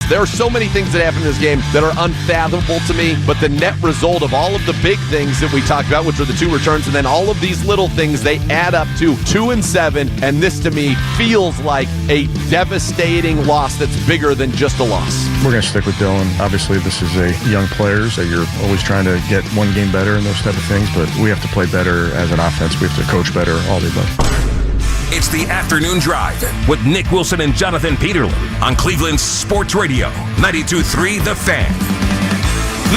There are so many things that happen in this game that are unfathomable to me, but the net result of all of the big things that we talked about, which are the 2 returns, and then all of these little things, they add up to 2-7, and this to me feels like a devastating loss that's bigger than just a loss. We're going to stick with Dylan. Obviously, this is a young player, so you're always trying to get one game better and those type of things, but we have to play better as an offense. We have to coach better, all the above. It's the Afternoon Drive with Nick Wilson and Jonathan Peterlin on Cleveland Sports Radio, 92.3 The Fan.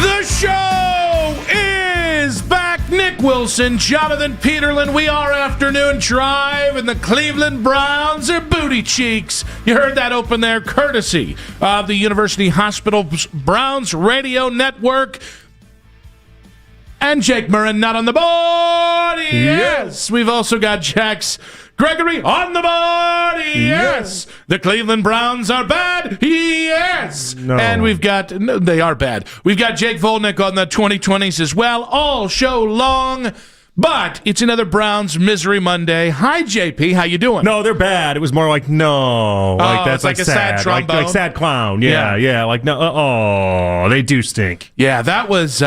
The show is back. Nick Wilson, Jonathan Peterlin. We are Afternoon Drive, and the Cleveland Browns are booty cheeks. You heard that open there, courtesy of the University Hospital Browns Radio Network. And Jake Murrin not on the board. Yes. We've also got Jax Gregory on the board. Yes. The Cleveland Browns are bad. Yes. No. And we've got, no, they are bad. We've got Jake Volnick on the 2020s as well, all show long. But it's another Browns Misery Monday. Hi, JP. How you doing? No, they're bad. It was more like, no. Like, that's like a sad trombone. Like sad clown. Yeah. Like, no. Oh, they do stink. Yeah, that was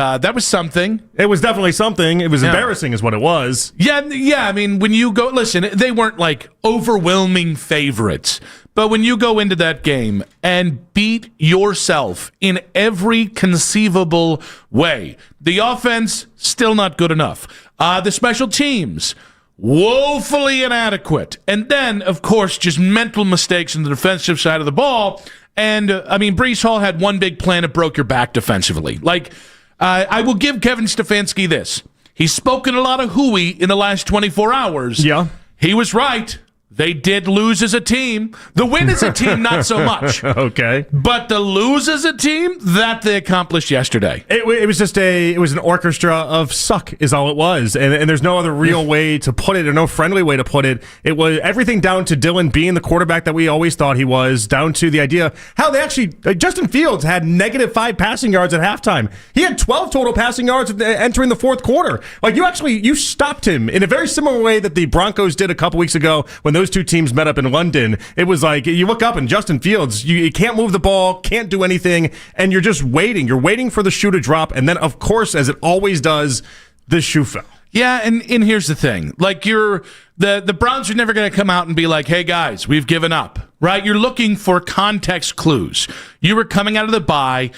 something. It was definitely something. It was embarrassing is what it was. Yeah. I mean, when you go, listen, they weren't like overwhelming favorites. But when you go into that game and beat yourself in every conceivable way, the offense, still not good enough. The special teams, woefully inadequate. And then, of course, just mental mistakes on the defensive side of the ball. And, Breece Hall had one big plan that broke your back defensively. Like, I will give Kevin Stefanski this. He's spoken a lot of hooey in the last 24 hours. Yeah. He was right. They did lose as a team. The win as a team, not so much. Okay. But the lose as a team, that they accomplished yesterday. It was just it was an orchestra of suck is all it was. And there's no other real way to put it or no friendly way to put it. It was everything down to Dylan being the quarterback that we always thought he was, down to the idea how they actually, Justin Fields had -5 passing yards at halftime. He had 12 total passing yards entering the fourth quarter. Like you stopped him in a very similar way that the Broncos did a couple weeks ago when those two teams met up in London. It was like you look up and Justin Fields, you can't move the ball, can't do anything, and you're just waiting. You're waiting for the shoe to drop, and then, of course, as it always does, the shoe fell. Yeah, and here's the thing. Like, the Browns are never going to come out and be like, hey, guys, we've given up, right? You're looking for context clues. You were coming out of the bye.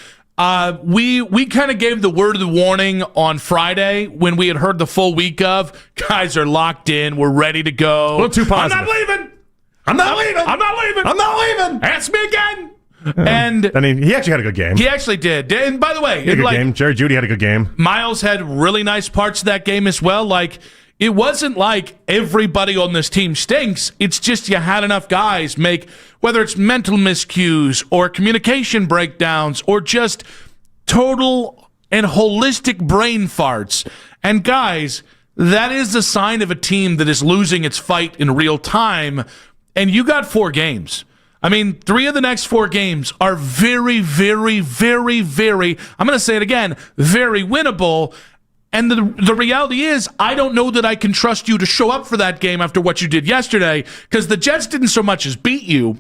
We kind of gave the word of the warning on Friday when we had heard the full week of guys are locked in. We're ready to go. A little too positive. I'm not leaving. I'm not leaving. Ask me again. And he actually had a good game. He actually did. And by the way, he had a good game. Jerry Jeudy had a good game. Miles had really nice parts of that game as well. Like, it wasn't like everybody on this team stinks. It's just you had enough guys make, whether it's mental miscues or communication breakdowns or just total and holistic brain farts. And guys, that is the sign of a team that is losing its fight in real time. And you got 4 games. 3 of the next 4 games are very, very, very, very, I'm going to say it again, very winnable. And the reality is, I don't know that I can trust you to show up for that game after what you did yesterday, because the Jets didn't so much as beat you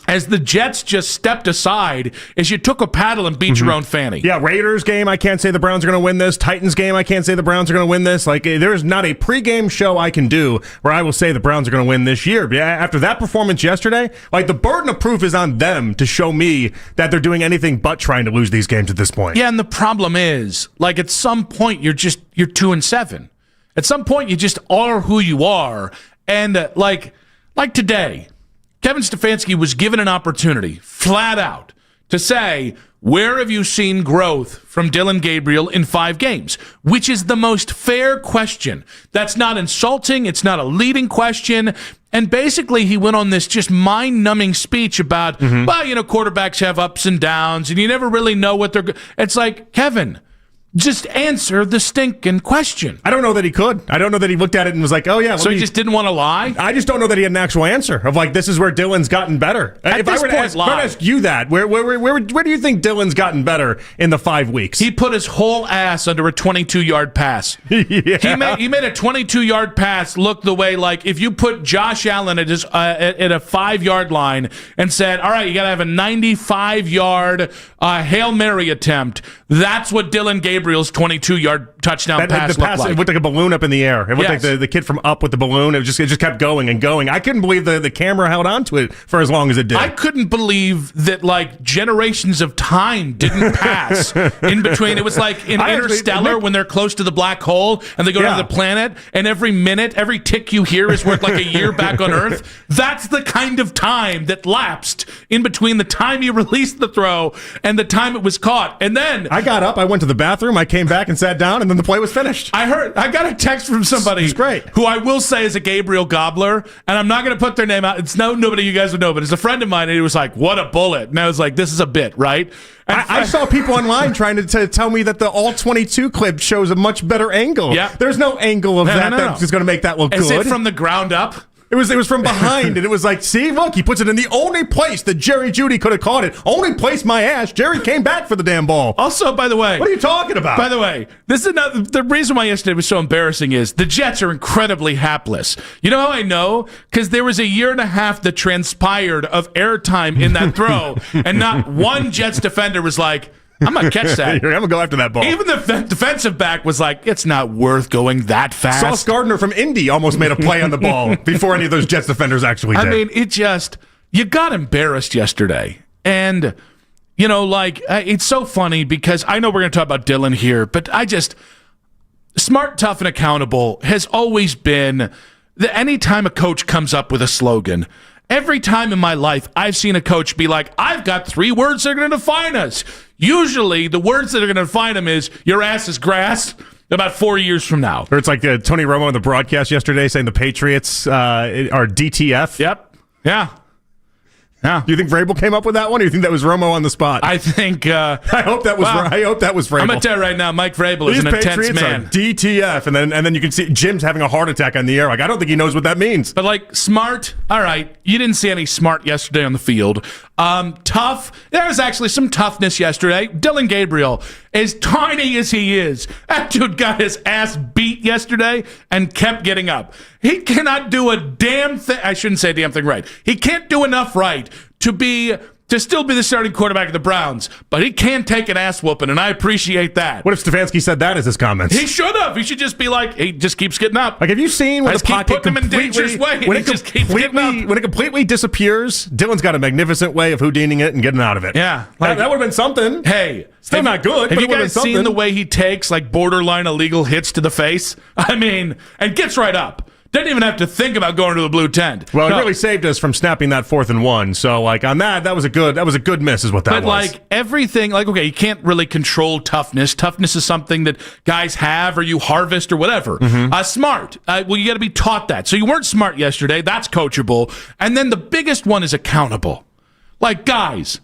as the Jets just stepped aside as you took a paddle and beat your own fanny. Yeah, Raiders game, I can't say the Browns are going to win this. Titans game, I can't say the Browns are going to win this. Like, there's not a pregame show I can do where I will say the Browns are going to win this year. But after that performance yesterday, like, the burden of proof is on them to show me that they're doing anything but trying to lose these games at this point. Yeah, and the problem is, like, at some point you're 2-7. At some point you just are who you are. And like today, Kevin Stefanski was given an opportunity, flat out, to say, where have you seen growth from Dylan Gabriel in 5 games? Which is the most fair question. That's not insulting. It's not a leading question. And basically, he went on this just mind-numbing speech about, quarterbacks have ups and downs, and you never really know what they're... It's like, Kevin, Just answer the stinking question. I don't know that he could. I don't know that he looked at it and was like, oh, yeah. So he just didn't want to lie? I just don't know that he had an actual answer of like, this is where Dylan's gotten better. If I were to ask you that, where do you think Dylan's gotten better in the 5 weeks? He put his whole ass under a 22-yard pass. Yeah. He made a 22-yard pass look the way, like, if you put Josh Allen at a 5-yard line and said, all right, you got to have a 95-yard Hail Mary attempt, that's what Dylan Gabriel's 22-yard touchdown pass looked like. It looked like a balloon up in the air. It looked like the kid from Up with the balloon. It just kept going and going. I couldn't believe the camera held on to it for as long as it did. I couldn't believe that, like, generations of time didn't pass in between. It was like in Interstellar when they're close to the black hole and they go to the planet, and every minute, every tick you hear is worth like a year back on Earth. That's the kind of time that lapsed in between the time he released the throw and the time it was caught. And then I got up, I went to the bathroom, I came back and sat down, and then the play was finished. I got a text from somebody who I will say is a Gabriel gobbler, and I'm not going to put their name out. It's nobody you guys would know, but it's a friend of mine, and he was like, what a bullet. And I was like, this is a bit, right? And I saw people online trying to tell me that the All-22 clip shows a much better angle. Yeah. There's no angle of that's going to make that look good. Is it from the ground up? It was from behind, and it was like, see, look, he puts it in the only place that Jerry Jeudy could have caught it. Only place, my ass. Jerry came back for the damn ball. Also, by the way, what are you talking about? By the way, this is the reason why yesterday was so embarrassing is the Jets are incredibly hapless. You know how I know? Because there was a year and a half that transpired of airtime in that throw, and not one Jets defender was like, I'm going to catch that. I'm going to go after that ball. Even the defensive back was like, it's not worth going that fast. Sauce Gardner from Indy almost made a play on the ball before any of those Jets defenders actually did. I mean, you got embarrassed yesterday. And, you know, like, it's so funny because I know we're going to talk about Dylan here, but smart, tough, and accountable has always been that anytime a coach comes up with a slogan, every time in my life, I've seen a coach be like, I've got 3 words that are going to define us. Usually, the words that are going to define them is, your ass is grass, about 4 years from now. Or it's like Tony Romo on the broadcast yesterday saying the Patriots are DTF. Yep. Yeah. Yeah. Do you think Vrabel came up with that one, or do you think that was Romo on the spot? I think. I hope that was. I hope that was Vrabel. I'm gonna tell you right now, Mike Vrabel is an intense man. DTF, and then you can see Jim's having a heart attack on the air. Like, I don't think he knows what that means. But like smart, all right. You didn't see any smart yesterday on the field. Tough. There was actually some toughness yesterday. Dylan Gabriel, as tiny as he is, that dude got his ass beat yesterday and kept getting up. He cannot do a damn thing. I shouldn't say a damn thing right. He can't do enough right to still be the starting quarterback of the Browns, but he can take an ass whooping, and I appreciate that. What if Stefanski said that as his comments? He should have. He should just be like, he just keeps getting up. Like, have you seen when the pocket putting him in dangerous way? When it completely disappears, Dylan's got a magnificent way of Houdining it and getting out of it. Yeah. Like, that would have been something. Hey. Still not good. Have you guys seen the way he takes, like, borderline illegal hits to the face? I mean, and gets right up. Didn't even have to think about going to the blue tent. Well, it really saved us from snapping that 4th and 1. So, like, on that was a good miss, is what that was. But like everything, like, okay, you can't really control toughness. Toughness is something that guys have, or you harvest, or whatever. Mm-hmm. Smart. Well, you got to be taught that. So you weren't smart yesterday. That's coachable. And then the biggest one is accountable. Like, guys,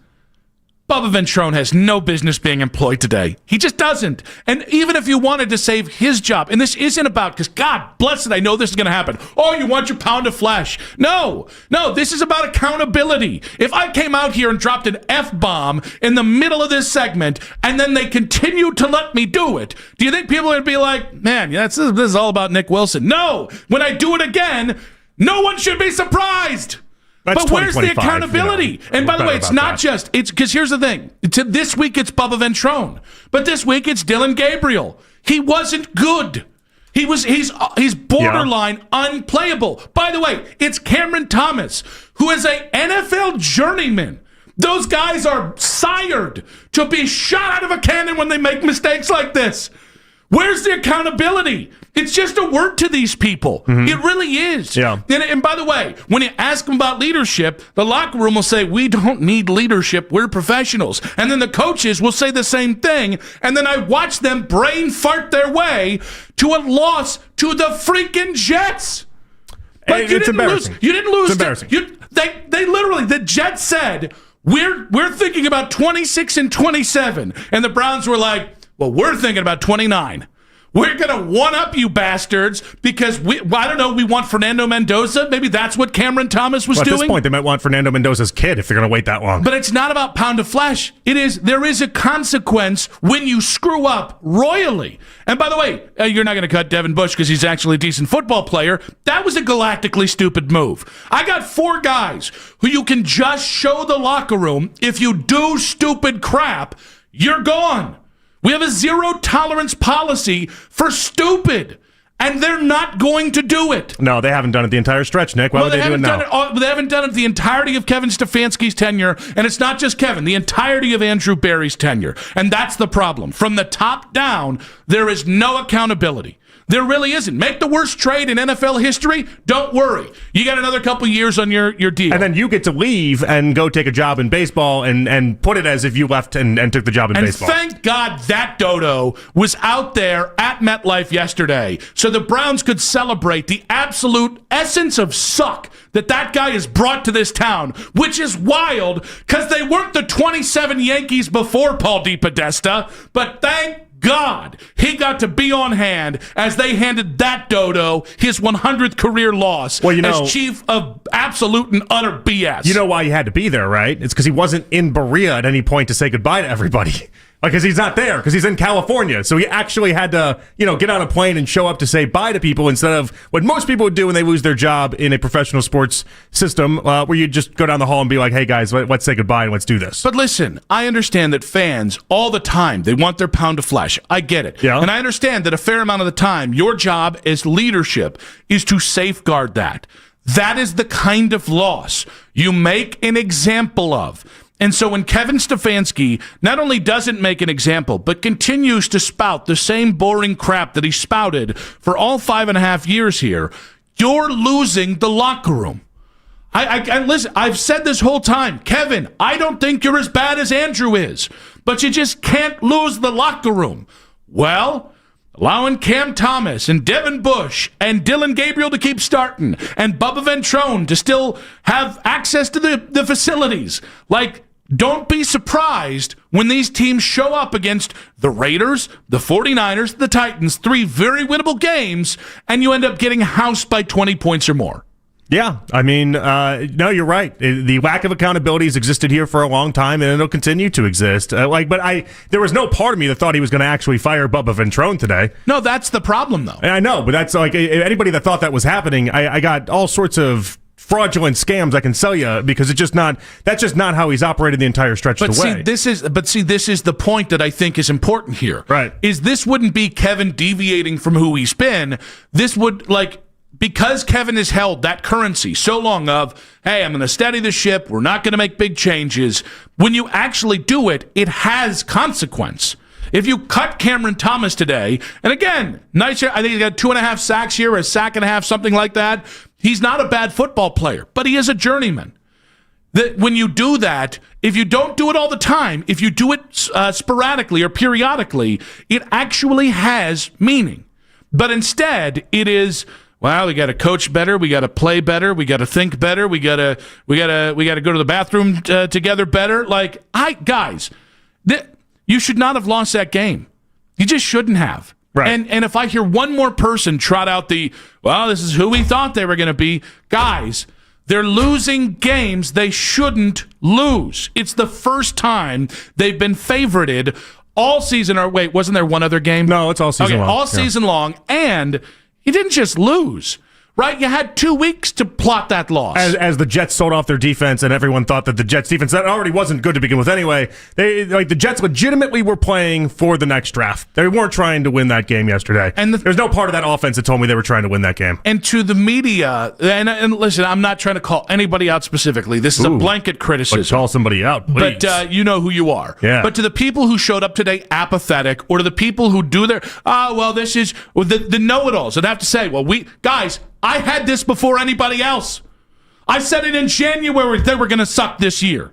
Bubba Ventrone has no business being employed today. He just doesn't. And even if you wanted to save his job, and this isn't about, because God bless it, I know this is going to happen. Oh, you want your pound of flesh. No, this is about accountability. If I came out here and dropped an F-bomb in the middle of this segment, and then they continued to let me do it, do you think people would be like, man, this is all about Nick Wilson? No, when I do it again, no one should be surprised. But where's the accountability? You know, and by the way, it's not just, it's because here's the thing. This week it's Bubba Ventrone, but this week it's Dylan Gabriel. He wasn't good. He's borderline unplayable. By the way, it's Cameron Thomas, who is a NFL journeyman. Those guys are sired to be shot out of a cannon when they make mistakes like this. Where's the accountability? It's just a word to these people. Mm-hmm. It really is. Yeah. And by the way, when you ask them about leadership, the locker room will say, we don't need leadership. We're professionals. And then the coaches will say the same thing. And then I watch them brain fart their way to a loss to the freaking Jets. Like, it's embarrassing. You didn't lose. It's embarrassing. They literally, the Jets said, we're thinking about 26 and 27. And the Browns were like, Well, we're thinking about 29. We're going to one-up you bastards because, we want Fernando Mendoza. Maybe that's what Cameron Thomas was doing. At this point, they might want Fernando Mendoza's kid if they're going to wait that long. But it's not about pound of flesh. There is a consequence when you screw up royally. And by the way, you're not going to cut Devin Bush because he's actually a decent football player. That was a galactically stupid move. I got 4 guys who you can just show the locker room. If you do stupid crap, you're gone. We have a zero-tolerance policy for stupid, and they're not going to do it. No, they haven't done it the entire stretch, Nick. Why would they do it now? They haven't done it the entirety of Kevin Stefanski's tenure, and it's not just Kevin, the entirety of Andrew Berry's tenure. And that's the problem. From the top down, there is no accountability. There really isn't. Make the worst trade in NFL history? Don't worry. You got another couple years on your deal. And then you get to leave and go take a job in baseball and put it as if you left and took the job in baseball. And thank God that dodo was out there at MetLife yesterday so the Browns could celebrate the absolute essence of suck that guy has brought to this town, which is wild because they weren't the 27 Yankees before Paul DePodesta, but thank God he got to be on hand as they handed that dodo his 100th career loss as chief of absolute and utter BS. You know why he had to be there, right? It's because he wasn't in Berea at any point to say goodbye to everybody. Because he's not there, because he's in California. So he actually had to, get on a plane and show up to say bye to people instead of what most people would do when they lose their job in a professional sports system, where you just go down the hall and be like, hey, guys, let's say goodbye and let's do this. But listen, I understand that fans all the time, they want their pound of flesh. I get it. Yeah. And I understand that a fair amount of the time, your job as leadership is to safeguard that. That is the kind of loss you make an example of. And so when Kevin Stefanski not only doesn't make an example, but continues to spout the same boring crap that he spouted for all 5.5 years here, you're losing the locker room. I listen, I've said this whole time, Kevin, I don't think you're as bad as Andrew is, but you just can't lose the locker room. Well, allowing Cam Thomas and Devin Bush and Dylan Gabriel to keep starting and Bubba Ventrone to still have access to the facilities. Don't be surprised when these teams show up against the Raiders, the 49ers, the Titans, 3 very winnable games, and you end up getting housed by 20 points or more. Yeah, I mean, no, you're right. The lack of accountability has existed here for a long time, and it'll continue to exist. There was no part of me that thought he was going to actually fire Bubba Ventrone today. No, that's the problem, though. I know, but that's anybody that thought that was happening. I got all sorts of fraudulent scams I can sell you because that's just not how he's operated the entire stretch of the way. This is the point that I think is important here. Right. This wouldn't be Kevin deviating from who he's been. This would because Kevin has held that currency so long of, hey, I'm going to steady the ship. We're not going to make big changes. When you actually do it, it has consequence. If you cut Cameron Thomas today, and again, nice. I think he got 2.5 sacks here, a sack and a half, something like that. He's not a bad football player, but he is a journeyman. That when you do that, if you don't do it all the time, if you do it sporadically or periodically, it actually has meaning. But instead, it is, well, we got to coach better, we got to play better, we got to think better, we got to go to the bathroom together better. Guys, you should not have lost that game. You just shouldn't have. Right. And if I hear one more person trot out this is who we thought they were going to be, guys, they're losing games they shouldn't lose. It's the first time they've been favorited all season. Or wait, wasn't there one other game? No, it's all season long. All season long, and you didn't just lose. Right? You had 2 weeks to plot that loss. As the Jets sold off their defense, and everyone thought that the Jets defense that already wasn't good to begin with anyway. The Jets legitimately were playing for the next draft. They weren't trying to win that game yesterday. And there's no part of that offense that told me they were trying to win that game. And to the media, and listen, I'm not trying to call anybody out specifically. This is a blanket criticism. Call somebody out, please. But you know who you are. Yeah. But to the people who showed up today apathetic, or to the people who do this is the know-it-alls that have to say, guys, I had this before anybody else. I said it in January they were going to suck this year.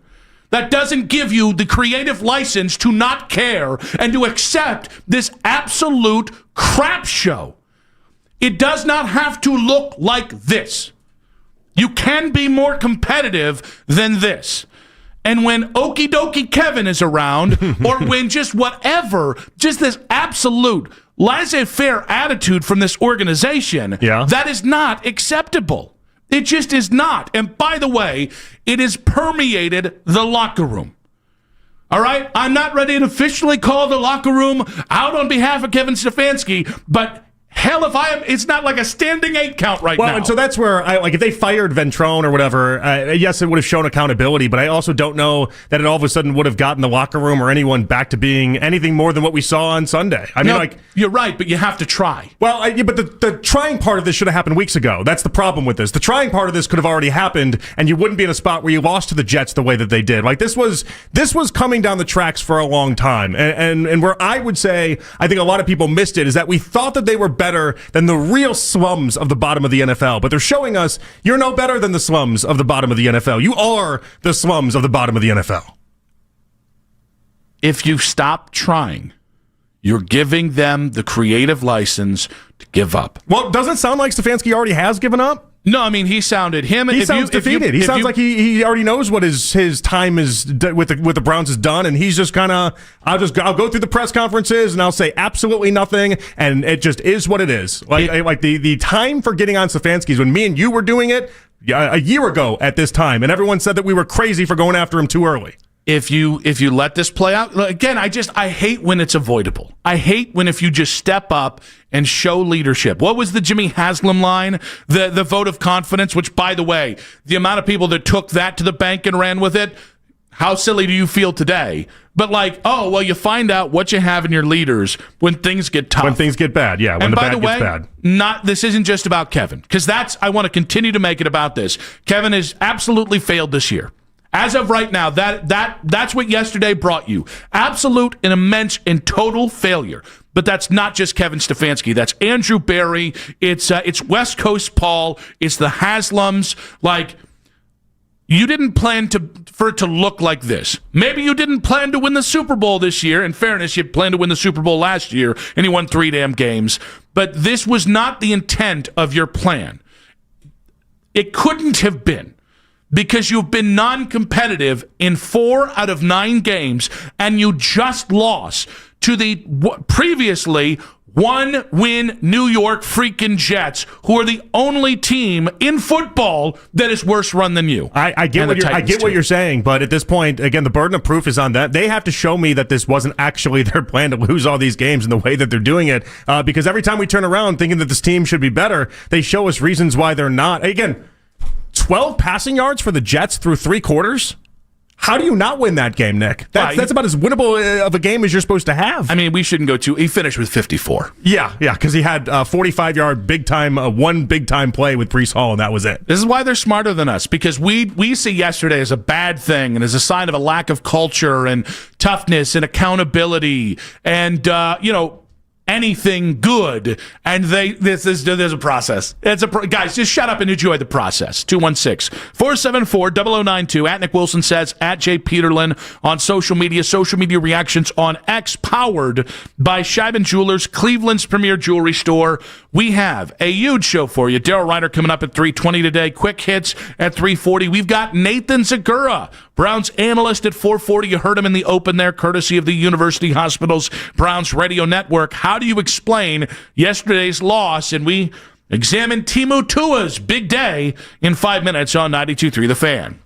That doesn't give you the creative license to not care and to accept this absolute crap show. It does not have to look like this. You can be more competitive than this. And when Okie Dokie Kevin is around, or when just whatever, just this absolute laissez-faire attitude from this organization, that is not acceptable. It just is not. And by the way, it has permeated the locker room. All right? I'm not ready to officially call the locker room out on behalf of Kevin Stefanski, but hell, if I am, it's not like a standing 8 count right now. Well, and so that's where if they fired Ventrone or whatever, yes, it would have shown accountability, but I also don't know that it all of a sudden would have gotten the locker room or anyone back to being anything more than what we saw on Sunday. I mean, you're right, but you have to try. Well, but the trying part of this should have happened weeks ago. That's the problem with this. The trying part of this could have already happened, and you wouldn't be in a spot where you lost to the Jets the way that they did. Like this was coming down the tracks for a long time, and where I would say I think a lot of people missed it is that we thought that they were better than the real slums of the bottom of the NFL. But they're showing us you're no better than the slums of the bottom of the NFL. You are the slums of the bottom of the NFL. If you stop trying, you're giving them the creative license to give up. Well, doesn't it sound like Stefanski already has given up? No, I mean, he sounded him. He sounds defeated. He sounds like he already knows what his time is with the Browns is done, and he's just kind of I'll go through the press conferences and I'll say absolutely nothing, and it just is what it is. Like the time for getting on Stefanski is when me and you were doing it a year ago at this time, and everyone said that we were crazy for going after him too early. If you let this play out, again, I hate when it's avoidable. I hate when if you just step up and show leadership. What was the Jimmy Haslam line? The vote of confidence, which, by the way, the amount of people that took that to the bank and ran with it, how silly do you feel today? But you find out what you have in your leaders when things get tough. When things get bad, yeah. When the bad gets bad. This isn't just about Kevin, because I want to continue to make it about this. Kevin has absolutely failed this year. As of right now, that's what yesterday brought you. Absolute and immense and total failure. But that's not just Kevin Stefanski. That's Andrew Berry. It's West Coast Paul. It's the Haslams. You didn't plan for it to look like this. Maybe you didn't plan to win the Super Bowl this year. In fairness, you planned to win the Super Bowl last year, and you won 3 damn games. But this was not the intent of your plan. It couldn't have been. Because you've been non-competitive in 4 out of 9 games, and you just lost to the previously 1-win New York freaking Jets, who are the only team in football that is worse run than you. I get what you're saying, but at this point, again, the burden of proof is on them. They have to show me that this wasn't actually their plan to lose all these games in the way that they're doing it. Because every time we turn around thinking that this team should be better, they show us reasons why they're not. Again, 12 passing yards for the Jets through 3 quarters? How do you not win that game, Nick? That's about as winnable of a game as you're supposed to have. I mean, we shouldn't go he finished with 54. Yeah, because he had a 45-yard big-time, one big-time play with Breece Hall, and that was it. This is why they're smarter than us, because we see yesterday as a bad thing and as a sign of a lack of culture and toughness and accountability and, anything good, and there's a process. Guys, just shut up and enjoy the process. 216-474-0092 at Nick Wilson says, at Jay Peterlin on social media reactions on X, powered by Scheiben Jewelers, Cleveland's premier jewelry store. We have a huge show for you. Daryl Reiner coming up at 3:20 today. Quick hits at 3:40. We've got Nathan Zagura, Browns analyst, at 4:40. You heard him in the open there, courtesy of the University Hospitals Browns Radio Network. How do you explain yesterday's loss? And we examine Timu Tua's big day in 5 minutes on 92.3 The Fan.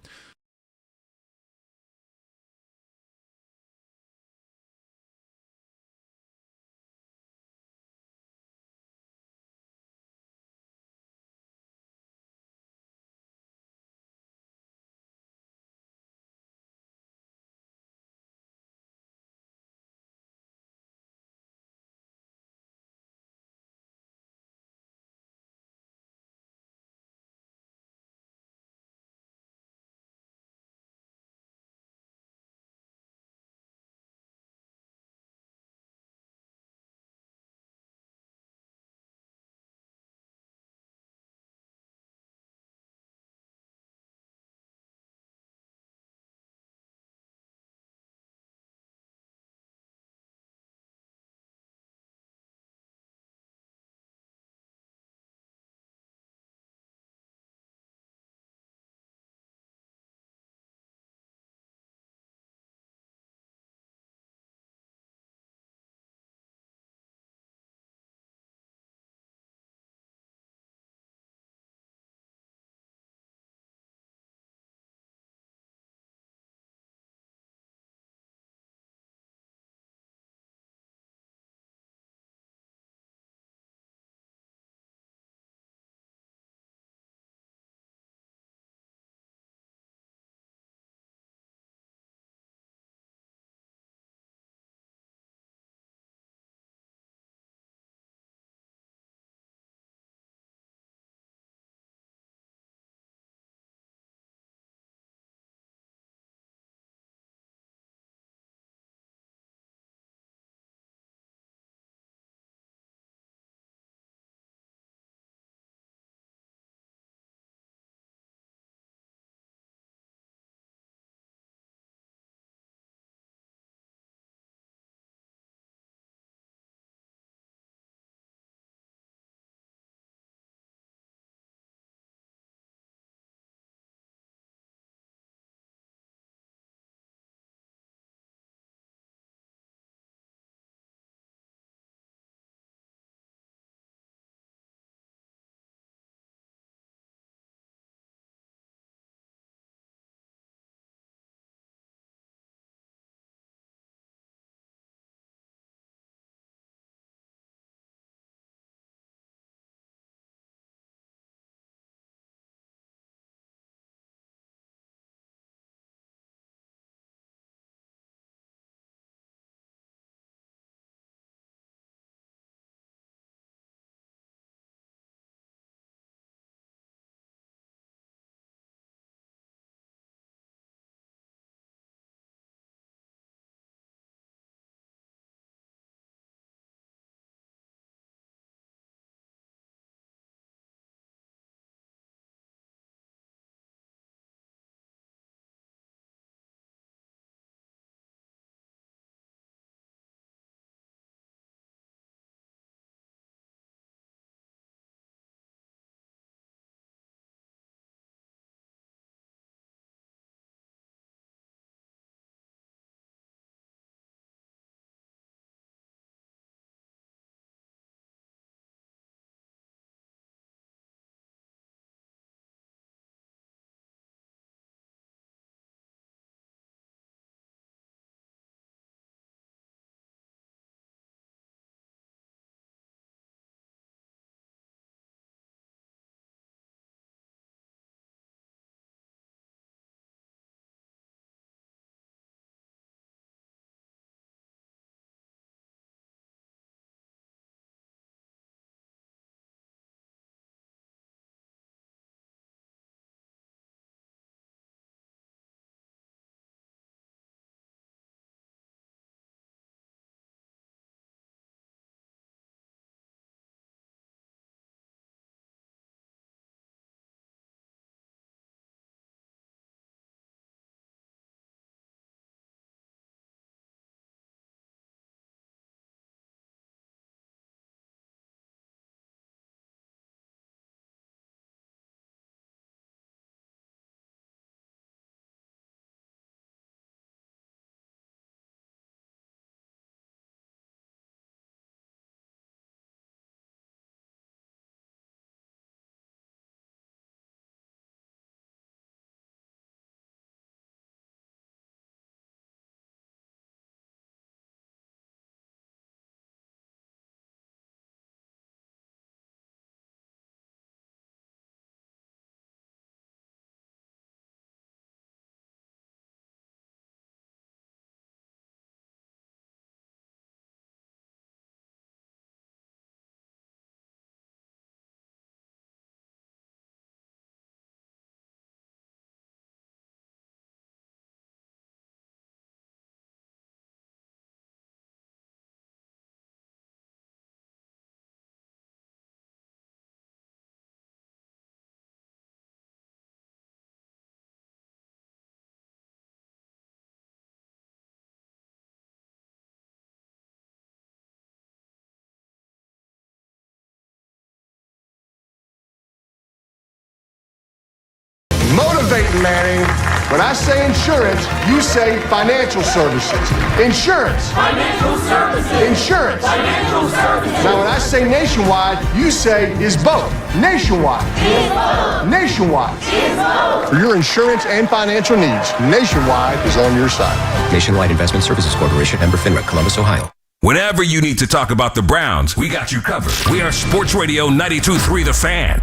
Peyton Manning. When I say insurance, you say financial services. Insurance. Financial services. Insurance. Financial services. Now, when I say nationwide, you say is both. Nationwide. Is both. Nationwide. Is both. For your insurance and financial needs, Nationwide is on your side. Nationwide Investment Services Corporation, member FINRA, Columbus, Ohio. Whenever you need to talk about the Browns, we got you covered. We are Sports Radio 92.3 The Fan.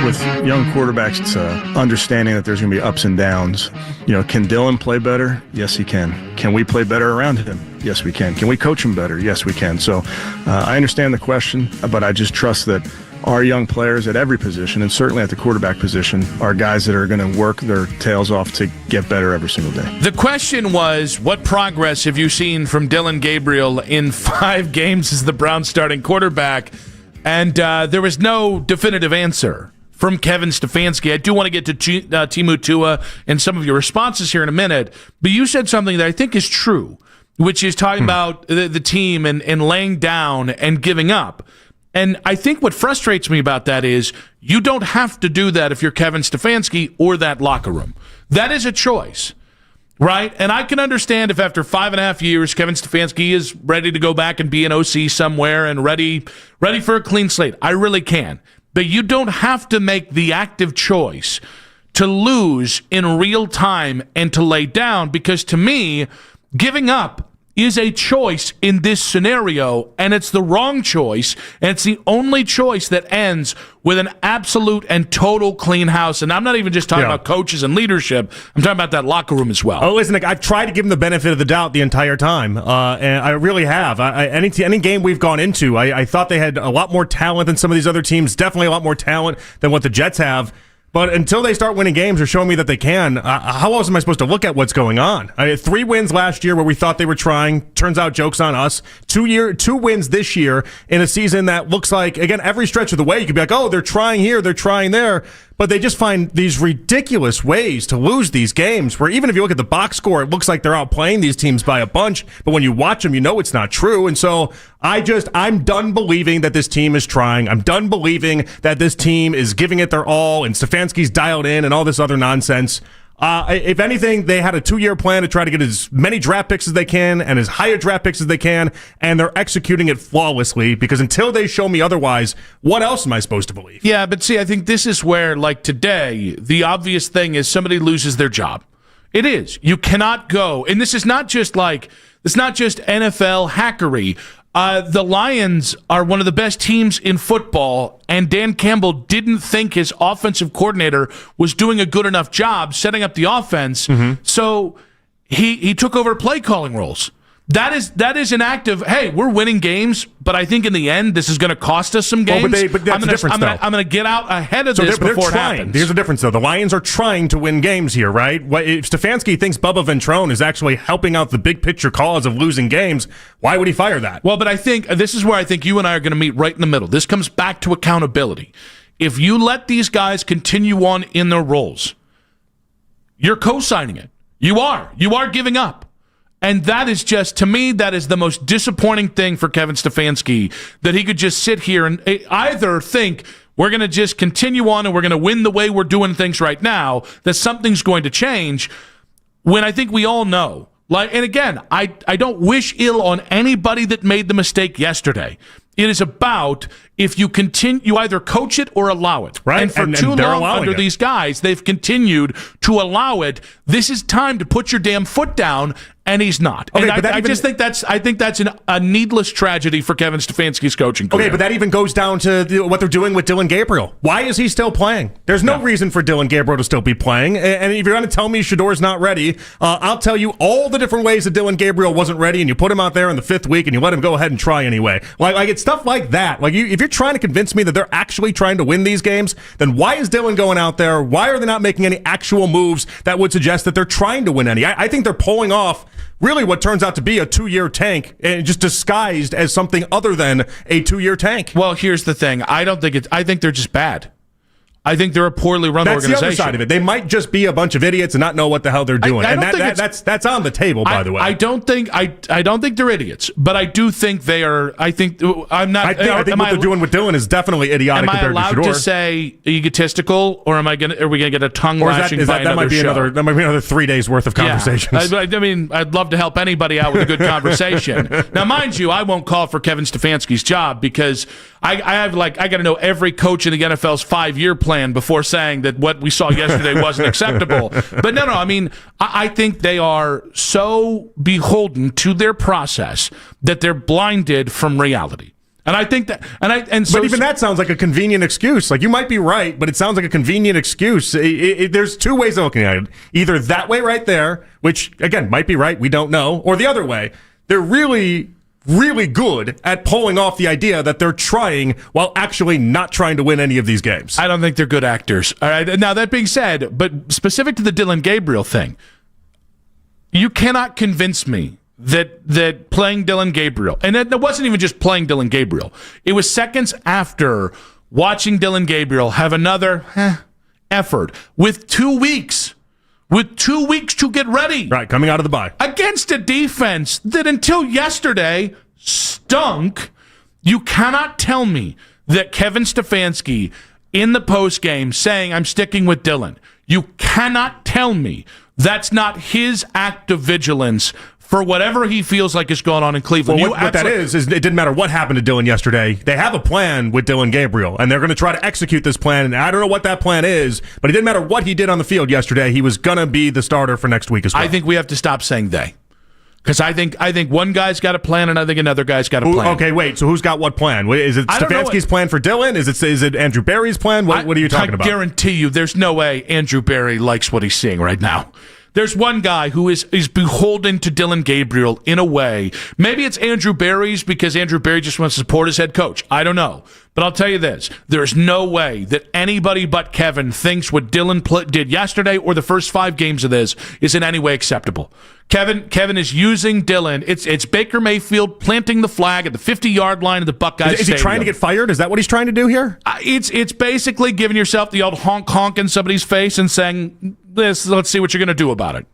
With young quarterbacks, it's understanding that there's going to be ups and downs. Can Dylan play better? Yes, he can. Can we play better around him? Yes, we can. Can we coach him better? Yes, we can. So I understand the question, but I just trust that our young players at every position, and certainly at the quarterback position, are guys that are going to work their tails off to get better every single day. The question was, what progress have you seen from Dylan Gabriel in 5 games as the Browns starting quarterback? And there was no definitive answer from Kevin Stefanski. I do want to get to Timu Tua and some of your responses here in a minute, but you said something that I think is true, which is talking about the team and laying down and giving up. And I think what frustrates me about that is you don't have to do that if you're Kevin Stefanski or that locker room. That is a choice, right? And I can understand if after 5.5 years, Kevin Stefanski is ready to go back and be an OC somewhere and ready for a clean slate. I really can. But you don't have to make the active choice to lose in real time and to lay down, because to me, giving up is a choice in this scenario, and it's the wrong choice, and it's the only choice that ends with an absolute and total clean house. And I'm not even just talking about coaches and leadership. I'm talking about that locker room as well. Oh, listen, I've tried to give him the benefit of the doubt the entire time, and I really have. Any game we've gone into, I thought they had a lot more talent than some of these other teams, definitely a lot more talent than what the Jets have. But until they start winning games or showing me that they can, how else am I supposed to look at what's going on? I had 3 wins last year where we thought they were trying. Turns out, joke's on us. 2 wins this year in a season that looks like, again, every stretch of the way, you could be like, oh, they're trying here, they're trying there. But they just find these ridiculous ways to lose these games where even if you look at the box score, it looks like they're outplaying these teams by a bunch. But when you watch them, you know it's not true. And so I'm done believing that this team is trying. I'm done believing that this team is giving it their all and Stefanski's dialed in and all this other nonsense. If anything, they had a 2-year plan to try to get as many draft picks as they can and as high a draft picks as they can, and they're executing it flawlessly, because until they show me otherwise, what else am I supposed to believe? Yeah, but see, I think this is where, like today, the obvious thing is somebody loses their job. It is. You cannot go, and this is not just NFL hackery. The Lions are one of the best teams in football, and Dan Campbell didn't think his offensive coordinator was doing a good enough job setting up the offense, so he took over play calling roles. That is an act of, hey, we're winning games, but I think in the end this is going to cost us some games. But that's the difference, though. I'm going to get out ahead of this before it happens. Here's the difference, though. The Lions are trying to win games here, right? If Stefanski thinks Bubba Ventrone is actually helping out the big picture cause of losing games, why would he fire that? Well, but I think this is where I think you and I are going to meet right in the middle. This comes back to accountability. If you let these guys continue on in their roles, you're co-signing it. You are giving up. And that is just, to me, that is the most disappointing thing for Kevin Stefanski, that he could just sit here and either think we're going to just continue on and we're going to win the way we're doing things right now, that something's going to change, when I think we all know. And again, I don't wish ill on anybody that made the mistake yesterday. It is about, if you continue, you either coach it or allow it. Right. And for too long under these guys, they've continued to allow it. This is time to put your damn foot down, and he's not. Okay, and I think that's a needless tragedy for Kevin Stefanski's coaching career. Okay, but that even goes down to what they're doing with Dylan Gabriel. Why is he still playing? There's no reason for Dylan Gabriel to still be playing. And if you're going to tell me Shador's not ready, I'll tell you all the different ways that Dylan Gabriel wasn't ready, and you put him out there in the 5th week and you let him go ahead and try anyway. Like it's stuff like that. Like if you're trying to convince me that they're actually trying to win these games, then why is Dylan going out there? Why are they not making any actual moves that would suggest that they're trying to win any? I think they're pulling off really what turns out to be a 2-year tank, and just disguised as something other than a 2-year tank. Well, here's the thing. I think they're just bad. I think they're a poorly run That's organization. the other side of it. They might just be a bunch of idiots and not know what the hell they're doing. That's on the table, by the way. I don't think they're idiots, but I do think they are. I think I'm not. I think what they're doing with Dylan is definitely idiotic compared to Shedeur. Am I allowed to say egotistical, or are we going to get a tongue lashing by that might be show? That might be another 3 days worth of conversations. Yeah. I mean, I'd love to help anybody out with a good conversation. Now, mind you, I won't call for Kevin Stefanski's job because I got to know every coach in the NFL's 5-year plan before saying that what we saw yesterday wasn't acceptable. But no, I mean, I think they are so beholden to their process that they're blinded from reality. And I think that, but even that sounds like a convenient excuse. Like, you might be right, but it sounds like a convenient excuse. There's two ways of looking at it. Either that way right there, which again might be right, we don't know, or the other way. They're really good at pulling off the idea that they're trying while actually not trying to win any of these games. I don't think they're good actors. All right. Now, that being said, but specific to the Dylan Gabriel thing, you cannot convince me that playing Dylan Gabriel, and it wasn't even just playing Dylan Gabriel, it was seconds after watching Dylan Gabriel have another effort with 2 weeks. With 2 weeks to get ready. Right, coming out of the bye. Against a defense that until yesterday stunk. You cannot tell me that Kevin Stefanski in the postgame saying, I'm sticking with Dylan. You cannot tell me that's not his act of vigilance for whatever he feels like is going on in Cleveland. Well, what that is it didn't matter what happened to Dylan yesterday. They have a plan with Dylan Gabriel, and they're going to try to execute this plan, and I don't know what that plan is, but it didn't matter what he did on the field yesterday. He was going to be the starter for next week as well. I think we have to stop saying they. Because I think one guy's got a plan, and I think another guy's got a plan. Okay, wait. So who's got what plan? Is it Stefanski's plan for Dylan? Is it Andrew Berry's plan? What are you talking about? I guarantee you there's no way Andrew Berry likes what he's seeing right now. There's one guy who is beholden to Dylan Gabriel in a way. Maybe it's Andrew Berry's because Andrew Berry just wants to support his head coach. I don't know. But I'll tell you this. There's no way that anybody but Kevin thinks what Dylan did yesterday or the first 5 games of this is in any way acceptable. Kevin is using Dylan. It's Baker Mayfield planting the flag at the 50-yard line of the Buckeyes Is he trying to get fired? Is that what he's trying to do here? It's basically giving yourself the old honk in somebody's face and saying, let's see what you're going to do about it.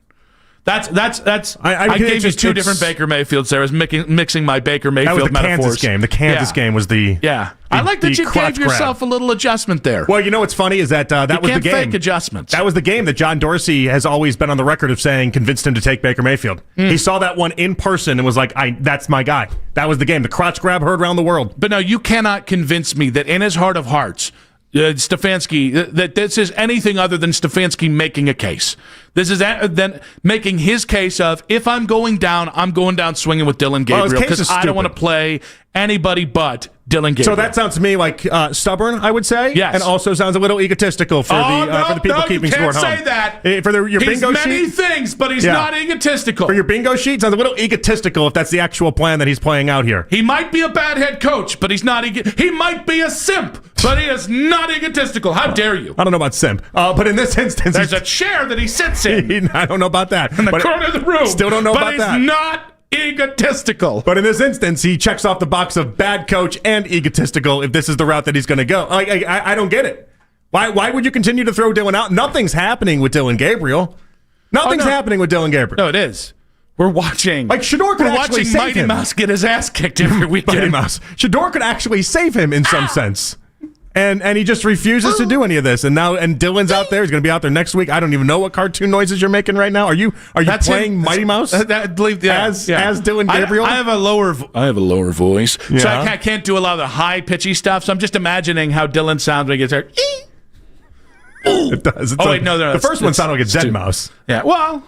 I gave you 2 different Baker Mayfields there. I was mixing my Baker Mayfield metaphors. That was the metaphors. Kansas game. The Kansas game was the... Yeah. I like that you gave yourself a little adjustment there. Well, you know what's funny is that was the game. You can't fake adjustments. That was the game that John Dorsey has always been on the record of saying convinced him to take Baker Mayfield. He saw that one in person and was like, that's my guy. That was the game. The crotch grab heard around the world. But no, you cannot convince me that in his heart of hearts, Stefanski, that this is anything other than Stefanski making a case. This is then making his case of, if I'm going down swinging with Dylan Gabriel because I don't want to play anybody but Dylan Gabriel. So that sounds to me like stubborn, I would say. Yes. And also sounds a little egotistical for the people keeping score at home. You can't say that. For your he's bingo many sheet? things, but he's not egotistical. For your bingo sheet, sounds a little egotistical if that's the actual plan that he's playing out here. He might be a bad head coach, but he's not. He might be a simp, but he is not egotistical. How dare you? I don't know about simp, but in this instance, there's a chair that he sits in. I don't know about that. In the corner of the room. Still don't know about that. But he's not egotistical. But in this instance, he checks off the box of bad coach and egotistical if this is the route that he's going to go. I don't get it. Why would you continue to throw Dylan out? Nothing's happening with Dylan Gabriel. Nothing's happening with Dylan Gabriel. No, it is. We're watching. Like, Shedeur could actually save Mighty him. Mouse get his ass kicked every weekend. Mighty Mouse. Shedeur could actually save him in some sense. And he just refuses to do any of this. And Dylan's out there. He's going to be out there next week. I don't even know what cartoon noises you're making right now. Are you playing Mighty Mouse as Dylan Gabriel? I have a lower voice, so I can't do a lot of the high pitchy stuff. So I'm just imagining how Dylan sounds when he gets there. It does. The first one sounded like a dead mouse. Yeah. Well,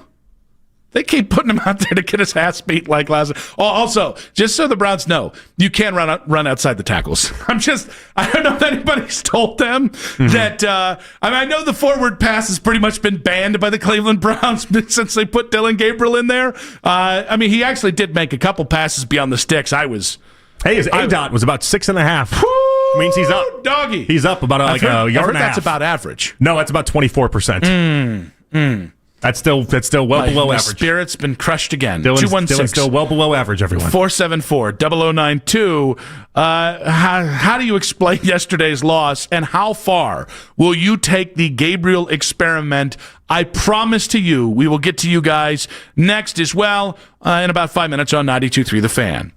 they keep putting him out there to get his ass beat like last. Oh, also, just so the Browns know, you can run outside the tackles. I don't know if anybody's told them that. I know the forward pass has pretty much been banned by the Cleveland Browns since they put Dylan Gabriel in there. He actually did make a couple passes beyond the sticks. His ADOT was about 6.5. Means he's up. Doggy. He's up about a yard and a half. That's about average. No, that's about 24%. That's still well below My average. spirit's been crushed again. Dylan's 216 still well below average, everyone. 474-0092. How do you explain yesterday's loss, and how far will you take the Gabriel experiment? I promise to you, we will get to you guys next as well in about 5 minutes on 92.3 The Fan.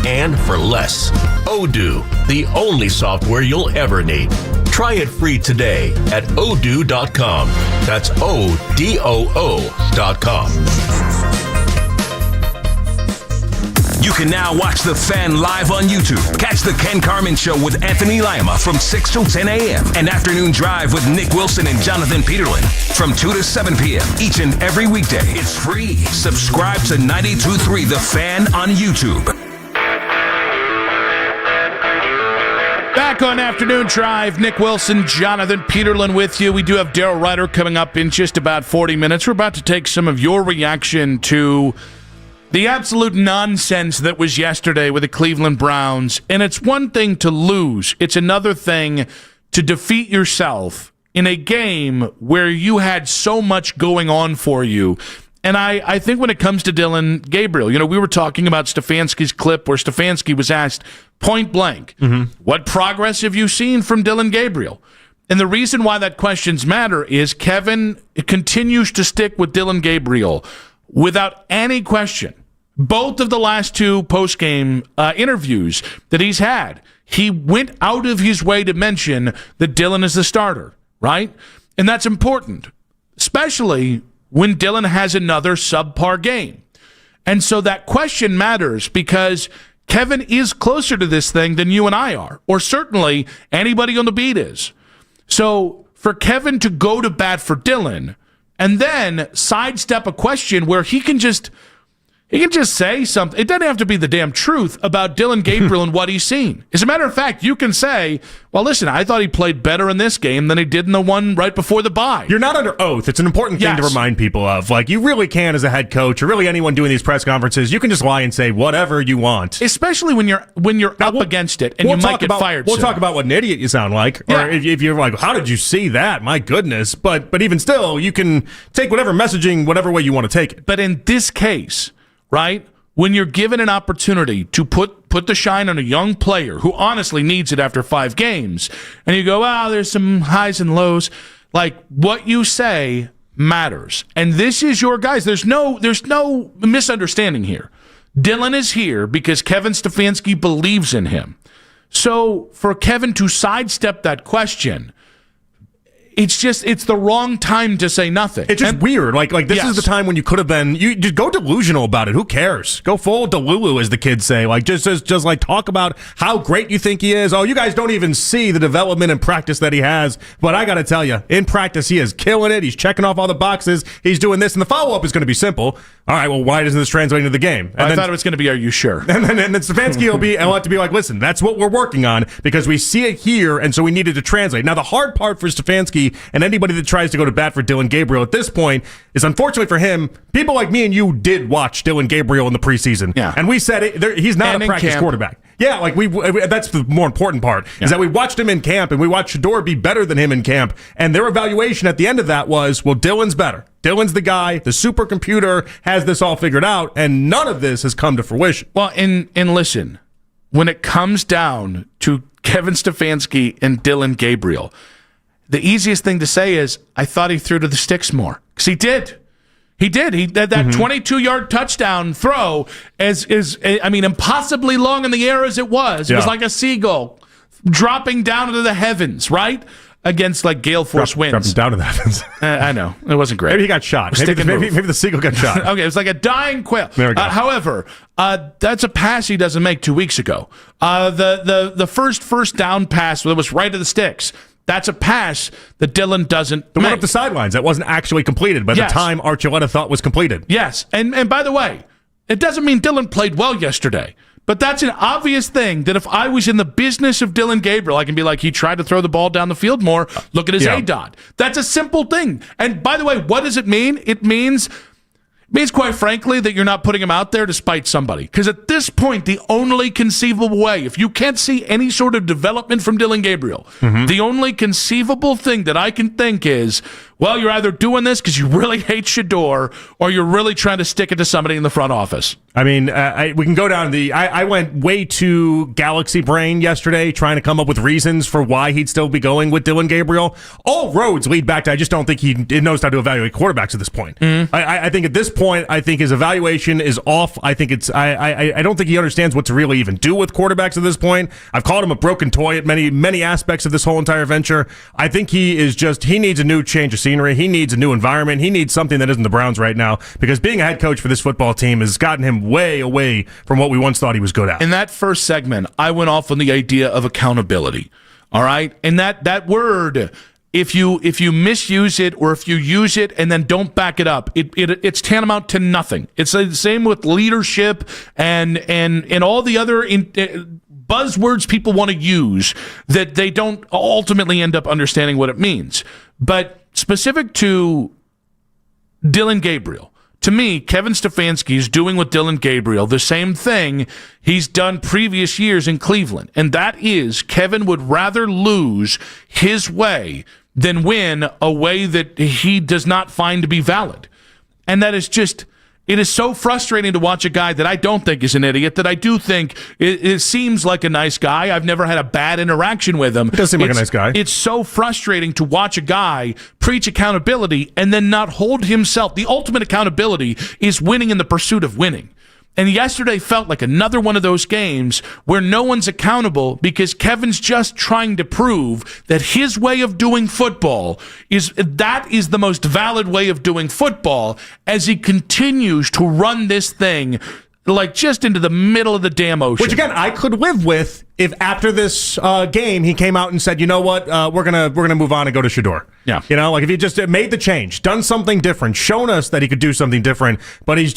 and for less. Odoo, the only software you'll ever need. Try it free today at odoo.com. That's ODOO.com. You can now watch The Fan live on YouTube. Catch The Ken Carman Show with Anthony Lima from 6 till 10 a.m. and Afternoon Drive with Nick Wilson and Jonathan Peterlin from 2 to 7 p.m. each and every weekday. It's free. Subscribe to 92.3 The Fan on YouTube. Back on Afternoon Drive, Nick Wilson, Jonathan Peterlin with you. We do have Daryl Ryder coming up in just about 40 minutes. We're about to take some of your reaction to the absolute nonsense that was yesterday with the Cleveland Browns. And it's one thing to lose. It's another thing to defeat yourself in a game where you had so much going on for you. And I think when it comes to Dillon Gabriel, we were talking about Stefanski's clip where Stefanski was asked point blank, what progress have you seen from Dillon Gabriel? And the reason why that questions matter is Kevin continues to stick with Dillon Gabriel without any question. Both of the last two post-game interviews that he's had, he went out of his way to mention that Dillon is the starter, right? And that's important, especially when Dillon has another subpar game. And so that question matters because Kevin is closer to this thing than you and I are, or certainly anybody on the beat is. So for Kevin to go to bat for Dillon and then sidestep a question where he can just say something. It doesn't have to be the damn truth about Dillon Gabriel and what he's seen. As a matter of fact, you can say, well, listen, I thought he played better in this game than he did in the one right before the bye. You're not under oath. It's an important thing to remind people of. Like, you really can, as a head coach, or really anyone doing these press conferences, you can just lie and say whatever you want. Especially when you're up against it and you might get fired. We'll talk about what an idiot you sound like. Or if you're like, how did you see that? My goodness. But even still, you can take whatever messaging, whatever way you want to take it. But in this case, right, when you're given an opportunity to put the shine on a young player who honestly needs it after 5 games, and you go, there's some highs and lows, like what you say matters. And this is your guys. There's no misunderstanding here. Dillon is here because Kevin Stefanski believes in him. So for Kevin to sidestep that question, it's the wrong time to say nothing. It's just weird. Like this is the time when you could have been. You just go delusional about it. Who cares? Go full Delulu, as the kids say. Like just like talk about how great you think he is. Oh, you guys don't even see the development and practice that he has. But I got to tell you, in practice, he is killing it. He's checking off all the boxes. He's doing this, and the follow up is going to be simple. All right, well, why doesn't this translate into the game? And I thought it was going to be, are you sure? And then Stefanski will have to be like, listen, that's what we're working on because we see it here, and so we needed to translate. Now, the hard part for Stefanski and anybody that tries to go to bat for Dillon Gabriel at this point is, unfortunately for him, people like me and you did watch Dillon Gabriel in the preseason. Yeah. And we said he's not a practice quarterback. Yeah, like that's the more important part, is that we watched him in camp, and we watched Shador be better than him in camp, and their evaluation at the end of that was, well, Dillon's better. Dillon's the guy. The supercomputer has this all figured out, and none of this has come to fruition. Well, and listen, when it comes down to Kevin Stefanski and Dillon Gabriel, the easiest thing to say is, I thought he threw to the sticks more. Because he did. He did. That 22-yard touchdown throw is impossibly long in the air as it was. It was like a seagull dropping down into the heavens, right? Against like gale force winds. Dropping down to the heavens. I know. It wasn't great. Maybe he got shot. Maybe the seagull got shot. Okay, it was like a dying quail. There we go. However, that's a pass he doesn't make 2 weeks ago. The first down pass that was right to the sticks, that's a pass that Dillon doesn't The make. one up the sidelines that wasn't actually completed, but at the time Archuleta thought was completed. Yes, and by the way, it doesn't mean Dillon played well yesterday. But that's an obvious thing that if I was in the business of Dillon Gabriel, I can be like, he tried to throw the ball down the field more. Look at his ADOT. That's a simple thing. And by the way, what does it mean? It means quite frankly that you're not putting him out there to spite somebody. Because at this point, the only conceivable way, if you can't see any sort of development from Dillon Gabriel, the only conceivable thing that I can think is, well, you're either doing this because you really hate Shador or you're really trying to stick it to somebody in the front office. I mean, we can go down I went way too galaxy brain yesterday trying to come up with reasons for why he'd still be going with Dillon Gabriel. All roads lead back to I just don't think he knows how to evaluate quarterbacks at this point. Mm-hmm. I think at this point, I think his evaluation is off. I think I don't think he understands what to really even do with quarterbacks at this point. I've called him a broken toy at many aspects of this whole entire venture. I think he needs a new change of scenery. He needs a new environment. He needs something that isn't the Browns right now, because being a head coach for this football team has gotten him way away from what we once thought he was good at. In that first segment, I went off on the idea of accountability. All right? And that word, if you misuse it or if you use it and then don't back it up, it's tantamount to nothing. It's the same with leadership and all the other buzzwords people want to use that they don't ultimately end up understanding what it means. But specific to Dillon Gabriel, to me, Kevin Stefanski is doing with Dillon Gabriel the same thing he's done previous years in Cleveland, and that is Kevin would rather lose his way than win a way that he does not find to be valid. And that is just, it is so frustrating to watch a guy that I don't think is an idiot, that I do think it seems like a nice guy. I've never had a bad interaction with him. It does seem like a nice guy. It's so frustrating to watch a guy preach accountability and then not hold himself. The ultimate accountability is winning in the pursuit of winning. And yesterday felt like another one of those games where no one's accountable because Kevin's just trying to prove that his way of doing football is the most valid way of doing football, as he continues to run this thing like just into the middle of the damn ocean. Which again, I could live with if after this game he came out and said, you know what, we're gonna move on and go to Shador. Yeah, you know, like if he just made the change, done something different, shown us that he could do something different. But he's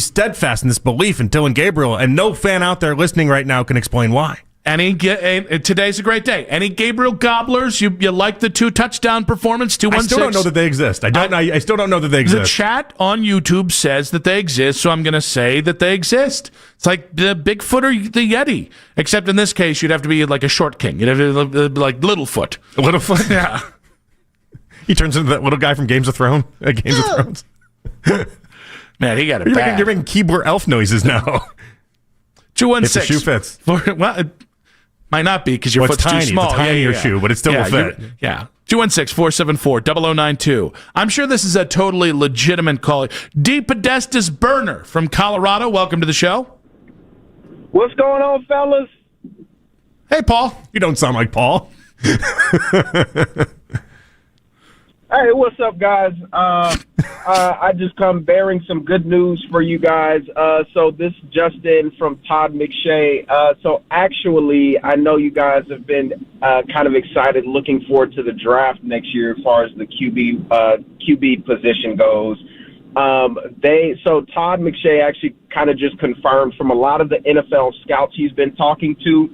steadfast in this belief in Dillon Gabriel, and no fan out there listening right now can explain why. Today's a great day. Any Gabriel gobblers? You like the 2-touchdown performance? 2-1-6? I still don't know that they exist. I still don't know that they exist. The chat on YouTube says that they exist, so I'm going to say that they exist. It's like the Bigfoot or the Yeti, except in this case, you'd have to be like a short king. You'd have to be like Littlefoot. Littlefoot? Yeah. He turns into that little guy from Games of Thrones. Man, he got it bad. You're making keyboard elf noises now. 2-1-6. If the shoe fits. Well, might not be because your foot's tiny. too small. It's a tinier shoe, but it still will fit. Yeah. 216-474-0092. I'm sure this is a totally legitimate call. D. Podesta's Burner from Colorado. Welcome to the show. What's going on, fellas? Hey, Paul. You don't sound like Paul. Hey, what's up, guys? I just come bearing some good news for you guys. So this just in from Todd McShay. So actually, I know you guys have been kind of excited, looking forward to the draft next year as far as the QB position goes. So Todd McShay actually kind of just confirmed from a lot of the NFL scouts he's been talking to,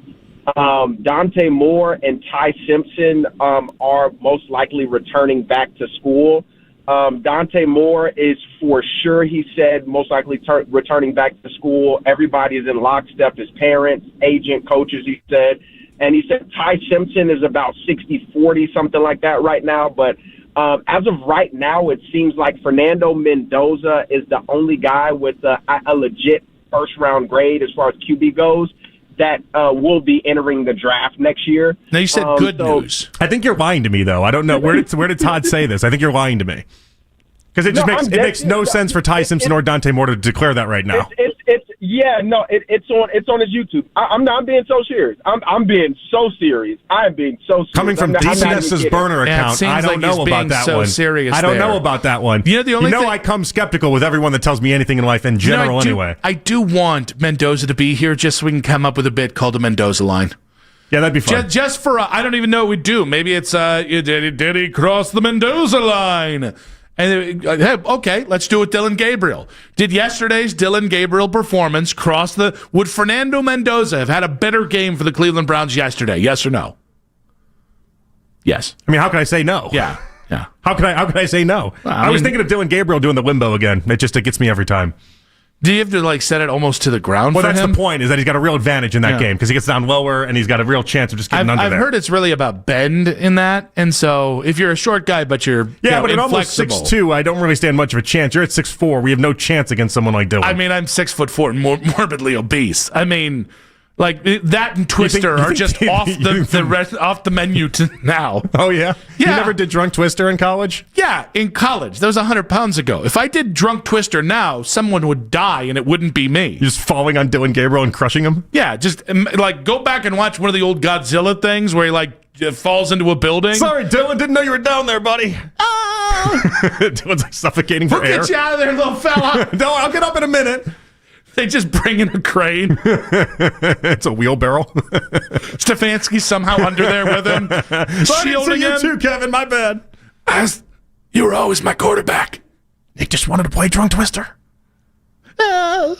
Dante Moore and Ty Simpson are most likely returning back to school. Dante Moore is for sure, he said, most likely returning back to school. Everybody is in lockstep, his parents, agent, coaches, he said. And he said Ty Simpson is about 60-40, something like that right now. But as of right now, it seems like Fernando Mendoza is the only guy with a legit first-round grade as far as QB goes that will be entering the draft next year. Now, you said good news. I think you're lying to me, though. I don't know. Where did Todd say this? I think you're lying to me. Because it makes no sense for Ty Simpson or Dante Moore to declare that right now. It's on his YouTube. I'm being so serious. I'm being so serious. I am being so serious. Coming from DCS's burner account, I don't know about that one. I don't know about that one. I come skeptical with everyone that tells me anything in life in general anyway. I do want Mendoza to be here just so we can come up with a bit called a Mendoza line. Yeah, that'd be fun. Just for, I don't even know what we do. Maybe it's, did he cross the Mendoza line? And okay, let's do it. Dillon Gabriel. Did yesterday's Dillon Gabriel performance cross the? Would Fernando Mendoza have had a better game for the Cleveland Browns yesterday? Yes or no? Yes. I mean, how can I say no? Yeah. How can I say no? I was thinking of Dillon Gabriel doing the limbo again. It gets me every time. Do you have to set it almost to the ground Well, for that's him? the point, is that he's got a real advantage in that game because he gets down lower and he's got a real chance of just getting under I've there. heard it's really about bend in that, and so if you're a short guy but you're but at almost inflexible. 6'2", I don't really stand much of a chance. You're at 6'4". We have no chance against someone like Dylan. I mean, I'm 6'4" and morbidly obese. I mean, that and Twister are just off the menu now. Oh yeah, Yeah. You never did drunk Twister in college? Yeah, in college. That was 100 pounds ago. If I did drunk Twister now, someone would die, and it wouldn't be me. You're just falling on Dylan Gabriel and crushing him? Yeah, just go back and watch one of the old Godzilla things where he falls into a building. Sorry, Dylan, didn't know you were down there, buddy. Oh! Dylan's suffocating for We'll air. get you out of there, little fella. No, I'll get up in a minute. They just bring in a crane. It's a wheelbarrow. Stefanski's somehow under there with him, shielding you him. too, Kevin. My bad. You were always my quarterback. Nick just wanted to play drunk Twister. I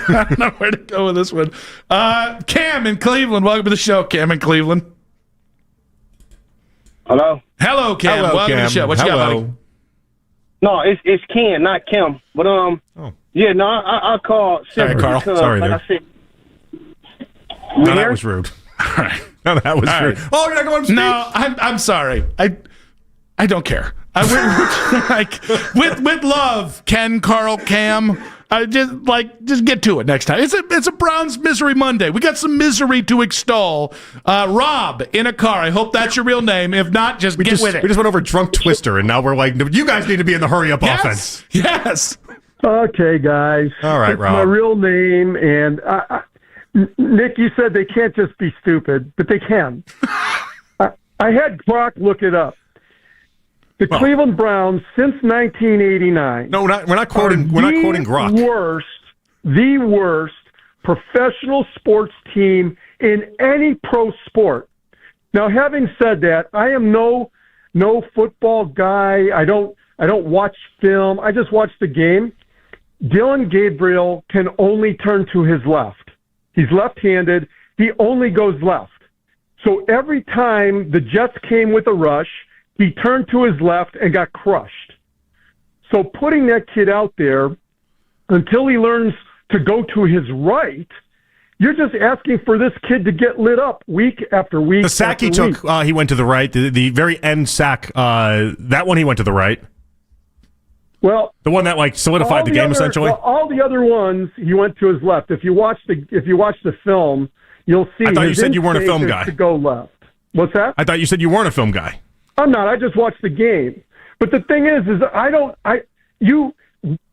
don't know where to go with this one. Cam in Cleveland. Welcome to the show, Cam in Cleveland. Hello? Hello, Cam. Hello, Welcome to the Cam. show. What you got, buddy? No, it's Ken, not Kim. But yeah, no, I called. Sorry, Carl. Because, Sorry, like there. I said, No, that was rude. All right. No, that was rude. right. Oh, you're not going to speak? No, I'm sorry. I don't care. With love, Ken, Carl, Cam. Just get to it next time. It's a Browns Misery Monday. We got some misery to extol. Rob in a car. I hope that's your real name. If not, get with it. We just went over drunk Twister, and now we're like, you guys need to be in the hurry up offense. Yes. Okay, guys. All right, It's Rob. my real name, and Nick, you said they can't just be stupid, but they can. I had Brock look it up. The Cleveland Browns since 1989. No, we're not quoting Grok. The worst professional sports team in any pro sport. Now, having said that, I am no football guy. I don't watch film. I just watch the game. Dylan Gabriel can only turn to his left. He's left-handed. He only goes left. So every time the Jets came with a rush, he turned to his left and got crushed. So putting that kid out there until he learns to go to his right, you're just asking for this kid to get lit up week after week. The sack he took, he went to the right. The very end sack, that one he went to the right. Well, the one that solidified the game essentially. Well, all the other ones he went to his left. If you watch the film, you'll see. I thought you said you weren't a film guy. To go left. What's that? I thought you said you weren't a film guy. I'm not. I just watched the game. But the thing is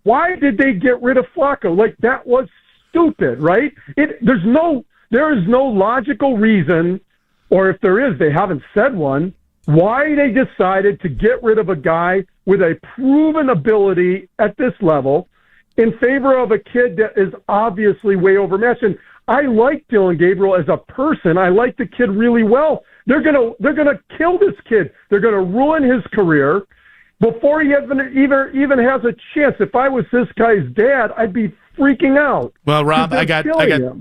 why did they get rid of Flacco? That was stupid, right? There is no logical reason, or if there is, they haven't said one, why they decided to get rid of a guy with a proven ability at this level in favor of a kid that is obviously way overmatched. And I like Dylan Gabriel as a person. I like the kid really well. They're gonna kill this kid. They're gonna ruin his career before he even has a chance. If I was this guy's dad, I'd be freaking out. Well, Rob, I got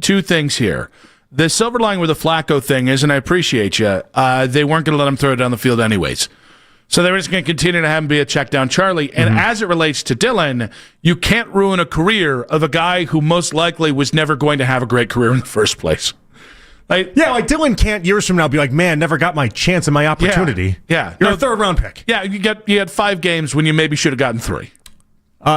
two things here. The silver lining with the Flacco thing is, and I appreciate you, they weren't going to let him throw it down the field anyways. So they were just going to continue to have him be a check down Charlie. And as it relates to Dylan, you can't ruin a career of a guy who most likely was never going to have a great career in the first place. Dylan can't years from now be like, man, never got my chance and my opportunity. Yeah. You're a third round pick. Yeah, you had 5 games when you maybe should have gotten 3.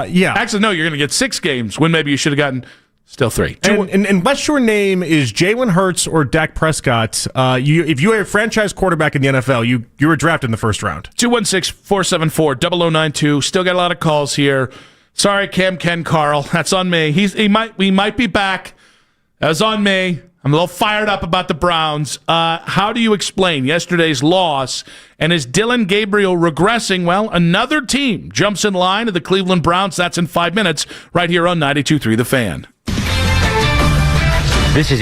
Yeah. Actually, no, you're going to get 6 games when maybe you should have gotten still 3. And unless your name is Jalen Hurts or Dak Prescott, if you are a franchise quarterback in the NFL, you were drafted in the first round. 216-474-0092. Still got a lot of calls here. Sorry, Cam, Ken, Carl. That's on me. We might be back. That was on me. I'm a little fired up about the Browns. How do you explain yesterday's loss? And is Dylan Gabriel regressing? Well, another team jumps in line of the Cleveland Browns. That's in 5 minutes right here on 92.3 The Fan. This is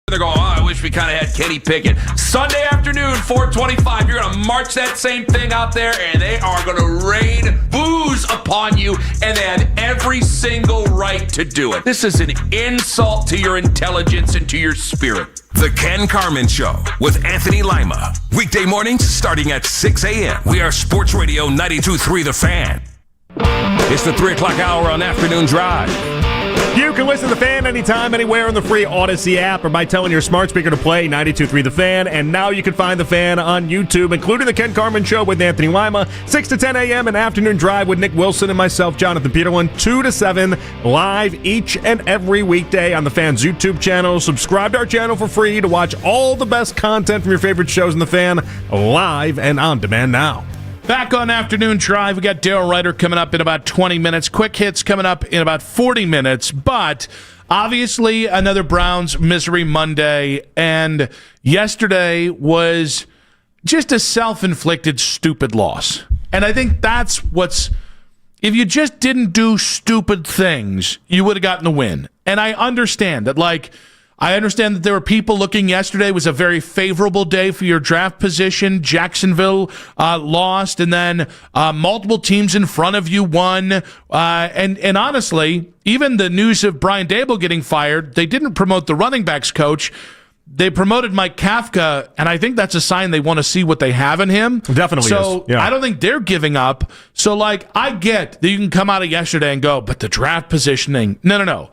They're going, I wish we kind of had Kenny Pickett. Sunday afternoon, 4:25, you're going to march that same thing out there, and they are going to rain booze upon you, and they have every single right to do it. This is an insult to your intelligence and to your spirit. The Ken Carman Show with Anthony Lima. Weekday mornings starting at 6 a.m. We are Sports Radio 92.3 The Fan. It's the 3 o'clock hour on Afternoon Drive. You can listen to The Fan anytime, anywhere on the free Odyssey app or by telling your smart speaker to play 92.3 The Fan. And now you can find The Fan on YouTube, including The Ken Carman Show with Anthony Lima, 6 to 10 a.m. and Afternoon Drive with Nick Wilson and myself, Jonathan Peterlin, 2 to 7, live each and every weekday on The Fan's YouTube channel. Subscribe to our channel for free to watch all the best content from your favorite shows in The Fan, live and on demand now. Back on Afternoon Drive, we got Daryl Ryder coming up in about 20 minutes. Quick Hits coming up in about 40 minutes. But obviously, another Browns Misery Monday. And yesterday was just a self-inflicted stupid loss. And I think that's what's... If you just didn't do stupid things, you would have gotten the win. And I understand that, I understand that there were people looking yesterday was a very favorable day for your draft position. Jacksonville lost, and then multiple teams in front of you won. And honestly, even the news of Brian Daboll getting fired, they didn't promote the running backs coach. They promoted Mike Kafka, and I think that's a sign they want to see what they have in him. Definitely so is. Yeah. I don't think they're giving up. So, I get that you can come out of yesterday and go, but the draft positioning, no.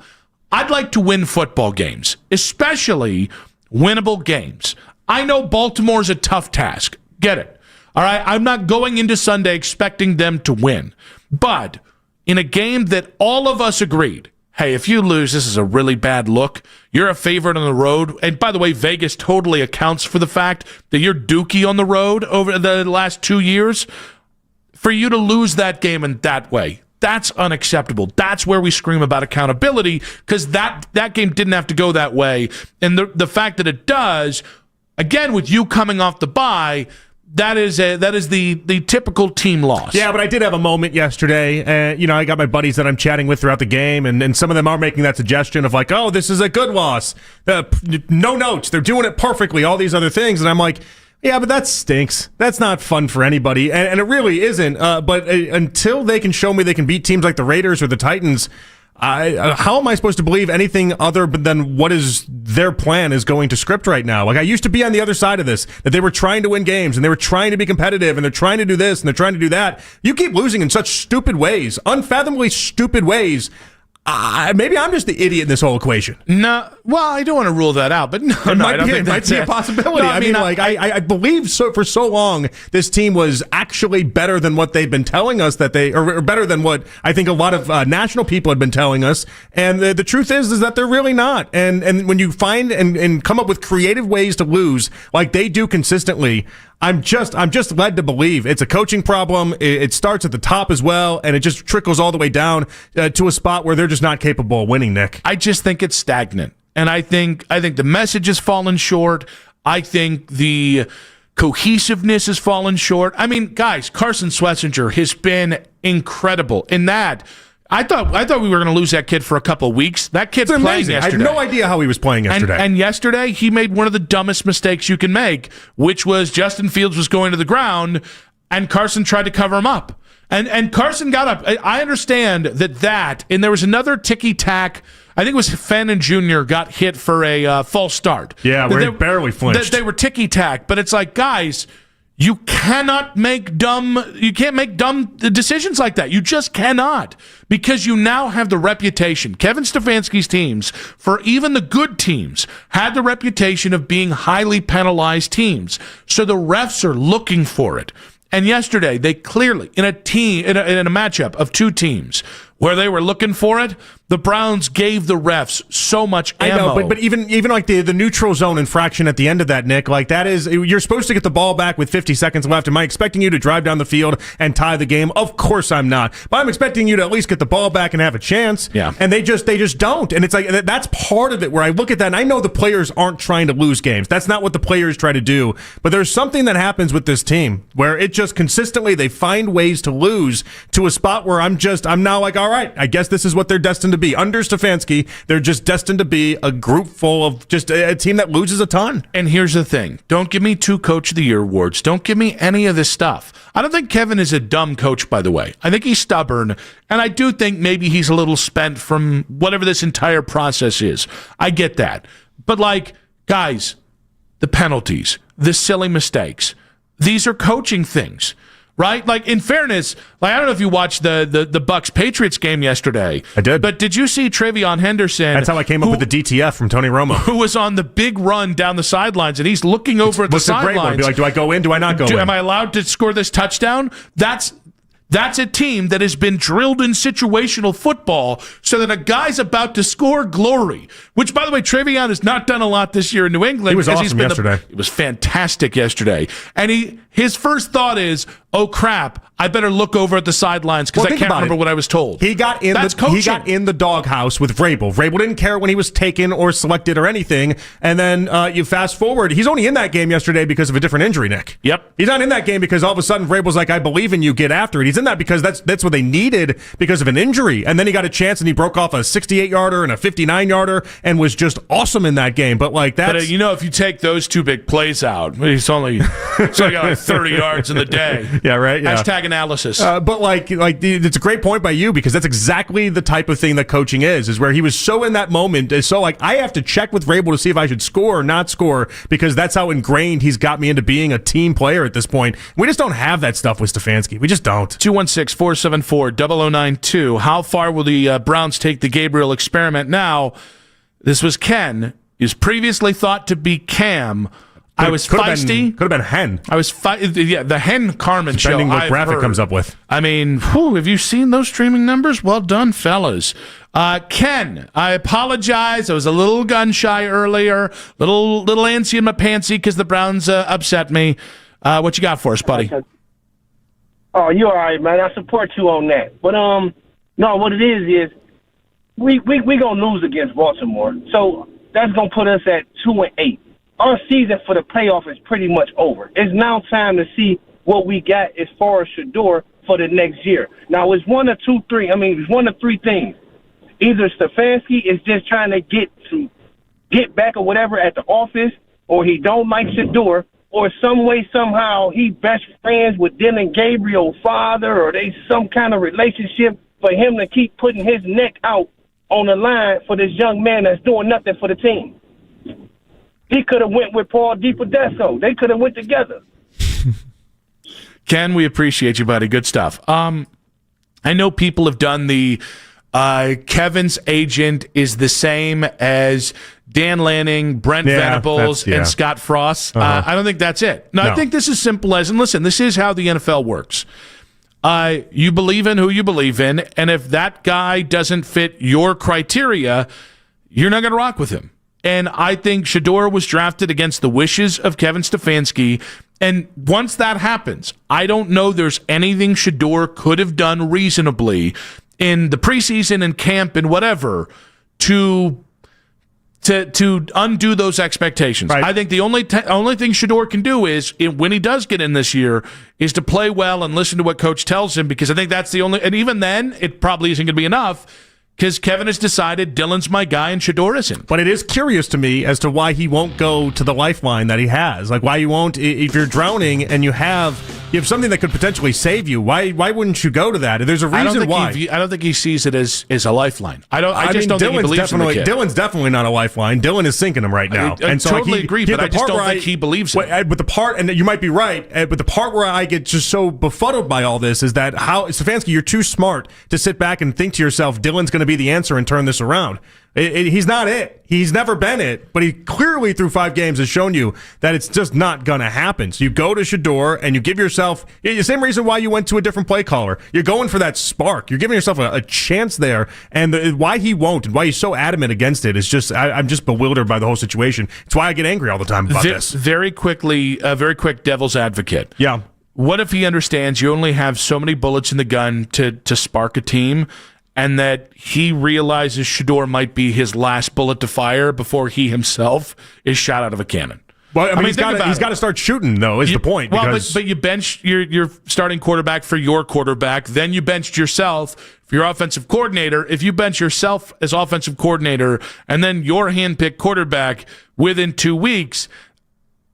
I'd like to win football games, especially winnable games. I know Baltimore's a tough task. Get it. All right? I'm not going into Sunday expecting them to win. But in a game that all of us agreed, hey, if you lose, this is a really bad look. You're a favorite on the road. And by the way, Vegas totally accounts for the fact that you're dookie on the road over the last 2 years. For you to lose that game in that way, that's unacceptable. That's where we scream about accountability, because that game didn't have to go that way. And the fact that it does, again, with you coming off the bye, that is the typical team loss. Yeah, but I did have a moment yesterday. I got my buddies that I'm chatting with throughout the game, and some of them are making that suggestion of oh, this is a good loss. No notes. They're doing it perfectly, all these other things. And I'm like, yeah, but that stinks. That's not fun for anybody, and it really isn't. But until they can show me they can beat teams like the Raiders or the Titans, how am I supposed to believe anything other than what is their plan is going to script right now? I used to be on the other side of this, that they were trying to win games, and they were trying to be competitive, and they're trying to do this, and they're trying to do that. You keep losing in such stupid ways, unfathomably stupid ways. Maybe I'm just the idiot in this whole equation. No, well, I don't want to rule that out, but no, it I don't think might be a possibility. No, I believe for so long this team was actually better than what they've been telling us that they, or better than what I think a lot of national people had been telling us. And the truth is that they're really not. And when you find and come up with creative ways to lose like they do consistently, I'm just led to believe it's a coaching problem. It starts at the top as well, and it just trickles all the way down to a spot where they're just not capable of winning, Nick. I just think it's stagnant, and I think the message has fallen short. I think the cohesiveness has fallen short. I mean, guys, Carson Swessinger has been incredible in that. I thought we were going to lose that kid for a couple of weeks. That kid's playing yesterday. I had no idea how he was playing yesterday. And yesterday, he made one of the dumbest mistakes you can make, which was Justin Fields was going to the ground, and Carson tried to cover him up. And Carson got up. I understand that, and there was another ticky-tack. I think it was Fenton Jr. got hit for a false start. Yeah, where he barely flinched. They were ticky-tack, but it's like, guys, you can't make dumb decisions like that. You just cannot, because you now have the reputation. Kevin Stefanski's teams, for even the good teams, had the reputation of being highly penalized teams. So the refs are looking for it. And yesterday, they clearly, in a matchup of two teams where they were looking for it, the Browns gave the refs so much ammo. I know, but even like the neutral zone infraction at the end of that, Nick, like that is, you're supposed to get the ball back with 50 seconds left. Am I expecting you to drive down the field and tie the game? Of course I'm not. But I'm expecting you to at least get the ball back and have a chance. Yeah. And they just don't. And it's like, that's part of it where I look at that, and I know the players aren't trying to lose games. That's not what the players try to do. But there's something that happens with this team where it just consistently, they find ways to lose to a spot where I'm now like, all right, I guess this is what they're destined to be. Under Stefanski, they're just destined to be a group full of just a team that loses a ton. And here's the thing. Don't give me 2 Coach of the Year awards. Don't give me any of this stuff. I don't think Kevin is a dumb coach, by the way. I think he's stubborn, and I do think maybe he's a little spent from whatever this entire process is. I get that. But, like, guys, the penalties, the silly mistakes, these are coaching things. Right? Like, in fairness, like, I don't know if you watched the Bucks-Patriots game yesterday. I did. But did you see Travion Henderson? That's how I came up with the DTF from Tony Romo. Who was on the big run down the sidelines, and he's looking over at the sidelines. Be like, do I go in? Do I not go in? Am I allowed to score this touchdown? That's a team that has been drilled in situational football so that a guy's about to score glory, which, by the way, Travion has not done a lot this year in New England. He was awesome yesterday. It was fantastic yesterday. And his first thought is, oh, crap, I better look over at the sidelines because I can't remember what I was told. He got in the doghouse with Vrabel. Vrabel didn't care when he was taken or selected or anything. And then you fast forward. He's only in that game yesterday because of a different injury, Nick. Yep. He's not in that game because all of a sudden Vrabel's like, I believe in you, get after it. He's in that because that's what they needed because of an injury. And then he got a chance and he broke off a 68-yarder and a 59-yarder and was just awesome in that game. But like that's... But if you take those 2 big plays out, he's only got like 30 yards in the day. Yeah, right? Yeah. Hashtag analysis. But it's a great point by you because that's exactly the type of thing that coaching is where he was so in that moment. So like I have to check with Vrabel to see if I should score or not score because that's how ingrained he's got me into being a team player at this point. We just don't have that stuff with Stefanski. We just don't. 216-474-0092. How far will the Browns take the Gabriel experiment? Now, this was Ken. He was previously thought to be Cam. I was feisty. Could have been Hen. I was the Hen Carmen show. Depending what graphic comes up with. I mean, have you seen those streaming numbers? Well done, fellas. Ken, I apologize. I was a little gun shy earlier, little antsy in my pantsy because the Browns upset me. What you got for us, buddy? Oh, you're all right, man. I support you on that. But no, what it is we gonna lose against Baltimore, so that's gonna put us at 2-8. Our season for the playoff is pretty much over. It's now time to see what we got as far as Shador for the next year. Now, it's one of 3 things. Either Stefanski is just trying to get back or whatever at the office, or he don't like Shador, or some way, somehow, he best friends with Dylan Gabriel's father, or they some kind of relationship for him to keep putting his neck out on the line for this young man that's doing nothing for the team. He could have went with Paul DiPodesto. They could have went together. Ken, we appreciate you, buddy. Good stuff. I know people have done the Kevin's agent is the same as Dan Lanning, Brent Venables, and Scott Frost. I don't think that's it. No, I think this is simple as, and listen, this is how the NFL works. You believe in who you believe in, and if that guy doesn't fit your criteria, you're not going to rock with him. And I think Shador was drafted against the wishes of Kevin Stefanski. And once that happens, I don't know there's anything Shador could have done reasonably in the preseason and camp and whatever to undo those expectations. Right. I think the only thing Shador can do is, when he does get in this year, is to play well and listen to what coach tells him, because I think that's the only, and even then, it probably isn't going to be enough, because Kevin has decided Dylan's my guy and Shador isn't. But it is curious to me as to why he won't go to the lifeline that he has. Like, why you won't, if you're drowning and you have something that could potentially save you, why wouldn't you go to that? There's a reason why. I don't think he sees it as a lifeline. I just don't think he believes in the kid. Dylan's definitely not a lifeline. Dylan is sinking him right now. I totally agree, but I just don't think he believes it. But the part, and you might be right, but the part where I get just so befuddled by all this is that Stefanski, you're too smart to sit back and think to yourself, Dylan's going to be the answer and turn this around. He's not it. He's never been it, but he clearly through 5 games has shown you that it's just not going to happen. So you go to Shador and you give yourself the same reason why you went to a different play caller. You're going for that spark. You're giving yourself a chance there, and why he won't and why he's so adamant against it is just I'm just bewildered by the whole situation. It's why I get angry all the time about this. Very quick devil's advocate. Yeah. What if he understands you only have so many bullets in the gun to spark a team, and that he realizes Shador might be his last bullet to fire before he himself is shot out of a cannon? Well, I mean, think about he's it. got to start shooting, though, is the point. Well, because but you bench your starting quarterback for your quarterback. Then you benched yourself for your offensive coordinator. If you bench yourself as offensive coordinator and then your handpicked quarterback within 2 weeks,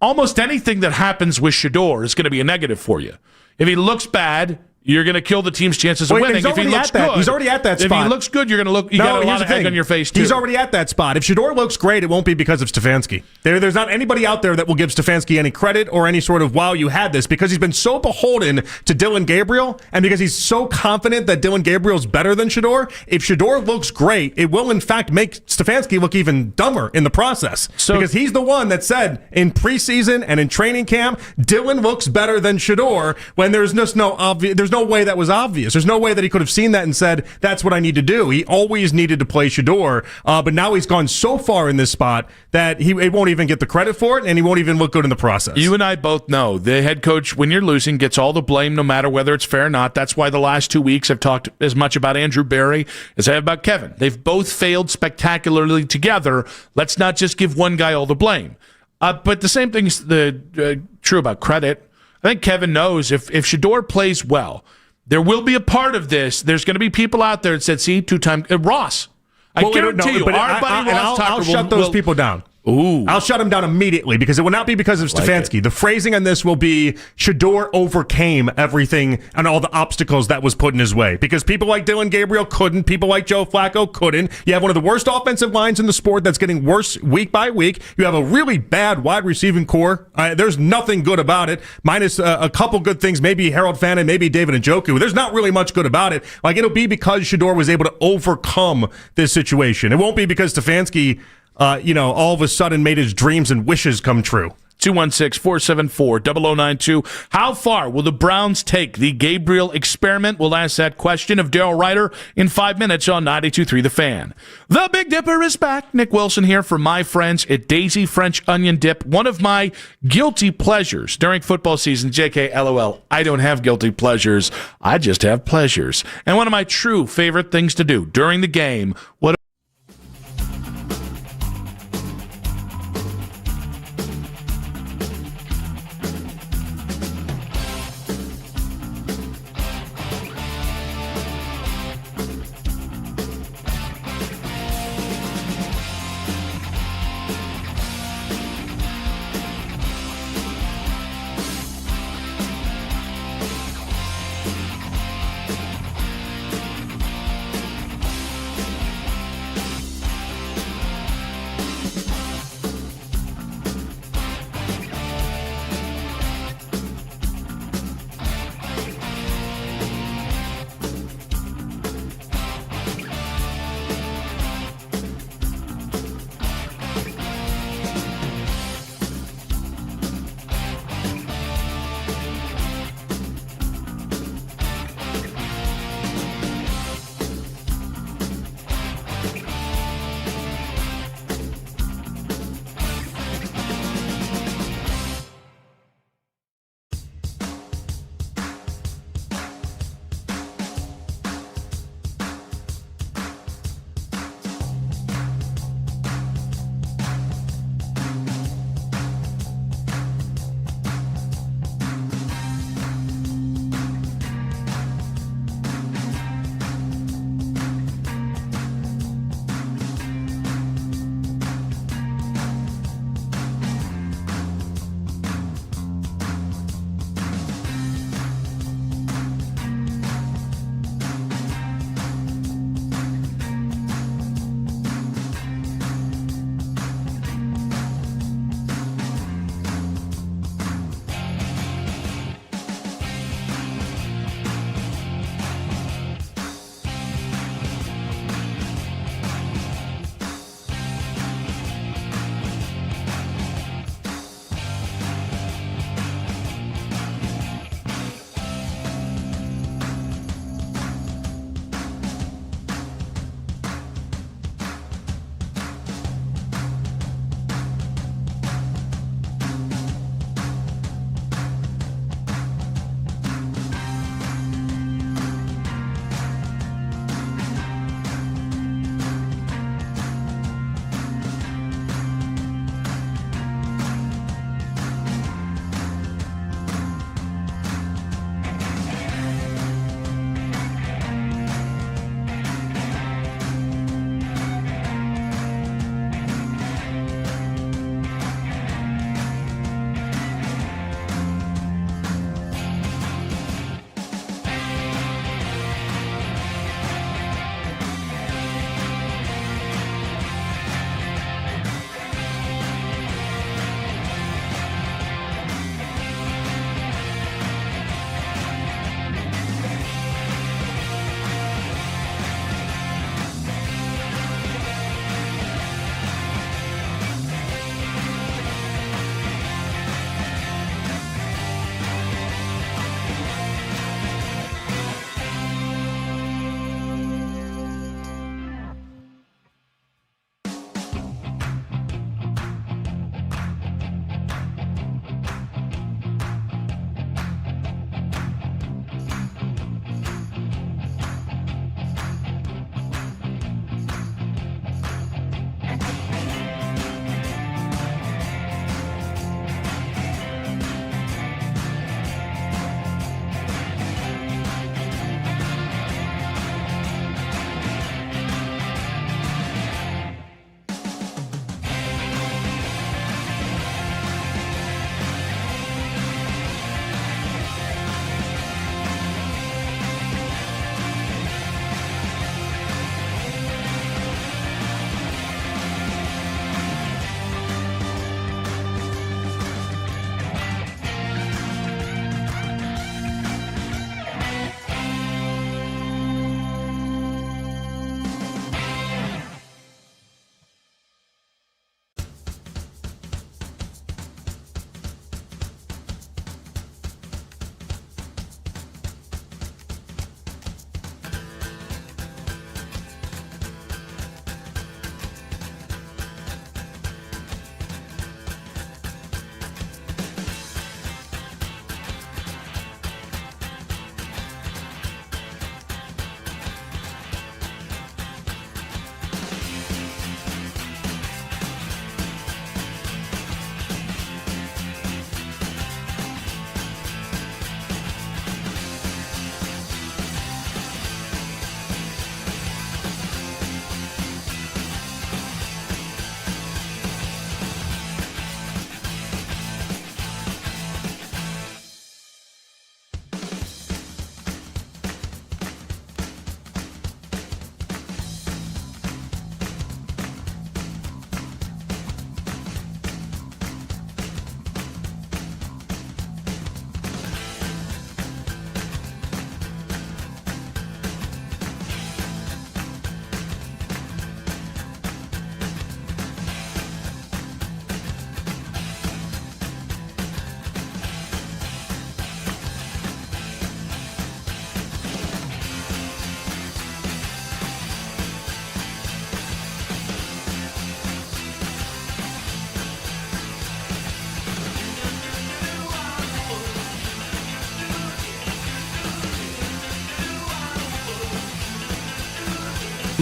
almost anything that happens with Shedeur is going to be a negative for you. If he looks bad, you're going to kill the team's chances of winning. If he looks good, he's already at that spot. If he looks good, you're going to look. You got a lot of egg on your face too. He's already at that spot. If Shedeur looks great, it won't be because of Stefanski. There's not anybody out there that will give Stefanski any credit or any sort of wow, you had this, because he's been so beholden to Dylan Gabriel, and because he's so confident that Dylan Gabriel's better than Shedeur. If Shedeur looks great, it will in fact make Stefanski look even dumber in the process. Because he's the one that said in preseason and in training camp, Dylan looks better than Shedeur, when there's just there's no way that was obvious. There's no way that he could have seen that and said, that's what I need to do. He always needed to play Shedeur, but now he's gone so far in this spot that he won't even get the credit for it, and he won't even look good in the process. You and I both know the head coach, when you're losing, gets all the blame no matter whether it's fair or not. That's why the last 2 weeks I've talked as much about Andrew Berry as I have about Kevin. They've both failed spectacularly together. Let's not just give one guy all the blame. But the same thing's true about credit. I think Kevin knows if Shedeur plays well, there will be a part of this. There's going to be people out there that said, see, two-time Ross. I guarantee you, our buddy Ross Tucker I'll shut those people down. Ooh. I'll shut him down immediately, because it will not be because of Stefanski. The phrasing on this will be Shedeur overcame everything and all the obstacles that was put in his way. Because people like Dylan Gabriel couldn't. People like Joe Flacco couldn't. You have one of the worst offensive lines in the sport that's getting worse week by week. You have a really bad wide receiving core. There's nothing good about it, minus a couple good things, maybe Harold Fannin, maybe David Njoku. There's not really much good about it. Like, it'll be because Shedeur was able to overcome this situation. It won't be because Stefanski all of a sudden made his dreams and wishes come true. 216-474-0092. How far will the Browns take the Gabriel experiment? We'll ask that question of Darryl Ryder in 5 minutes on 92.3 The Fan. The Big Dipper is back. Nick Wilson here for my friends at Daisy French Onion Dip. One of my guilty pleasures during football season. JK, LOL. I don't have guilty pleasures. I just have pleasures. And one of my true favorite things to do during the game.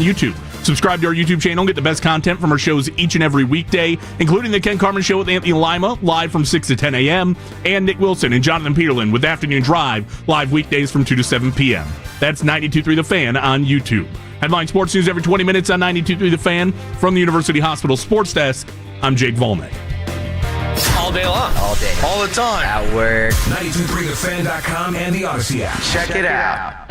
YouTube. Subscribe to our YouTube channel and get the best content from our shows each and every weekday, including The Ken Carman Show with Anthony Lima, live from 6 to 10 a.m., and Nick Wilson and Jonathan Peterlin with Afternoon Drive, live weekdays from 2 to 7 p.m. That's 92.3 The Fan on YouTube. Headline Sports News every 20 minutes on 92.3 The Fan. From the University Hospital Sports Desk, I'm Jake Volnick. All day long. All day. All the time. At work. 92.3thefan.com and the Odyssey app. Check it out.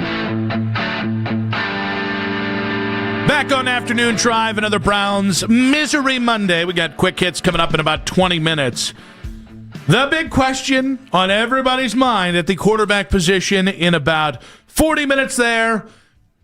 Back on Afternoon Drive, another Browns Misery Monday. We got quick hits coming up in about 20 minutes. The big question on everybody's mind at the quarterback position in about 40 minutes there.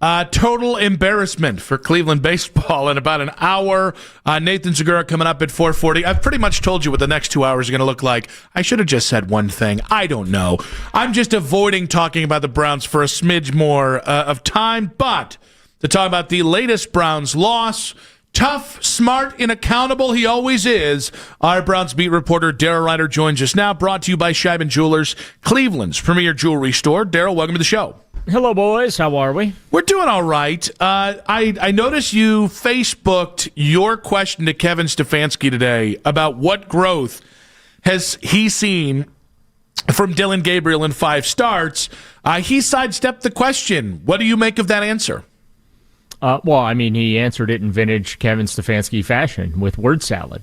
Total embarrassment for Cleveland baseball in about an hour. Nathan Segura coming up at 4:40. I've pretty much told you what the next 2 hours are going to look like. I should have just said one thing. I don't know. I'm just avoiding talking about the Browns for a smidge more of time, but to talk about the latest Browns loss. Tough, smart, and accountable he always is. Our Browns beat reporter Daryl Ryder joins us now, brought to you by Scheiben Jewelers, Cleveland's premier jewelry store. Daryl, welcome to the show. Hello, boys. How are we? We're doing all right. I noticed you Facebooked your question to Kevin Stefanski today about what growth has he seen from Dillon Gabriel in 5 starts. He sidestepped the question. What do you make of that answer? He answered it in vintage Kevin Stefanski fashion with word salad.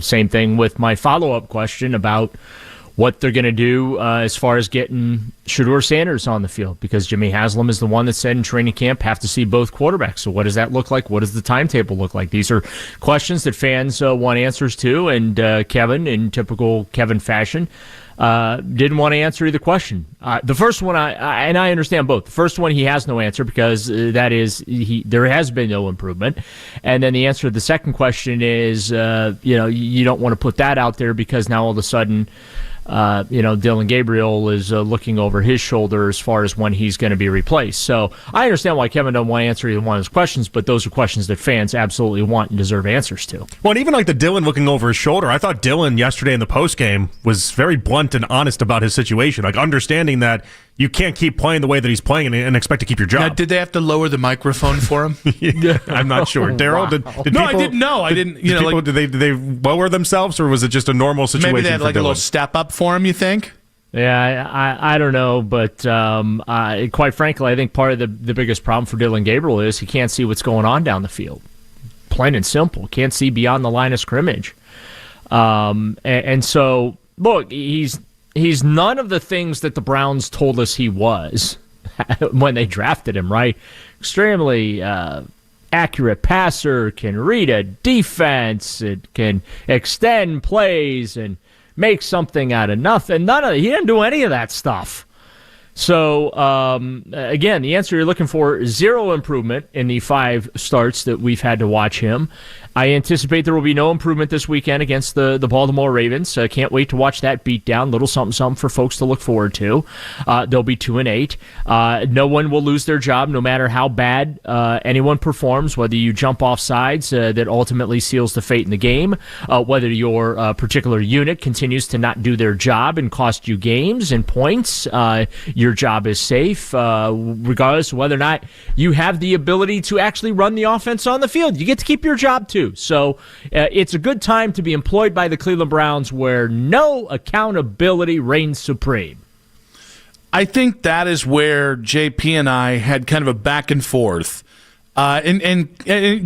Same thing with my follow-up question about what they're going to do as far as getting Shedeur Sanders on the field, because Jimmy Haslam is the one that said in training camp have to see both quarterbacks. So what does that look like? What does the timetable look like? These are questions that fans want answers to, and Kevin, in typical Kevin fashion, didn't want to answer either question. The first one, I understand both. The first one, he has no answer because there has been no improvement. And then the answer to the second question is, you don't want to put that out there because now all of a sudden, Dillon Gabriel is looking over his shoulder as far as when he's going to be replaced. So I understand why Kevin don't want to answer either one of his questions, but those are questions that fans absolutely want and deserve answers to. Well, and even like the Dillon looking over his shoulder, I thought Dillon yesterday in the postgame was very blunt and honest about his situation, like understanding that you can't keep playing the way that he's playing and expect to keep your job. Now, did they have to lower the microphone for him? I'm not sure. Daryl, did no, people, I didn't know. I didn't. Did they lower themselves, or was it just a normal situation? Maybe they had for like Dillon? a little step up for him. You think? Yeah, I don't know, but quite frankly, I think part of the biggest problem for Dillon Gabriel is he can't see what's going on down the field. Plain and simple, can't see beyond the line of scrimmage. And so, look, he's none of the things that the Browns told us he was when they drafted him, right? Extremely accurate passer, can read a defense, it can extend plays and make something out of nothing. He didn't do any of that stuff. So, again, the answer you're looking for is 0 improvement in the 5 starts that we've had to watch him. I anticipate there will be no improvement this weekend against the Baltimore Ravens. Can't wait to watch that beatdown. Little something for folks to look forward to. They'll be 2-8. No one will lose their job, no matter how bad anyone performs. Whether you jump off sides, that ultimately seals the fate in the game. Whether your particular unit continues to not do their job and cost you games and points. Your job is safe, regardless of whether or not you have the ability to actually run the offense on the field. You get to keep your job too. So it's a good time to be employed by the Cleveland Browns where no accountability reigns supreme. I think that is where JP and I had kind of a back and forth. In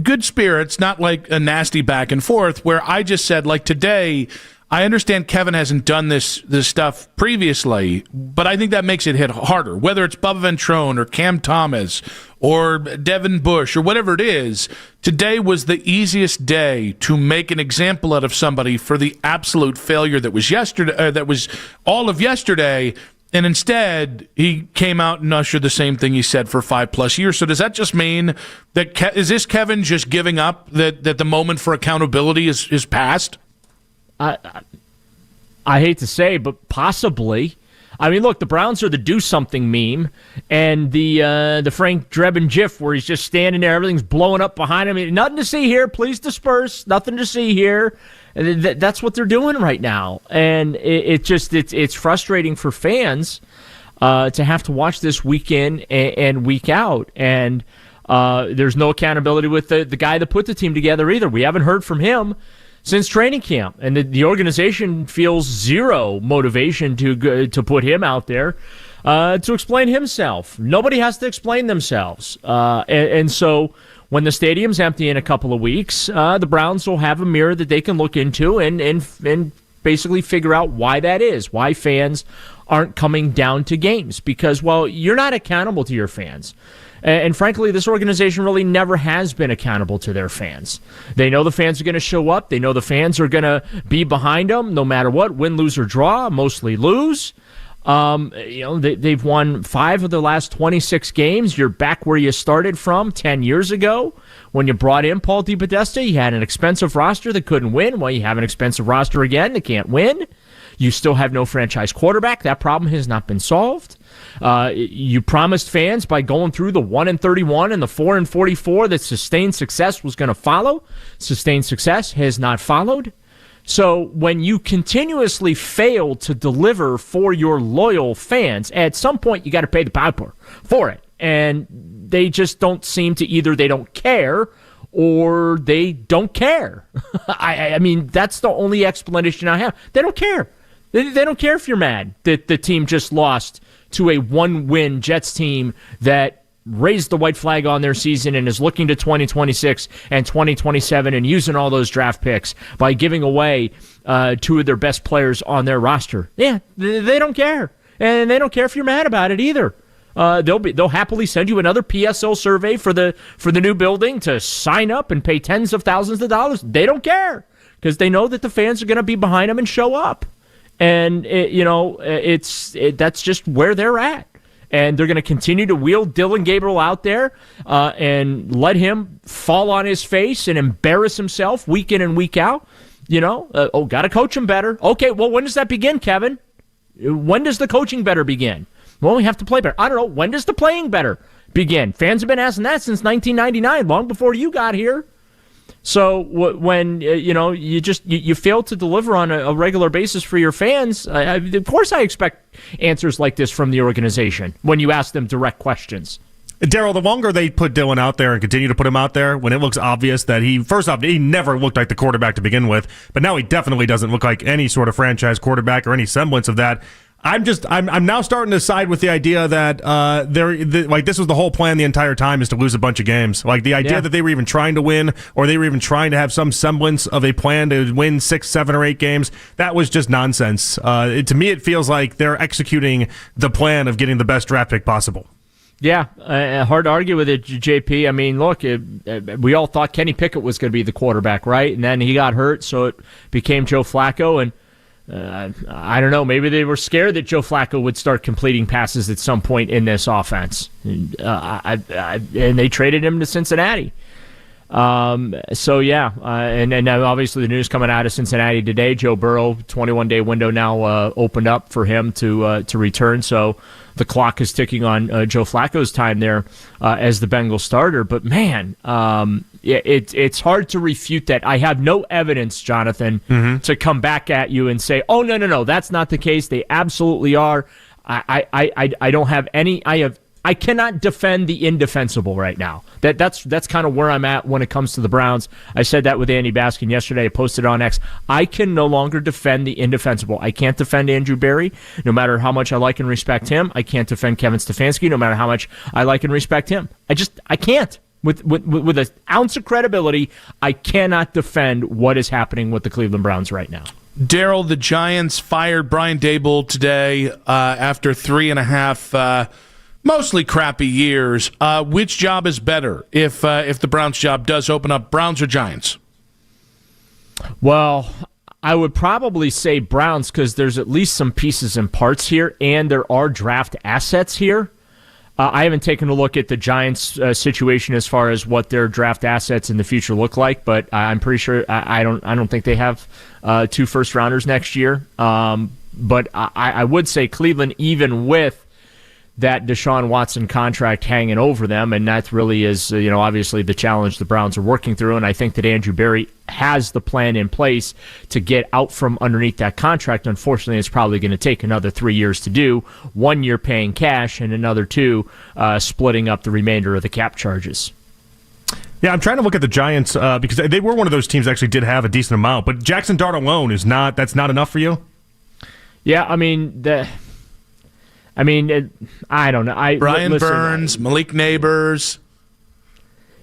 good spirits, not like a nasty back and forth, where I just said, like today, I understand Kevin hasn't done this stuff previously, but I think that makes it hit harder. Whether it's Bubba Ventrone or Cam Thomas or Devin Bush or whatever it is, today was the easiest day to make an example out of somebody for the absolute failure that was yesterday. That was all of yesterday. And instead, he came out and ushered the same thing he said for 5+ years. So does that just mean that is this Kevin just giving up, that the moment for accountability is past? I hate to say, but possibly. I mean, look, the Browns are the do something meme, and the Frank Drebin gif where he's just standing there, everything's blowing up behind him. Nothing to see here. Please disperse. Nothing to see here. That's what they're doing right now, and it's frustrating for fans to have to watch this week in and week out. And There's no accountability with the guy that put the team together either. We haven't heard from him since training camp, and the organization feels zero motivation to put him out there to explain himself. Nobody has to explain themselves, and so when the stadium's empty in a couple of weeks, the Browns will have a mirror that they can look into and basically figure out why that is, why fans aren't coming down to games, because, well, you're not accountable to your fans. And frankly, this organization really never has been accountable to their fans. They know the fans are going to show up. They know the fans are going to be behind them no matter what, win, lose, or draw, mostly lose. They've won 5 of the last 26 games. You're back where you started from 10 years ago when you brought in Paul DePodesta. You had an expensive roster that couldn't win. Well, you have an expensive roster again that can't win. You still have no franchise quarterback. That problem has not been solved. You promised fans by going through the 1-31 and the 4-44 that sustained success was going to follow. Sustained success has not followed. So when you continuously fail to deliver for your loyal fans, at some point you got to pay the piper for it. And they just don't seem to, either they don't care or they don't care. I mean, that's the only explanation I have. They don't care. They don't care if you're mad that the team just lost to a one-win Jets team that raised the white flag on their season and is looking to 2026 and 2027 and using all those draft picks by giving away 2 of their best players on their roster. Yeah, they don't care. And they don't care if you're mad about it either. They'll happily send you another PSL survey for the new building to sign up and pay tens of thousands of dollars. They don't care because they know that the fans are going to be behind them and show up. And that's just where they're at. And they're going to continue to wheel Dillon Gabriel out there and let him fall on his face and embarrass himself week in and week out. Got to coach him better. Okay, well, when does that begin, Kevin? When does the coaching better begin? Well, we have to play better. I don't know. When does the playing better begin? Fans have been asking that since 1999, long before you got here. So when you fail to deliver on a regular basis for your fans, of course I expect answers like this from the organization when you ask them direct questions. Daryl, the longer they put Dillon out there and continue to put him out there, when it looks obvious that he never looked like the quarterback to begin with, but now he definitely doesn't look like any sort of franchise quarterback or any semblance of that. I'm now starting to side with the idea that this was the whole plan the entire time, is to lose a bunch of games. Like the idea that they were even trying to win, or they were even trying to have some semblance of a plan to win 6, 7, or 8 games, that was just nonsense. To me, it feels like they're executing the plan of getting the best draft pick possible. Yeah, hard to argue with it, JP. I mean, look, we all thought Kenny Pickett was going to be the quarterback, right? And then he got hurt, so it became Joe Flacco, and I don't know. Maybe they were scared that Joe Flacco would start completing passes at some point in this offense, and they traded him to Cincinnati. And obviously the news coming out of Cincinnati today, Joe Burrow, 21-day window now opened up for him to return. So the clock is ticking on Joe Flacco's time there as the Bengals starter. But man, it's hard to refute that. I have no evidence, Jonathan, to come back at you and say, oh, no, that's not the case. They absolutely are. I don't have any. I cannot defend the indefensible right now. That's kind of where I'm at when it comes to the Browns. I said that with Andy Baskin yesterday. I posted on X. I can no longer defend the indefensible. I can't defend Andrew Berry, no matter how much I like and respect him. I can't defend Kevin Stefanski, no matter how much I like and respect him. I can't. With an ounce of credibility, I cannot defend what is happening with the Cleveland Browns right now. Daryl, the Giants fired Brian Daboll today after 3.5 mostly crappy years. Which job is better if the Browns job does open up, Browns or Giants? Well, I would probably say Browns because there's at least some pieces and parts here, and there are draft assets here. I haven't taken a look at the Giants' situation as far as what their draft assets in the future look like, but I'm pretty sure I don't think they have 2 first-rounders next year. But I would say Cleveland, even with that Deshaun Watson contract hanging over them, and that really is, obviously the challenge the Browns are working through, and I think that Andrew Berry has the plan in place to get out from underneath that contract. Unfortunately, it's probably going to take another 3 years to do, 1 year paying cash and another 2 splitting up the remainder of the cap charges. Yeah, I'm trying to look at the Giants because they were one of those teams that actually did have a decent amount, but Jackson Dart alone that's not enough for you? Yeah, I mean, I don't know. Brian Burns, Malik Neighbors.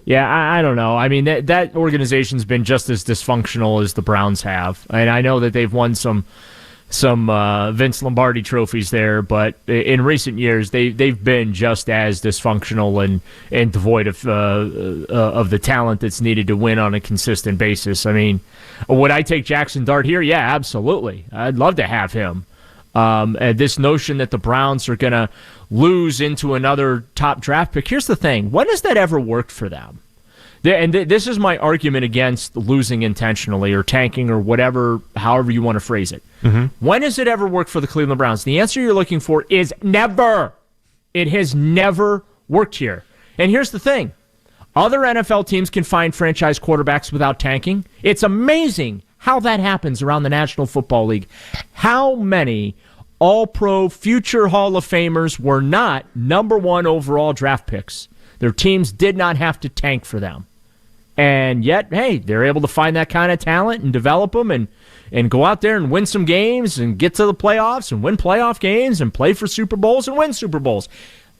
Yeah, I don't know. I mean, that organization's been just as dysfunctional as the Browns have. And I know that they've won some Vince Lombardi trophies there, but in recent years they've been just as dysfunctional and devoid of the talent that's needed to win on a consistent basis. I mean, would I take Jackson Dart here? Yeah, absolutely. I'd love to have him. And this notion that the Browns are going to lose into another top draft pick. Here's the thing. When has that ever worked for them? And this is my argument against losing intentionally or tanking or whatever, however you want to phrase it. Mm-hmm. When has it ever worked for the Cleveland Browns? The answer you're looking for is never. It has never worked here. And here's the thing. Other NFL teams can find franchise quarterbacks without tanking. It's amazing how that happens around the National Football League. How many All-Pro future Hall of Famers were not number one overall draft picks? Their teams did not have to tank for them. And yet, hey, they're able to find that kind of talent and develop them and go out there and win some games and get to the playoffs and win playoff games and play for Super Bowls and win Super Bowls.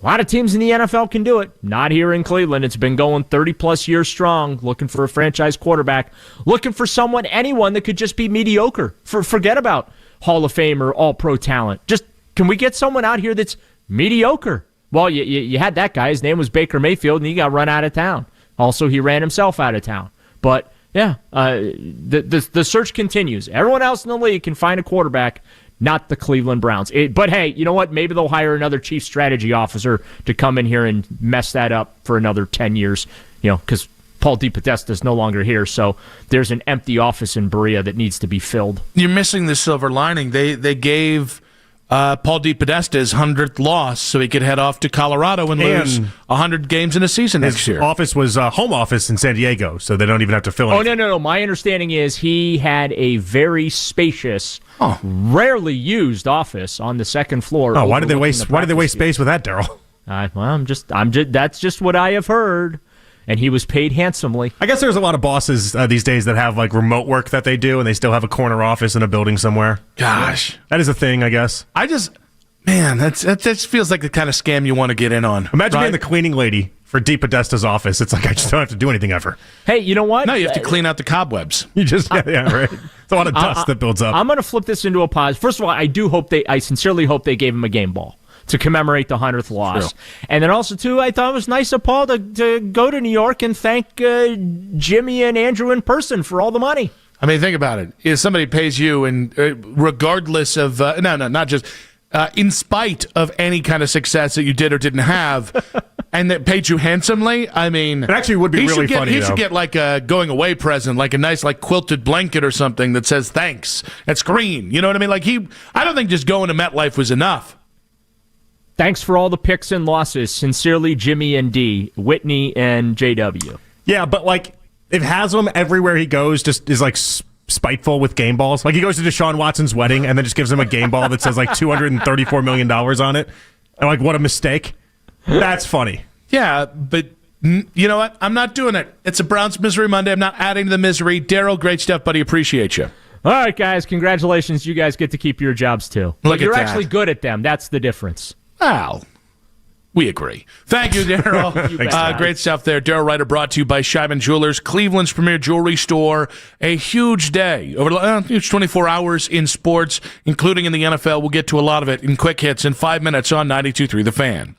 A lot of teams in the NFL can do it. Not here in Cleveland. It's been going 30-plus years strong, looking for a franchise quarterback, looking for anyone that could just be mediocre. Forget about Hall of Fame or All-Pro talent. Just, can we get someone out here that's mediocre? Well, you had that guy. His name was Baker Mayfield, and he got run out of town. Also, he ran himself out of town. But, yeah, the search continues. Everyone else in the league can find a quarterback, not the Cleveland Browns. But, hey, you know what? Maybe they'll hire another chief strategy officer to come in here and mess that up for another 10 years, because Paul DePodesta is no longer here, so there's an empty office in Berea that needs to be filled. You're missing the silver lining. They gave Paul DePodesta his 100th loss so he could head off to Colorado and lose 100 games in a season next year. His office was home office in San Diego, so they don't even have to fill it. Oh, no. My understanding is he had a very spacious, rarely used office on the second floor. Oh, why did they waste space with that, Daryl? That's just what I have heard. And he was paid handsomely. I guess there's a lot of bosses these days that have like remote work that they do, and they still have a corner office in a building somewhere. Gosh, that is a thing, I guess. That just feels like the kind of scam you want to get in on. Imagine being the cleaning lady for DePodesta's office. It's like, I just don't have to do anything ever. Hey, you know what? No, you have to clean out the cobwebs. You just right. It's a lot of dust that builds up. I'm going to flip this into a pause. First of all, I sincerely hope they gave him a game ball to commemorate the 100th loss. True. And then also, too, I thought it was nice of Paul to go to New York and thank Jimmy and Andrew in person for all the money. I mean, think about it. If somebody pays you, and regardless of, not just, in spite of any kind of success that you did or didn't have, and that paid you handsomely, I mean... It actually would be really funny, He should get like a going-away present, like a nice like quilted blanket or something that says thanks. That's green. You know what I mean? Like I don't think just going to MetLife was enough. Thanks for all the picks and losses. Sincerely, Jimmy and D, Whitney and JW. Yeah, but like if Haslam everywhere he goes just is like spiteful with game balls. Like he goes to Deshaun Watson's wedding and then just gives him a game ball that says like $234 million on it. And like, what a mistake. That's funny. Yeah, but you know what? I'm not doing it. It's a Browns Misery Monday. I'm not adding to the misery. Daryl, great stuff, buddy. Appreciate you. All right, guys. Congratulations. You guys get to keep your jobs, too. You're actually good at them. That's the difference. Well, we agree. Thank you, Daryl. Great stuff there. Daryl Ryder brought to you by Scheiben Jewelers, Cleveland's premier jewelry store. A huge day. Over 24 hours in sports, including in the NFL. We'll get to a lot of it in quick hits in 5 minutes on 92.3 The Fan.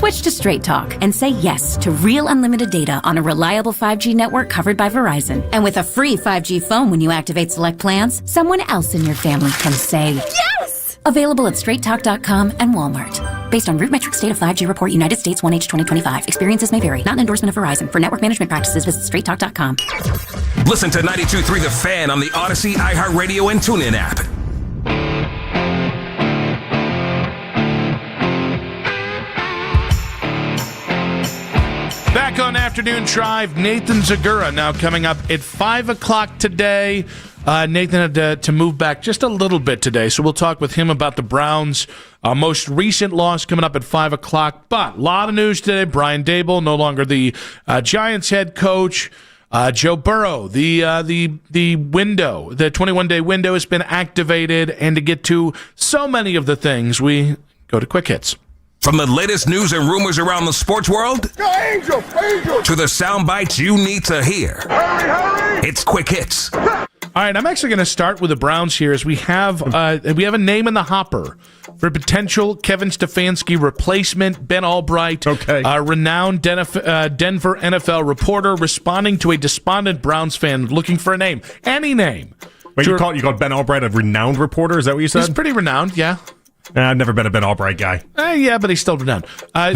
Switch to Straight Talk and say yes to real unlimited data on a reliable 5G network covered by Verizon. And with a free 5G phone when you activate select plans, someone else in your family can say yes! Available at straighttalk.com and Walmart. Based on RootMetrics State of 5G Report, United States 1H 2025. Experiences may vary. Not an endorsement of Verizon. For network management practices, visit straighttalk.com. Listen to 92.3 The Fan on the Odyssey, iHeartRadio, and TuneIn app. Back on Afternoon Drive, Nathan Zagura now coming up at 5 o'clock today. Nathan had to move back just a little bit today, so we'll talk with him about the Browns' most recent loss coming up at 5 o'clock. But a lot of news today. Brian Daboll, no longer the Giants head coach. Joe Burrow, the window, the 21-day window has been activated. And to get to so many of the things, we go to Quick Hits. From the latest news and rumors around the sports world Angel! to the sound bites you need to hear. Hurry! It's Quick Hits. All right, I'm actually going to start with the Browns here, as we have a name in the hopper for potential Kevin Stefanski replacement. Ben Albright, renowned Denver NFL reporter, responding to a despondent Browns fan looking for a name, any name. Wait, you called Ben Albright a renowned reporter? Is that what you said? He's pretty renowned, yeah. I've never been a Ben Albright guy. Yeah, but he's still renowned. For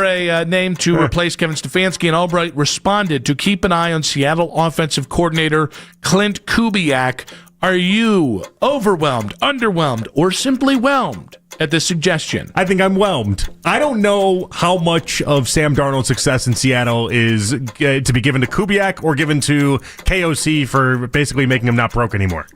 a name to replace Kevin Stefanski, and Albright responded to keep an eye on Seattle offensive coordinator Clint Kubiak. Are you overwhelmed, underwhelmed, or simply whelmed at this suggestion? I think I'm whelmed. I don't know how much of Sam Darnold's success in Seattle is to be given to Kubiak or given to KOC for basically making him not broke anymore.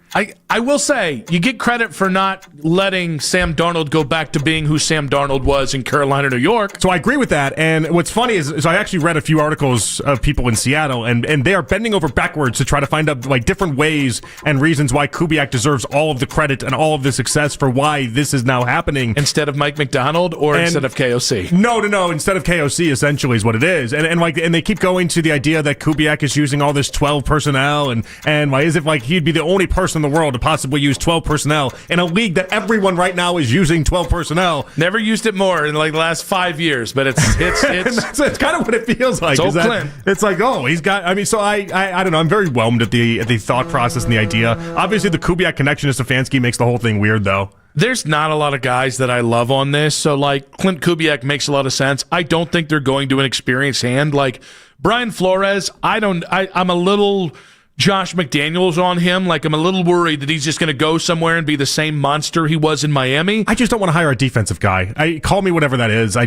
I will say, you get credit for not letting Sam Darnold go back to being who Sam Darnold was in Carolina, New York. So I agree with that. And what's funny is I actually read a few articles of people in Seattle, and they are bending over backwards to try to find out different ways and reasons why Kubiak deserves all of the credit and all of the success for why this is now happening. Instead of Mike McDonald or instead of KOC? No. Instead of KOC, essentially, is what it is. And they keep going to the idea that Kubiak is using all this 12 personnel, and why is it like he'd be the only person in the world to possibly use 12 personnel in a league that everyone right now is using 12 personnel. Never used it more in the last 5 years, but it's it's kind of what it feels like. It's Clint. It's like, he's got. I mean, so I don't know. I'm very whelmed at the thought process and the idea. Obviously, the Kubiak connection to Stefanski makes the whole thing weird, though. There's not a lot of guys that I love on this, so Clint Kubiak makes a lot of sense. I don't think they're going to an experienced hand like Brian Flores. I'm a little Josh McDaniels on him. I'm a little worried that he's just going to go somewhere and be the same monster he was in Miami. I just don't want to hire a defensive guy. Call me whatever that is. I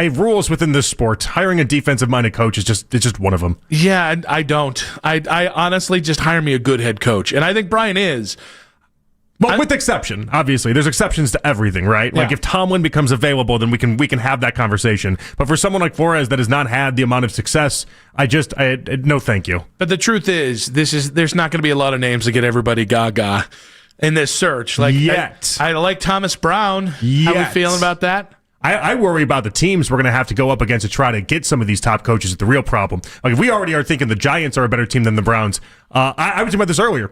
have rules within this sport. Hiring a defensive-minded coach is just one of them. Yeah, I don't. I honestly just hire me a good head coach, and I think Brian is. Well, with exception, obviously. There's exceptions to everything, right? Yeah. If Tomlin becomes available, then we can have that conversation. But for someone like Flores that has not had the amount of success, no thank you. But the truth is, there's not going to be a lot of names to get everybody gaga in this search. Yet. I like Thomas Brown. How are we feeling about that? I worry about the teams we're going to have to go up against to try to get some of these top coaches at the real problem. If we already are thinking the Giants are a better team than the Browns, I was talking about this earlier.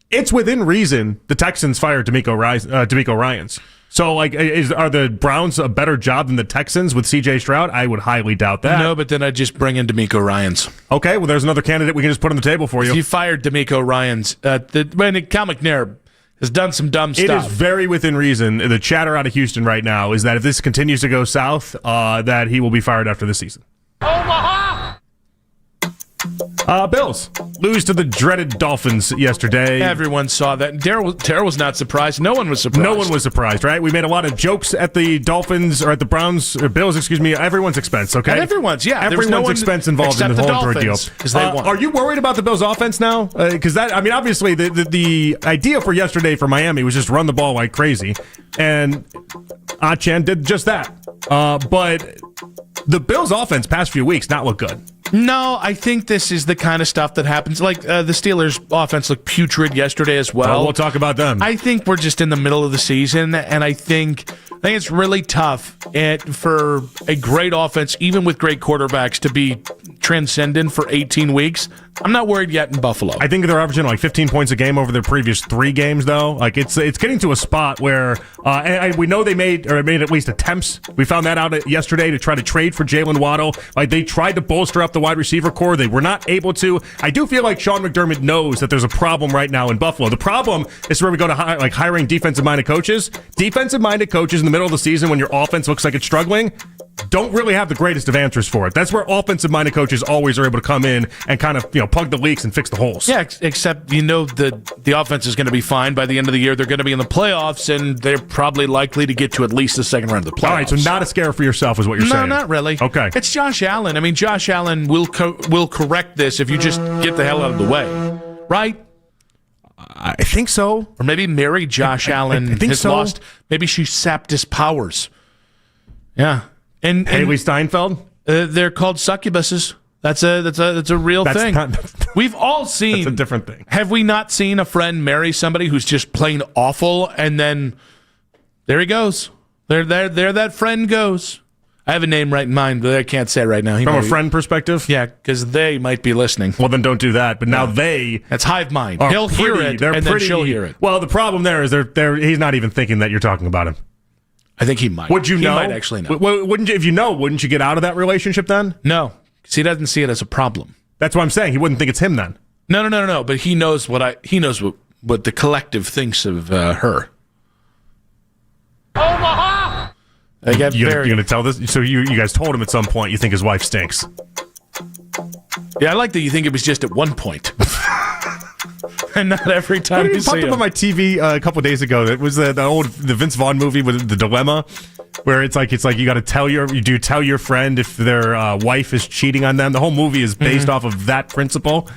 It's within reason the Texans fired D'Amico Ryans. So, are the Browns a better job than the Texans with C.J. Stroud? I would highly doubt that. No, but then I'd just bring in D'Amico Ryans. Okay, well, there's another candidate we can just put on the table for you. If you fired D'Amico Ryans, Cal McNair has done some dumb stuff. It is very within reason. The chatter out of Houston right now is that if this continues to go south, that he will be fired after this season. Bills lose to the dreaded Dolphins yesterday. Everyone saw that. Daryl was not surprised. No one was surprised. No one was surprised, right? We made a lot of jokes at the Dolphins, or at the Browns, or Bills, excuse me, everyone's expense, okay? At everyone's, yeah. Everyone's expense involved in the whole ordeal. Are you worried about the Bills' offense now? Because obviously, the idea for yesterday for Miami was just run the ball like crazy, and Achan did just that. But the Bills' offense past few weeks not look good. No, I think this is the kind of stuff that happens. The Steelers' offense looked putrid yesterday as well. We'll talk about them. I think we're just in the middle of the season, and I think it's really tough for a great offense, even with great quarterbacks, to be transcendent for 18 weeks, I'm not worried yet in Buffalo. I think they're averaging like 15 points a game over their previous 3 games, though. Like it's getting to a spot where and we know they made at least attempts. We found that out yesterday to try to trade for Jalen Waddle. Like they tried to bolster up the wide receiver core. They were not able to. I do feel like Sean McDermott knows that there's a problem right now in Buffalo. The problem is where we go to hiring defensive-minded coaches. Defensive-minded coaches in the middle of the season when your offense looks like it's struggling don't really have the greatest of answers for it. That's where offensive-minded coaches always are able to come in and kind of plug the leaks and fix the holes. Yeah, except the offense is going to be fine by the end of the year. They're going to be in the playoffs, and they're probably likely to get to at least the second round of the playoffs. All right, so not a scare for yourself is what you're saying. No, not really. Okay. It's Josh Allen. I mean, Josh Allen will correct this if you just get the hell out of the way, right? I think so. Or maybe Mary Josh Allen I think has so. lost. Maybe she sapped his powers. Yeah. And Haley Steinfeld? They're called succubuses. That's a real thing. We've all seen. That's a different thing. Have we not seen a friend marry somebody who's just plain awful, and then there he goes. There that friend goes. I have a name right in mind, but I can't say it right now. From a friend perspective? Yeah, because they might be listening. Well, then don't do that. But now That's hive mind. He'll hear it, and then she'll hear it. Well, the problem there is he's not even thinking that you're talking about him. I think he might. Would you know? He might actually know. Wouldn't you? If you know, wouldn't you get out of that relationship then? No, because he doesn't see it as a problem. That's what I'm saying. He wouldn't think it's him then. No. But he knows what the collective thinks of her. Omaha! You're going to tell this? So you guys told him at some point you think his wife stinks. Yeah, I like that you think it was just at one point. And not every time you see popped up on my TV a couple days ago. It was the Vince Vaughn movie with The Dilemma, where it's like you got to tell your friend if their wife is cheating on them. The whole movie is based off of that principle.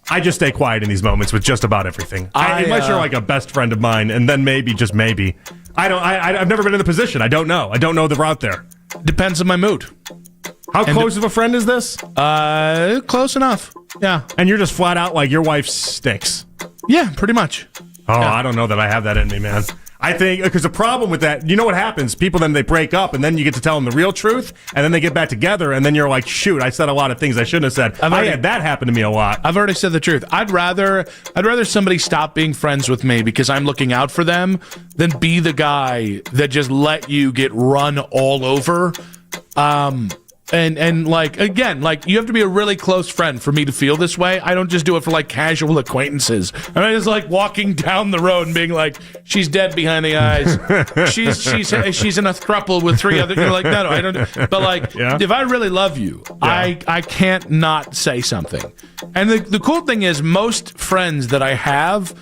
I just stay quiet in these moments with just about everything. Unless you're like a best friend of mine, and then maybe, just maybe. I've never been in the position. I don't know. I don't know the route there. Depends on my mood. How close of a friend is this? Close enough. Yeah. And you're just flat out like your wife stinks. Yeah, pretty much. Oh, yeah. I don't know that I have that in me, man. I think, because the problem with that, you know what happens? People then they break up, and then you get to tell them the real truth, and then they get back together, and then you're like, shoot, I said a lot of things I shouldn't have said. I had that happen to me a lot. I've already said the truth. I'd rather somebody stop being friends with me because I'm looking out for them than be the guy that just let you get run all over. And like, again, like, you have to be a really close friend for me to feel this way. I don't just do it for like casual acquaintances. I'm just like walking down the road and being like, she's dead behind the eyes. she's in a throuple with 3 other. You're like, no, I don't. But like, if I really love you, I can't not say something. And the cool thing is, most friends that I have,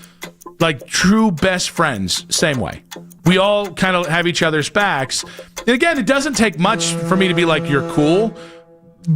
like true best friends, same way. We all kind of have each other's backs. And again, it doesn't take much for me to be like, you're cool.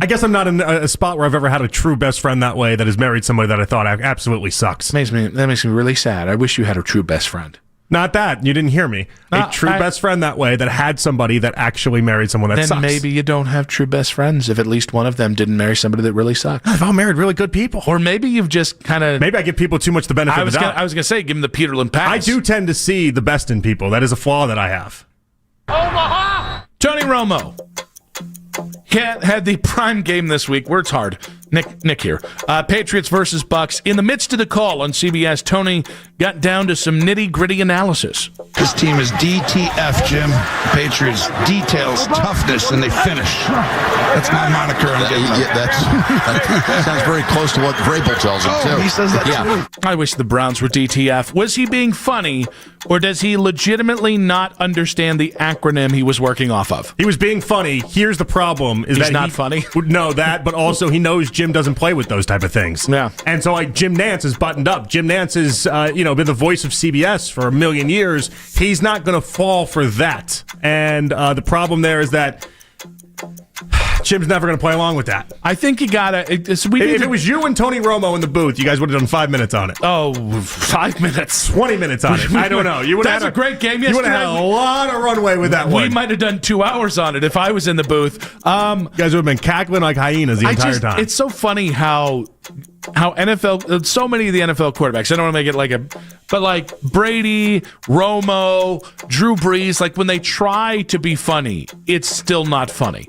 I guess I'm not in a spot where I've ever had a true best friend that way that has married somebody that I thought absolutely sucks. That makes me really sad. I wish you had a true best friend. Not that. You didn't hear me. A true best friend that way that had somebody that actually married someone that then sucks. Then maybe you don't have true best friends if at least one of them didn't marry somebody that really sucks. I've all married really good people. Or maybe you've just kind of... Maybe I give people too much the benefit of the doubt. I was going to say, give them the Peterlin pass. I do tend to see the best in people. That is a flaw that I have. Omaha! Tony Romo had the prime game this week. Words hard. Nick here. Patriots versus Bucks. In the midst of the call on CBS, Tony got down to some nitty-gritty analysis. This team is DTF, Jim. Patriots, details, toughness, and they finish. That's my moniker. That sounds very close to what Vrabel tells him, too. He says that too. I wish the Browns were DTF. Was he being funny, or does he legitimately not understand the acronym he was working off of? He was being funny. Here's the problem. He's not funny? No, but also he knows Jim doesn't play with those type of things. Yeah. And so like Jim Nantz is buttoned up. Jim Nantz is been the voice of CBS for a million years. He's not going to fall for that. And the problem there is that Jim's never going to play along with that. I think you got to... If it was you and Tony Romo in the booth, you guys would have done 5 minutes on it. Oh, 5 minutes. 20 minits on it. I don't know. That's a great game yesterday. You would have had a lot of runway with that one. We might have done 2 hours on it if I was in the booth. You guys would have been cackling like hyenas the entire time. It's so funny how NFL, so many of the NFL quarterbacks, I don't want to make it but like Brady, Romo, Drew Brees, like when they try to be funny, it's still not funny.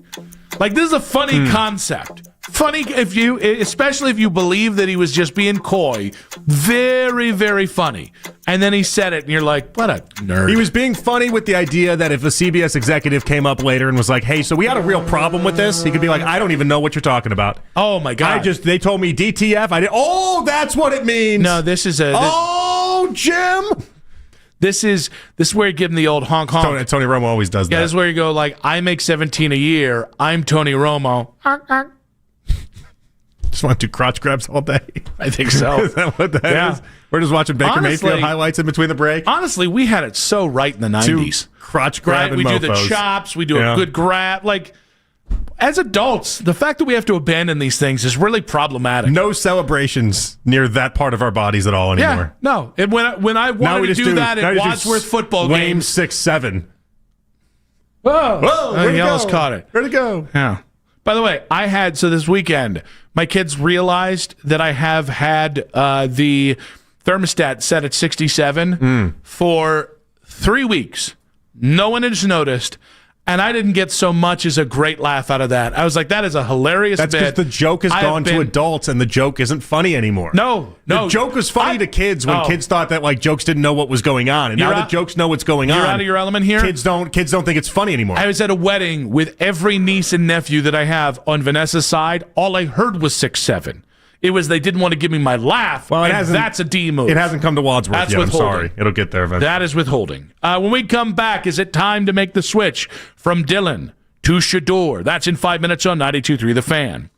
Like, this is a funny concept. Funny especially if you believe that he was just being coy. Very, very funny. And then he said it, and you're like, what a nerd. He was being funny with the idea that if a CBS executive came up later and was like, hey, so we had a real problem with this, he could be like, I don't even know what you're talking about. Oh, my God. They told me DTF. Oh, that's what it means. No, this is Jim. This is where you give him the old honk honk. Tony Romo always does that. Yeah, this is where you go like, I make $17 a year. I'm Tony Romo. Just want to do crotch grabs all day. I think so. Is that what that is? We're just watching Baker Mayfield highlights in between the break. Honestly, we had it so right in the 90s. Crotch grab and we mofos. do the chops. We do a good grab. Like, as adults, the fact that we have to abandon these things is really problematic. No celebrations near that part of our bodies at all anymore. Yeah, no. And when I wanted to do that at Wadsworth football games. 6-7. Whoa, where'd he it almost go? caught it. Where'd it go? Yeah. By the way, this weekend, my kids realized that I have had the thermostat set at 67 for 3 weeks. No one has noticed, and I didn't get so much as a great laugh out of that. I was like, that is a hilarious That's bit. because the joke has gone to adults, and the joke isn't funny anymore. No. The joke was funny to kids when kids thought that like jokes didn't know what was going on, and now that jokes know what's going on. You're out of your element here. Kids don't think it's funny anymore. I was at a wedding with every niece and nephew that I have on Vanessa's side. All I heard was 6-7. It was they didn't want to give me my laugh. Well, that's a D move. It hasn't come to Wadsworth that's yet. withholding. I'm sorry. It'll get there eventually. That is withholding. When we come back, is it time to make the switch from Dylan to Shador? That's in 5 minutes on 92.3 The Fan.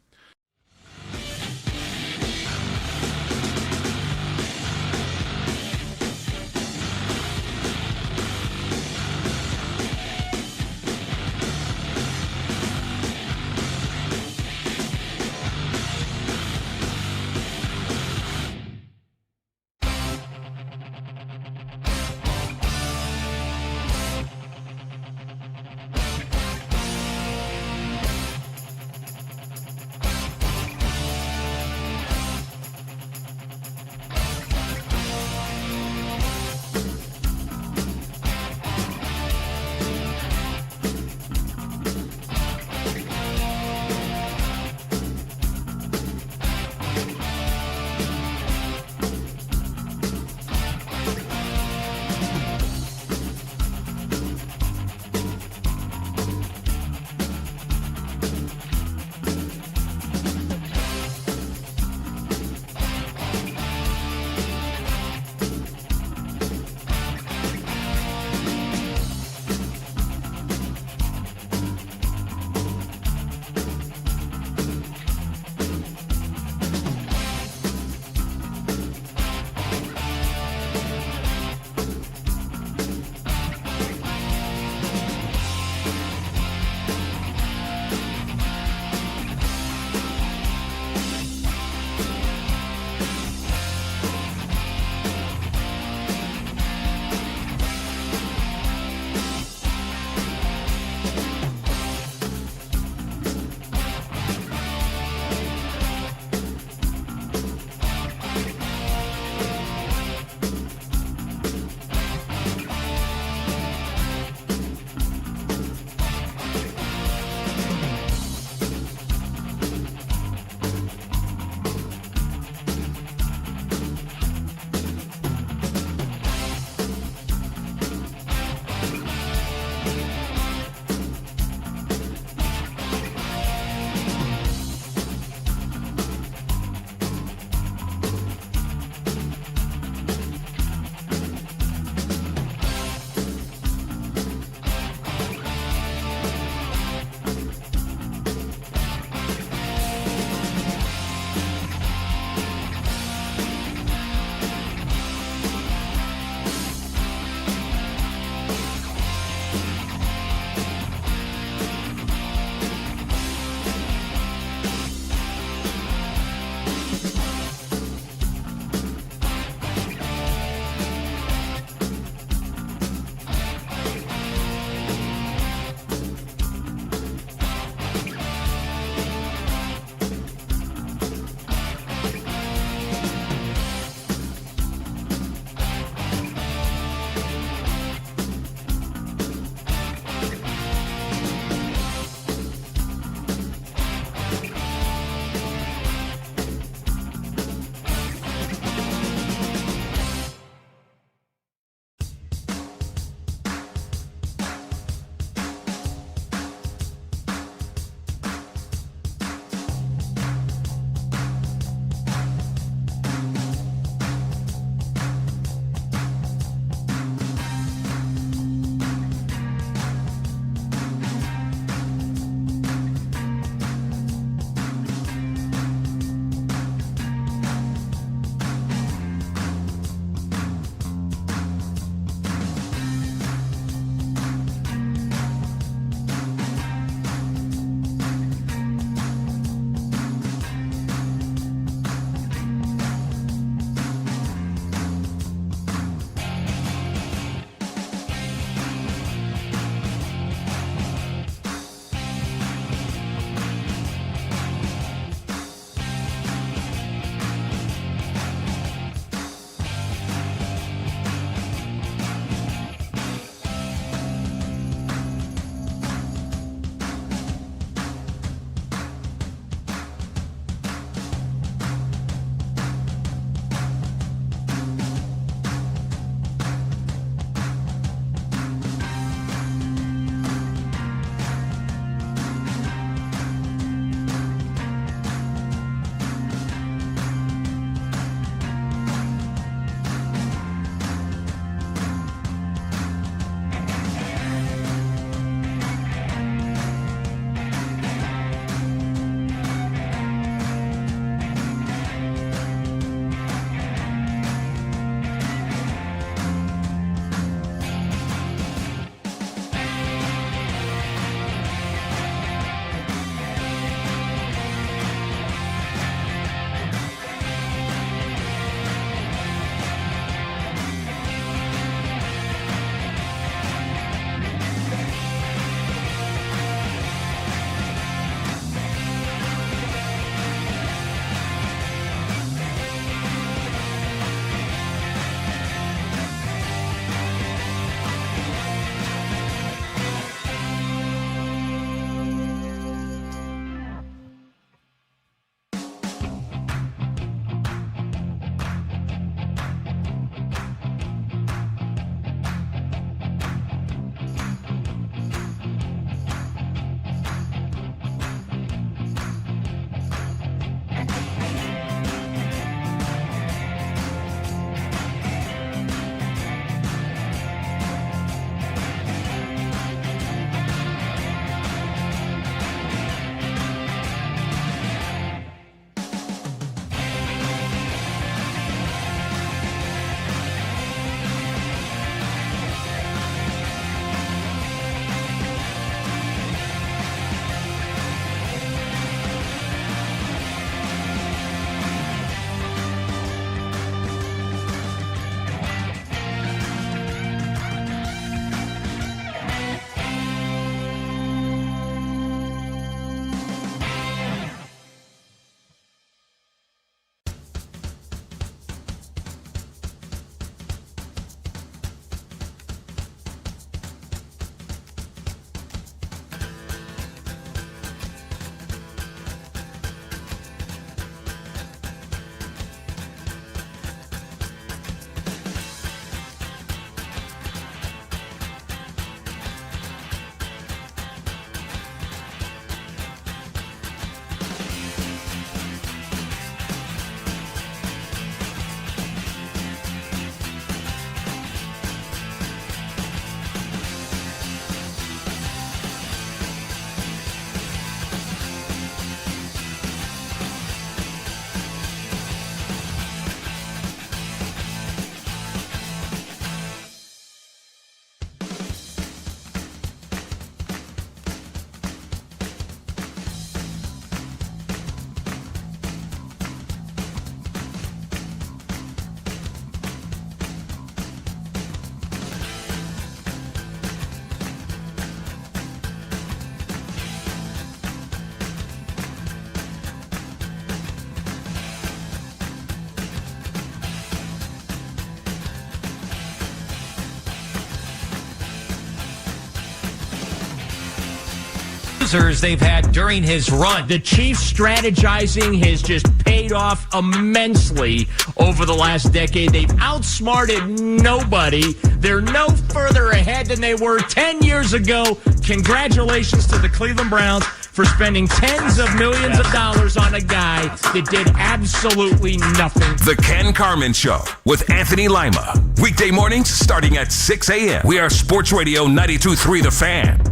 closers they've had during his run. The Chiefs strategizing has just paid off immensely over the last decade. They've outsmarted nobody. They're no further ahead than they were 10 years ago. Congratulations to the Cleveland Browns for spending tens of millions of dollars on a guy that did absolutely nothing. The Ken Carman Show with Anthony Lima. Weekday mornings starting at 6 a.m. We are Sports Radio 92.3 The Fan.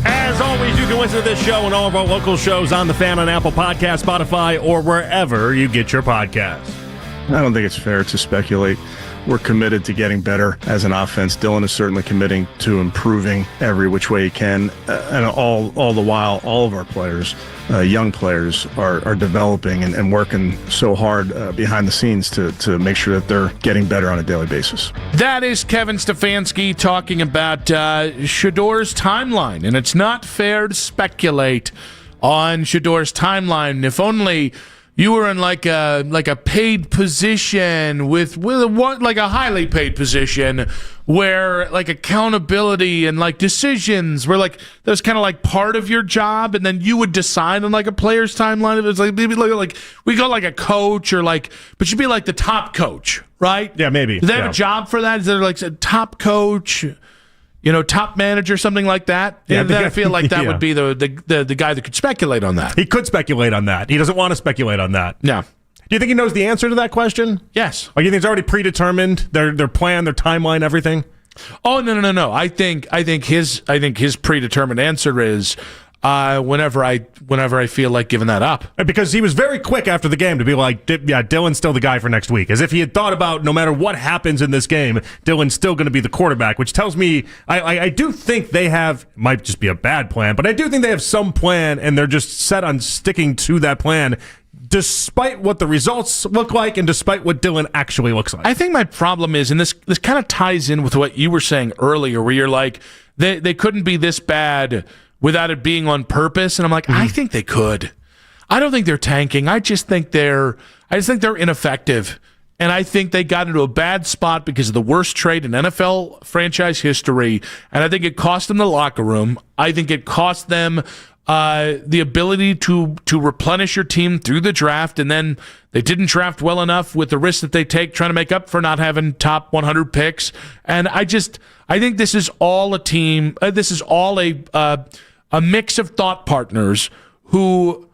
As always, you can listen to this show and all of our local shows on The Fan on Apple Podcasts, Spotify, or wherever you get your podcasts. I don't think it's fair to speculate. We're committed to getting better as an offense. Dylan is certainly committing to improving every which way he can. And all the while, all of our players, young players, are developing and working so hard behind the scenes to make sure that they're getting better on a daily basis. That is Kevin Stefanski talking about Shedor's timeline. And it's not fair to speculate on Shedor's timeline. If only you were in like a paid position with like a highly paid position where like accountability and like decisions were like that was kind of like part of your job, and then you would decide on like a player's timeline. It was like maybe like we go like a coach or like, but you'd be like the top coach, right? Yeah, maybe. Do they have a job for that? Is there like a top coach? Top manager, something like that. Yeah, then I feel like that would be the guy that could speculate on that. He could speculate on that. He doesn't want to speculate on that. No. Do you think he knows the answer to that question? Yes. Or you think it's already predetermined, their plan, their timeline, everything? Oh, no. I think his predetermined answer is whenever I feel like giving that up. Because he was very quick after the game to be like, yeah, Dylan's still the guy for next week. As if he had thought about no matter what happens in this game, Dylan's still going to be the quarterback, which tells me I do think they have, might just be a bad plan, but I do think they have some plan and they're just set on sticking to that plan despite what the results look like and despite what Dylan actually looks like. I think my problem is, and this kind of ties in with what you were saying earlier, where you're like, they couldn't be this bad without it being on purpose. And I'm like, I think they could. I don't think they're tanking. I just think they're ineffective. And I think they got into a bad spot because of the worst trade in NFL franchise history. And I think it cost them the locker room. I think it cost them the ability to replenish your team through the draft. And then they didn't draft well enough with the risks that they take trying to make up for not having top 100 picks. And I think this is all a team. This is all a mix of thought partners who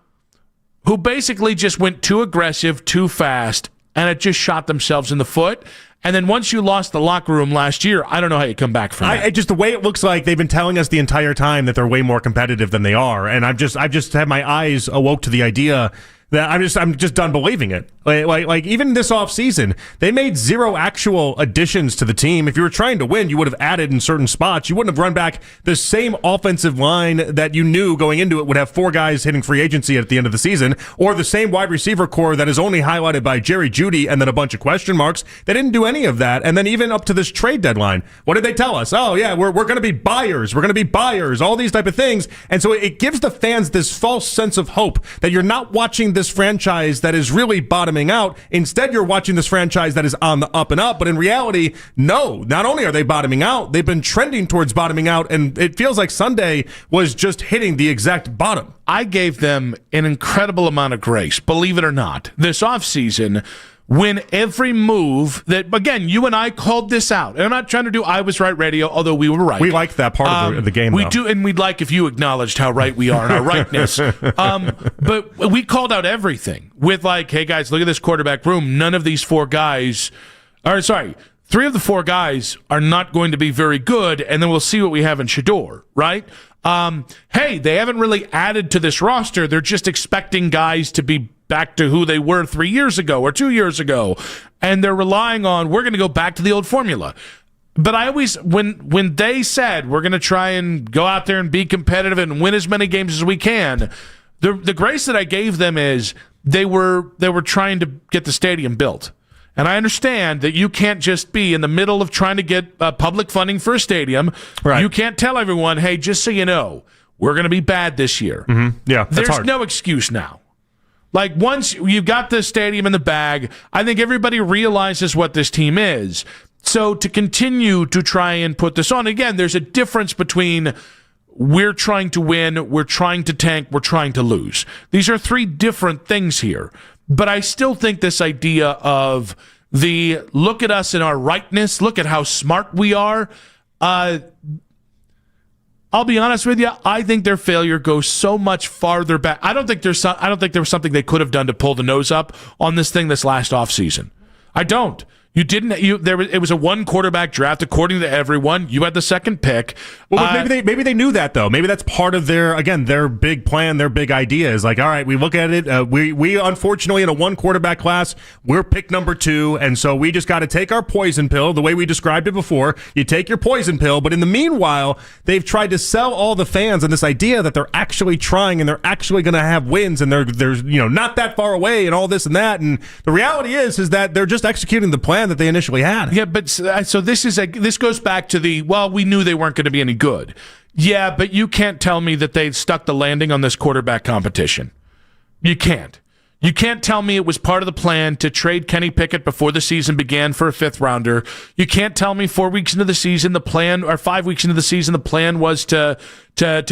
basically just went too aggressive, too fast, and it just shot themselves in the foot. And then once you lost the locker room last year, I don't know how you come back from that. Just the way it looks like they've been telling us the entire time that they're way more competitive than they are, and I've just had my eyes awoke to the idea that I'm just done believing it. Like even this offseason, they made zero actual additions to the team. If you were trying to win, you would have added in certain spots. You wouldn't have run back the same offensive line that you knew going into it would have 4 guys hitting free agency at the end of the season, or the same wide receiver core that is only highlighted by Jerry Jeudy and then a bunch of question marks. They didn't do any of that. And then even up to this trade deadline, what did they tell us? Oh yeah, we're going to be buyers. We're going to be buyers. All these type of things. And so it gives the fans this false sense of hope that you're not watching this franchise that is really bottoming out. Instead, you're watching this franchise that is on the up and up. But in reality, no, not only are they bottoming out, they've been trending towards bottoming out. And it feels like Sunday was just hitting the exact bottom. I gave them an incredible amount of grace, believe it or not, this offseason, when every move that, again, you and I called this out. And I'm not trying to do I Was Right radio, although we were right. We like that part of the game, we though. do, and we'd like if you acknowledged how right we are in our rightness. But we called out everything with like, hey, guys, look at this quarterback room. None of these 4 guys, 3 of the 4 guys are not going to be very good, and then we'll see what we have in Shedeur, right? Hey, they haven't really added to this roster. They're just expecting guys to be back to who they were 3 years ago or 2 years ago, and they're relying on, we're going to go back to the old formula. But I always, when they said we're going to try and go out there and be competitive and win as many games as we can, the grace that I gave them is they were trying to get the stadium built. And I understand that you can't just be in the middle of trying to get public funding for a stadium. Right. You can't tell everyone, hey, just so you know, we're going to be bad this year. Mm-hmm. Yeah, that's There's hard. no excuse now. Like, once you've got the stadium in the bag, I think everybody realizes what this team is. So to continue to try and put this on, again, there's a difference between we're trying to win, we're trying to tank, we're trying to lose. These are three different things here. But I still think this idea of the look at us in our rightness, look at how smart we are, I'll be honest with you, I think their failure goes so much farther back. I don't think there was something they could have done to pull the nose up on this thing this last offseason. I don't. It was a one quarterback draft according to everyone. You had the second pick. Well, maybe they knew that though. Maybe that's part of their big plan, their big idea is like, all right, we look at it. We unfortunately in a one quarterback class, we're pick number 2, and so we just got to take our poison pill. The way we described it before, you take your poison pill. But in the meanwhile, they've tried to sell all the fans on this idea that they're actually trying and they're actually going to have wins and they're not that far away and all this and that. And the reality is that they're just executing the plan that they initially had. Yeah, but so this goes back to we knew they weren't going to be any good. Yeah, but you can't tell me that they stuck the landing on this quarterback competition. You can't. You can't tell me it was part of the plan to trade Kenny Pickett before the season began for a 5th rounder. You can't tell me 4 weeks into the season the plan, or 5 weeks into the season the plan was to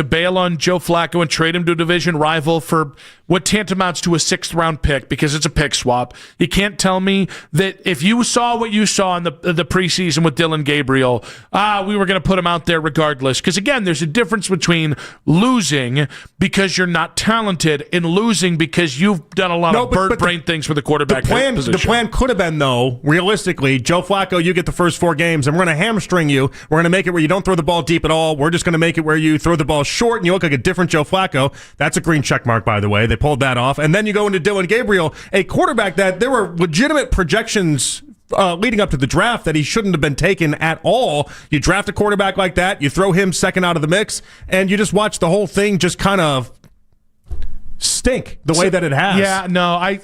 bail on Joe Flacco and trade him to a division rival for what tantamounts to a 6th round pick because it's a pick swap. You can't tell me that if you saw what you saw in the preseason with Dylan Gabriel, we were going to put him out there regardless. Because again, there's a difference between losing because you're not talented and losing because you've done a lot of bird-brain things for the quarterback position. The plan could have been, though, realistically, Joe Flacco, you get the first 4 games, and we're going to hamstring you. We're going to make it where you don't throw the ball deep at all. We're just going to make it where you throw the ball short, and you look like a different Joe Flacco. That's a green check mark, by the way. They pulled that off. And then you go into Dylan Gabriel, a quarterback that there were legitimate projections leading up to the draft that he shouldn't have been taken at all. You draft a quarterback like that, you throw him second out of the mix, and you just watch the whole thing just kind of stink the way that it has. Yeah, no,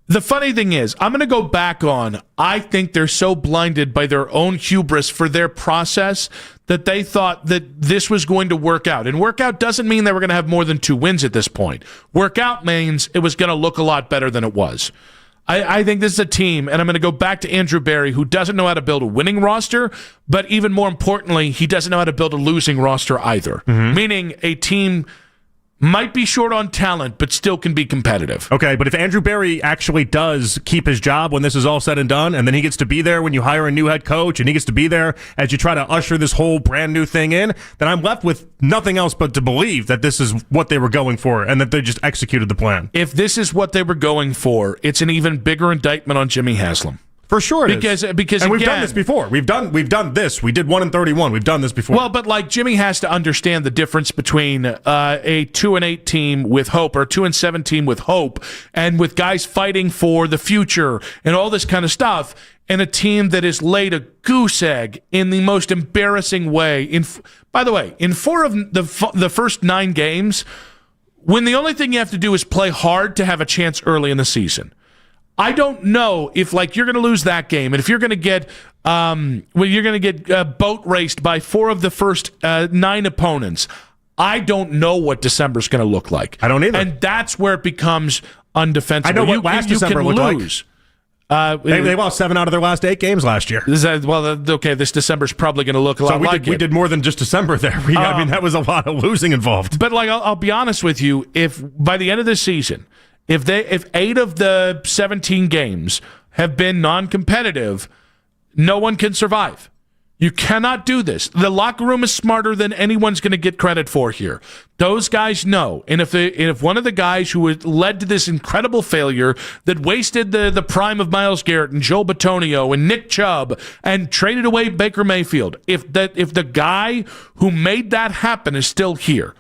the funny thing is, I'm going to go back on, I think they're so blinded by their own hubris for their process that they thought that this was going to work out. And work out doesn't mean they were going to have more than 2 wins at this point. Work out means it was going to look a lot better than it was. I think this is a team, and I'm going to go back to Andrew Berry, who doesn't know how to build a winning roster, but even more importantly, he doesn't know how to build a losing roster either. Mm-hmm. Meaning a team might be short on talent, but still can be competitive. Okay, but if Andrew Berry actually does keep his job when this is all said and done, and then he gets to be there when you hire a new head coach, and he gets to be there as you try to usher this whole brand new thing in, then I'm left with nothing else but to believe that this is what they were going for and that they just executed the plan. If this is what they were going for, it's an even bigger indictment on Jimmy Haslam. For sure it is. Because and we've again, done this before. We've done this. We did 1-31. We've done this before. Well, but like Jimmy has to understand the difference between a 2-8 team with hope or a 2-7 team with hope and with guys fighting for the future and all this kind of stuff, and a team that has laid a goose egg in the most embarrassing way. By the way, in 4 of the first 9 games, when the only thing you have to do is play hard to have a chance early in the season. I don't know if you're going to lose that game, and if you're going to get boat raced by 4 of the first 9 opponents. I don't know what December's going to look like. I don't either, and that's where it becomes undefensible. I know what last December looked lose. Like. They lost 7 out of their last 8 games last year. This December's probably going to look a lot like it. We did more than just December there. I mean, that was a lot of losing involved. But I'll be honest with you, if by the end of this season, if 8 of the 17 games have been non-competitive, no one can survive. You cannot do this. The locker room is smarter than anyone's going to get credit for here. Those guys know. And if one of the guys who led to this incredible failure that wasted the prime of Myles Garrett and Joe Bitonio and Nick Chubb and traded away Baker Mayfield, if the guy who made that happen is still here,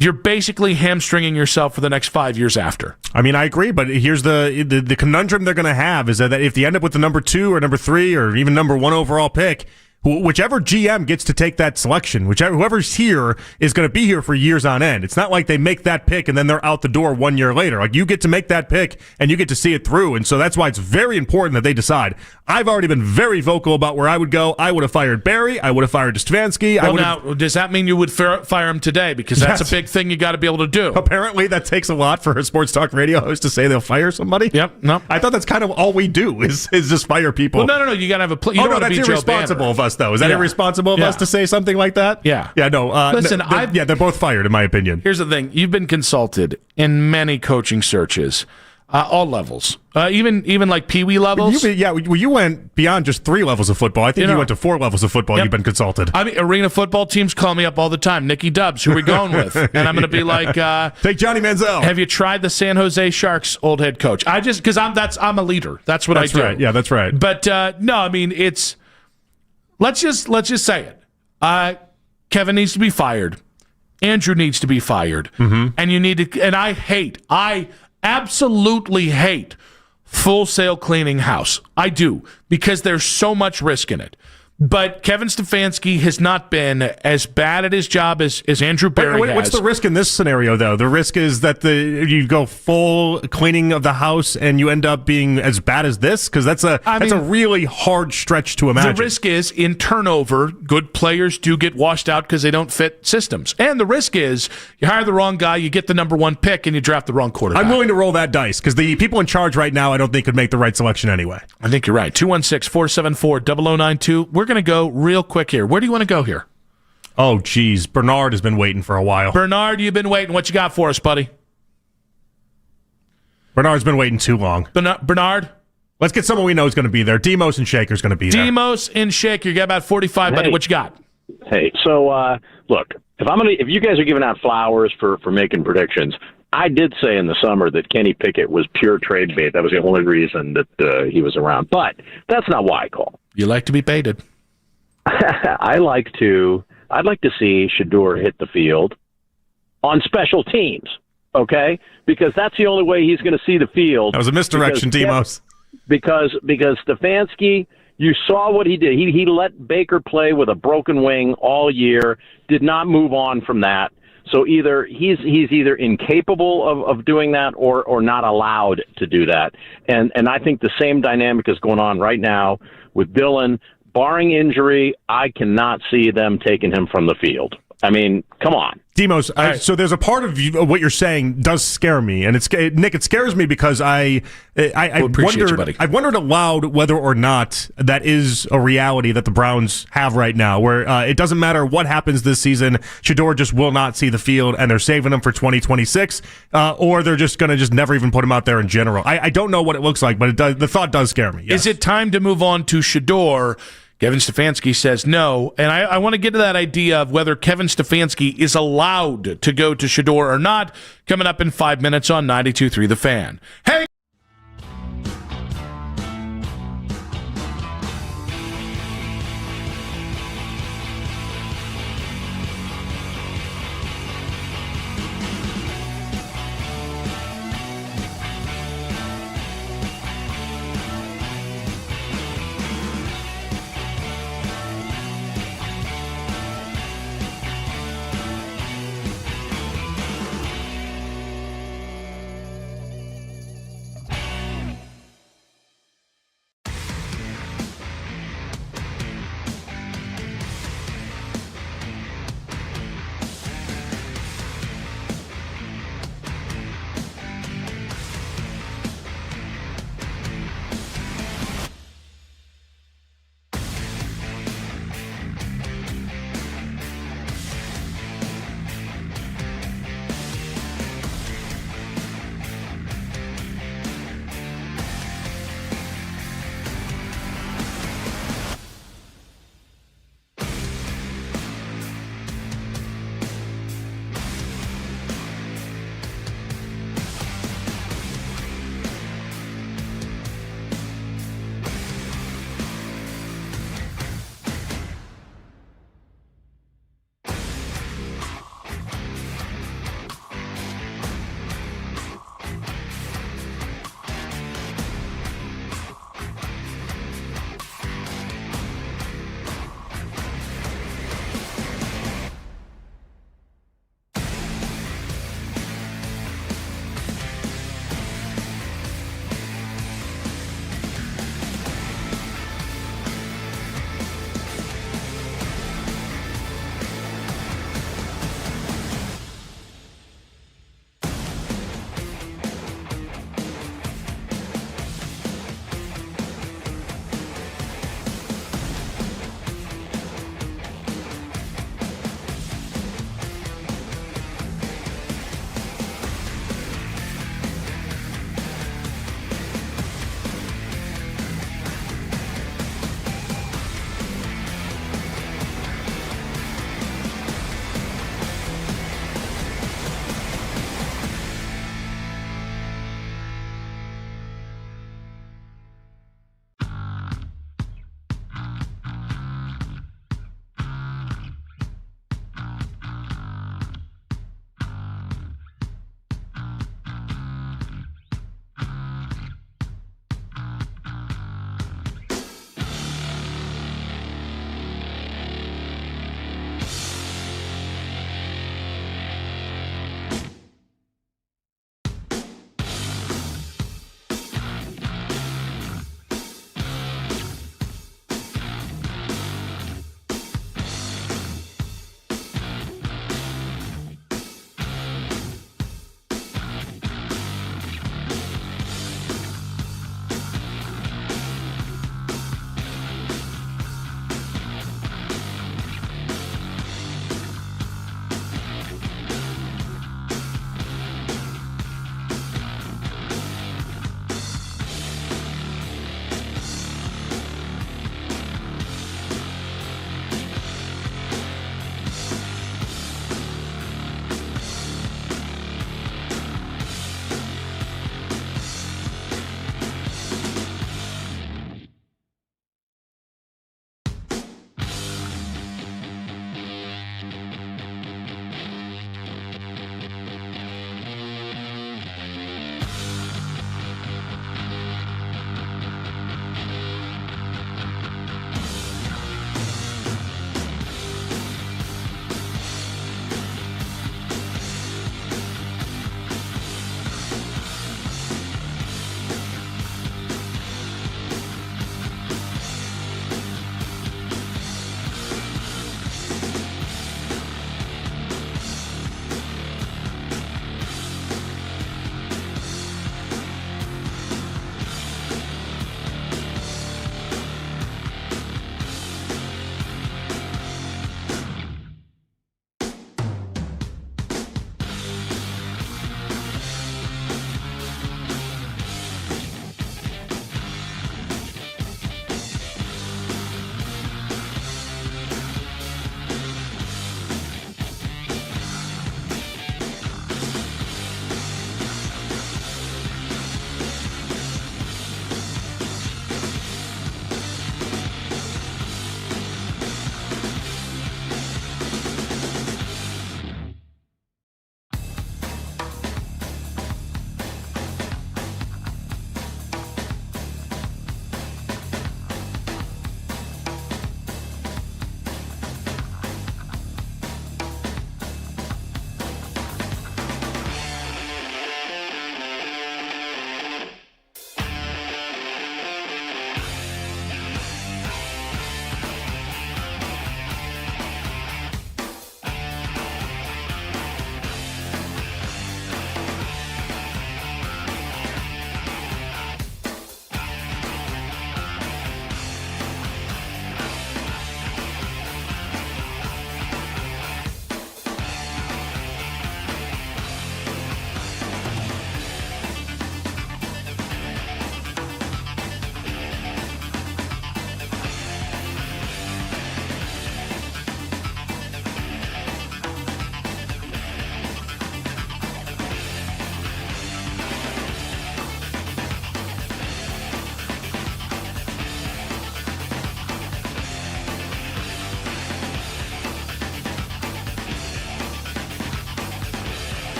you're basically hamstringing yourself for the next 5 years after. I mean, I agree, but here's the conundrum they're going to have is that if they end up with the number 2 or number 3 or even number 1 overall pick, Whichever GM gets to take that selection, whoever's here is going to be here for years on end. It's not like they make that pick and then they're out the door 1 year later. Like, you get to make that pick and you get to see it through. And so that's why it's very important that they decide. I've already been very vocal about where I would go. I would have fired Barry. I would have fired Stefanski. Well, now, does that mean you would fire him today? Because that's a big thing you got to be able to do. Apparently, that takes a lot for a sports talk radio host to say they'll fire somebody. Yep. No. I thought that's kind of all we do is just fire people. Well, no. You got to have a plan. That's irresponsible of us, though. Is that irresponsible of us to say something like that? Yeah. Yeah, no. Listen, they're both fired, in my opinion. Here's the thing. You've been consulted in many coaching searches, all levels, even like peewee levels. You went beyond just 3 levels of football. I think you went to 4 levels of football. Yep. You've been consulted. I mean, arena football teams call me up all the time. Nicky Dubs, who are we going with? And I'm going to be like, take Johnny Manziel. Have you tried the San Jose Sharks old head coach? Because I'm a leader. That's what I do. Right. Yeah, that's right. But no, I mean, it's let's just say it. Kevin needs to be fired. Andrew needs to be fired. Mm-hmm. And you need to. And I absolutely hate full sale cleaning house. I do, because there's so much risk in it. But Kevin Stefanski has not been as bad at his job as Andrew Barry has. What's the risk in this scenario, though? The risk is that you go full cleaning of the house and you end up being as bad as this? Because that's a really hard stretch to imagine. The risk is, in turnover, good players do get washed out because they don't fit systems. And the risk is, you hire the wrong guy, you get the number 1 pick, and you draft the wrong quarterback. I'm willing to roll that dice, because the people in charge right now, I don't think could make the right selection anyway. I think you're right. 216-474-0092. We're going to go real quick here. Where do you want to go here? Oh, geez. Bernard has been waiting for a while. Bernard, you've been waiting. What you got for us, buddy? Bernard's been waiting too long. Bernard? Let's get someone we know is going to be there. Demos and Shaker's going to be there. Demos and Shaker. You got about 45, buddy. What you got? Hey, so, look, if you guys are giving out flowers for making predictions, I did say in the summer that Kenny Pickett was pure trade bait. That was the only reason that he was around. But that's not why I call. You like to be baited. I'd like to see Shedeur hit the field on special teams, okay? Because that's the only way he's going to see the field. That was a misdirection, Demos. Because Stefanski, you saw what he did. He let Baker play with a broken wing all year, did not move on from that. So either he's either incapable of doing that or not allowed to do that. And I think the same dynamic is going on right now with Dillon. Barring injury, I cannot see them taking him from the field. I mean, come on. Demos, so there's a part of what you're saying does scare me, and Nick, it scares me because I wondered aloud whether or not that is a reality that the Browns have right now, where it doesn't matter what happens this season, Shedeur just will not see the field, and they're saving him for 2026, or they're just going to just never even put him out there in general. I don't know what it looks like, but the thought does scare me. Yes. Is it time to move on to Shedeur? Kevin Stefanski says no, and I want to get to that idea of whether Kevin Stefanski is allowed to go to Shedeur or not, coming up in 5 minutes on 92.3 The Fan. Hey!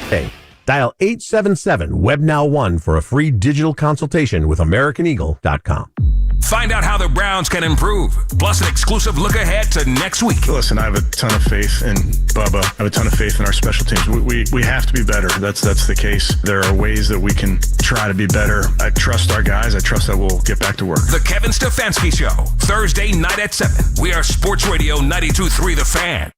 Hey, dial 877-WebNow1 for a free digital consultation with AmericanEagle.com. Find out how the Browns can improve, plus an exclusive look ahead to next week. Listen, I have a ton of faith in Bubba. I have a ton of faith in our special teams. We have to be better. That's the case. There are ways that we can try to be better. I trust our guys. I trust that we'll get back to work. The Kevin Stefanski Show, Thursday night at 7. We are Sports Radio 92.3 The Fan.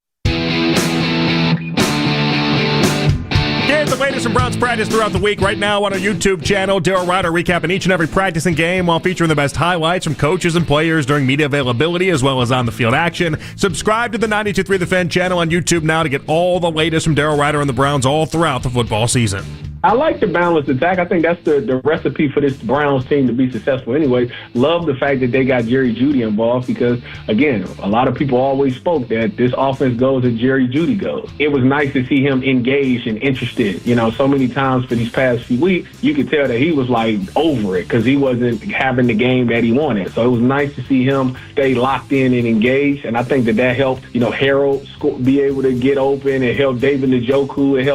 Get the latest from Browns practice throughout the week right now on our YouTube channel. Daryl Ryder recapping each and every practicing game while featuring the best highlights from coaches and players during media availability as well as on-the-field action. Subscribe to the 92.3 The Fan channel on YouTube now to get all the latest from Daryl Ryder and the Browns all throughout the football season. I like the balanced attack. I think that's the recipe for this Browns team to be successful anyway. Love the fact that they got Jerry Jeudy involved because, again, a lot of people always spoke that this offense goes as Jerry Jeudy goes. It was nice to see him engaged and interested. You know, so many times for these past few weeks, you could tell that he was, like, over it because he wasn't having the game that he wanted. So it was nice to see him stay locked in and engaged, and I think that helped, Harold be able to get open. It helped David Njoku. It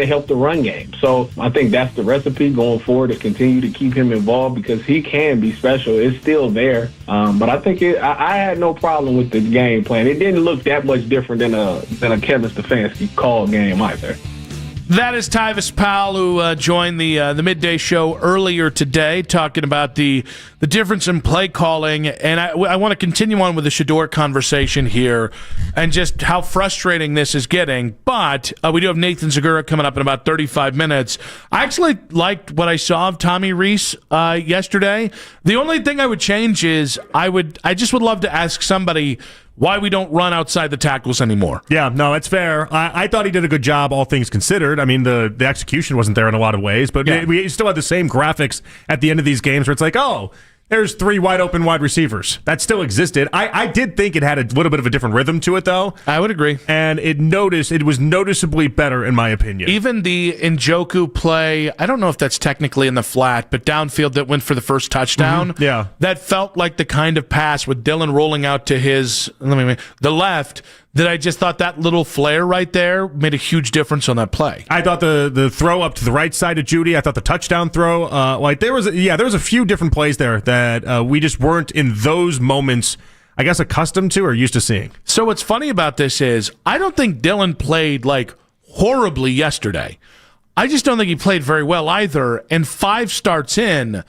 helped the run game. So I think that's the recipe going forward to continue to keep him involved because he can be special. It's still there. But I think I had no problem with the game plan. It didn't look that much different than a Kevin Stefanski call game either. That is Tyvis Powell, who joined the midday show earlier today, talking about the difference in play calling. And I want to continue on with the Shedeur conversation here and just how frustrating this is getting. But we do have Nathan Zagura coming up in about 35 minutes. I actually liked what I saw of Tommy Rees yesterday. The only thing I would change is I just would love to ask somebody why we don't run outside the tackles anymore. Yeah, no, that's fair. I thought he did a good job, all things considered. I mean, the execution wasn't there in a lot of ways, but we still had the same graphics at the end of these games where it's like, oh, there's 3 wide open wide receivers. That still existed. I did think it had a little bit of a different rhythm to it, though. I would agree. And it was noticeably better, in my opinion. Even the Njoku play, I don't know if that's technically in the flat, but downfield that went for the first touchdown. Mm-hmm. Yeah. That felt like the kind of pass with Dylan rolling out to the left, that I just thought that little flare right there made a huge difference on that play. I thought the throw up to the right side of Jeudy, I thought the touchdown throw, there was a few different plays there that we just weren't in those moments, I guess, accustomed to or used to seeing. So what's funny about this is I don't think Dylan played horribly yesterday. I just don't think he played very well either. And 5 starts in,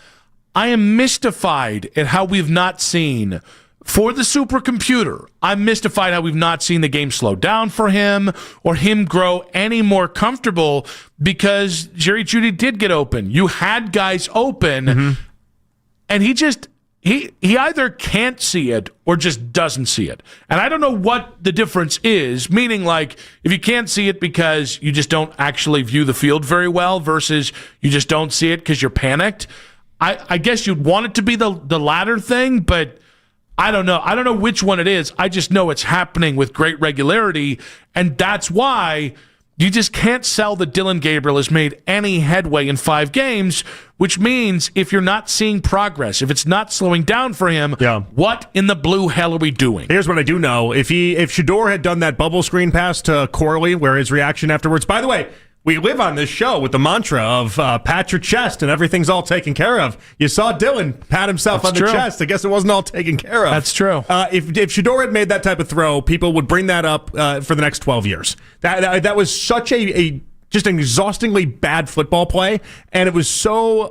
I am mystified at how we've not seen. For the supercomputer, I'm mystified how we've not seen the game slow down for him or him grow any more comfortable because Jerry Jeudy did get open. You had guys open, and he either can't see it or just doesn't see it. And I don't know what the difference is, meaning if you can't see it because you just don't actually view the field very well versus you just don't see it because you're panicked. I guess you'd want it to be the latter thing, but I don't know. I don't know which one it is. I just know it's happening with great regularity, and that's why you just can't sell that Dylan Gabriel has made any headway in 5 games, which means if you're not seeing progress, if it's not slowing down for him, what in the blue hell are we doing? Here's what I do know. If Shedeur had done that bubble screen pass to Corley, where his reaction afterwards, by the way, we live on this show with the mantra of pat your chest and everything's all taken care of. You saw Dylan pat himself on the chest. I guess it wasn't all taken care of. That's true. If Shedeur had made that type of throw, people would bring that up for the next 12 years. That was such just an exhaustingly bad football play, and it was so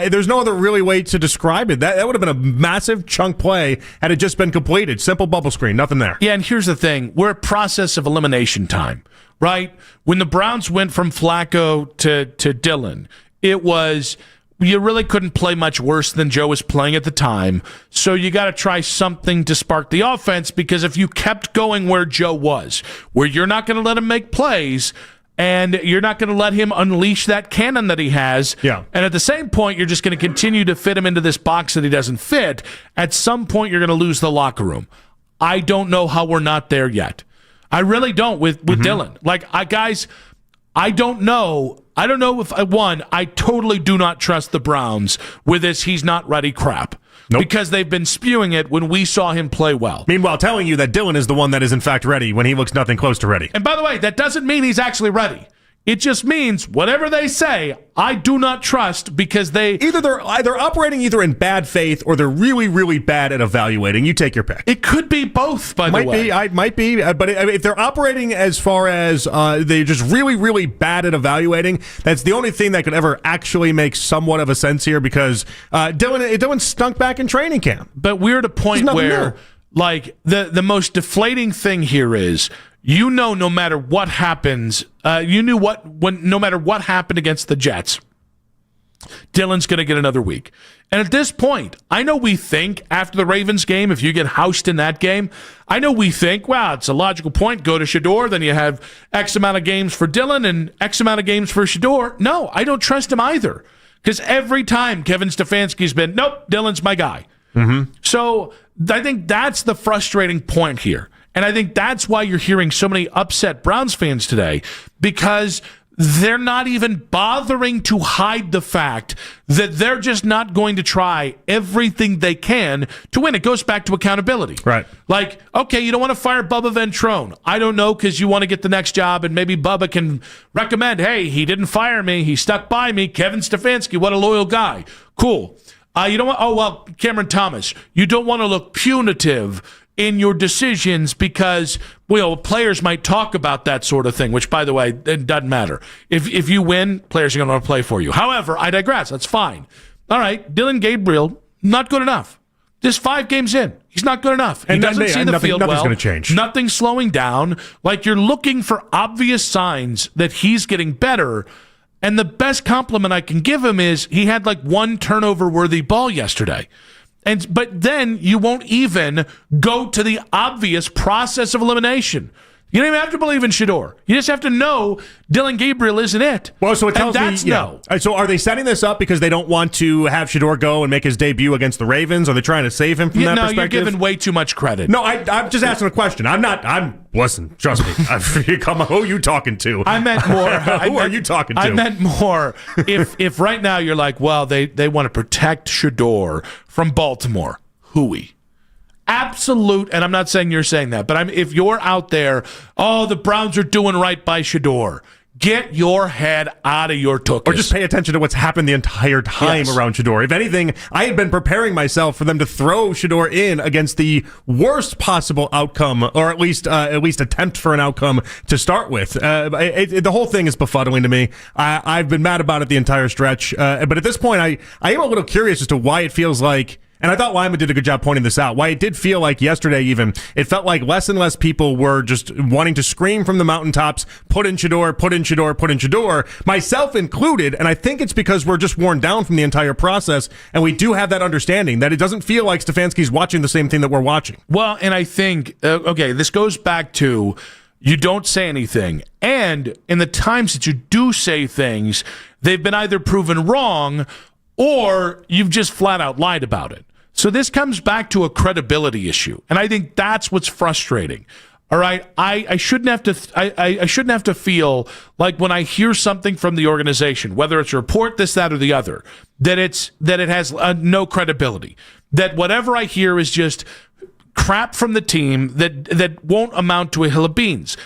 there's no other really way to describe it. That would have been a massive chunk play had it just been completed. Simple bubble screen, nothing there. Yeah, and here's the thing. We're a process of elimination time, right? When the Browns went from Flacco to Dylan, it was you really couldn't play much worse than Joe was playing at the time. So you got to try something to spark the offense, because if you kept going where Joe was, where you're not going to let him make plays and you're not going to let him unleash that cannon that he has, and at the same point you're just going to continue to fit him into this box that he doesn't fit, at some point you're going to lose the locker room. I don't know how we're not there yet. I really don't with Dylan. Guys, I don't know. I don't know if, I totally do not trust the Browns with this he's not ready crap. Nope. Because they've been spewing it when we saw him play well. Meanwhile, telling you that Dylan is the one that is in fact ready when he looks nothing close to ready. And by the way, that doesn't mean he's actually ready. It just means whatever they say, I do not trust because they're operating either in bad faith or they're really, really bad at evaluating. You take your pick. It could be both, by the way. Might be. But if they're operating as far as they're just really, really bad at evaluating, that's the only thing that could ever actually make somewhat of a sense here because Dylan stunk back in training camp. But we're at a point where, like, the most deflating thing here is, no matter what happens, no matter what happened against the Jets, Dylan's going to get another week. And at this point, I know we think after the Ravens game, if you get housed in that game, I know we think, wow, it's a logical point. Go to Shedeur, then you have X amount of games for Dylan and X amount of games for Shedeur. No, I don't trust him either. Because every time Kevin Stefanski's been, nope, Dylan's my guy. Mm-hmm. So I think that's the frustrating point here. And I think that's why you're hearing so many upset Browns fans today, because they're not even bothering to hide the fact that they're just not going to try everything they can to win. It goes back to accountability. Right. Like, okay, you don't want to fire Bubba Ventrone. I don't know, because you want to get the next job, and maybe Bubba can recommend, hey, he didn't fire me. He stuck by me. Kevin Stefanski, what a loyal guy. Cool. You don't want, Cameron Thomas, you don't want to look punitive in your decisions because, players might talk about that sort of thing, which, by the way, it doesn't matter. If you win, players are going to want to play for you. However, I digress. That's fine. All right, Dylan Gabriel, not good enough. Just 5 games in. He's not good enough. He doesn't see the field well. Nothing's going to change. Nothing's slowing down. Like, you're looking for obvious signs that he's getting better. And the best compliment I can give him is he had like 1 turnover-worthy ball yesterday. But then you won't even go to the obvious process of elimination. You don't even have to believe in Shedeur. You just have to know Dylan Gabriel isn't it. Well, so it tells me, no. So are they setting this up because they don't want to have Shedeur go and make his debut against the Ravens? Are they trying to save him from that perspective? No, you're giving way too much credit. No, I'm just asking a question. Listen, trust me. Who are you talking to? I meant more. Who are you talking to? I meant more. If right now you're like, well, they want to protect Shedeur from Baltimore. Hooey. Absolute, and I'm not saying you're saying that, but if you're out there, the Browns are doing right by Shedeur, get your head out of your tuchus. Or just pay attention to what's happened the entire time around Shedeur. If anything, I had been preparing myself for them to throw Shedeur in against the worst possible outcome, or at least attempt for an outcome to start with. The whole thing is befuddling to me. I've been mad about it the entire stretch, but at this point, I am a little curious as to why it feels like. And I thought Lima did a good job pointing this out. Why it did feel like yesterday even, it felt like less and less people were just wanting to scream from the mountaintops, put in Shedeur, put in Shedeur, put in Shedeur, myself included. And I think it's because we're just worn down from the entire process. And we do have that understanding that it doesn't feel like Stefanski's watching the same thing that we're watching. Well, and I think, this goes back to you don't say anything. And in the times that you do say things, they've been either proven wrong or you've just flat out lied about it. So this comes back to a credibility issue, and I think that's what's frustrating. All right, I shouldn't have to. I shouldn't have to feel like when I hear something from the organization, whether it's a report, this, that, or the other, that it has no credibility. That whatever I hear is just crap from the team that won't amount to a hill of beans.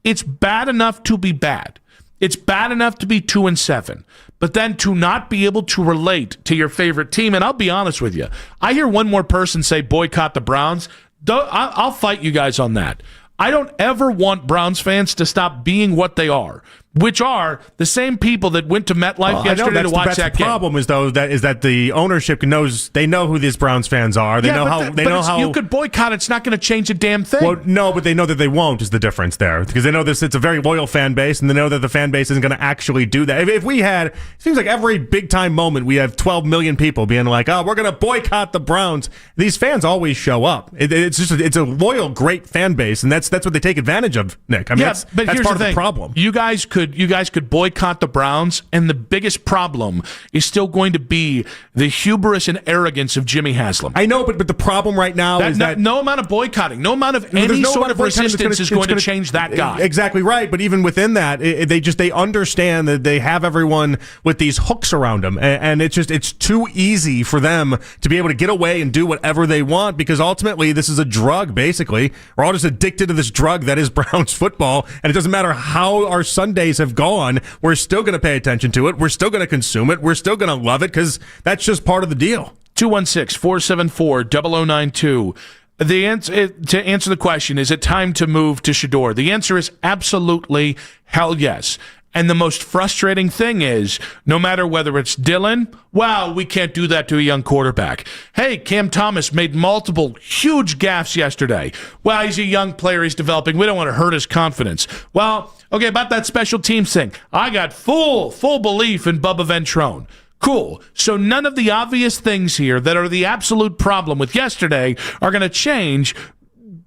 It's bad enough to be bad. It's bad enough to be 2-7, but then to not be able to relate to your favorite team. And I'll be honest with you, I hear one more person say boycott the Browns. I'll fight you guys on that. I don't ever want Browns fans to stop being what they are, which are the same people that went to MetLife yesterday to watch that game. The problem is that the ownership knows who these Browns fans are. They know how you could boycott. It's not going to change a damn thing. Well, no, but they know that they won't is the difference there, because they know it's a very loyal fan base, and they know that the fan base isn't going to actually do that. If we had, it seems like every big time moment we have 12 million people being like, oh, we're going to boycott the Browns. These fans always show up. It's a loyal, great fan base, and that's what they take advantage of, Nick. I mean, that's here's part the of the problem. You guys could boycott the Browns, and the biggest problem is still going to be the hubris and arrogance of Jimmy Haslam. I know, but the problem right now is that no amount of boycotting, no amount of any sort of resistance is going to change that guy. Exactly right. But even within that, they understand that they have everyone with these hooks around them, and it's too easy for them to be able to get away and do whatever they want, because ultimately this is a drug. Basically, we're all just addicted to this drug that is Browns football, and it doesn't matter how our Sundays days have gone, we're still going to pay attention to it. We're still going to consume it. We're still going to love it because that's just part of the deal. 216-474-0092. To answer the question, is it time to move to Shedeur? The answer is absolutely hell yes. And the most frustrating thing is, no matter whether it's Dylan, wow, we can't do that to a young quarterback. Hey, Cam Thomas made multiple huge gaffes yesterday. Well, he's a young player, he's developing. We don't want to hurt his confidence. Well, okay, about that special teams thing, I got full belief in Bubba Ventrone. Cool. So none of the obvious things here that are the absolute problem with yesterday are going to change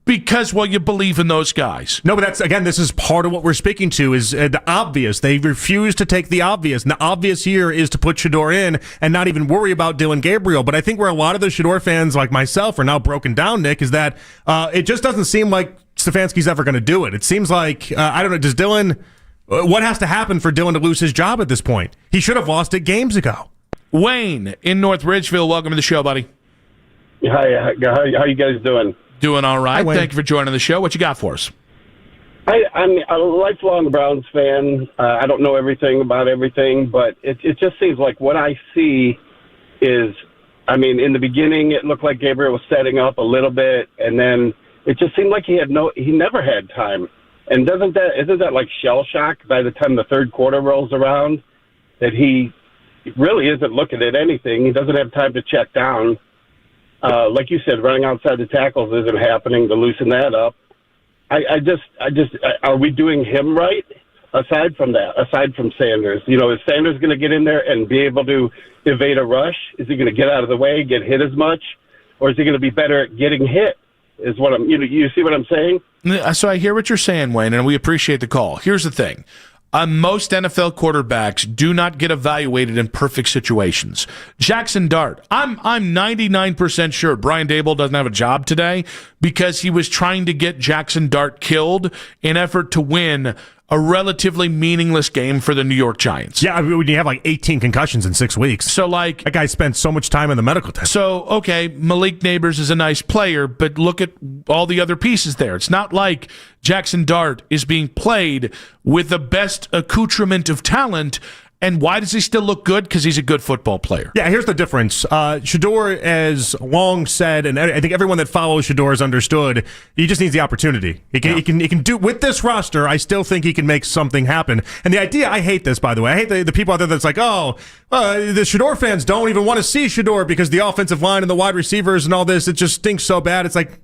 because, well, you believe in those guys. No, but this is part of what we're speaking to is the obvious. They refuse to take the obvious. And the obvious here is to put Shedeur in and not even worry about Dylan Gabriel. But I think where a lot of the Shedeur fans like myself are now broken down, Nick, is that it just doesn't seem like Stefanski's ever going to do it. It seems like, I don't know, does Dylan... What has to happen for Dylan to lose his job at this point? He should have lost it games ago. Wayne in North Ridgeville, welcome to the show, buddy. Hi, how you guys doing? Doing all right. Thank you for joining the show. What you got for us? I'm a lifelong Browns fan. I don't know everything about everything, but it just seems like what I see is, in the beginning it looked like Gabriel was setting up a little bit, and then it just seemed like he never had time. And isn't that like shell shock by the time the third quarter rolls around, that he really isn't looking at anything. He doesn't have time to check down. Like you said, running outside the tackles isn't happening to loosen that up. Are we doing him right? Aside from Sanders, is Sanders going to get in there and be able to evade a rush? Is he going to get out of the way, get hit as much, or is he going to be better at getting hit? Is what you see what I'm saying? So I hear what you're saying, Wayne, and we appreciate the call. Here's the thing. Most NFL quarterbacks do not get evaluated in perfect situations. Jackson Dart, I'm 99% sure Brian Daboll doesn't have a job today because he was trying to get Jackson Dart killed in effort to win a relatively meaningless game for the New York Giants. Yeah, when you have like 18 concussions in 6 weeks. So like that guy spent so much time in the medical tent. So, okay, Malik Neighbors is a nice player, but look at all the other pieces there. It's not like Jackson Dart is being played with the best accoutrement of talent. And why does he still look good? Because he's a good football player. Yeah, here's the difference. Shedeur has long said, and I think everyone that follows Shedeur has understood, he just needs the opportunity. He can do, with this roster, I still think he can make something happen. And the idea, I hate this, by the way. I hate the people out there that's like, the Shedeur fans don't even want to see Shedeur because the offensive line and the wide receivers and all this, it just stinks so bad. It's like,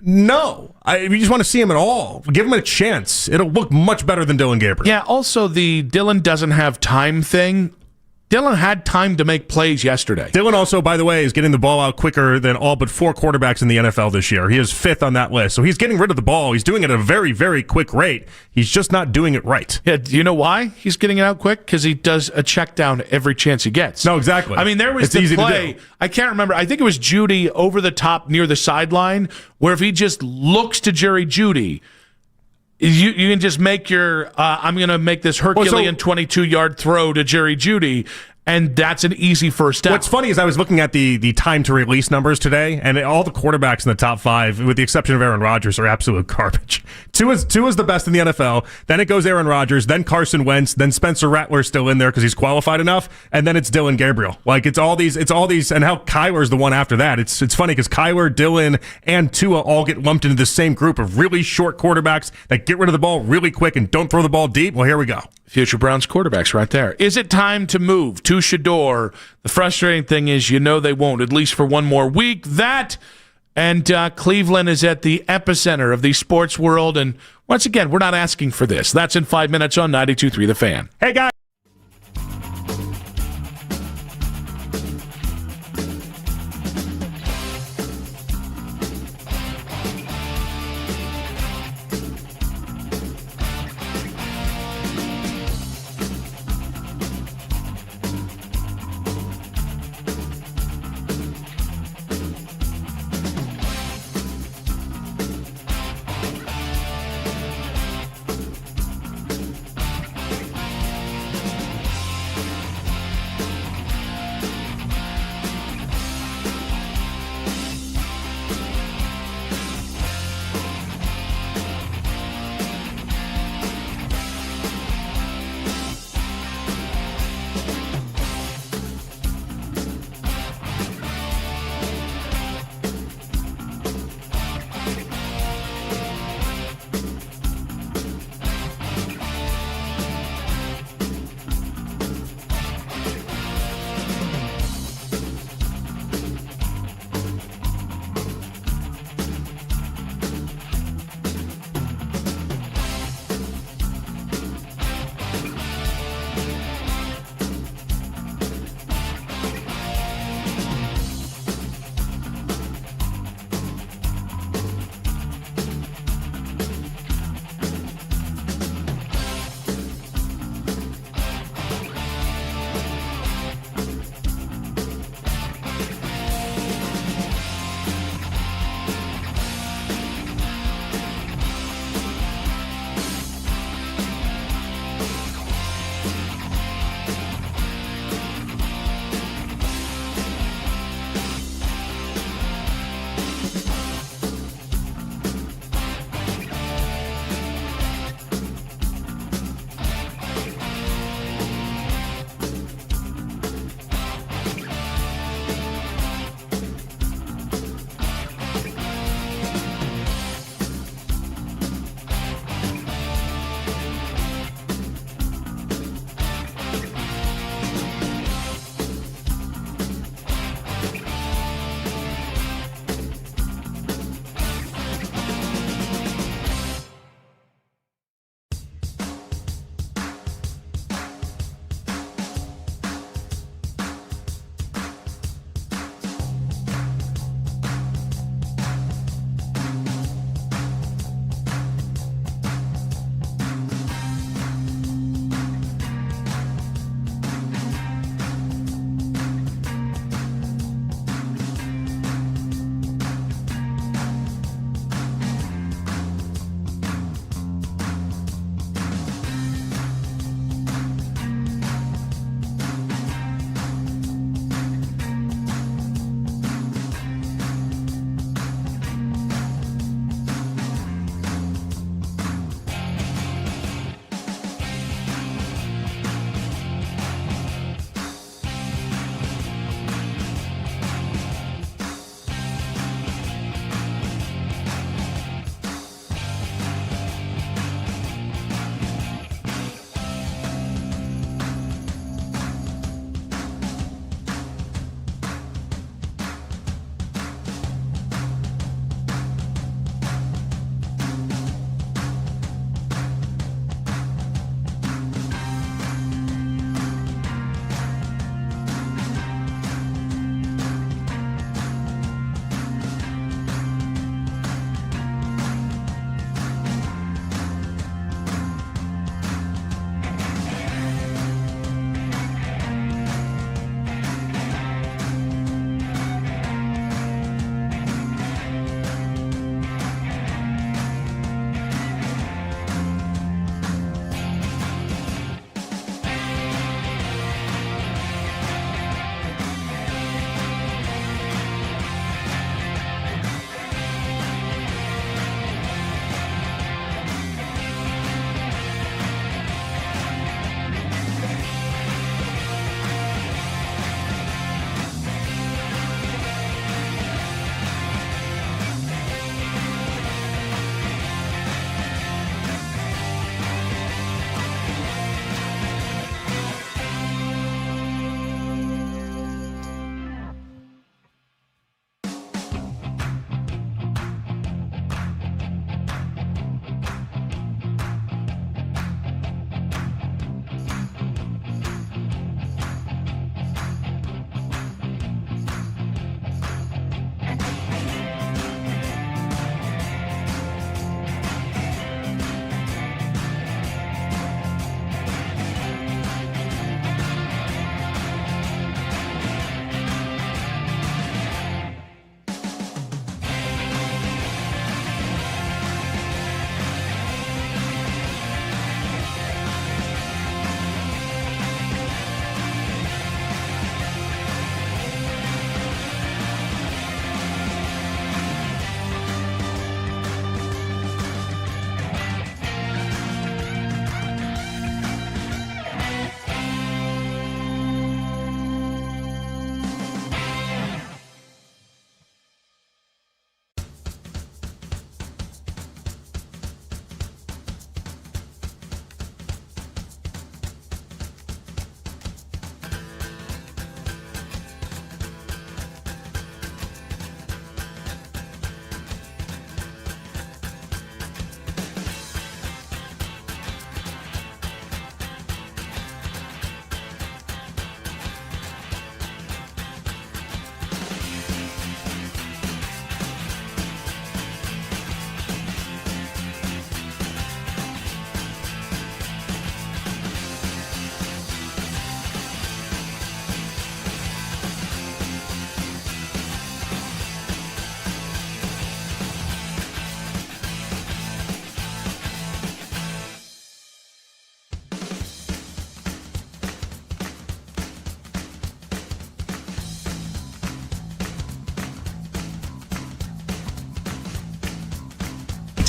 no, we just want to see him at all. Give him a chance. It'll look much better than Dylan Gabriel. Yeah, also the Dylan doesn't have time thing. Dylan had time to make plays yesterday. Dylan also, by the way, is getting the ball out quicker than all but 4 quarterbacks in the NFL this year. He is 5th on that list. So he's getting rid of the ball. He's doing it at a very, very quick rate. He's just not doing it right. Yeah, do you know why he's getting it out quick? Because he does a check down every chance he gets. No, exactly. There was the play, I can't remember, I think it was Judy over the top near the sideline, where if he just looks to Jerry Judy, you can just make your, I'm going to make this Herculean 22-yard throw to Jerry Judy, and that's an easy first down. What's funny is I was looking at the time to release numbers today, and all the quarterbacks in the top 5, with the exception of Aaron Rodgers, are absolute garbage. Two is the best in the NFL. Then it goes Aaron Rodgers, then Carson Wentz, then Spencer Rattler's still in there because he's qualified enough, and then it's Dylan Gabriel. Like it's all these, and how Kyler's the one after that. It's funny because Kyler, Dylan, and Tua all get lumped into the same group of really short quarterbacks that get rid of the ball really quick and don't throw the ball deep. Well, here we go. Future Browns quarterbacks right there. Is it time to move to Shedeur? The frustrating thing is, they won't, at least for one more week. That and Cleveland is at the epicenter of the sports world. And once again, we're not asking for this. That's in 5 minutes on 92.3 The Fan. Hey, guys.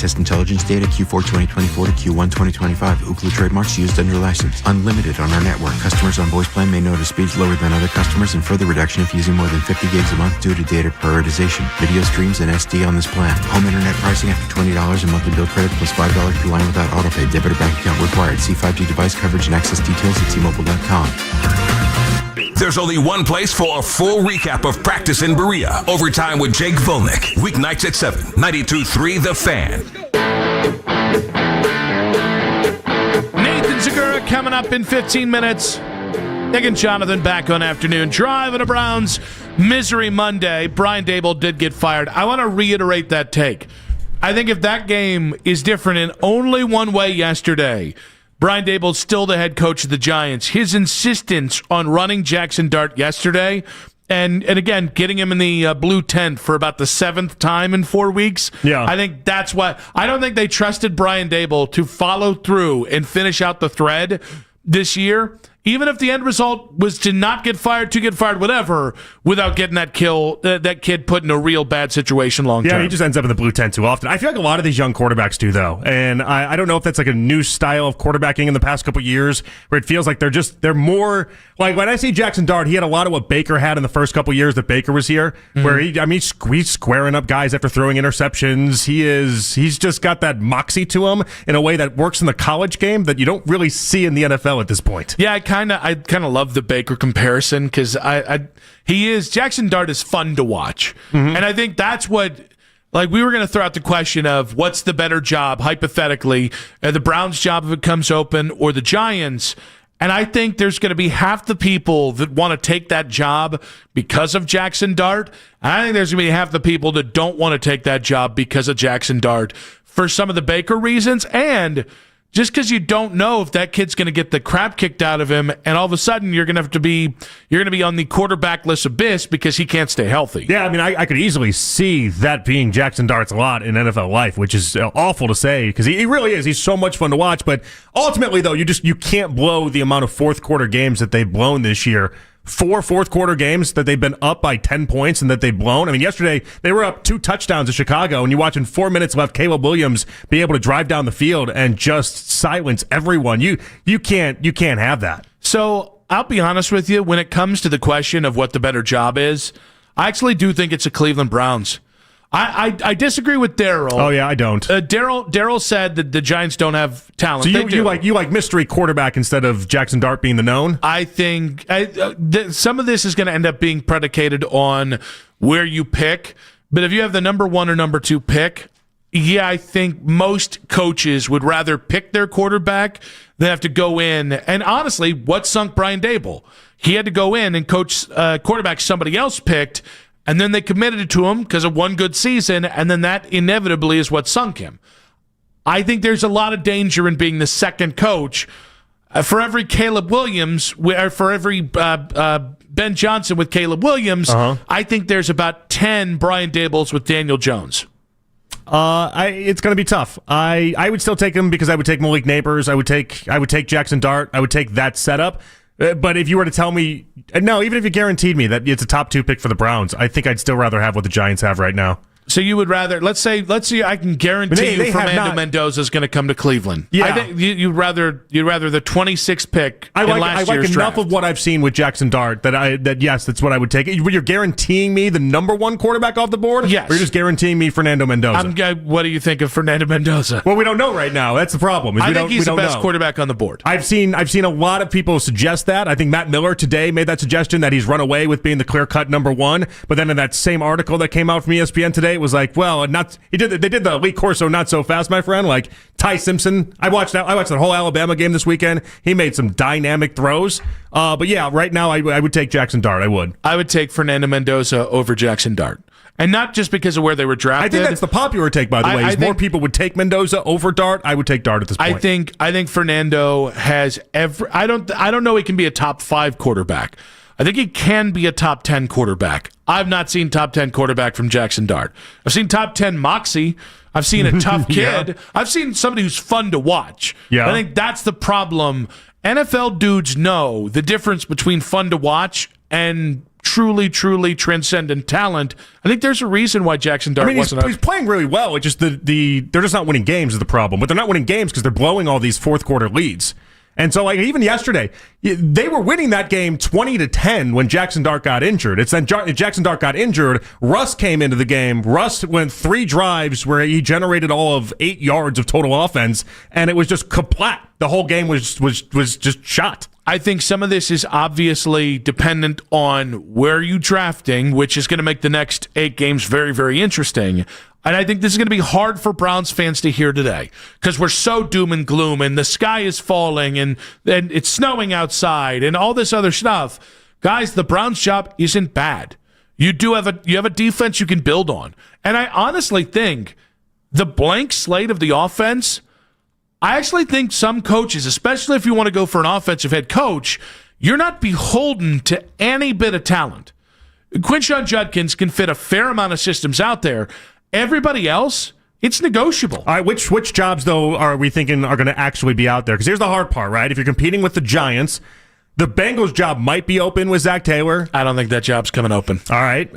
test intelligence data Q4 2024 to Q1 2025. Ookla trademarks used under license. Unlimited on our network. Customers on voice plan may notice speeds lower than other customers and further reduction if using more than 50 gigs a month due to data prioritization. Video streams and SD on this plan. Home internet pricing after $20 a monthly bill credit plus $5 per line without autopay. Debit or bank account required. See 5G device coverage and access details at T-Mobile.com. There's only one place for a full recap of practice in Berea. Overtime with Jake Volnick. Weeknights at 7. 92.3 The Fan. Nathan Segura coming up in 15 minutes. Nick and Jonathan back on Afternoon Drive on a Browns Misery Monday. Brian Daboll did get fired. I want to reiterate that take. I think if that game is different in only one way yesterday, Brian Daboll's still the head coach of the Giants. His insistence on running Jackson Dart yesterday and again, getting him in the blue tent for about the 7th time in 4 weeks. Yeah. I think that's why. I don't think they trusted Brian Daboll to follow through and finish out the thread this year. Even if the end result was to not get fired, to get fired, whatever, without getting that kid put in a real bad situation long term. Yeah, he just ends up in the blue tent too often. I feel like a lot of these young quarterbacks do, though. And I don't know if that's like a new style of quarterbacking in the past couple years where it feels like they're more like when I see Jackson Dart, he had a lot of what Baker had in the first couple years that Baker was here, where he's squaring up guys after throwing interceptions. He's just got that moxie to him in a way that works in the college game that you don't really see in the NFL at this point. Yeah, I kind of love the Baker comparison because Jackson Dart is fun to watch, and I think that's what. Like, we were going to throw out the question of what's the better job hypothetically, the Browns' job if it comes open or the Giants. And I think there's going to be half the people that want to take that job because of Jackson Dart. And I think there's going to be half the people that don't want to take that job because of Jackson Dart for some of the Baker reasons. And just because you don't know if that kid's going to get the crap kicked out of him, and all of a sudden you're going to be on the quarterbackless abyss because he can't stay healthy. Yeah, I mean, I could easily see that being Jackson Dart's lot in NFL life, which is awful to say because he really is. He's so much fun to watch, but ultimately, though, you can't blow the amount of fourth quarter games that they've blown this year. 4 fourth quarter games that they've been up by 10 points and that they've blown. I mean, yesterday they were up 2 touchdowns in Chicago, and you watch in 4 minutes left, Caleb Williams be able to drive down the field and just silence everyone. You can't have that. So I'll be honest with you, when it comes to the question of what the better job is, I actually do think it's the Cleveland Browns. I disagree with Daryl. Oh yeah, I don't. Daryl said that the Giants don't have talent. So you like mystery quarterback instead of Jackson Dart being the known? I think some of this is going to end up being predicated on where you pick. But if you have the number 1 or number 2 pick, yeah, I think most coaches would rather pick their quarterback than have to go in. And honestly, what sunk Brian Daboll? He had to go in and coach quarterback somebody else picked. And then they committed it to him because of one good season, and then that inevitably is what sunk him. I think there's a lot of danger in being the second coach. For every Caleb Williams, for every Ben Johnson with Caleb Williams, I think there's about 10 Brian Dabolls with Daniel Jones. It's going to be tough. I would still take him because I would take Malik Neighbors. I would take Jackson Dart. I would take that setup. But if you were to tell me, no, even if you guaranteed me that it's a top 2 pick for the Browns, I think I'd still rather have what the Giants have right now. So you would rather, let's say I can guarantee you Fernando Mendoza is going to to Cleveland. Yeah. I think you'd rather the 26th pick I in like last year's enough draft. of what I've seen with Jackson Dart that yes, that's what I would take. You're guaranteeing me the number 1 quarterback off the board? Yes. Or you're just guaranteeing me Fernando Mendoza? What do you think of Fernando Mendoza? Well, we don't know right now. That's the problem. I think he's the best quarterback on the board. I've seen a lot of people suggest that. I think Matt Miller today made that suggestion that he's run away with being the clear-cut number 1. But then in that same article that came out from ESPN today, it was like, well, they did the Lee Corso not so fast, my friend. Like Ty Simpson, I watched that whole Alabama game this weekend. He made some dynamic throws. But yeah, right now I would take Jackson Dart. I would take Fernando Mendoza over Jackson Dart, and not just because of where they were drafted. I think that's the popular take, by the way. More people would take Mendoza over Dart. I would take Dart at this point. I think Fernando has I don't know he can be a top 5 quarterback. I think he can be a top 10 quarterback. I've not seen top 10 quarterback from Jackson Dart. I've seen top 10 moxie. I've seen a tough kid. Yeah. I've seen somebody who's fun to watch. Yeah. I think that's the problem. NFL dudes know the difference between fun to watch and truly, truly transcendent talent. I think there's a reason why Jackson Dart wasn't. He's playing really well. It's just they're just not winning games is the problem. But they're not winning games because they're blowing all these fourth quarter leads. And so, like, even yesterday, they were winning that game 20-10 when Jackson Dart got injured. It's then Jackson Dart got injured. Russ came into the game. Russ went 3 drives where he generated all of 8 yards of total offense, and it was just kaplat. The whole game was just shot. I think some of this is obviously dependent on where you drafting, which is going to make the next 8 games very, very interesting. And I think this is going to be hard for Browns fans to hear today because we're so doom and gloom and the sky is falling and it's snowing outside and all this other stuff. Guys, the Browns' job isn't bad. You have a defense you can build on. And I honestly think the blank slate of the offense, I actually think some coaches, especially if you want to go for an offensive head coach, you're not beholden to any bit of talent. Quinshon Judkins can fit a fair amount of systems out there. Everybody else, it's negotiable. All right, which jobs, though, are we thinking are going to actually be out there? Because here's the hard part, right? If you're competing with the Giants, the Bengals job might be open with Zach Taylor. I don't think that job's coming open. All right.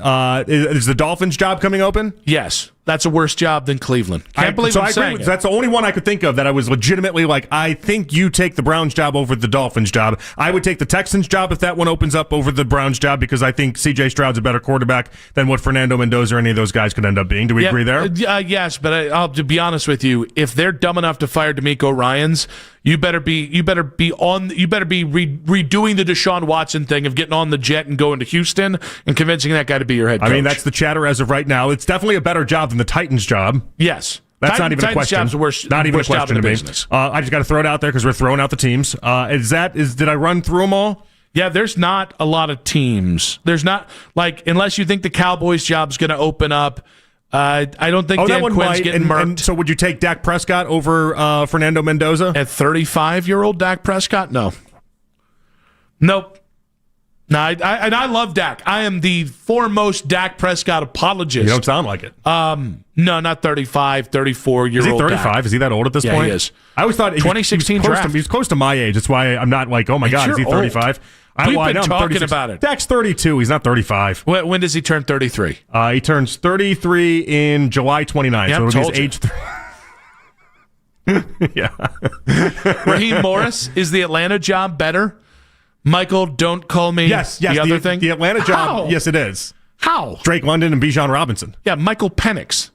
Is the Dolphins job coming open? Yes. That's a worse job than Cleveland. Can't believe I'm saying it. That's the only one I could think of that I was legitimately like, I think you take the Browns job over the Dolphins job. I would take the Texans job if that one opens up over the Browns job because I think C.J. Stroud's a better quarterback than what Fernando Mendoza or any of those guys could end up being. Do we agree there? Yes, but I'll to be honest with you, if they're dumb enough to fire DeMeco Ryans, you better be redoing the Deshaun Watson thing of getting on the jet and going to Houston and convincing that guy to be your head coach. I mean, that's the chatter as of right now. It's definitely a better job than the Titans job. Yes. That's not even a question. Job's the worst, not even a question to me. Business. I just got to throw it out there because we're throwing out the teams. Did I run through them all? Yeah, there's not a lot of teams. There's not, like, unless you think the Cowboys job's going to open up. I don't think Dan Quinn's getting murked. And so would you take Dak Prescott over Fernando Mendoza? At 35-year-old Dak Prescott? No. Nope. No, I love Dak. I am the foremost Dak Prescott apologist. You don't sound like it. No, not 35, 34-year-old Is he 35? Dak. Is he that old at this point? Yeah, he is. I always thought 2016 draft. He's close to my age. That's why I'm not like, oh my God, is he 35? We've been talking about it. Dak's 32. He's not 35. When does he turn 33? He turns 33 in July 29th. Yeah, so it'll be his age 3. Yeah. Raheem Morris, is the Atlanta job better? Michael, don't call me. Yes. The other thing? The Atlanta job, How? yes, it is. How? Drake London and Bijan Robinson. Yeah, Michael Penix.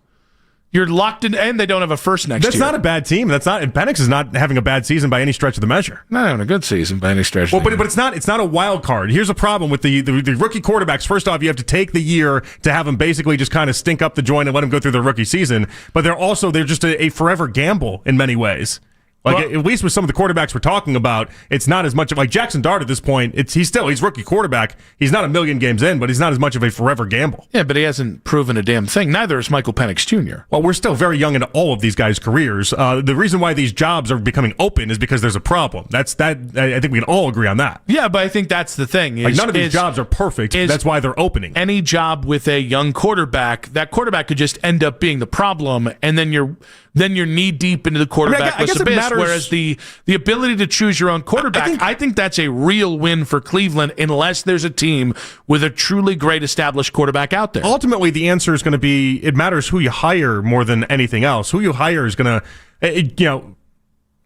You're locked in, and they don't have a first next year. That's not a bad team. Penix is not having a bad season by any stretch of the measure. Not having a good season by any stretch. Well, but it's not a wild card. Here's a problem with the rookie quarterbacks. First off, you have to take the year to have them basically just kind of stink up the joint and let them go through their rookie season. But they're just a forever gamble in many ways. Like, at least with some of the quarterbacks we're talking about, it's not as much of like Jackson Dart at this point. He's rookie quarterback. He's not a million games in, but he's not as much of a forever gamble. Yeah, but he hasn't proven a damn thing. Neither is Michael Penix Jr. Well, we're still very young into all of these guys' careers. The reason why these jobs are becoming open is because there's a problem. I think we can all agree on that. Yeah, but I think that's the thing. None of these jobs are perfect. That's why they're opening. Any job with a young quarterback, that quarterback could just end up being the problem, and then you're knee deep into the quarterback list abyss. Whereas the ability to choose your own quarterback, I think that's a real win for Cleveland unless there's a team with a truly great established quarterback out there. Ultimately, the answer is going to be it matters who you hire more than anything else. Who you hire is going to,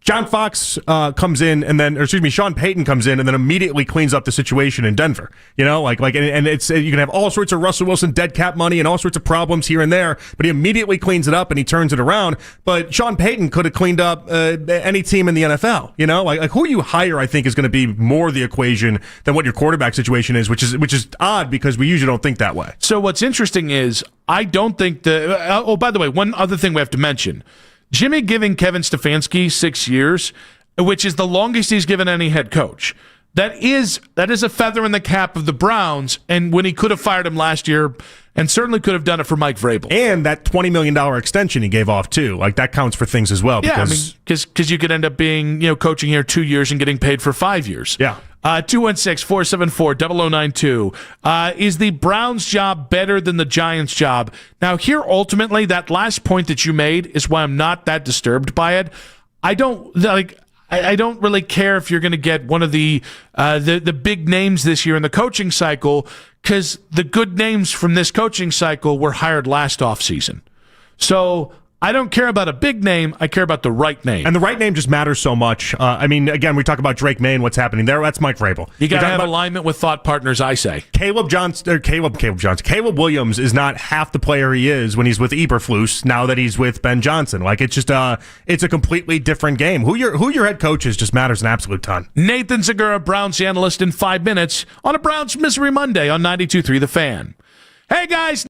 John Fox comes in Sean Payton comes in and then immediately cleans up the situation in Denver. And it's you can have all sorts of Russell Wilson dead cap money and all sorts of problems here and there, but he immediately cleans it up and he turns it around. But Sean Payton could have cleaned up any team in the NFL. Like who you hire, I think, is going to be more the equation than what your quarterback situation is, which is odd because we usually don't think that way. So what's interesting is I don't think by the way, one other thing we have to mention. Jimmy giving Kevin Stefanski 6 years, which is the longest he's given any head coach. That is a feather in the cap of the Browns, and when he could have fired him last year, and certainly could have done it for Mike Vrabel. And that $20 million extension he gave off, too. Like, that counts for things as well. Because you could end up being, coaching here 2 years and getting paid for 5 years. Yeah. 216-474-0092. Is the Browns job better than the Giants job? Now, here, ultimately, that last point that you made is why I'm not that disturbed by it. I don't really care if you're going to get one of the big names this year in the coaching cycle, because the good names from this coaching cycle were hired last offseason. So I don't care about a big name. I care about the right name. And the right name just matters so much. I mean, again, we talk about Drake May and what's happening there. That's Mike Vrabel. You got to have alignment with thought partners, I say. Caleb Williams is not half the player he is when he's with Eberflus now that he's with Ben Johnson. Like, it's just it's a completely different game. Who your head coach is just matters an absolute ton. Nathan Segura, Browns analyst, in 5 minutes on a Browns Misery Monday on 92.3 The Fan. Hey, guys.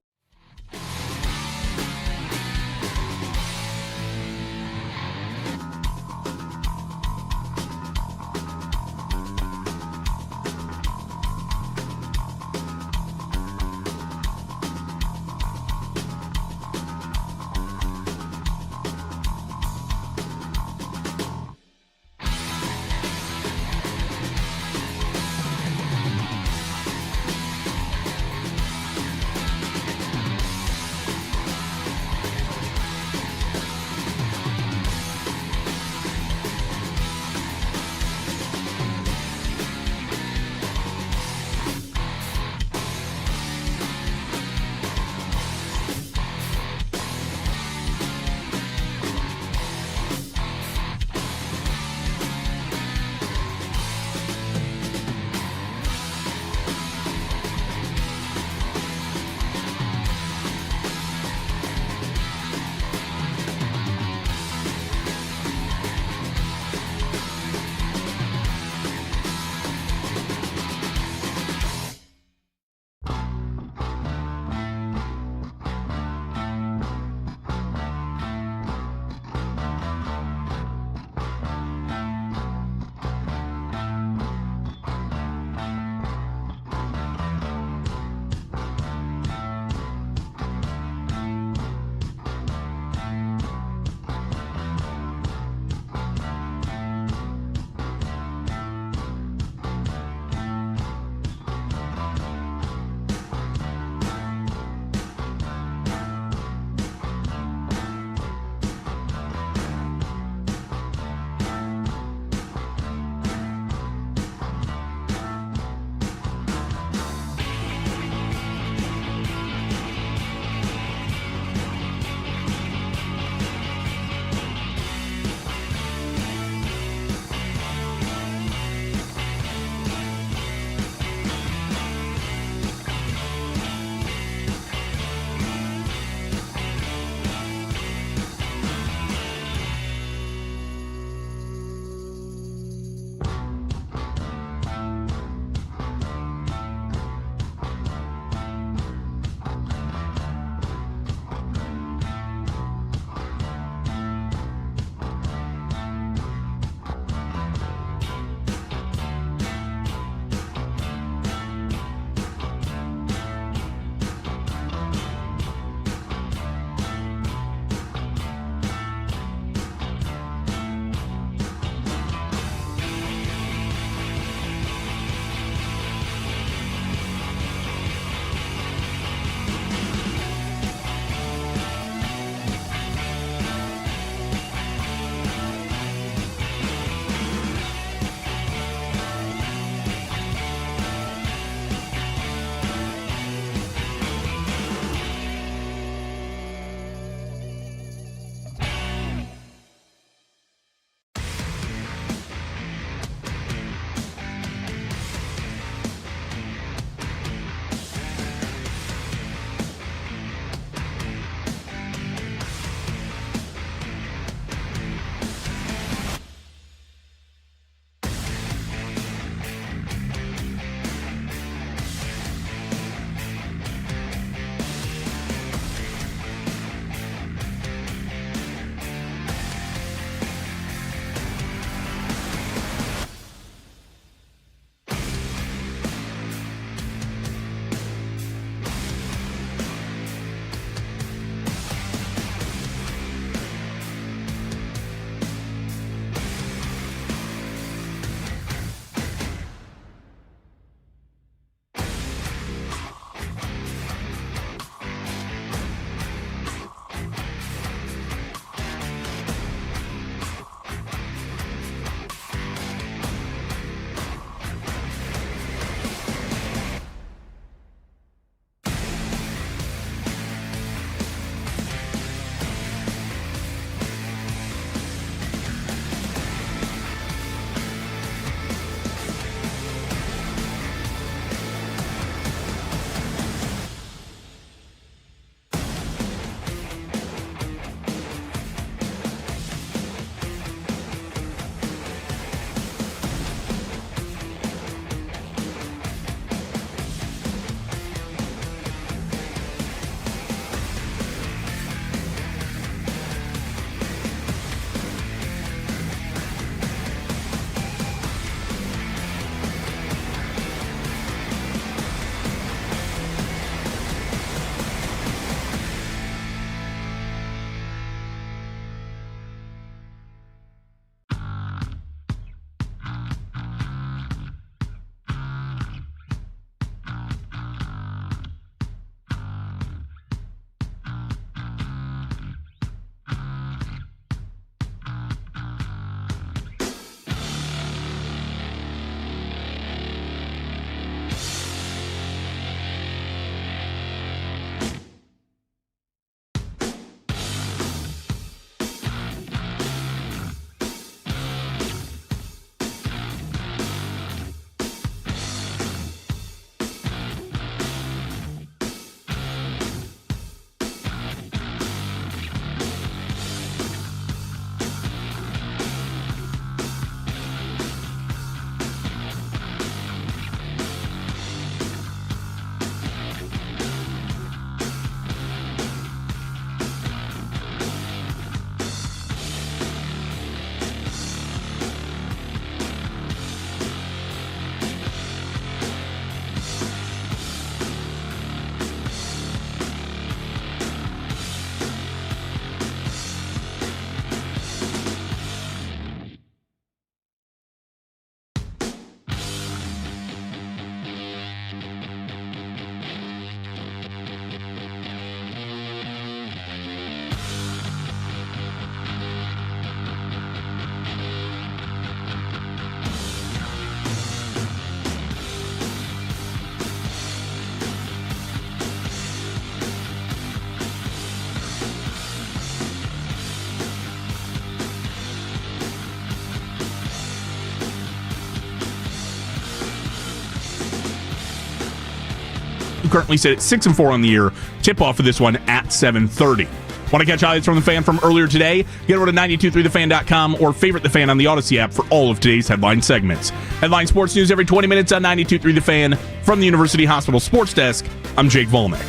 currently sit at 6-4 on the year. Tip-off for this one at 7:30. Want to catch highlights from the Fan from earlier today? Get over to 923thefan.com or favorite the Fan on the Odyssey app for all of today's headline segments. Headline sports news every 20 minutes on 923 The Fan. From the University Hospital Sports Desk, I'm Jake Volnick.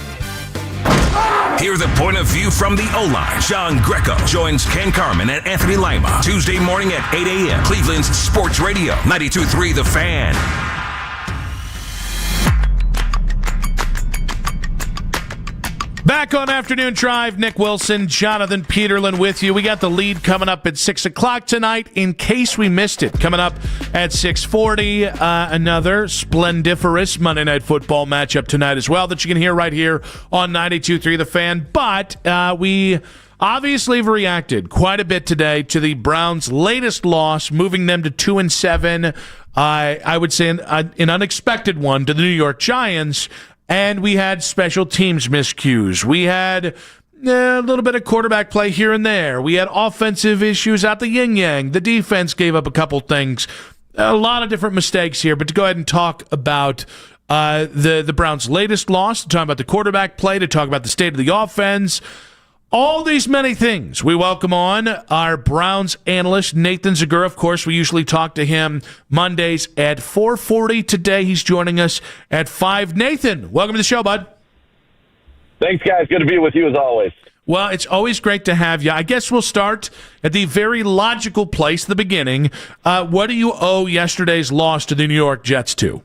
Hear the point of view from the O-line. John Greco joins Ken Carman and Anthony Lima Tuesday morning at 8 a.m. Cleveland's Sports Radio, 92.3 The Fan. Back on Afternoon Drive, Nick Wilson, Jonathan Peterlin with you. We got the lead coming up at 6 o'clock tonight, in case we missed it. Coming up at 6:40, another splendiferous Monday Night Football matchup tonight as well that you can hear right here on 92.3 The Fan. But we obviously have reacted quite a bit today to the Browns' latest loss, moving them to 2-7. I would say an unexpected one to the New York Giants. And we had special teams miscues. We had a little bit of quarterback play here and there. We had offensive issues out the yin-yang. The defense gave up a couple things. A lot of different mistakes here. But to go ahead and talk about the Browns' latest loss, to talk about the quarterback play, to talk about the state of the offense, all these many things. We welcome on our Browns analyst, Nathan Zegura. Of course, we usually talk to him Mondays at 4:40. Today, he's joining us at 5. Nathan, welcome to the show, bud. Thanks, guys. Good to be with you as always. Well, it's always great to have you. I guess we'll start at the very logical place, the beginning. What do you owe yesterday's loss to the New York Jets to?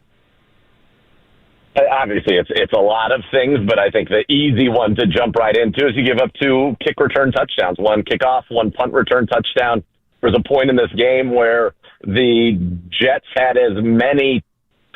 Obviously, it's a lot of things, but I think the easy one to jump right into is you give up 2 kick return touchdowns, 1 kickoff, 1 punt return touchdown. There was a point in this game where the Jets had as many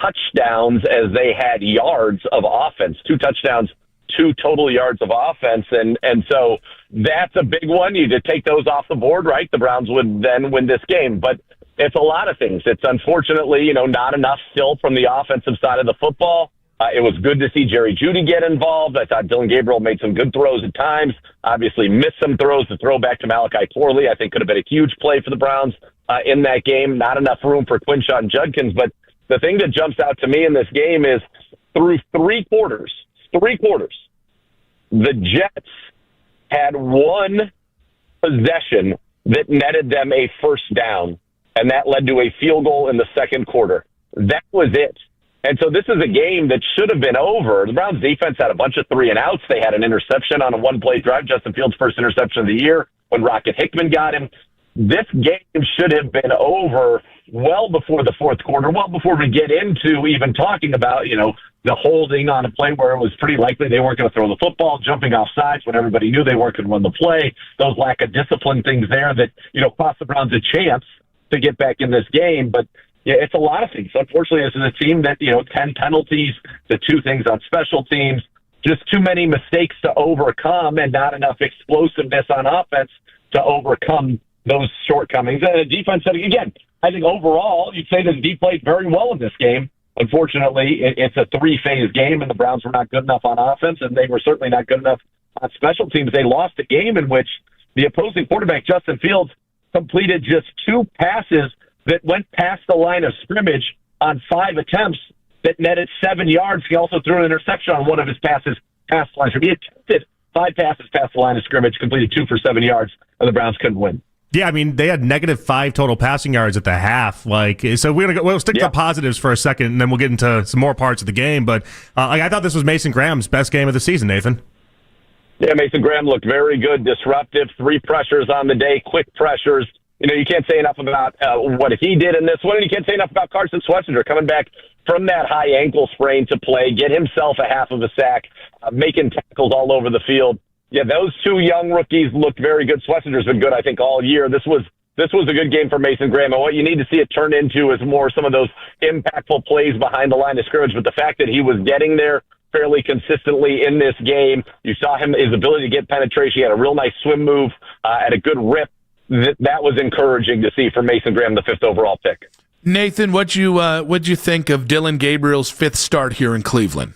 touchdowns as they had yards of offense. 2 touchdowns, 2 total yards of offense, and so that's a big one. You just take those off the board, right? The Browns would then win this game, but it's a lot of things. It's unfortunately, not enough still from the offensive side of the football. It was good to see Jerry Jeudy get involved. I thought Dylan Gabriel made some good throws at times. Obviously missed some throws. The throw back to Malachi Corley, I think, could have been a huge play for the Browns in that game. Not enough room for Quinshon Judkins. But the thing that jumps out to me in this game is through 3 quarters, the Jets had 1 possession that netted them a first down, and that led to a field goal in the second quarter. That was it. And so this is a game that should have been over. The Browns defense had a bunch of 3-and-outs. They had an interception on a 1-play drive, Justin Fields' first interception of the year when Rocket Hickman got him. This game should have been over well before the fourth quarter, well before we get into even talking about, the holding on a play where it was pretty likely they weren't going to throw the football, jumping off sides when everybody knew they weren't going to run the play. Those lack of discipline things there that, cost the Browns a chance to get back in this game. But yeah, it's a lot of things. Unfortunately, this is a team that, 10 penalties, the 2 things on special teams, just too many mistakes to overcome and not enough explosiveness on offense to overcome those shortcomings. And the defense, again, I think overall, you'd say that the D played very well in this game. Unfortunately, it's a 3-phase game, and the Browns were not good enough on offense, and they were certainly not good enough on special teams. They lost a game in which the opposing quarterback, Justin Fields, completed just 2 passes that went past the line of scrimmage on 5 attempts that netted 7 yards. He also threw an interception on one of his passes past the line of scrimmage. He attempted 5 passes past the line of scrimmage, completed 2 for 7 yards, and the Browns couldn't win. Yeah, I mean, they had -5 total passing yards at the half. So we'll stick to the positives for a second, and then we'll get into some more parts of the game. But I thought this was Mason Graham's best game of the season, Nathan. Yeah, Mason Graham looked very good, disruptive, 3 pressures on the day, quick pressures. You can't say enough about what he did in this one, and you can't say enough about Carson Schlesinger coming back from that high ankle sprain to play, get himself a half of a sack, making tackles all over the field. Yeah, those 2 young rookies looked very good. Schlesinger's been good, I think, all year. This was a good game for Mason Graham, and what you need to see it turn into is more some of those impactful plays behind the line of scrimmage. But the fact that he was getting there fairly consistently in this game, you saw his ability to get penetration. He had a real nice swim move, at a good rip. That was encouraging to see for Mason Graham, the 5th overall pick. Nathan, what'd you think of Dylan Gabriel's 5th start here in Cleveland?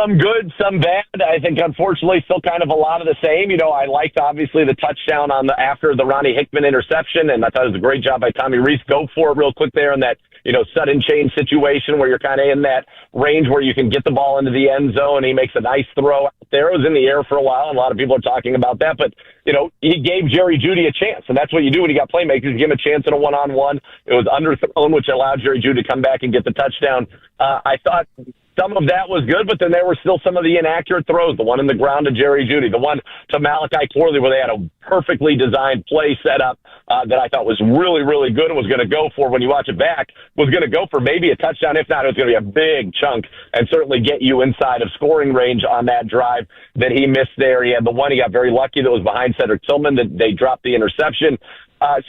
Some good, some bad. I think, unfortunately, still kind of a lot of the same. I liked, obviously, the touchdown after the Ronnie Hickman interception, and I thought it was a great job by Tommy Reese. Go for it real quick there in that, sudden change situation where you're kind of in that range where you can get the ball into the end zone. He makes a nice throw out there. It was in the air for a while, and a lot of people are talking about that. But, he gave Jerry Jeudy a chance, and that's what you do when you got playmakers. You give him a chance in a one-on-one. It was underthrown, which allowed Jerry Jeudy to come back and get the touchdown. I thought some of that was good, but then there were still some of the inaccurate throws. The one in the ground to Jerry Jeudy, the one to Malachi Corley where they had a perfectly designed play set up that I thought was really, really good and was going to go for, when you watch it back, was going to go for maybe a touchdown. If not, it was going to be a big chunk and certainly get you inside of scoring range on that drive that he missed there. He had the one, he got very lucky that was behind Cedric Tillman, that they dropped the interception.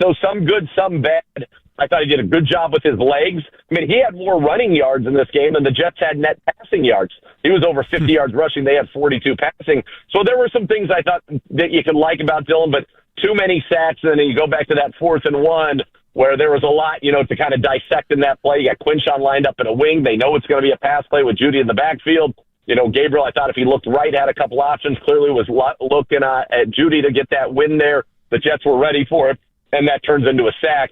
So some good, some bad. I thought he did a good job with his legs. I mean, he had more running yards in this game than the Jets had net passing yards. He was over 50 yards rushing. They had 42 passing. So there were some things I thought that you could like about Dillon, but too many sacks. And then you go back to that 4th and 1 where there was a lot, to kind of dissect in that play. You got Quinshawn lined up in a wing. They know it's going to be a pass play with Jeudy in the backfield. Gabriel, I thought if he looked right, had a couple options, clearly was looking at Jeudy to get that win there. The Jets were ready for it. And that turns into a sack.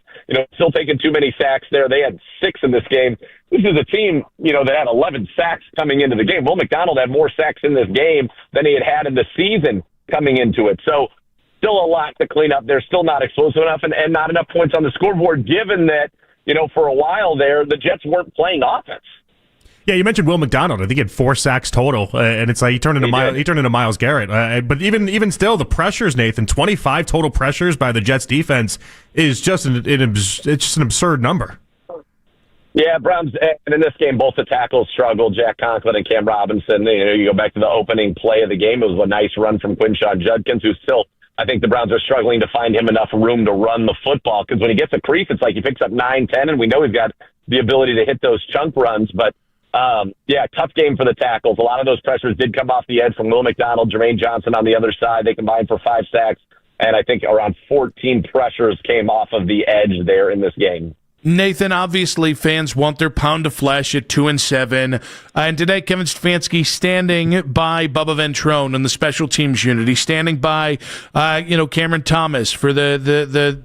Still taking too many sacks there. They had 6 in this game. This is a team, that had 11 sacks coming into the game. Will McDonald had more sacks in this game than he had in the season coming into it. So still a lot to clean up. They're still not explosive enough and not enough points on the scoreboard, given that, for a while there, the Jets weren't playing offense. Yeah, you mentioned Will McDonald. I think he had 4 sacks total, and it's like he turned into Myles Garrett. But even still, the pressures, Nathan, 25 total pressures by the Jets defense is just it's just an absurd number. Yeah, Browns, and in this game, both the tackles struggled. Jack Conklin and Cam Robinson. You go back to the opening play of the game. It was a nice run from Quinshawn Judkins, who still, I think the Browns are struggling to find him enough room to run the football, because when he gets a crease, it's like he picks up 9-10, and we know he's got the ability to hit those chunk runs, but tough game for the tackles. A lot of those pressures did come off the edge from Will McDonald, Jermaine Johnson on the other side. They combined for 5 sacks, and I think around 14 pressures came off of the edge there in this game. Nathan, obviously fans want their pound of flesh at 2-7. And today, Kevin Stefanski standing by Bubba Ventrone in the special teams unit. He's standing by, Cameron Thomas for the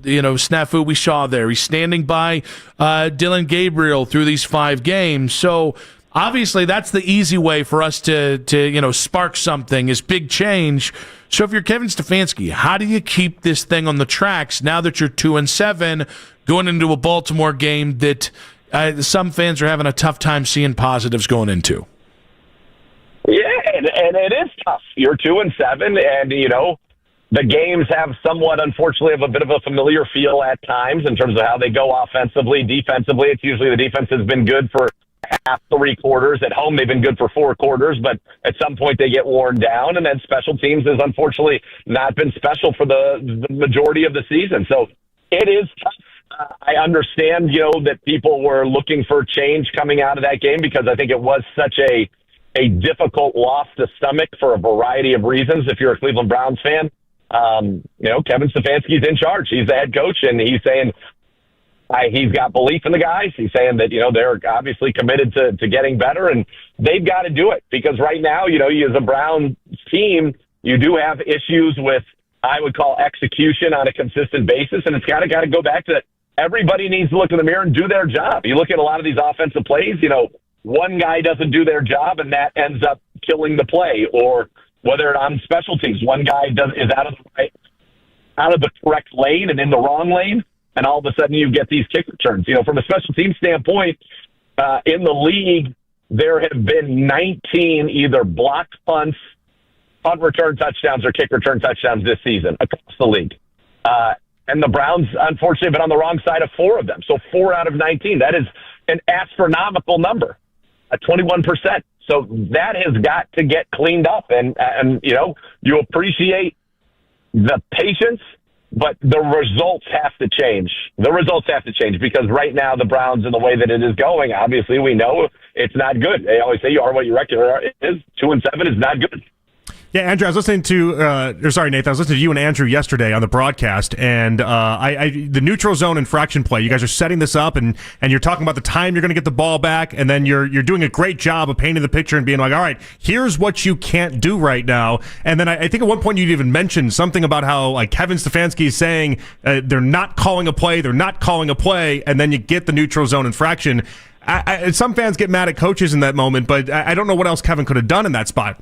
snafu we saw there. He's standing by Dillon Gabriel through these 5 games. So obviously that's the easy way for us to spark something, is big change. So if you're Kevin Stefanski, how do you keep this thing on the tracks now that you're 2-7? Going into a Baltimore game that some fans are having a tough time seeing positives going into? Yeah, and it is tough. You're 2-7, and, the games have somewhat, unfortunately, of a bit of a familiar feel at times in terms of how they go offensively. Defensively, it's usually the defense has been good for half 3 quarters. At home, they've been good for 4 quarters, but at some point they get worn down, and then special teams has unfortunately not been special for the majority of the season. So it is tough. I understand, that people were looking for change coming out of that game, because I think it was such a difficult loss to stomach for a variety of reasons. If you're a Cleveland Browns fan, Kevin Stefanski's in charge. He's the head coach, and he's saying he's got belief in the guys. He's saying that, they're obviously committed to getting better, and they've got to do it, because right now, you as a Browns team, you do have issues with, I would call, execution on a consistent basis, and it's got to go back to everybody needs to look in the mirror and do their job. You look at a lot of these offensive plays, one guy doesn't do their job, and that ends up killing the play. Or whether on special teams, one guy is out of the correct lane and in the wrong lane, and all of a sudden you get these kick returns. From a special team standpoint, in the league, there have been 19 either blocked punts, punt return touchdowns, or kick return touchdowns this season across the league. And the Browns, unfortunately, have been on the wrong side of 4 of them. So 4 out of 19. That is an astronomical number, 21%. So that has got to get cleaned up. And you appreciate the patience, but the results have to change. The results have to change, because right now the Browns, in the way that it is going, obviously we know it's not good. They always say you are what you reckon it is. 2-7 is not good. Yeah, Andrew, I was listening to, Nathan, I was listening to you and Andrew yesterday on the broadcast, and the neutral zone infraction play, you guys are setting this up, and you're talking about the time you're going to get the ball back, and then you're doing a great job of painting the picture and being like, all right, here's what you can't do right now. And then I think at one point you'd even mentioned something about how like Kevin Stefanski is saying they're not calling a play, and then you get the neutral zone infraction. Some fans get mad at coaches in that moment, but I don't know what else Kevin could have done in that spot.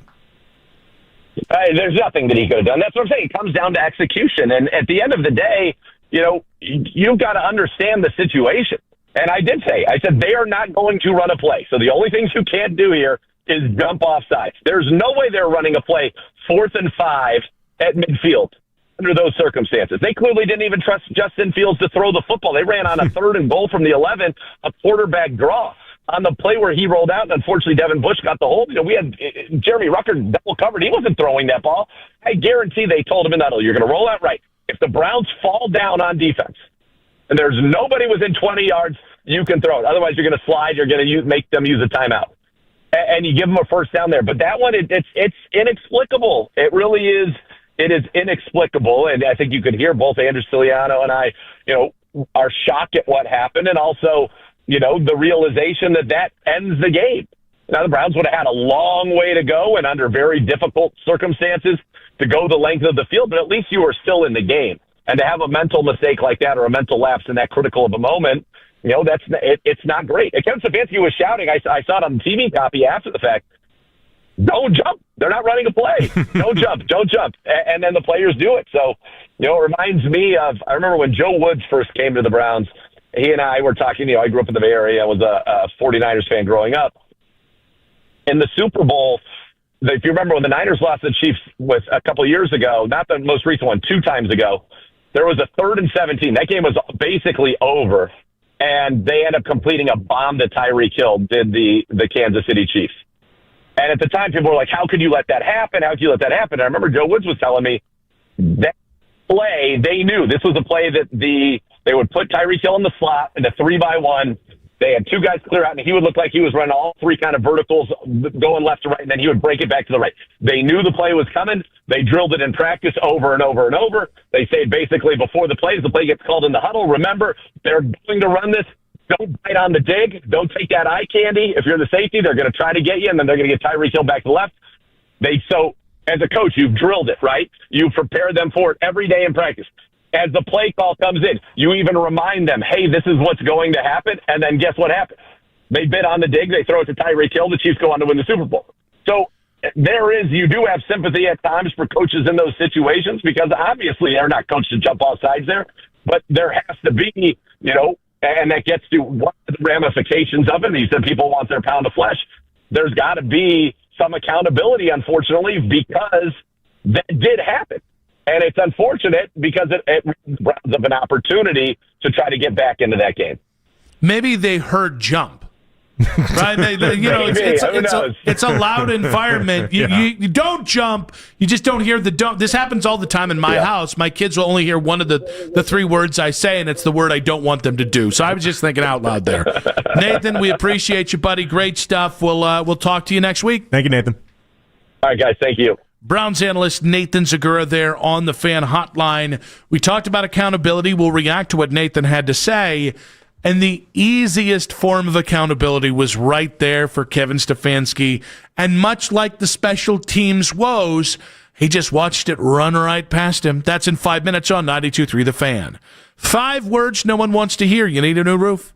There's nothing that he could have done. That's what I'm saying. It comes down to execution. And at the end of the day, you've got to understand the situation. And I said, they are not going to run a play. So the only things you can't do here is jump off sides. There's no way they're running a play 4th and 5 at midfield under those circumstances. They clearly didn't even trust Justin Fields to throw the football. They ran on a 3rd and goal from the 11, a quarterback draw. On the play where he rolled out, and unfortunately Devin Bush got the hold. We had Jeremy Rucker double covered. He wasn't throwing that ball. I guarantee they told him in that huddle, you're going to roll out right. If the Browns fall down on defense and there's nobody within 20 yards, you can throw it. Otherwise, you're going to slide. You're going to make them use a timeout. And you give them a first down there. But that one, it's inexplicable. It really is. It is inexplicable. And I think you could hear both Andrew Siciliano and I, are shocked at what happened, and also the realization that ends the game. Now, the Browns would have had a long way to go and under very difficult circumstances to go the length of the field, but at least you were still in the game. And to have a mental mistake like that or a mental lapse in that critical of a moment, it's not great. Kevin Stefanski was shouting, I saw it on the TV copy after the fact, don't jump. They're not running a play. Don't jump. Don't jump. And then the players do it. So, it reminds me of, I remember when Joe Woods first came to the Browns, he and I were talking, I grew up in the Bay Area. I was a 49ers fan growing up. In the Super Bowl, if you remember when the Niners lost the Chiefs with a couple of years ago, not the most recent one, 2 times ago, there was a 3rd and 17. That game was basically over, and they ended up completing a bomb that Tyreek Hill did the Kansas City Chiefs. And at the time, people were like, how could you let that happen? How could you let that happen? And I remember Joe Woods was telling me that play, they knew this was a play that they would put Tyreek Hill in the slot in a 3-by-1. They had 2 guys clear out, and he would look like he was running all 3 kind of verticals going left to right, and then he would break it back to the right. They knew the play was coming. They drilled it in practice over and over and over. They say basically before the play gets called in the huddle, remember, they're going to run this. Don't bite on the dig. Don't take that eye candy. If you're the safety, they're going to try to get you, and then they're going to get Tyreek Hill back to the left. So as a coach, you've drilled it, right? You prepare them for it every day in practice. As the play call comes in, you even remind them, hey, this is what's going to happen. And then guess what happens? They bid on the dig. They throw it to Tyreek Hill. The Chiefs go on to win the Super Bowl. So you do have sympathy at times for coaches in those situations because obviously they're not coached to jump off sides there. But there has to be, and that gets to what are the ramifications of it. You said people want their pound of flesh. There's got to be some accountability, unfortunately, because that did happen. And it's unfortunate because it rounds up an opportunity to try to get back into that game. Maybe they heard jump. Right? It's a loud environment. You don't jump. You just don't hear the don't. This happens all the time in my house. My kids will only hear one of the 3 words I say, and it's the word I don't want them to do. So I was just thinking out loud there. Nathan, we appreciate you, buddy. Great stuff. We'll talk to you next week. Thank you, Nathan. All right, guys. Thank you. Browns analyst Nathan Zagura there on the Fan Hotline. We talked about accountability. We'll react to what Nathan had to say. And the easiest form of accountability was right there for Kevin Stefanski. And much like the special teams woes, he just watched it run right past him. That's in 5 minutes on 92.3 The Fan. 5 words no one wants to hear. You need a new roof?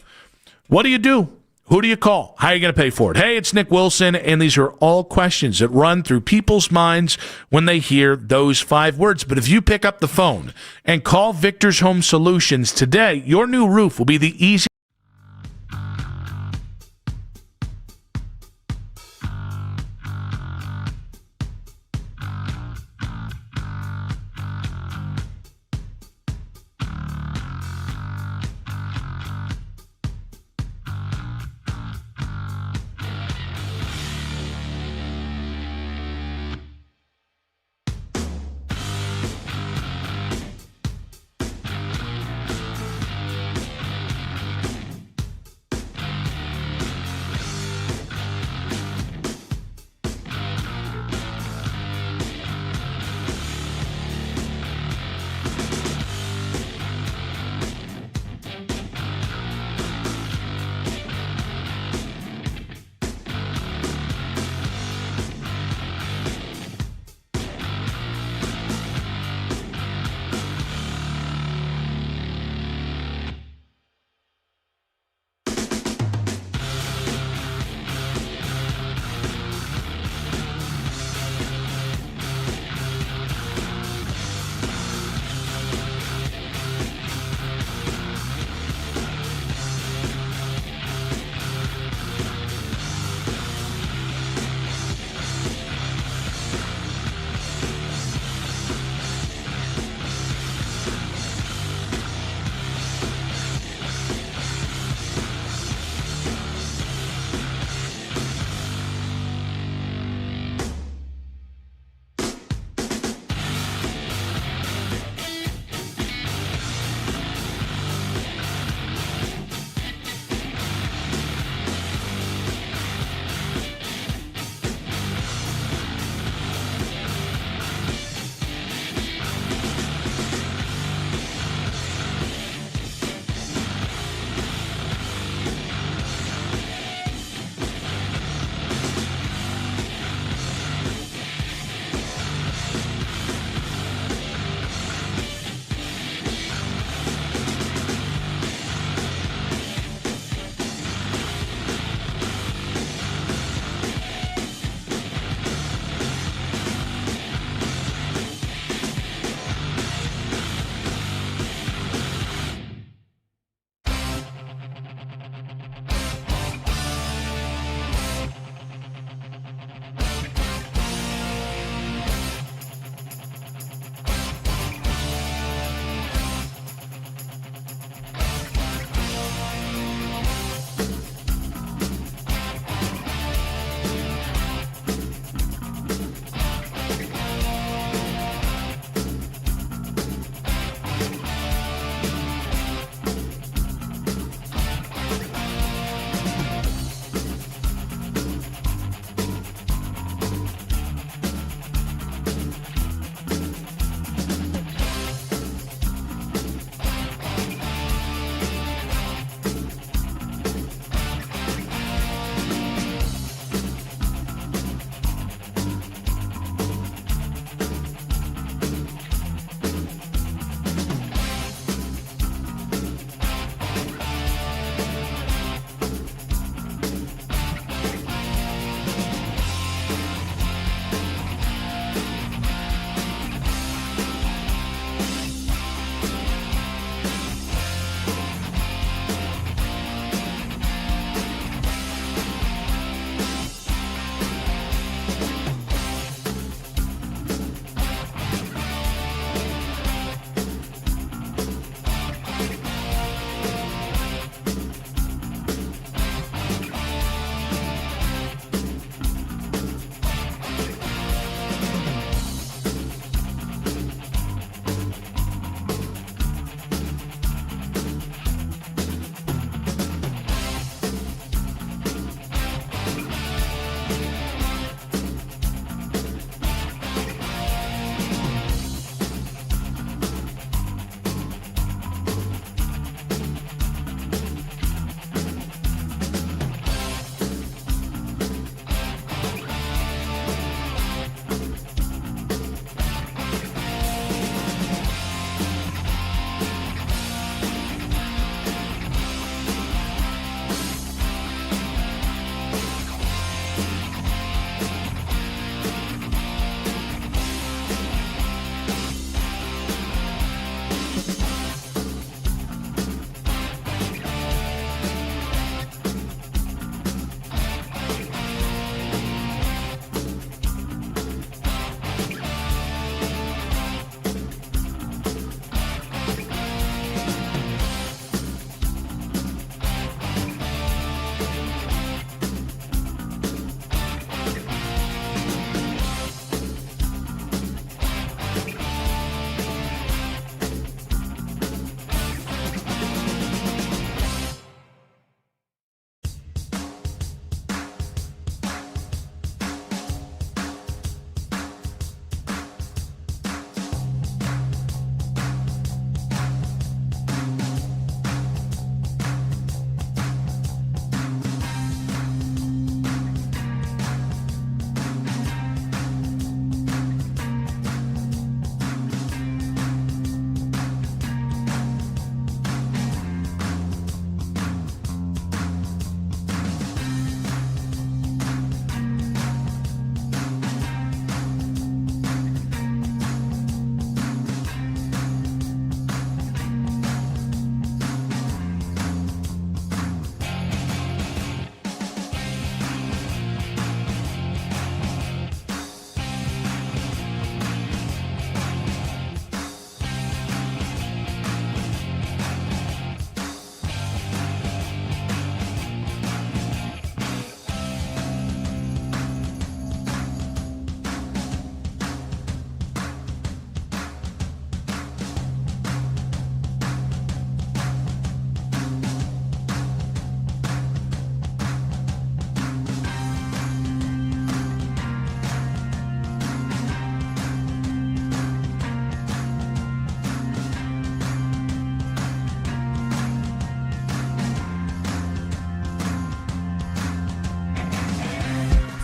What do you do? Who do you call? How are you going to pay for it? Hey, it's Nick Wilson, and these are all questions that run through people's minds when they hear those 5 words. But if you pick up the phone and call Victor's Home Solutions today, your new roof will be the easiest.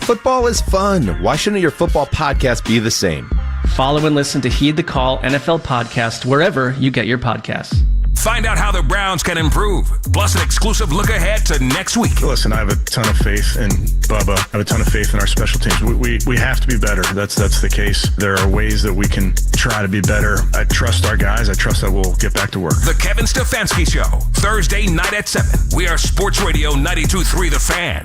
Football is fun. Why shouldn't your football podcast be the same? Follow and listen to Heed the Call NFL podcast wherever you get your podcasts. Find out how the Browns can improve, plus an exclusive look ahead to next week. Listen, I have a ton of faith in Bubba. I have a ton of faith in our special teams. We have to be better. That's the case. There are ways that we can try to be better. I trust our guys. I trust that we'll get back to work. The Kevin Stefanski Show, Thursday night at 7. We are Sports Radio 92.3 The Fan.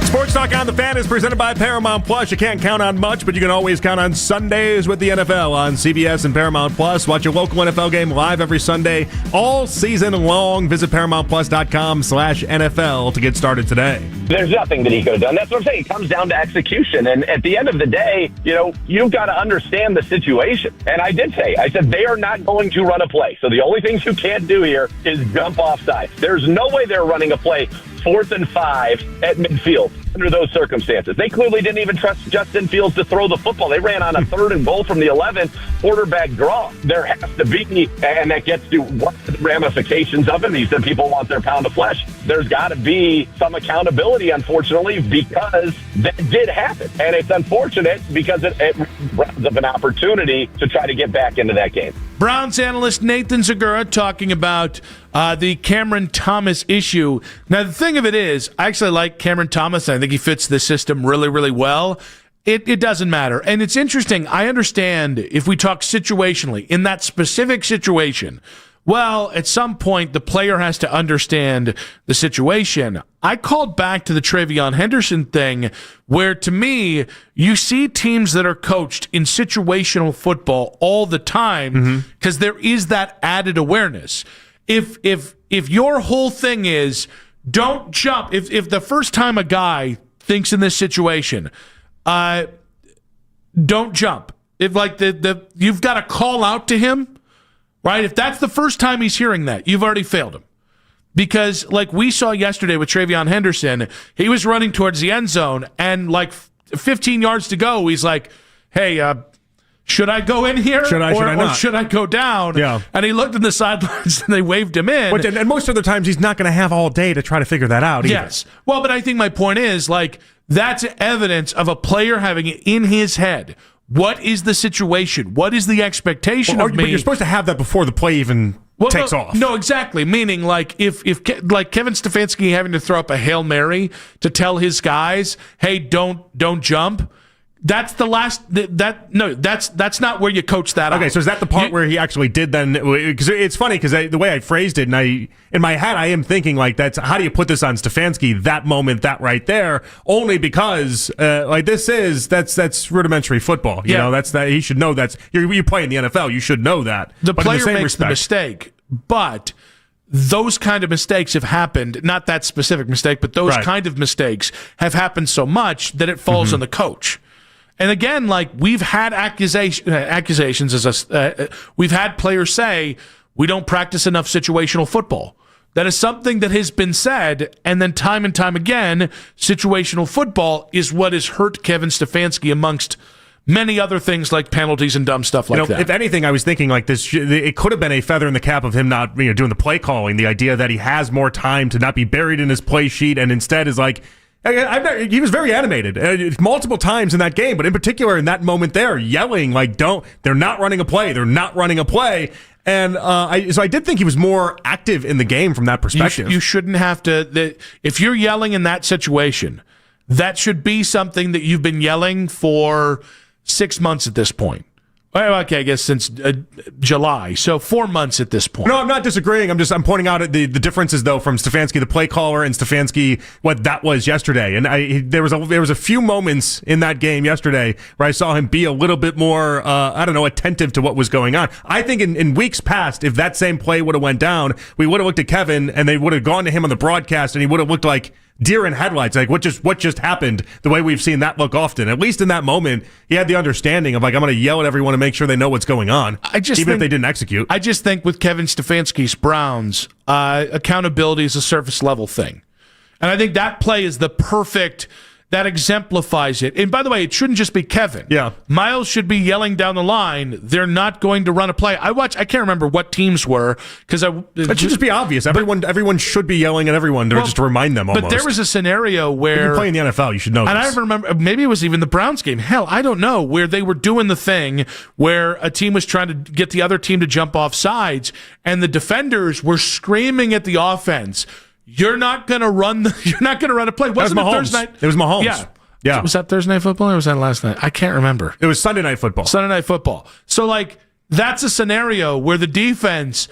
Sports Talk on The Fan is presented by Paramount Plus. You can't count on much, but you can always count on Sundays with the NFL on CBS and Paramount Plus. Watch your local NFL game live every Sunday, all season long. Visit ParamountPlus.com/NFL to get started today. There's nothing that he could have done. That's what I'm saying. It comes down to execution. And at the end of the day, you've got to understand the situation. And I said, they are not going to run a play. So the only things you can't do here is jump offside. There's no way they're running a play 4th and 5 at midfield under those circumstances. They clearly didn't even trust Justin Fields to throw the football. They ran on a 3rd and goal from the 11, quarterback draw. There has to be, and that gets to what the ramifications of it. He said people want their pound of flesh. There's got to be some accountability, unfortunately, because that did happen. And it's unfortunate because it robs of an opportunity to try to get back into that game. Browns analyst Nathan Zagura talking about the Cameron Thomas issue. Now, the thing of it is, I actually like Cameron Thomas. I think he fits the system really, really well. It doesn't matter. And it's interesting. I understand if we talk situationally, in that specific situation, well, at some point, the player has to understand the situation. I called back to the Travion Henderson thing, where to me, you see teams that are coached in situational football all the time because there is that added awareness. If your whole thing is don't jump, if the first time a guy thinks in this situation, don't jump. If like you've got to call out to him. Right? If that's the first time he's hearing that, you've already failed him. Because like we saw yesterday with Travion Henderson, he was running towards the end zone, and like 15 yards to go, he's like, hey, should I go in here? Should I not? Or should I go down? Yeah. And he looked in the sidelines, and they waved him in. And most of the times, he's not going to have all day to try to figure that out either. Yes. Well, but I think my point is, like, that's evidence of a player having it in his head. What is the situation? What is the expectation of me? But you're supposed to have that before the play even takes off. No, exactly. Meaning, like, if like Kevin Stefanski having to throw up a Hail Mary to tell his guys, "Hey, don't jump." That's the last. That's not where you coach that. Okay, out. so is that the part where he actually did then? Because it's funny because the way I phrased it, and in my head I am thinking like that's how do you put this on Stefanski? That moment, that right there, only because that's rudimentary football. You know, that's that he should know that's you play in the NFL. You should know that. The player makes the mistake, but those kind of mistakes have happened. Not that specific mistake, but those kind of mistakes have happened so much that it falls on the coach. And again, like we've had accusations we've had players say we don't practice enough situational football. That is something that has been said, and then time and time again, situational football is what has hurt Kevin Stefanski amongst many other things like penalties and dumb stuff like that. If anything, I was thinking like this, it could have been a feather in the cap of him not doing the play calling, the idea that he has more time to not be buried in his play sheet and instead is like, he was very animated multiple times in that game, but in particular in that moment there, yelling like, they're not running a play. They're not running a play. And so I did think he was more active in the game from that perspective. You shouldn't have to, if you're yelling in that situation, that should be something that you've been yelling for 6 months at this point. Okay, I guess since July, so 4 months at this point. No, I'm not disagreeing. I'm pointing out the differences though from Stefanski, the play caller, and Stefanski, what that was yesterday. And there was a few moments in that game yesterday where I saw him be a little bit more, attentive to what was going on. I think in weeks past, if that same play would have went down, we would have looked at Kevin and they would have gone to him on the broadcast, and he would have looked like deer in headlights, like what just happened, the way we've seen that look often. At least in that moment, he had the understanding of like, I'm going to yell at everyone to make sure they know what's going on, if they didn't execute. I just think with Kevin Stefanski's Browns, accountability is a surface level thing. And I think that play is the perfect that exemplifies it. And by the way, it shouldn't just be Kevin. Yeah. Miles should be yelling down the line, they're not going to run a play. I can't remember what teams were, because it should just be obvious. Everyone should be yelling at everyone just to remind them almost. But there was a scenario where... If you play in the NFL, you should know and this. I remember, maybe it was even the Browns game. Hell, I don't know, where they were doing the thing where a team was trying to get the other team to jump off sides, and the defenders were screaming at the offense, You're not going to run a play. Wasn't it Thursday night? It was Mahomes. Yeah. Was that Thursday Night Football or was that last night? I can't remember. It was Sunday Night Football. Sunday Night Football. So, that's a scenario where the defense,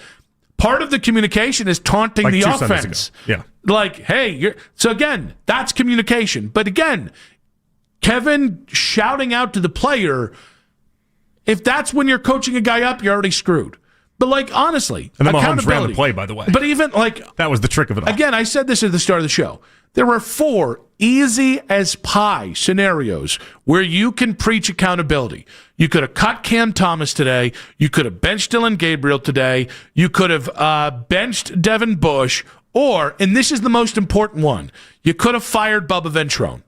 part of the communication is taunting the offense. Yeah. Hey, so again, that's communication. But again, Kevin shouting out to the player, if that's when you're coaching a guy up, you're already screwed. But honestly, and then Mahomes accountability. ran the play, by the way. But even that was the trick of it all. Again, I said this at the start of the show. There were 4 easy as pie scenarios where you can preach accountability. You could have cut Cam Thomas today. You could have benched Dylan Gabriel today. You could have benched Devin Bush. Or, and this is the most important one, you could have fired Bubba Ventrone.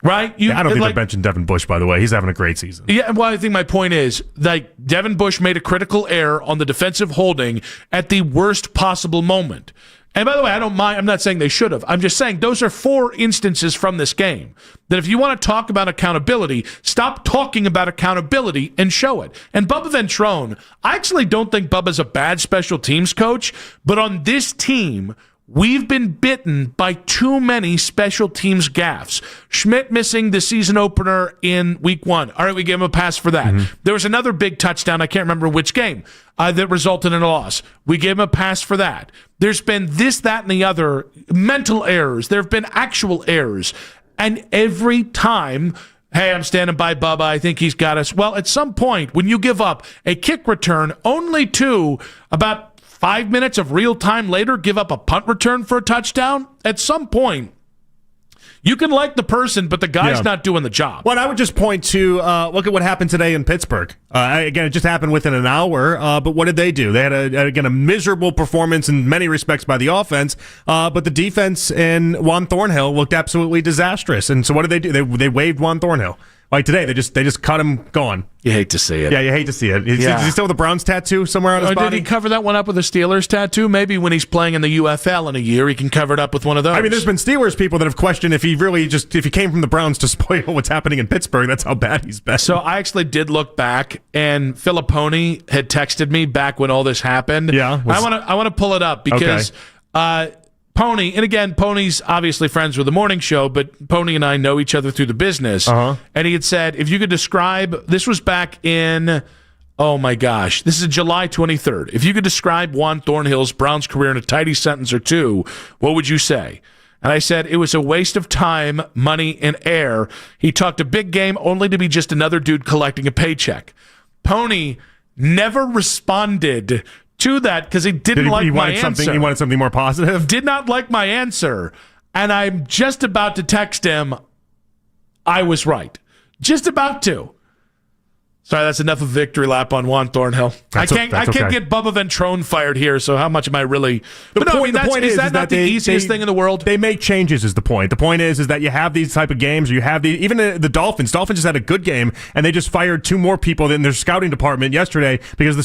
Right? I don't think they're benching Devin Bush, by the way. He's having a great season. Yeah, well, I think my point is, Devin Bush made a critical error on the defensive holding at the worst possible moment. And by the way, I don't mind. I'm not saying they should have. I'm just saying those are 4 instances from this game that if you want to talk about accountability, stop talking about accountability and show it. And Bubba Ventrone, I actually don't think Bubba's a bad special teams coach, but on this team, we've been bitten by too many special teams gaffes. Schmidt missing the season opener in week 1. All right, we gave him a pass for that. Mm-hmm. There was another big touchdown, I can't remember which game, that resulted in a loss. We gave him a pass for that. There's been this, that, and the other mental errors. There have been actual errors. And every time, hey, I'm standing by Bubba, I think he's got us. Well, at some point, when you give up a kick return only to about 5 minutes of real time later, give up a punt return for a touchdown, at some point, you can like the person, but the guy's not doing the job. Well, I would just point to, look at what happened today in Pittsburgh. Again, it just happened within an hour, but what did they do? They had, a miserable performance in many respects by the offense, but the defense and Juan Thornhill looked absolutely disastrous. And so what did they do? They waived Juan Thornhill. Like today, they just cut him gone. You hate to see it. Yeah, you hate to see it. Is he still with a Browns tattoo somewhere on his body? Did he cover that one up with a Steelers tattoo? Maybe when he's playing in the UFL in a year, he can cover it up with one of those. I mean, there's been Steelers people that have questioned if he came from the Browns to spoil what's happening in Pittsburgh. That's how bad he's been. So I actually did look back, and Filipponi had texted me back when all this happened. Yeah, I want to pull it up because. Okay. Pony, and again, Pony's obviously friends with the morning show, but Pony and I know each other through the business. Uh-huh. And he had said, if you could describe, this was back in, oh my gosh, this is July 23rd. If you could describe Juan Thornhill's Browns career in a tidy sentence or two, what would you say? And I said, it was a waste of time, money, and air. He talked a big game only to be just another dude collecting a paycheck. Pony never responded to that because he didn't like my answer. He wanted something more positive? Did not like my answer. And I'm just about to text him, I was right. Just about to. Sorry, that's enough of victory lap on Juan Thornhill. I can't get Bubba Ventrone fired here, so how much am I really... The point is that not the easiest thing in the world? They make changes is the point. The point is that you have these type of games, or you have even the Dolphins. Dolphins just had a good game, and they just fired 2 more people in their scouting department today because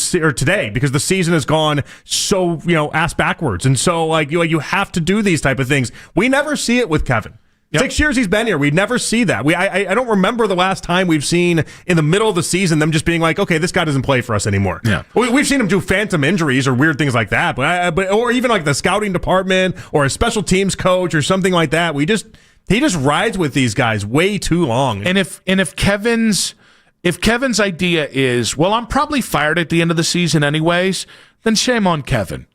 the season has gone so, ass backwards. And so, you have to do these type of things. We never see it with Kevin. Yep. 6 years he's been here. We never see that. I don't remember the last time we've seen in the middle of the season them just being like, okay, this guy doesn't play for us anymore. Yeah. We've seen him do phantom injuries or weird things like that, or even like the scouting department or a special teams coach or something like that. He just rides with these guys way too long. And if Kevin's idea is, well, I'm probably fired at the end of the season anyways, then shame on Kevin.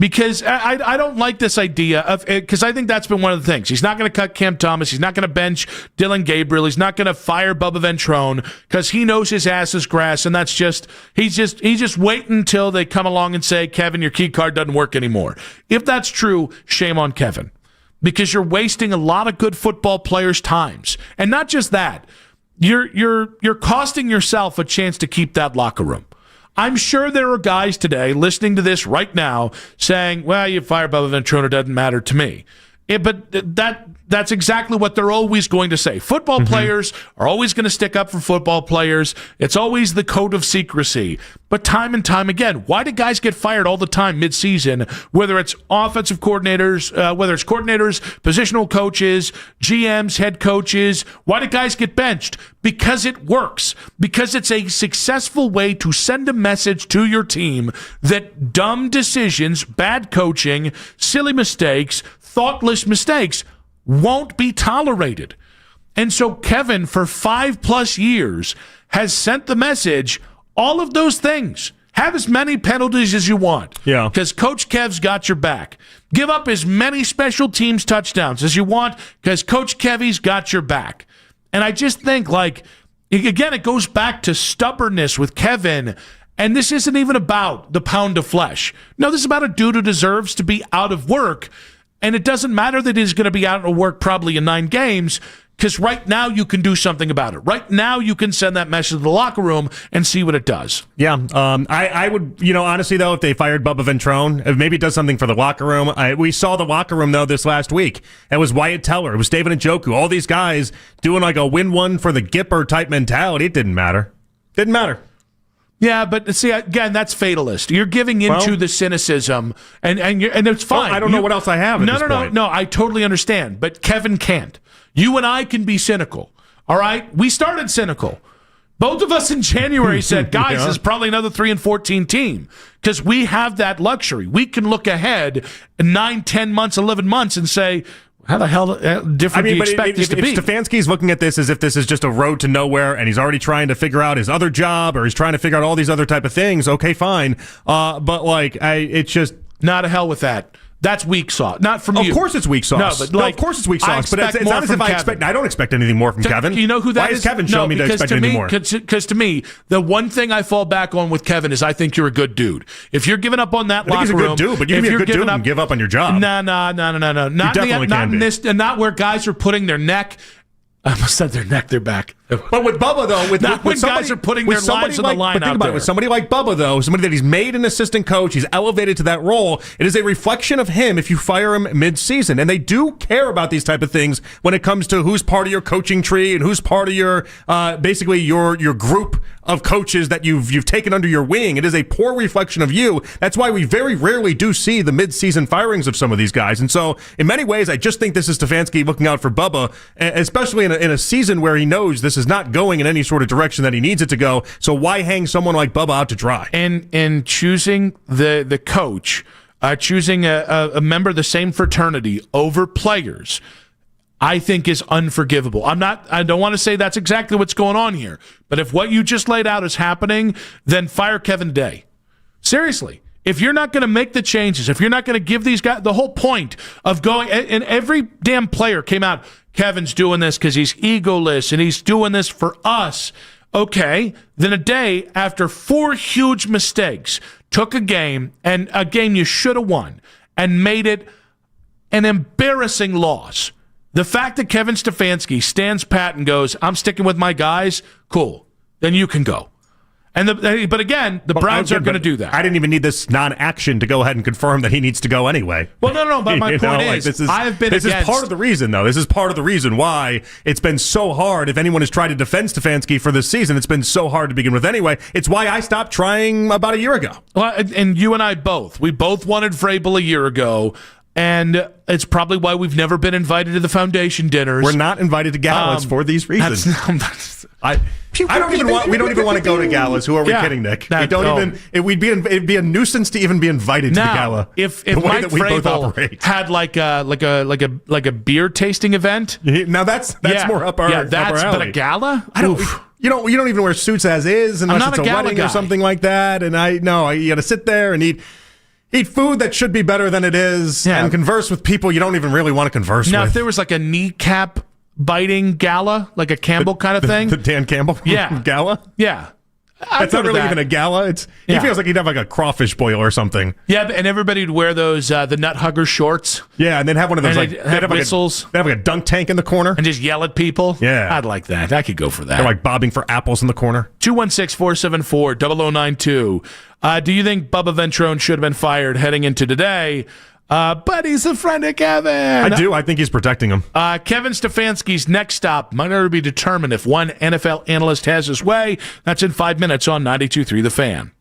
Because I don't like this idea of, because I think that's been one of the things. He's not going to cut Cam Thomas. He's not going to bench Dylan Gabriel. He's not going to fire Bubba Ventrone because he knows his ass is grass, and that's he's just waiting until they come along and say, Kevin, your key card doesn't work anymore. If that's true, shame on Kevin, because you're wasting a lot of good football players' times, and not just that, you're costing yourself a chance to keep that locker room. I'm sure there are guys today listening to this right now saying, well, you fire Bubba Ventrone, it doesn't matter to me. That's exactly what they're always going to say. Football players are always going to stick up for football players. It's always the code of secrecy. But time and time again, why do guys get fired all the time midseason? Whether it's offensive coordinators, whether it's coordinators, positional coaches, GMs, head coaches, why do guys get benched? Because it works. Because it's a successful way to send a message to your team that dumb decisions, bad coaching, silly mistakes, thoughtless mistakes won't be tolerated. And so Kevin, for 5+ years, has sent the message, all of those things. Have as many penalties as you want. Yeah. Because Coach Kev's got your back. Give up as many special teams touchdowns as you want because Coach Kevy's got your back. And I just think, again, it goes back to stubbornness with Kevin. And this isn't even about the pound of flesh. No, this is about a dude who deserves to be out of work. And it doesn't matter that he's going to be out of work probably in 9 games, because right now you can do something about it. Right now you can send that message to the locker room and see what it does. Yeah, I would, honestly, though, if they fired Bubba Ventrone, maybe it does something for the locker room. We saw the locker room, though, this last week. It was Wyatt Teller. It was David Njoku. All these guys doing like a win one for the Gipper type mentality. It didn't matter. Didn't matter. Yeah, but see, again, that's fatalist. You're giving into the cynicism, and it's fine. Well, I don't know what else I have. No. I totally understand, but Kevin can't. You and I can be cynical. All right, we started cynical. Both of us in January said, "Guys, this is probably another 3-14 team," because we have that luxury. We can look ahead 9, 10 months, 11 months, and say, how the hell different do you expect this to be? If Stefanski's looking at this as if this is just a road to nowhere and he's already trying to figure out his other job or he's trying to figure out all these other type of things, okay, fine. But it's just not a hell with that. That's weak sauce. Not from you. Of course it's weak sauce. No, but of course it's weak sauce. But it's not as if I expect. I don't expect anything more from Kevin. You know who that is? Why is Kevin showing me to expect anything more? Because to me, the one thing I fall back on with Kevin is I think you're a good dude. If you're giving up on that locker room, he's a good dude, but you can be a good dude and give up on your job. No. Not where guys are putting their neck. I almost said their back. But with Bubba, though, with guys are putting their lives on the line out there. With somebody like Bubba, though, somebody that he's made an assistant coach, he's elevated to that role, it is a reflection of him if you fire him mid-season. And they do care about these type of things when it comes to who's part of your coaching tree and who's part of your, basically your group of coaches that you've taken under your wing. It is a poor reflection of you. That's why we very rarely do see the mid-season firings of some of these guys. And so, in many ways, I just think this is Stefanski looking out for Bubba, especially in a season where he knows this is not going in any sort of direction that he needs it to go. So why hang someone like Bubba out to dry? And choosing the coach, choosing a member of the same fraternity over players, I think is unforgivable. I don't want to say that's exactly what's going on here, but if what you just laid out is happening, then fire Kevin Day. Seriously. If you're not going to make the changes, if you're not going to give these guys the whole point of going, and every damn player came out, Kevin's doing this because he's egoless and he's doing this for us. Okay, then a day after 4 huge mistakes, took a game, and a game you should have won, and made it an embarrassing loss. The fact that Kevin Stefanski stands pat and goes, I'm sticking with my guys, cool, then you can go. But again, the Browns aren't going to do that. I didn't even need this non-action to go ahead and confirm that he needs to go anyway. Well, no. But my point is, this is part of the reason, though. This is part of the reason why it's been so hard. If anyone has tried to defend Stefanski for this season, it's been so hard to begin with anyway. It's why I stopped trying about a year ago. Well, and you and I both. We both wanted Vrabel a year ago. And it's probably why we've never been invited to the foundation dinners. We're not invited to galas for these reasons. We don't even want to go to galas. Who are we kidding, Nick? It'd be a nuisance to even be invited to the gala. If Mike Vrabel had like a beer tasting event, now that's more up our alley. But a gala, you don't even wear suits as is unless it's a wedding guy or something like that. And you got to sit there and eat food that should be better than it is, and converse with people you don't even really want to converse with. Now, if there was like a kneecap biting gala, like a Campbell kind of thing. The Dan Campbell gala? Yeah. It's not really even a gala. He feels like he'd have like a crawfish boil or something. Yeah, and everybody would wear those the nut hugger shorts. Yeah, and then have one of those they'd have whistles. They'd have like a dunk tank in the corner. And just yell at people. Yeah. I'd like that. I could go for that. They're like bobbing for apples in the corner. 216-474-0092. Do you think Bubba Ventrone should have been fired heading into today? But he's a friend of Kevin. I do. I think he's protecting him. Kevin Stefanski's next stop might already be determined if one NFL analyst has his way. That's in 5 minutes on 92.3 The Fan.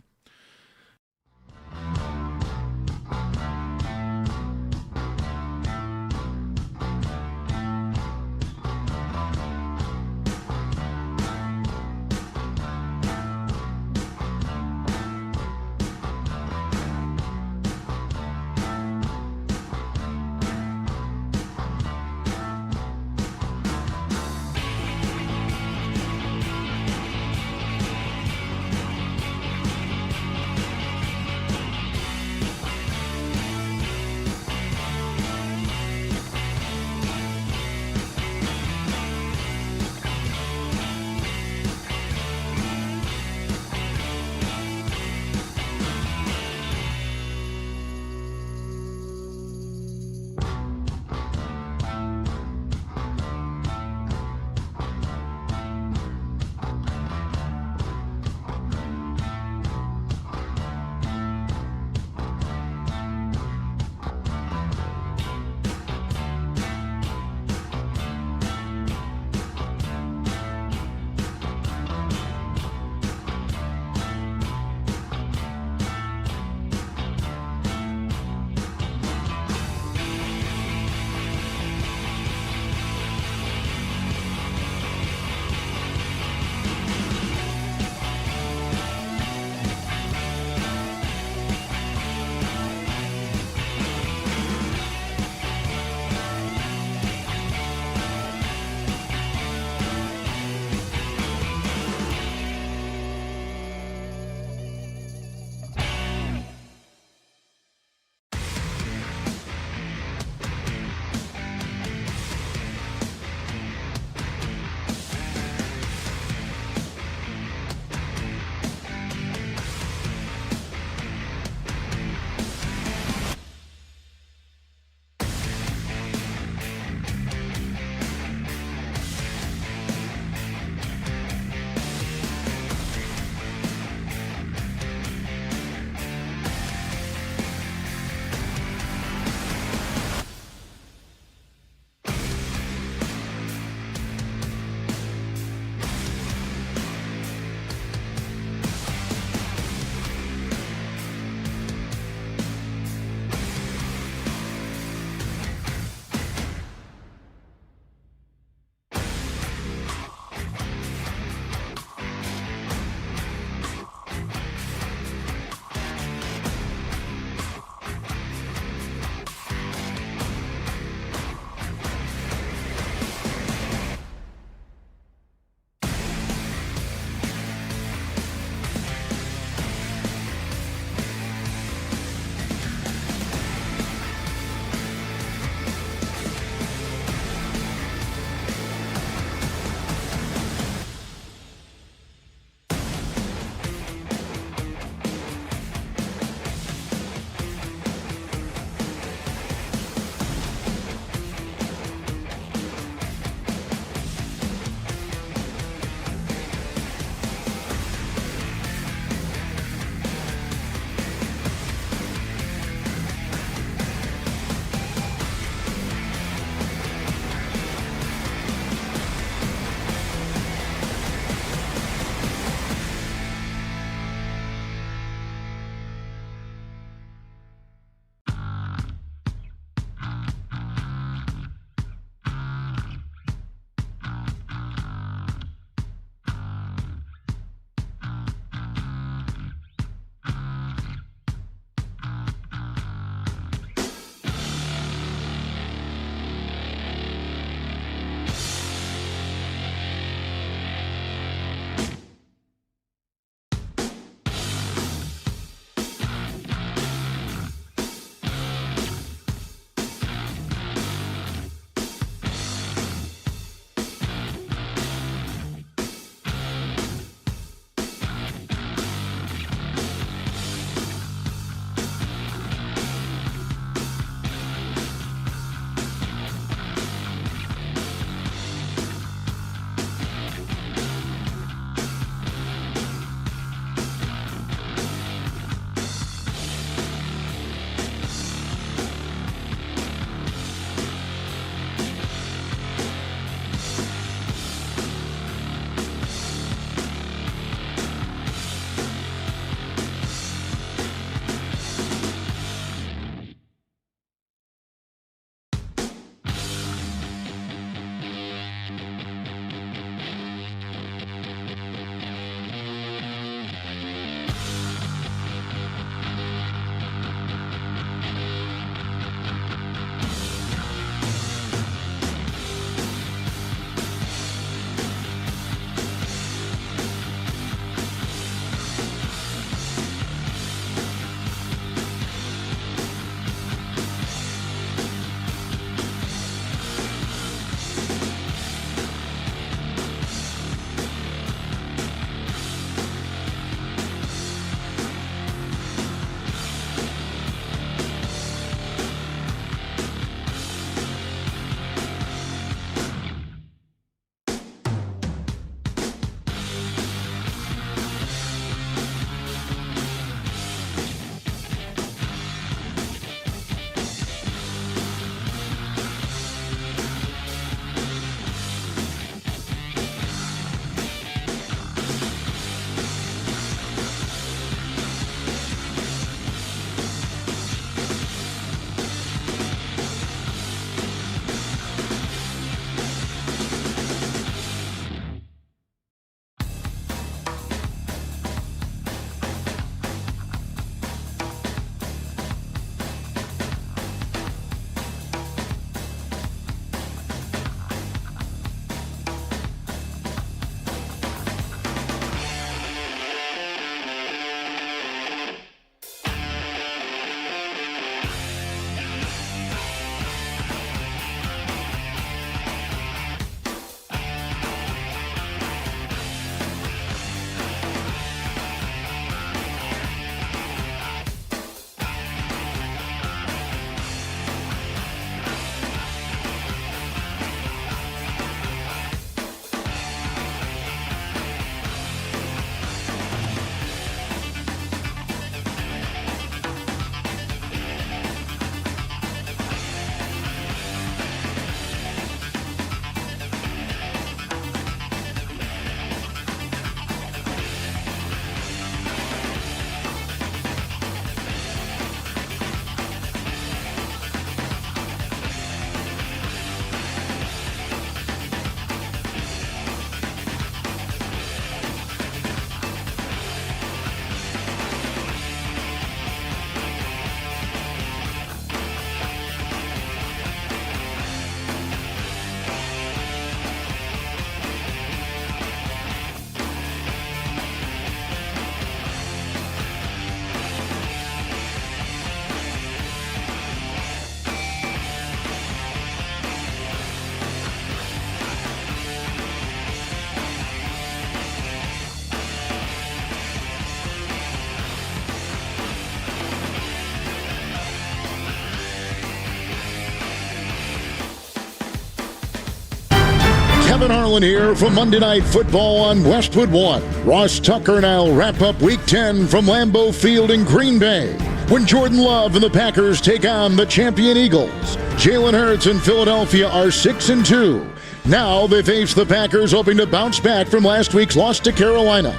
Kevin Harlan here from Monday Night Football on Westwood One. Ross Tucker and I'll wrap up Week 10 from Lambeau Field in Green Bay when Jordan Love and the Packers take on the champion Eagles. Jalen Hurts and Philadelphia are 6-2. Now they face the Packers, hoping to bounce back from last week's loss to Carolina.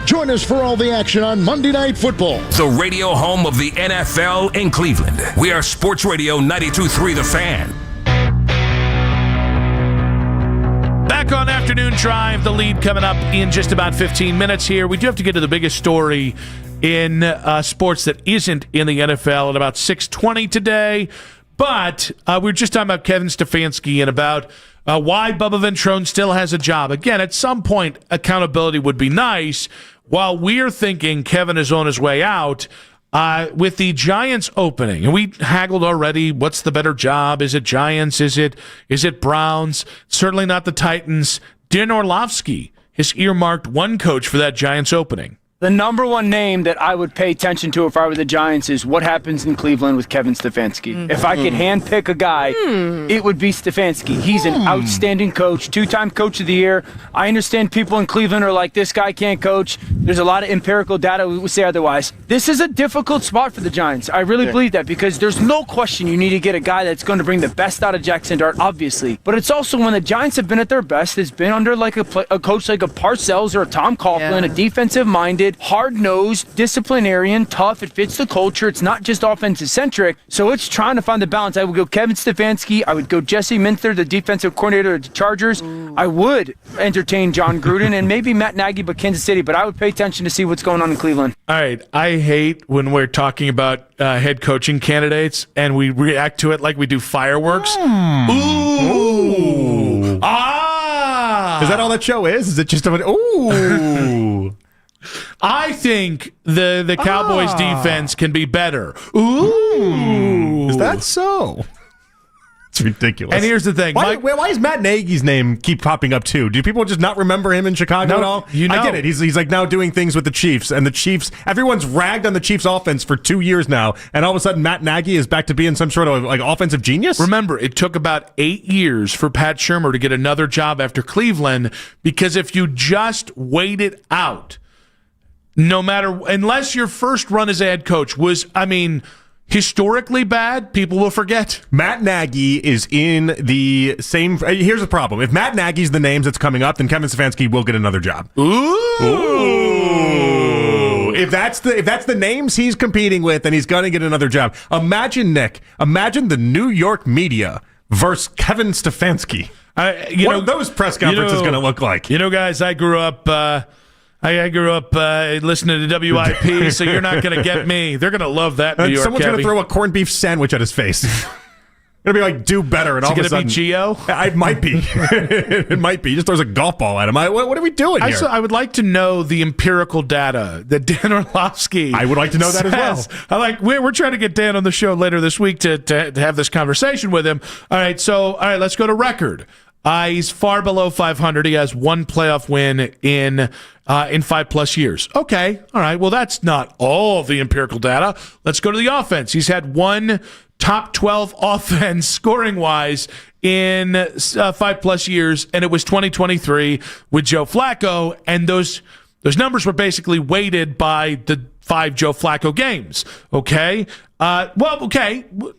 Join us for all the action on Monday Night Football. The radio home of the NFL in Cleveland. We are Sports Radio 92.3 The Fan. Back on Afternoon Drive, the lead coming up in just about 15 minutes here. We do have to get to the biggest story in sports that isn't in the NFL at about 6:20 today. But we were just talking about Kevin Stefanski and about why Bubba Ventrone still has a job. Again, at some point, accountability would be nice. While we're thinking Kevin is on his way out, with the Giants opening, and we haggled already, what's the better job? Is it Giants? Is it Browns? Certainly not the Titans. Dan Orlovsky has earmarked one coach for that Giants opening. The number one name that I would pay attention to if I were the Giants is what happens in Cleveland with Kevin Stefanski. If I could handpick a guy, it would be Stefanski. He's an outstanding coach, two-time coach of the year. I understand people in Cleveland are like, this guy can't coach. There's a lot of empirical data we would say otherwise. This is a difficult spot for the Giants. I really believe that because there's no question you need to get a guy that's going to bring the best out of Jackson Dart, obviously. But it's also when the Giants have been at their best, it's been under like a coach like a Parcells or a Tom Coughlin, a defensive-minded, hard-nosed, disciplinarian, tough. It fits the culture. It's not just offensive-centric. So it's trying to find the balance. I would go Kevin Stefanski. I would go Jesse Minter, the defensive coordinator of the Chargers. I would entertain John Gruden and maybe Matt Nagy, but Kansas City. But I would pay attention to see what's going on in Cleveland. All right. I hate when we're talking about head coaching candidates and we react to it like we do fireworks. Ooh. Ah. Is that all that show is? Is it just a ooh? I think the Cowboys defense can be better. Ooh. Is that so? It's ridiculous. And here's the thing. Why does Matt Nagy's name keep popping up too? Do people just not remember him in Chicago at all? I get it. He's like now doing things with the Chiefs, and the Chiefs, everyone's ragged on the Chiefs offense for 2 years now, and all of a sudden Matt Nagy is back to being some sort of like offensive genius? Remember, it took about 8 years for Pat Shurmur to get another job after Cleveland, because if you just wait it out, unless your first run as a head coach was, historically bad, people will forget. Matt Nagy is in the same. Here's the problem: if Matt Nagy's the names that's coming up, then Kevin Stefanski will get another job. Ooh. If that's the names he's competing with, then he's going to get another job. Imagine the New York media versus Kevin Stefanski. What are those press conferences going to look like? Guys, I grew up. I grew up listening to WIP, so you're not going to get me. They're going to love that, New York. Someone's going to throw a corned beef sandwich at his face. It'll be like, do better. And all of a sudden, is it going to be Gio? It might be. It might be. He just throws a golf ball at him. What are we doing here? I would like to know the empirical data that Dan Orlovsky I would like to know that as well. We're trying to get Dan on the show later this week to have this conversation with him. All right, let's go to record. He's far below 500. He has one playoff win in 5+ years. Okay, all right. Well, that's not all the empirical data. Let's go to the offense. He's had one top 12 offense scoring-wise in 5+ years, and it was 2023 with Joe Flacco, and those numbers were basically weighted by the 5 Joe Flacco games. Okay?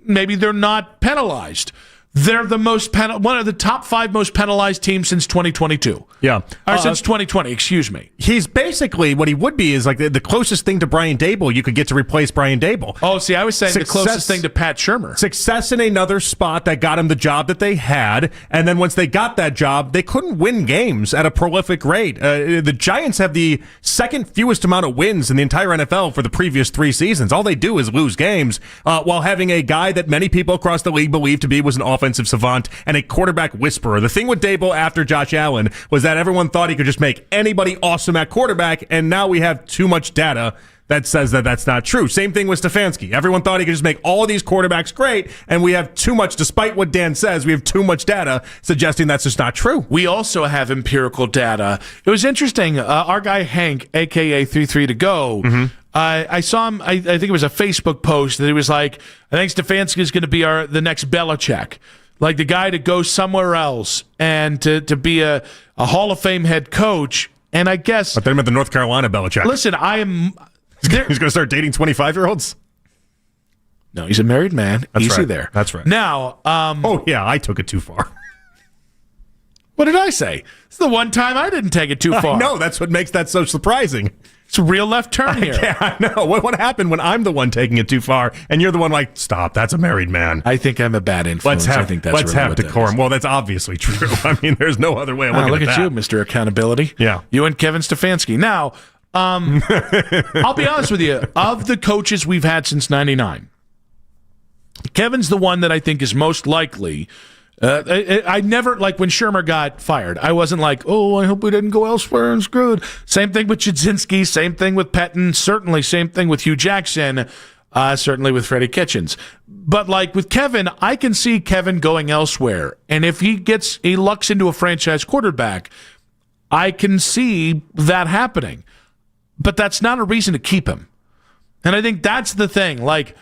Maybe they're not penalized. They're one of the top 5 most penalized teams since 2022. Yeah. Since 2020, excuse me. He's basically, what he would be is like the closest thing to Brian Daboll you could get to replace Brian Daboll. Oh, see, I was saying the closest thing to Pat Shurmur. Success in another spot that got him the job that they had, and then once they got that job, they couldn't win games at a prolific rate. The Giants have the second fewest amount of wins in the entire NFL for the previous 3 seasons. All they do is lose games, while having a guy that many people across the league believe to be was an offensive savant and a quarterback whisperer. The thing with Daboll after Josh Allen was that everyone thought he could just make anybody awesome at quarterback, and now we have too much data that says that that's not true. Same thing with Stefanski. Everyone thought he could just make all of these quarterbacks great, and we have too much, despite what Dan says, we have too much data suggesting that's just not true. We also have empirical data. It was interesting. Our guy Hank, a.k.a. 3-3 to go, I saw him, I think it was a Facebook post that he was like, I think Stefanski is going to be the next Belichick. Like the guy to go somewhere else and to be a Hall of Fame head coach. And I guess... But then I'm at the North Carolina Belichick. Listen, I am... He's going to start dating 25-year-olds? No, he's a married man. That's Easy right. there. That's right. Now... oh, yeah, I took it too far. What did I say? It's the one time I didn't take it too far. No, that's what makes that so surprising. It's a real left turn here. I know. What happened when I'm the one taking it too far and you're the one like, stop, that's a married man? I think I'm a bad influence. I think that's let's really have what decorum. That is. Well, that's obviously true. I mean, there's no other way of looking look at at that. you, Mr. Accountability. Yeah. You and Kevin Stefanski. Now, I'll be honest with you. Of the coaches we've had since 99, Kevin's the one that I think is most likely. I never, like when Shermer got fired, I wasn't like, oh, I hope we didn't go elsewhere and screwed. Same thing with Chudzinski, same thing with Pettin, certainly same thing with Hugh Jackson, certainly with Freddie Kitchens. But like with Kevin, I can see Kevin going elsewhere. And if he lucks into a franchise quarterback, I can see that happening. But that's not a reason to keep him. And I think that's the thing. Like,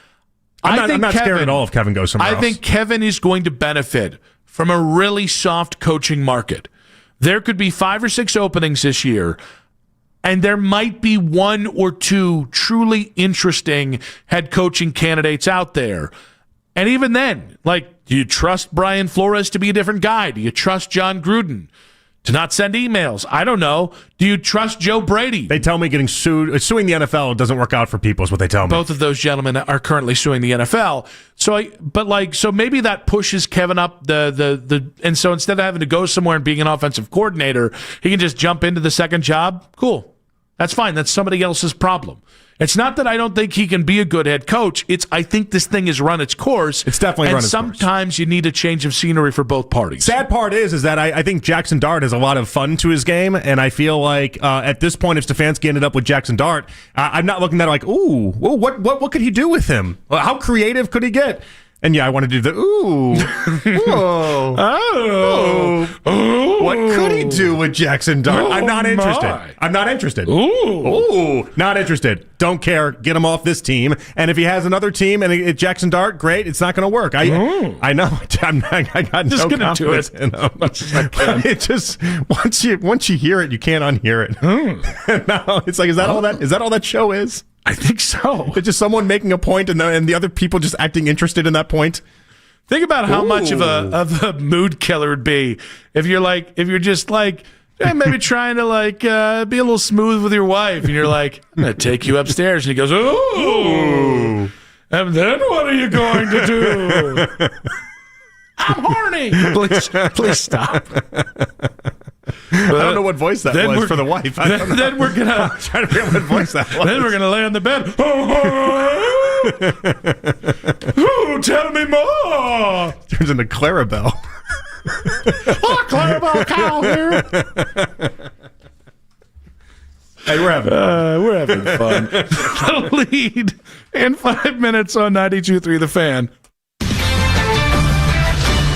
I'm not scared at all if Kevin goes somewhere else. I think Kevin is going to benefit from a really soft coaching market. There could be 5 or 6 openings this year, and there might be 1 or 2 truly interesting head coaching candidates out there. And even then, like, do you trust Brian Flores to be a different guy? Do you trust John Gruden to not send emails? I don't know. Do you trust Joe Brady? They tell me suing the NFL doesn't work out for people is what they tell me. Both of those gentlemen are currently suing the NFL. So maybe that pushes Kevin up and so instead of having to go somewhere and being an offensive coordinator, he can just jump into the second job. Cool. That's fine. That's somebody else's problem. It's not that I don't think he can be a good head coach. I think this thing has run its course. It's definitely run its course. And sometimes you need a change of scenery for both parties. Sad part is that I think Jackson Dart has a lot of fun to his game, and I feel like at this point, if Stefanski ended up with Jackson Dart, I'm not looking at it like, ooh, what could he do with him? How creative could he get? And yeah, I want to do the ooh, whoa, oh, what could he do with Jackson Dart? I'm not interested. I'm not interested. Ooh, not interested. Don't care. Get him off this team. And if he has another team and it's Jackson Dart, great. It's not going to work. I know. I got just no gonna confidence do it. in him. It just once you hear it, you can't unhear it. No, it's like is that all that show is? I think so. It's just someone making a point and the other people just acting interested in that point. Think about how much of a mood killer it'd be if you're just like maybe trying to be a little smooth with your wife and you're like, I'm gonna take you upstairs, and he goes, ooh. And then what are you going to do? I'm horny. Please stop. I don't know what voice that was for the wife. Then we're gonna I'm trying to figure out what voice that was. Then we're gonna lay on the bed. Ooh, tell me more. Turns into Clarabelle. Clarabelle cow here. Hey, we're having fun. The lead in 5 minutes on 92.3 The Fan.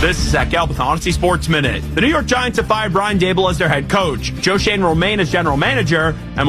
This is Zach Gelb with Honesty Sports Minute. The New York Giants have fired Brian Daboll as their head coach. Joe Shane will remain as general manager, and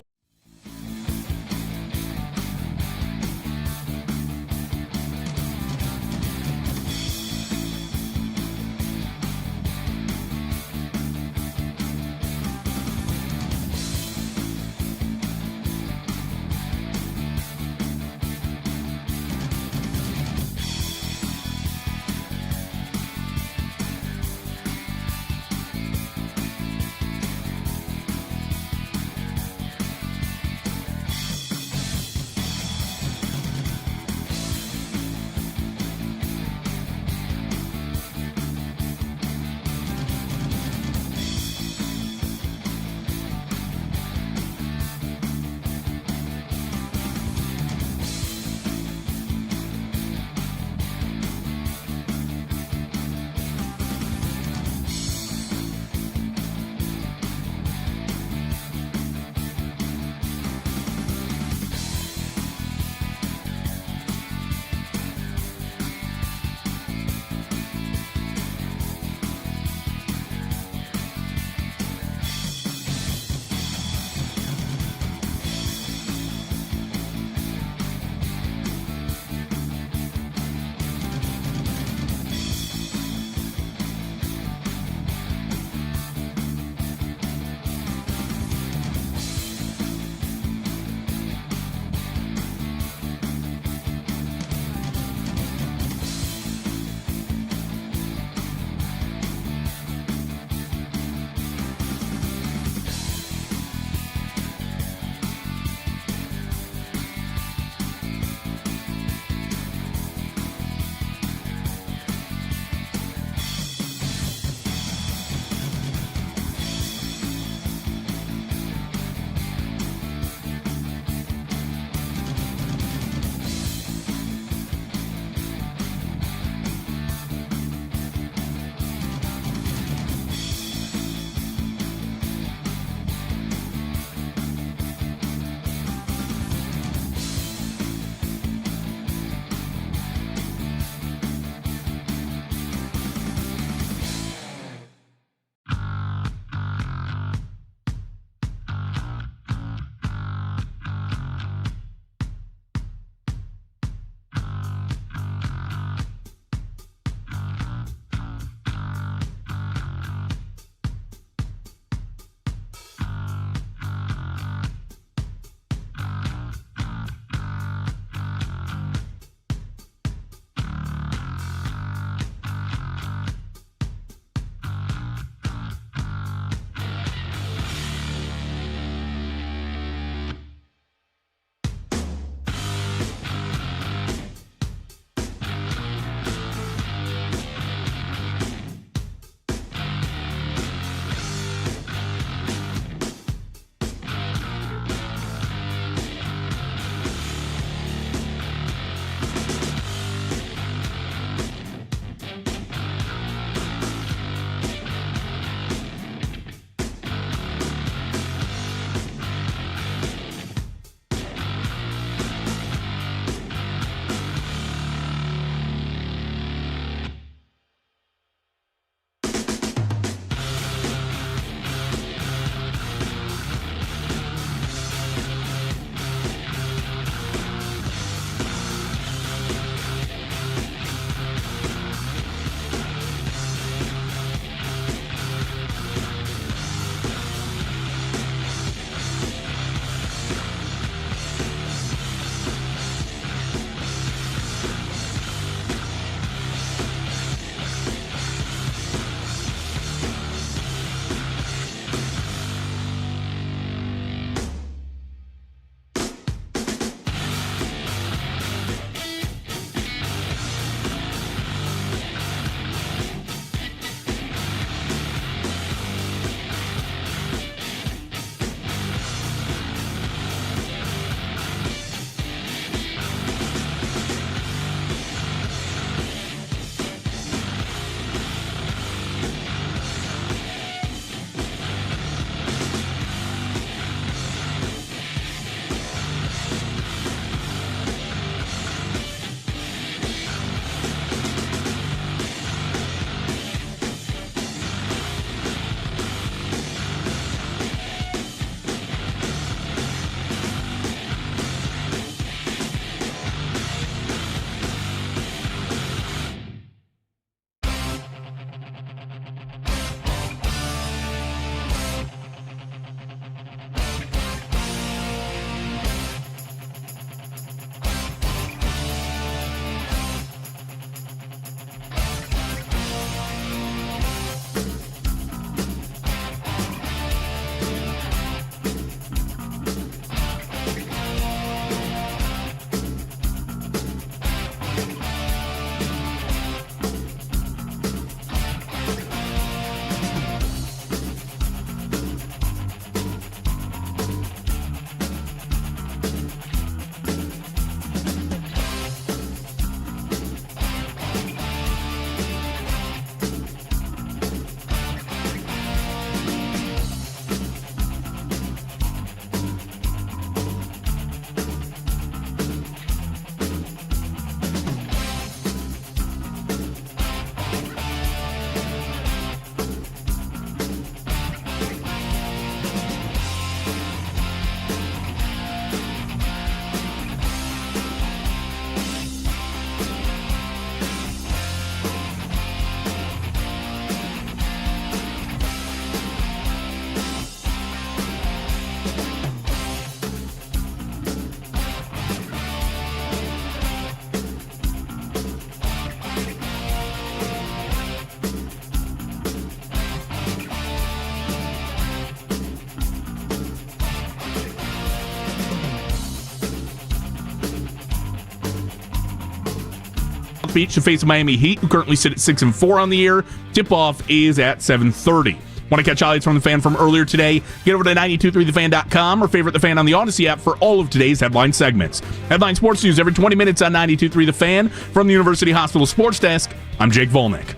South Beach to face the Miami Heat, who currently sit at 6-4 on the year. Tip-off is at 7:30. Want to catch highlights from The Fan from earlier today? Get over to 923thefan.com or favorite The Fan on the Odyssey app for all of today's headline segments. Headline sports news every 20 minutes on 923 The Fan. From the University Hospital Sports Desk, I'm Jake Volnick.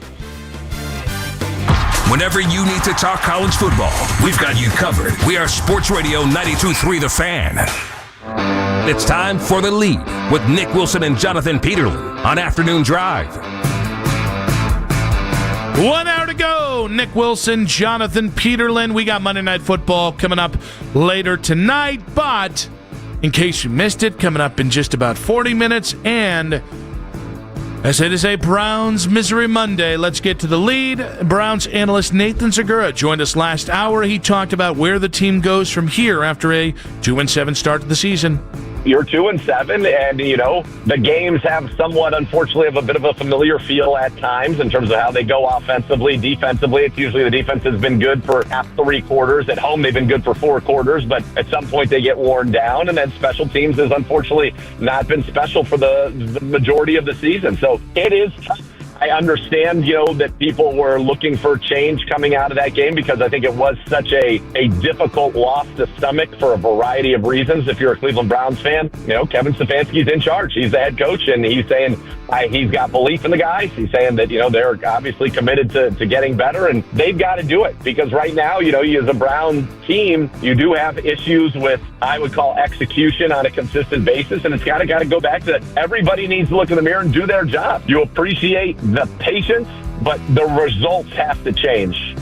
Whenever you need to talk college football, we've got you covered. We are Sports Radio 92.3 The Fan. It's time for The Lead with Nick Wilson and Jonathan Peterlin on Afternoon Drive. 1 hour to go. Nick Wilson, Jonathan Peterlin. We got Monday Night Football coming up later tonight, but in case you missed it, coming up in just about 40 minutes, and as it is a Browns Misery Monday, let's get to The Lead. Browns analyst Nathan Segura joined us last hour. He talked about where the team goes from here after a 2-7 start to the season. You're 2-7, and the games have somewhat, unfortunately, of a bit of a familiar feel at times in terms of how they go offensively, defensively. It's usually the defense has been good for half 3 quarters. At home, they've been good for 4 quarters, but at some point they get worn down. And then special teams has unfortunately not been special for the majority of the season. So it is tough. I understand, that people were looking for change coming out of that game because I think it was such a difficult loss to stomach for a variety of reasons. If you're a Cleveland Browns fan, Kevin Stefanski's in charge. He's the head coach, and he's saying he's got belief in the guys. He's saying that, they're obviously committed to getting better, and they've got to do it because right now, you as a Brown team, you do have issues with, I would call, execution on a consistent basis, and it's got to go back to everybody needs to look in the mirror and do their job. You appreciate the patience, but the results have to change.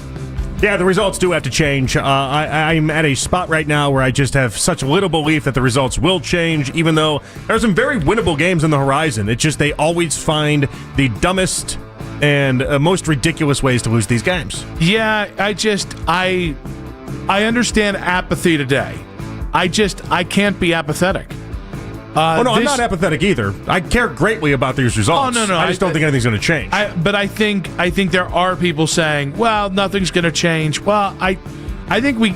Yeah, the results do have to change. I'm at a spot right now where I just have such little belief that the results will change, even though there are some very winnable games on the horizon. It's just they always find the dumbest and most ridiculous ways to lose these games. Yeah, I understand apathy today. I can't be apathetic. I'm not apathetic either. I care greatly about these results. Oh, no. I just don't think anything's going to change. But I think there are people saying, well, nothing's going to change. Well, I think we...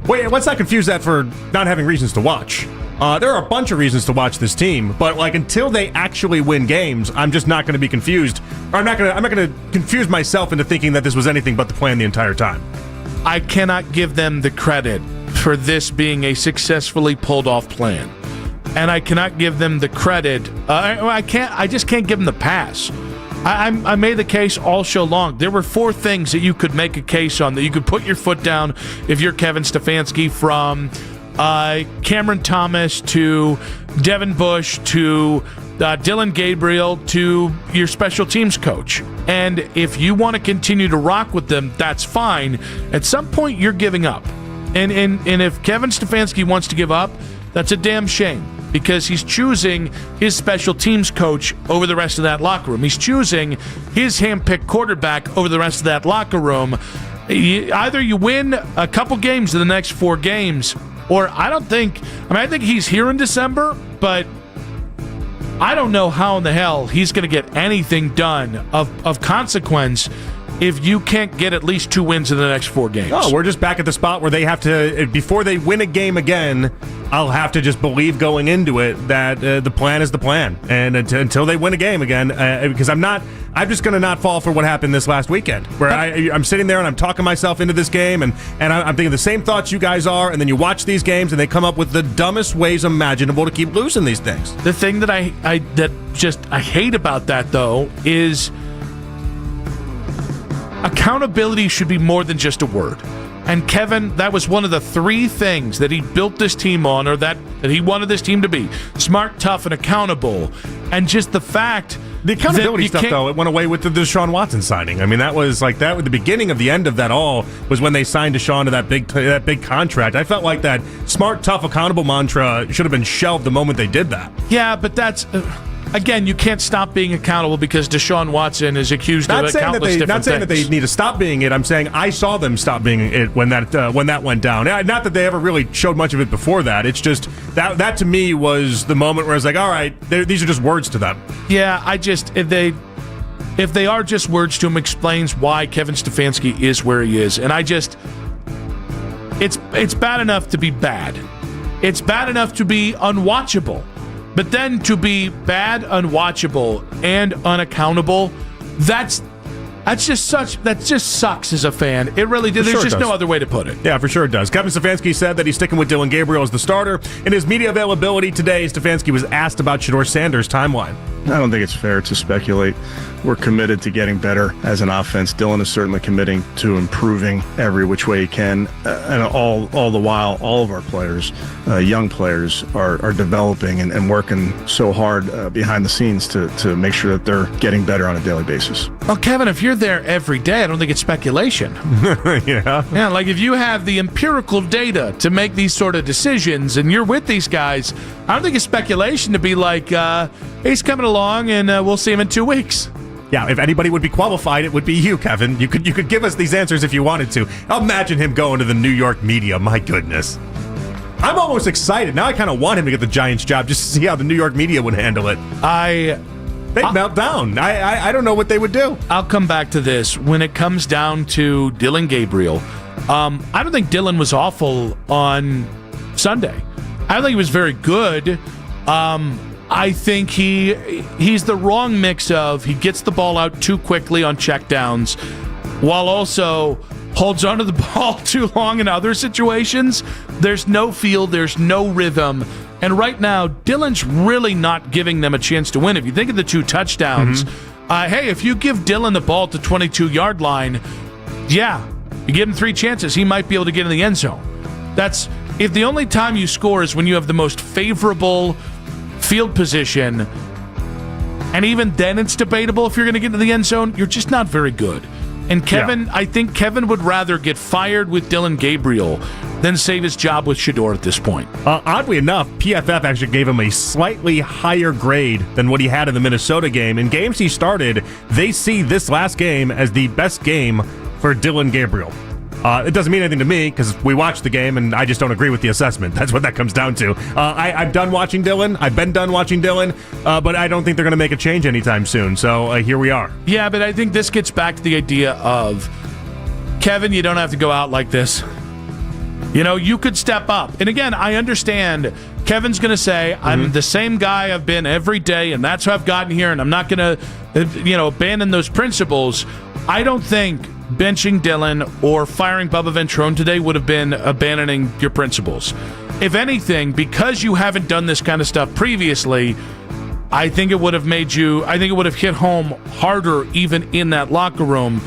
Wait, let's not confuse that for not having reasons to watch. There are a bunch of reasons to watch this team, but until they actually win games, I'm just not going to be confused. Or I'm not going to confuse myself into thinking that this was anything but the plan the entire time. I cannot give them the credit for this being a successfully pulled off plan. And I cannot give them the credit. I just can't give them the pass. I made the case all show long. There were 4 things that you could make a case on, that you could put your foot down if you're Kevin Stefanski, from Cameron Thomas to Devin Bush to Dylan Gabriel to your special teams coach. And if you want to continue to rock with them, that's fine. At some point, you're giving up. And if Kevin Stefanski wants to give up, that's a damn shame, because he's choosing his special teams coach over the rest of that locker room. He's choosing his handpicked quarterback over the rest of that locker room. Either you win a couple games in the next 4 games, or I think he's here in December, but I don't know how in the hell he's going to get anything done of consequence if you can't get at least 2 wins in the next 4 games. Oh, we're just back at the spot where they have to, before they win a game again, I'll have to just believe going into it that the plan is the plan. And until they win a game again, because I'm just going to not fall for what happened this last weekend, where I'm sitting there and I'm talking myself into this game, and I'm thinking the same thoughts you guys are, and then you watch these games and they come up with the dumbest ways imaginable to keep losing these things. The thing that I hate about that, though, is accountability should be more than just a word. And Kevin, that was one of the 3 things that he built this team on, or that he wanted this team to be: smart, tough, and accountable. And just the fact... The accountability stuff, though, it went away with the Deshaun Watson signing. I mean, that was like that. The beginning of the end of that all was when they signed Deshaun to that big contract. I felt like that smart, tough, accountable mantra should have been shelved the moment they did that. Yeah, but that's... Again, you can't stop being accountable because Deshaun Watson is accused of countless different things. Not saying that they need to stop being it. I'm saying I saw them stop being it when that went down. Not that they ever really showed much of it before that. It's just that to me was the moment where I was like, all right, these are just words to them. Yeah, if they are just words to him, explains why Kevin Stefanski is where he is. And it's bad enough to be bad. It's bad enough to be unwatchable. But then to be bad, unwatchable, and unaccountable, that just sucks as a fan. It really did. There's just no other way to put it. Yeah, for sure it does. Kevin Stefanski said that he's sticking with Dillon Gabriel as the starter. In his media availability today, Stefanski was asked about Shedeur Sanders' timeline. I don't think it's fair to speculate. We're committed to getting better as an offense. Dillon is certainly committing to improving every which way he can. And all the while, all of our players, young players, are developing and working so hard behind the scenes to make sure that they're getting better on a daily basis. Well, Kevin, if you're there every day, I don't think it's speculation. Yeah, like if you have the empirical data to make these sort of decisions and you're with these guys, I don't think it's speculation to be like, he's coming along and we'll see him in 2 weeks. Yeah, if anybody would be qualified, it would be you, Kevin. You could give us these answers if you wanted to. Imagine him going to the New York media. My goodness. I'm almost excited. Now I kind of want him to get the Giants job just to see how the New York media would handle it. They'd melt down. I don't know what they would do. I'll come back to this. When it comes down to Dillon Gabriel, I don't think Dillon was awful on Sunday. I don't think he was very good. I think he's the wrong mix of he gets the ball out too quickly on checkdowns while also holds onto the ball too long in other situations. There's no feel, there's no rhythm. And right now, Dillon's really not giving them a chance to win. If you think of the 2 touchdowns, hey, if you give Dillon the ball at the 22-yard line, yeah, you give him 3 chances, he might be able to get in the end zone. If the only time you score is when you have the most favorable field position, and even then it's debatable if you're going to get into the end zone, you're just not very good. And Kevin, I think Kevin would rather get fired with Dillon Gabriel than save his job with Shedeur at this point. Oddly enough, PFF actually gave him a slightly higher grade than what he had in the Minnesota game. In games he started, they see this last game as the best game for Dillon Gabriel. It doesn't mean anything to me because we watched the game and I just don't agree with the assessment. That's what that comes down to. I'm done watching Dillon. I've been done watching Dillon, but I don't think they're going to make a change anytime soon. So here we are. Yeah, but I think this gets back to the idea of, Kevin, you don't have to go out like this. You know, you could step up. And again, I understand Kevin's going to say, I'm the same guy I've been every day, and that's how I've gotten here, and I'm not going to, abandon those principles. I don't think benching Dillon or firing Bubba Ventrone today would have been abandoning your principles. If anything, because you haven't done this kind of stuff previously, I think it would have hit home harder even in that locker room,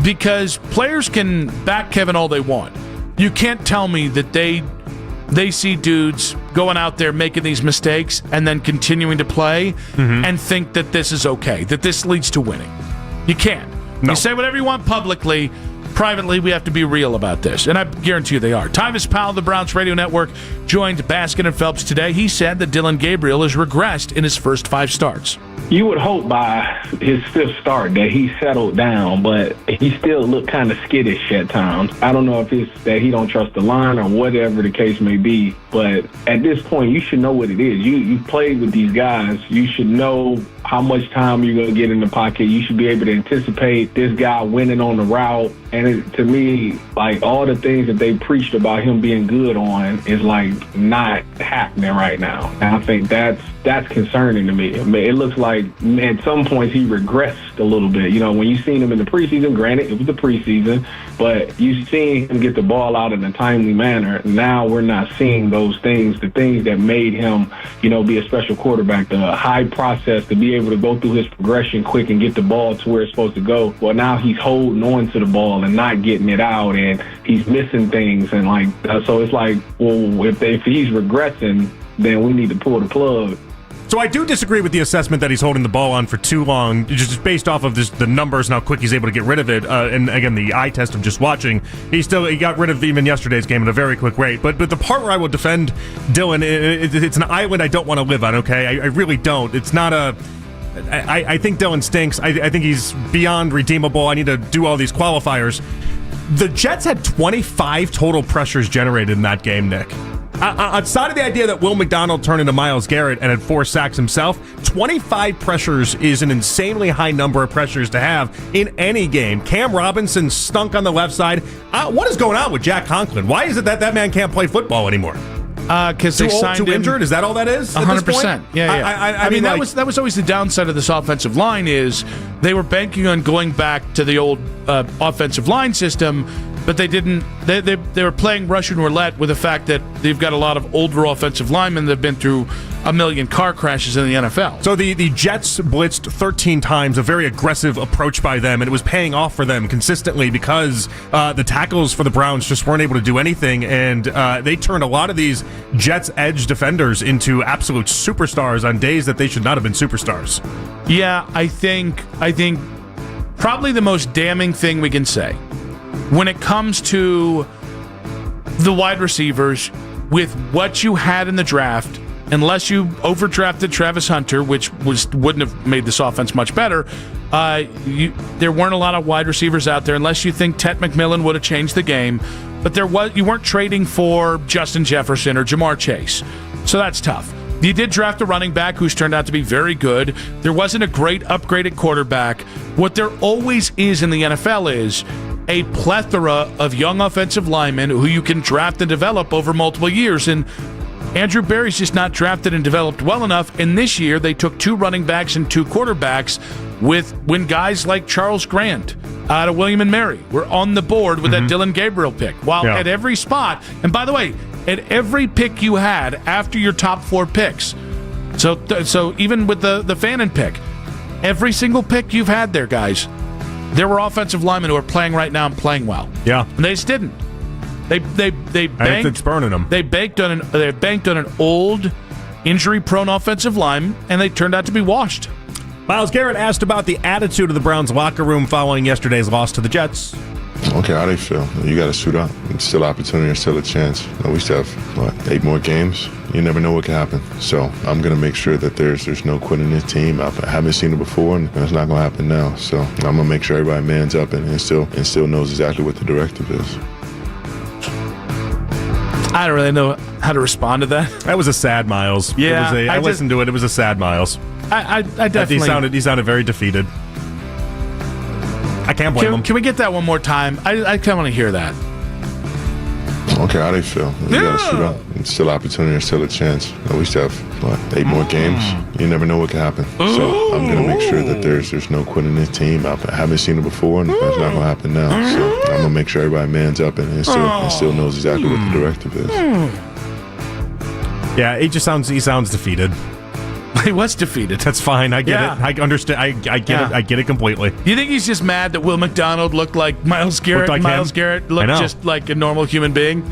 because players can back Kevin all they want. You can't tell me that they see dudes going out there making these mistakes and then continuing to play and think that this is okay, that this leads to winning. You can't. No. You say whatever you want publicly. Privately, we have to be real about this, and I guarantee you they are. Tyvis Powell of the Browns Radio Network joined Baskin and Phelps today. He said that Dillon Gabriel has regressed in his first 5 starts. You would hope by his 5th start that he settled down, but he still looked kind of skittish at times. I don't know if it's that he don't trust the line or whatever the case may be, but at this point, you should know what it is. You played with these guys. You should know how much time you're going to get in the pocket. You should be able to anticipate this guy winning on the route. And to me, like, all the things that they preached about him being good on is, like, not happening right now. And I think that's concerning to me. I mean, it looks like at some points he regressed a little bit. You know, when you seen him in the preseason, granted, it was the preseason, but you seen him get the ball out in a timely manner. Now we're not seeing those things, the things that made him, be a special quarterback, the high process to be able to go through his progression quick and get the ball to where it's supposed to go. Well, now he's holding on to the ball and not getting it out, and he's missing things. And so it's like, well, if he's regressing, then we need to pull the plug. So I do disagree with the assessment that he's holding the ball on for too long, just based off of the numbers and how quick he's able to get rid of it. And again, the eye test of just watching, he got rid of even yesterday's game at a very quick rate. But the part where I will defend Dillon, it's an island I don't want to live on, okay? I really don't. It's not a... I think Dillon stinks. I think he's beyond redeemable. I need to do all these qualifiers. The Jets had 25 total pressures generated in that game, Nick. Outside of the idea that Will McDonald turned into Myles Garrett and had 4 sacks himself, 25 pressures is an insanely high number of pressures to have in any game. Cam Robinson stunk on the left side. What is going on with Jack Conklin? Why is it that man can't play football anymore? Because they signed too injured. Is that all that is? 100%. Yeah. I mean, that was always the downside of this offensive line is they were banking on going back to the old offensive line system, but they didn't. They were playing Russian roulette with the fact that they've got a lot of older offensive linemen that have been through a million car crashes in the NFL. So the Jets blitzed 13 times, a very aggressive approach by them, and it was paying off for them consistently because the tackles for the Browns just weren't able to do anything, and they turned a lot of these Jets edge defenders into absolute superstars on days that they should not have been superstars. Yeah, I think probably the most damning thing we can say when it comes to the wide receivers with what you had in the draft, unless you overdrafted Travis Hunter, which wouldn't have made this offense much better, there weren't a lot of wide receivers out there, unless you think Ted McMillan would have changed the game. But you weren't trading for Justin Jefferson or Jamar Chase. So that's tough. You did draft a running back who's turned out to be very good. There wasn't a great upgraded quarterback. What there always is in the NFL is a plethora of young offensive linemen who you can draft and develop over multiple years. And Andrew Berry's just not drafted and developed well enough. And this year, they took 2 running backs and 2 quarterbacks when guys like Charles Grant out of William & Mary were on the board with that Dylan Gabriel pick. While at every spot, and by the way, at every pick you had after your top 4 picks, so even with the Fannin pick, every single pick you've had there, guys, there were offensive linemen who are playing right now and playing well. Yeah. And they just didn't. They banked. It's burning them. They banked on an old, injury-prone offensive line, and they turned out to be washed. Myles Garrett asked about the attitude of the Browns locker room following yesterday's loss to the Jets. Okay, how they feel? You got to suit up. It's still opportunity. There's still a chance. We still have 8 more games. You never know what can happen. So I'm gonna make sure that there's no quitting this team. I haven't seen it before, and it's not gonna happen now. So I'm gonna make sure everybody mans up and still knows exactly what the directive is. I don't really know how to respond to that. That was a sad Myles. Yeah, I listened to it. It was a sad Myles. I definitely. He sounded very defeated. I can't blame him. Can we get that one more time? I kind of want to hear that. Okay, how they feel? You got to suit up. It's still opportunity. There's still a chance. We still have 8 more games. You never know what can happen. So I'm gonna make sure that there's no quitting this team. I haven't seen it before, and it's not gonna happen now. So I'm gonna make sure everybody mans up and still knows exactly what the directive is. Yeah, he sounds defeated. He was defeated. That's fine. I get it. I understand. I get it. I get it completely. You think he's just mad that Will McDonald looked like Myles Garrett? Garrett looked just like a normal human being.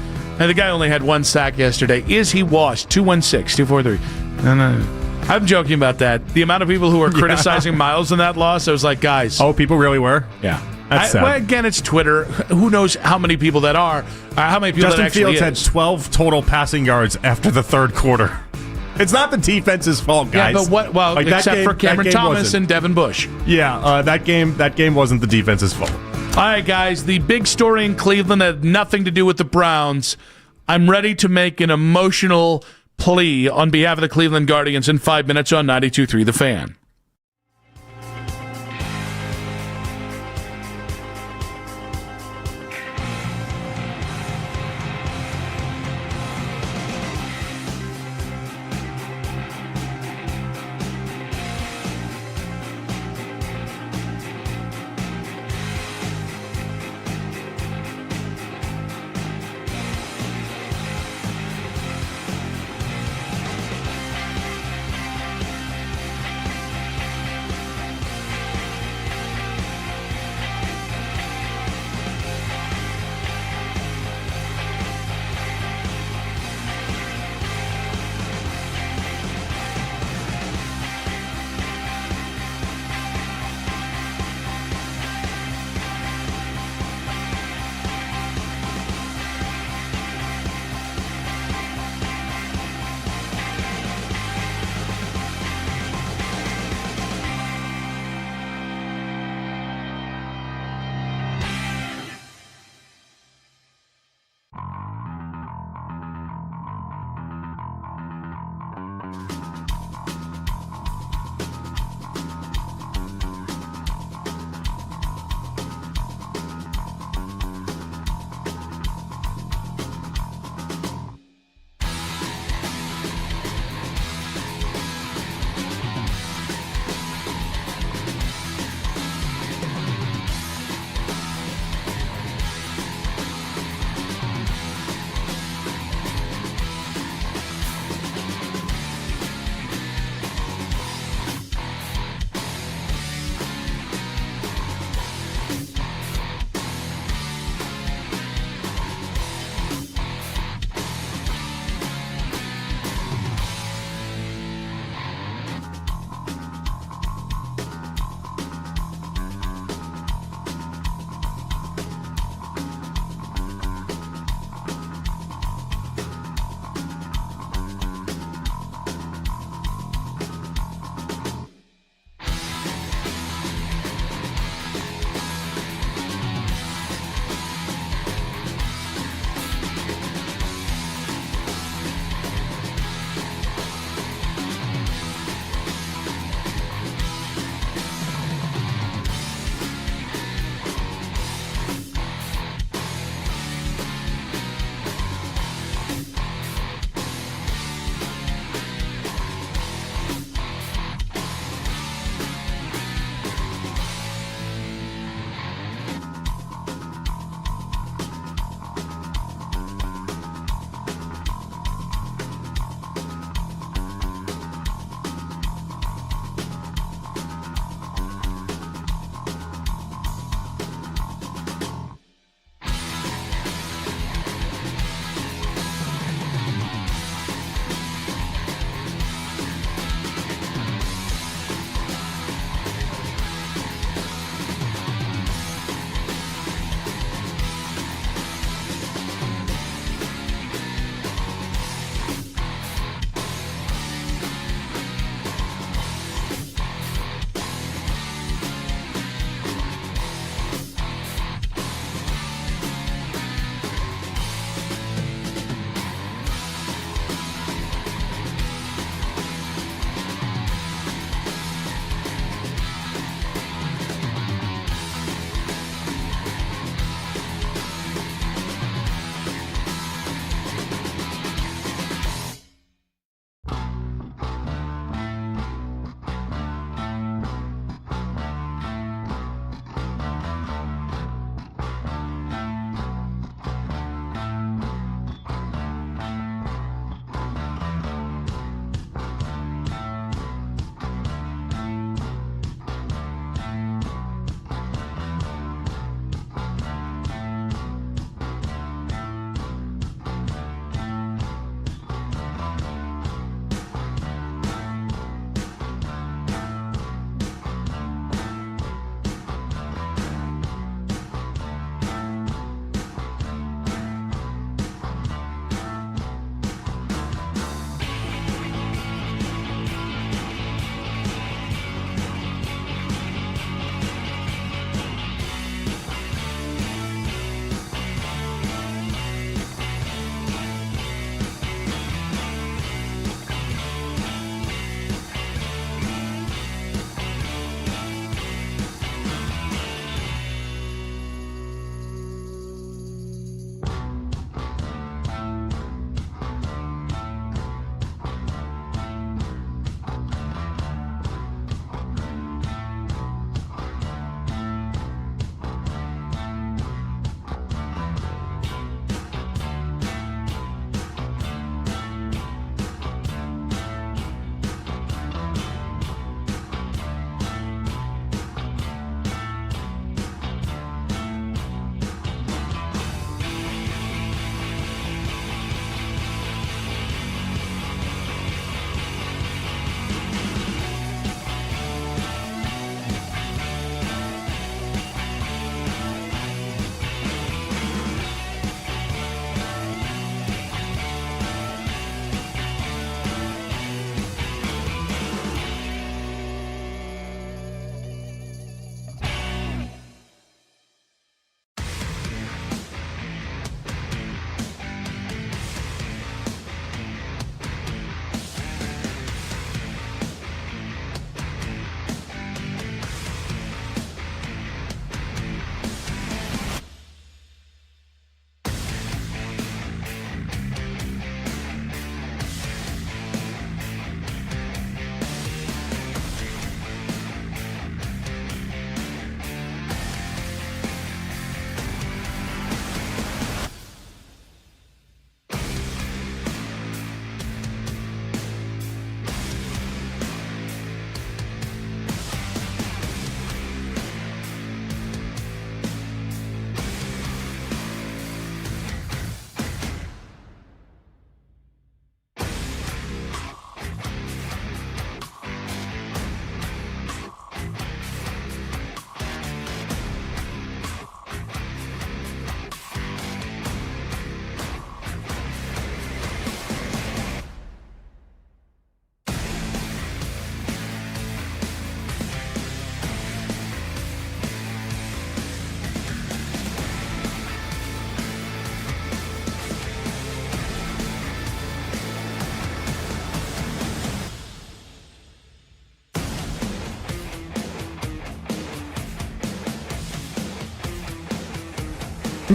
And the guy only had 1 sack yesterday. Is he washed? 216-243. No. I'm joking about that. The amount of people who were criticizing Myles in that loss, I was like, guys. Oh, people really were? Yeah. That's sad. Well, again, it's Twitter. Who knows how many people that are? How many people Justin that actually Fields had 12 total passing yards after the 3rd quarter. It's not the defense's fault, guys. Yeah, but what? Except for Cameron Thomas and Devin Bush. Yeah, that game wasn't the defense's fault. All right, guys. The big story in Cleveland had nothing to do with the Browns. I'm ready to make an emotional plea on behalf of the Cleveland Guardians in 5 minutes on 92.3 The Fan.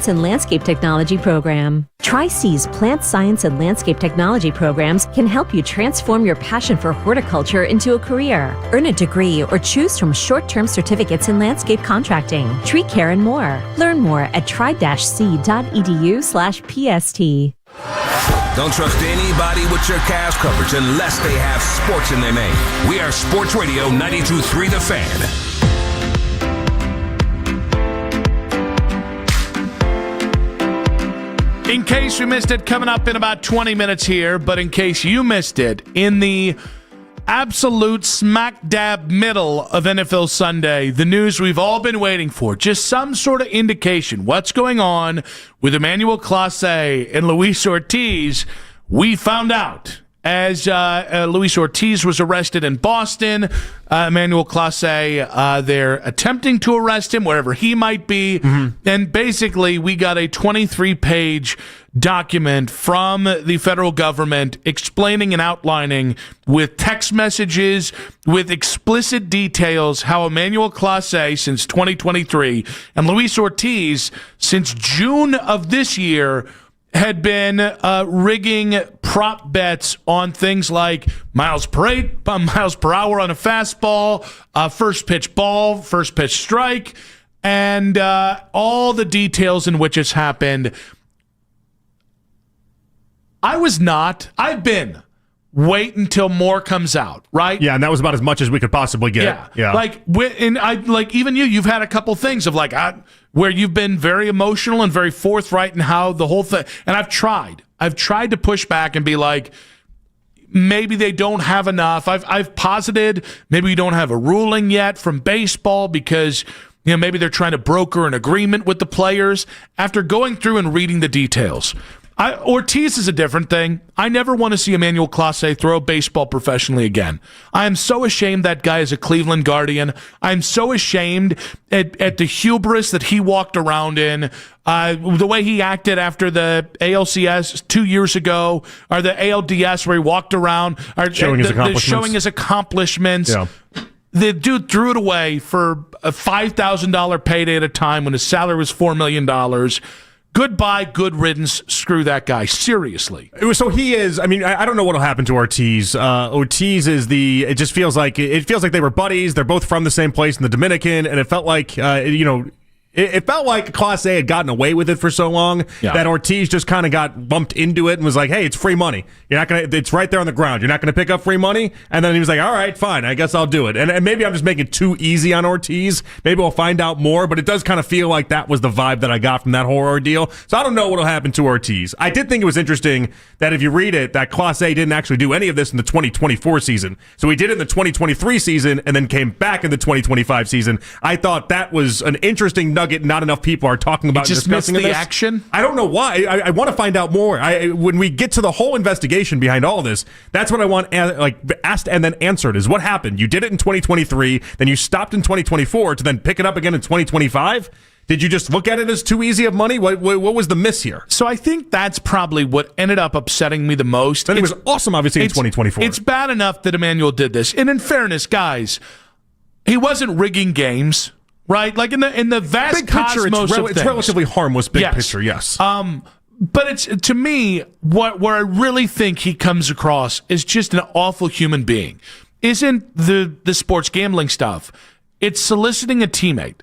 Science and Landscape Technology program. Tri-C's Plant Science and Landscape Technology programs can help you transform your passion for horticulture into a career. Earn a degree or choose from short-term certificates in landscape contracting, tree care, and more. Learn more at tri-c.edu/PST. Don't trust anybody with your Cavs coverage unless they have sports in their name. We are Sports Radio 92.3 The Fan. In case you missed it, coming up in about 20 minutes here, but in case you missed it, in the absolute smack dab middle of NFL Sunday, the news we've all been waiting for, just some sort of indication what's going on with Emmanuel Clase and Luis Ortiz, we found out. As Luis Ortiz was arrested in Boston, Emmanuel Clase, they're attempting to arrest him wherever he might be. And basically, we got a 23-page document from the federal government explaining and outlining with text messages, with explicit details, how Emmanuel Clase since 2023 and Luis Ortiz since June of this year had been rigging prop bets on things like miles per hour on a fastball, first pitch ball, first pitch strike, and all the details in which it's happened. I've been. Wait until more comes out, right? Yeah, and that was about as much as we could possibly get. Yeah. Even you've had a couple things of where you've been very emotional and very forthright in how the whole thing, and I've tried to push back and be like, maybe they don't have enough. I've posited maybe we don't have a ruling yet from baseball because maybe they're trying to broker an agreement with the players. After going through and reading the details, Ortiz is a different thing. I never want to see Emmanuel Clase throw a baseball professionally again. I am so ashamed that guy is a Cleveland Guardian. I'm so ashamed at the hubris that he walked around in, the way he acted after the ALCS 2 years ago, or the ALDS where he walked around, showing his accomplishments. Yeah. The dude threw it away for a $5,000 payday at a time when his salary was $4 million. Goodbye, good riddance. Screw that guy. Seriously. So he is. I mean, I don't know what'll happen to Ortiz. Ortiz is it just feels like they were buddies. They're both from the same place in the Dominican, and it felt like It felt like Clase had gotten away with it for so long that Ortiz just kind of got bumped into it and was like, "Hey, it's free money. You're not gonna. It's right there on the ground. You're not gonna pick up free money." And then he was like, "All right, fine. I guess I'll do it." And maybe I'm just making it too easy on Ortiz. Maybe we'll find out more. But it does kind of feel like that was the vibe that I got from that whole ordeal. So I don't know what'll happen to Ortiz. I did think it was interesting that if you read it, that Clase didn't actually do any of this in the 2024 season. So he did it in the 2023 season and then came back in the 2025 season. I thought that was an interesting nugget. Not enough people are talking about just discussing missed the this. action. I don't know why. I want to find out more. When we get to the whole investigation behind all this, that's what I want asked and then answered is what happened. You did it in 2023, then you stopped in 2024 to then pick it up again in 2025. Did you just look at it as too easy of money? What was the miss here? So I think that's probably what ended up upsetting me the most. Then it was awesome, obviously, in 2024. It's bad enough that Emmanuel did this. And in fairness, guys, he wasn't rigging games. Right, like in the vast big picture, cosmos of things. It's relatively harmless. Big picture, yes. But it's to me where I really think he comes across is just an awful human being. Isn't the sports gambling stuff? It's soliciting a teammate.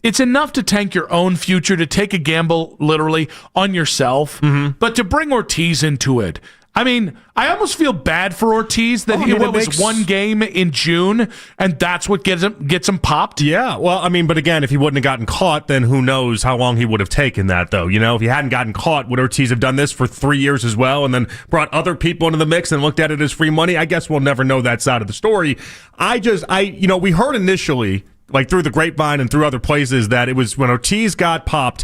It's enough to tank your own future, to take a gamble literally on yourself, but to bring Ortiz into it. I mean, I almost feel bad for Ortiz that was one game in June, and that's what gets him popped. Yeah, well, I mean, but again, if he wouldn't have gotten caught, then who knows how long he would have taken that, though. If he hadn't gotten caught, would Ortiz have done this for 3 years as well, and then brought other people into the mix and looked at it as free money? I guess we'll never know that side of the story. We heard initially, like through the grapevine and through other places, that it was when Ortiz got popped,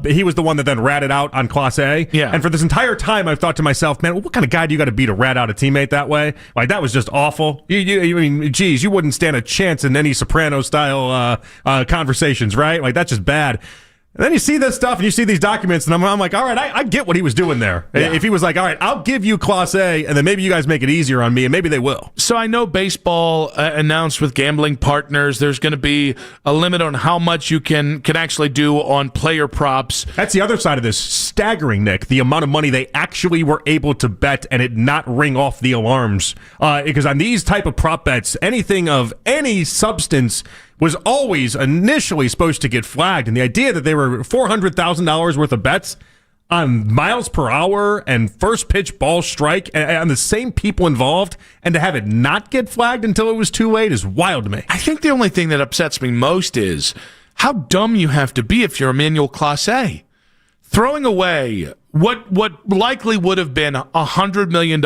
he was the one that then ratted out on Clase. Yeah. And for this entire time, I've thought to myself, man, what kind of guy do you got to be to rat out a teammate that way? Like, that was just awful. You wouldn't stand a chance in any Soprano-style conversations, right? Like, that's just bad. And then you see this stuff and you see these documents, and I'm like, all right, I get what he was doing there. Yeah. If he was like, all right, I'll give you Class A, and then maybe you guys make it easier on me, and maybe they will. So I know baseball announced with gambling partners there's going to be a limit on how much you can actually do on player props. That's the other side of this. Staggering, Nick, the amount of money they actually were able to bet and it not ring off the alarms. Because on these type of prop bets, anything of any substance was always initially supposed to get flagged. And the idea that they were $400,000 worth of bets on miles per hour and first pitch ball strike and the same people involved, and to have it not get flagged until it was too late is wild to me. I think the only thing that upsets me most is how dumb you have to be if you're a manual Class A. Throwing away what likely would have been $100 million,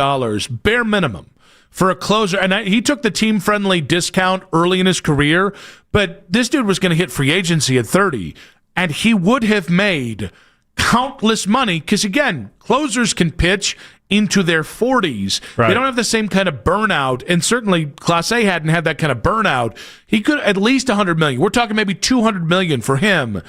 bare minimum, for a closer. And he took the team-friendly discount early in his career, but this dude was going to hit free agency at 30, and he would have made countless money because, again, closers can pitch into their 40s. Right. They don't have the same kind of burnout, and certainly Class A hadn't had that kind of burnout. He could at least $100 million. We're talking maybe $200 million for him.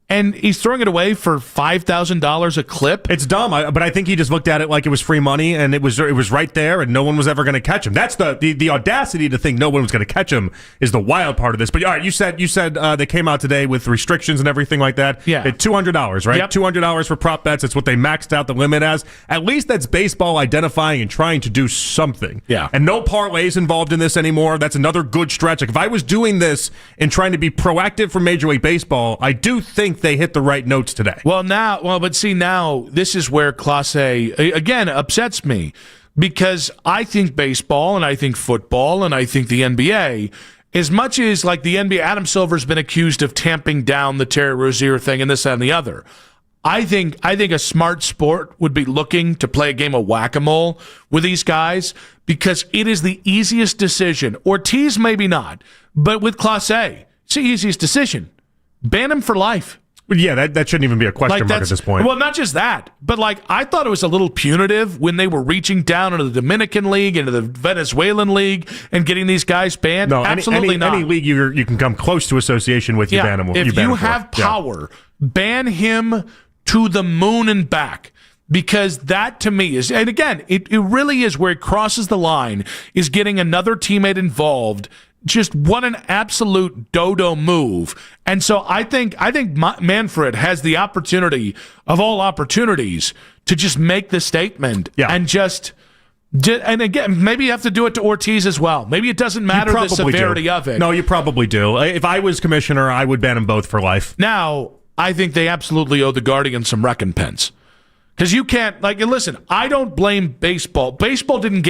And he's throwing it away for $5,000 a clip. It's dumb, but I think he just looked at it like it was free money, and it was right there, and no one was ever going to catch him. That's the audacity to think no one was going to catch him is the wild part of this. But all right, you said they came out today with restrictions and everything like that. Yeah, at $200, right? Yep. $200 for prop bets. It's what they maxed out the limit as. At least that's baseball identifying and trying to do something. Yeah, and no parlays involved in this anymore. That's another good stretch. Like if I was doing this and trying to be proactive for Major League Baseball, I do think they hit the right notes today. Now this is where Class A, again, upsets me because I think baseball and I think football and I think the NBA, as much as like the NBA, Adam Silver's been accused of tamping down the Terry Rozier thing and this, that, and the other. I think a smart sport would be looking to play a game of whack-a-mole with these guys because it is the easiest decision. Ortiz, maybe not, but with Class A, it's the easiest decision. Ban him for life. Yeah, that shouldn't even be a question mark at this point. Well, not just that, but I thought it was a little punitive when they were reaching down into the Dominican League, into the Venezuelan League, and getting these guys banned. No, absolutely not. Any league you can come close to association with, you ban them. If you have power, ban him to the moon and back. Because that, to me, is, and again, it really is where it crosses the line, is getting another teammate involved. Just what an absolute dodo move. And so I think Manfred has the opportunity of all opportunities to just make the statement and and again, maybe you have to do it to Ortiz as well. Maybe it doesn't matter the severity of it. No, you probably do. If I was commissioner, I would ban them both for life. Now, I think they absolutely owe the Guardians some recompense. Because you can't, listen, I don't blame baseball. Baseball didn't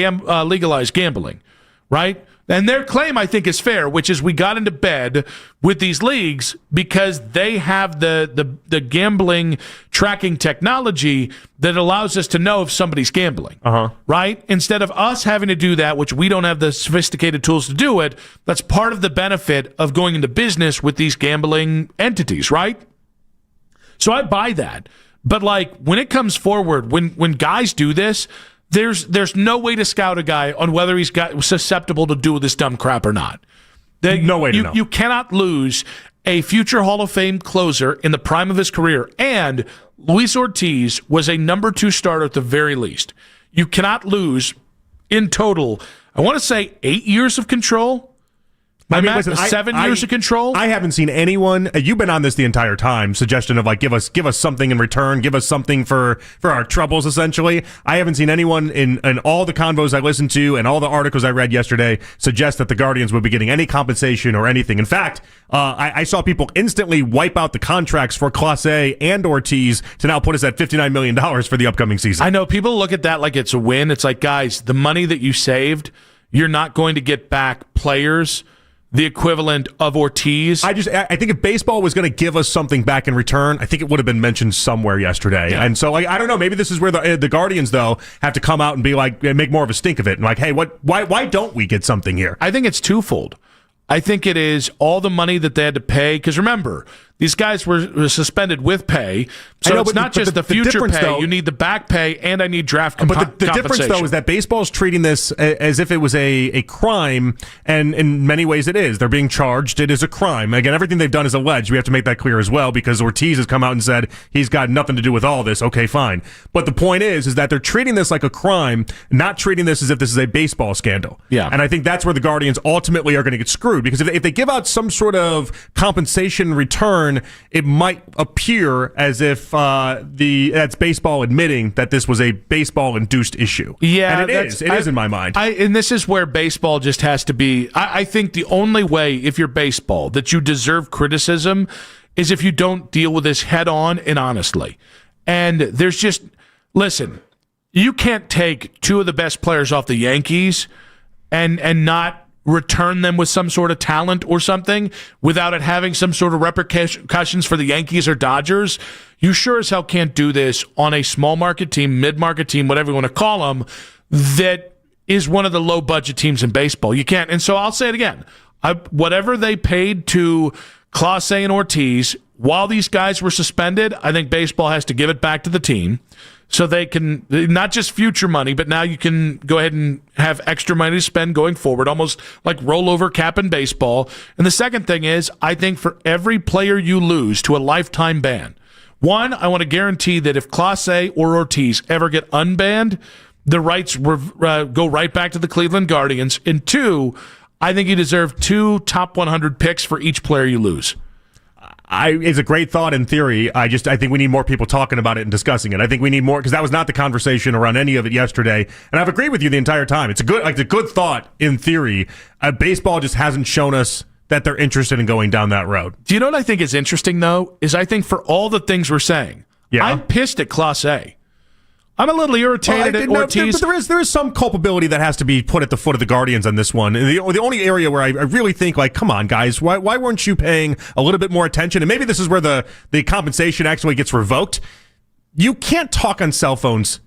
legalize gambling, right? And their claim, I think, is fair, which is we got into bed with these leagues because they have the gambling tracking technology that allows us to know if somebody's gambling, right? Instead of us having to do that, which we don't have the sophisticated tools to do it, that's part of the benefit of going into business with these gambling entities, right? So I buy that. But, when it comes forward, when guys do this, there's no way to scout a guy on whether he's susceptible to do this dumb crap or not. No way to know. You cannot lose a future Hall of Fame closer in the prime of his career, and Luis Ortiz was a number 2 starter at the very least. You cannot lose, in total, I want to say 8 years of control. Listen, 7 years of control? I haven't seen anyone, you've been on this the entire time, suggestion of give us something in return, give us something for our troubles, essentially. I haven't seen anyone in all the convos I listened to and all the articles I read yesterday suggest that the Guardians would be getting any compensation or anything. In fact, I saw people instantly wipe out the contracts for Class A and Ortiz to now put us at $59 million for the upcoming season. I know, people look at that like it's a win. It's like, guys, the money that you saved, you're not going to get back players the equivalent of Ortiz. I think if baseball was going to give us something back in return, I think it would have been mentioned somewhere yesterday. Yeah. And so, I don't know, maybe this is where the Guardians, though, have to come out and be make more of a stink of it. And hey, why don't we get something here? I think it's twofold. I think it is all the money that they had to pay. Because remember, These guys were suspended with pay. So it's not just the future pay. Though, you need the back pay, and I need draft compensation. But the difference, though, is that baseball's treating this as if it was a crime, and in many ways it is. They're being charged. It is a crime. Again, everything they've done is alleged. We have to make that clear as well, because Ortiz has come out and said he's got nothing to do with all this. Okay, fine. But the point is that they're treating this like a crime, not treating this as if this is a baseball scandal. Yeah. And I think that's where the Guardians ultimately are going to get screwed, because if they give out some sort of compensation return, it might appear as if that's baseball admitting that this was a baseball-induced issue. Yeah, and it is. It is in my mind. And this is where baseball just has to be. I think the only way, if you're baseball, that you deserve criticism is if you don't deal with this head-on and honestly. And there's just, listen, you can't take two of the best players off the Yankees and not return them with some sort of talent or something without it having some sort of repercussions for the Yankees or Dodgers. You sure as hell can't do this on a small market team, mid-market team, whatever you want to call them, that is one of the low-budget teams in baseball. You can't. And so I'll say it again. Whatever they paid to Clase and Ortiz while these guys were suspended, I think baseball has to give it back to the team. So they can, not just future money, but now you can go ahead and have extra money to spend going forward, almost like rollover cap in baseball. And the second thing is, I think for every player you lose to a lifetime ban, one, I want to guarantee that if Clase or Ortiz ever get unbanned, the rights go right back to the Cleveland Guardians. And two, I think you deserve 2 top 100 picks for each player you lose. It's a great thought in theory. I think we need more people talking about it and discussing it. I think we need more, because that was not the conversation around any of it yesterday. And I've agreed with you the entire time. It's a good thought in theory. Baseball just hasn't shown us that they're interested in going down that road. Do you know what I think is interesting, though? Is I think for all the things we're saying, I'm pissed at Clase. I'm a little irritated at Ortiz. But there is some culpability that has to be put at the foot of the Guardians on this one. And the only area where I really think, like, come on, guys, why weren't you paying a little bit more attention? And maybe this is where the compensation actually gets revoked. You can't talk on cell phones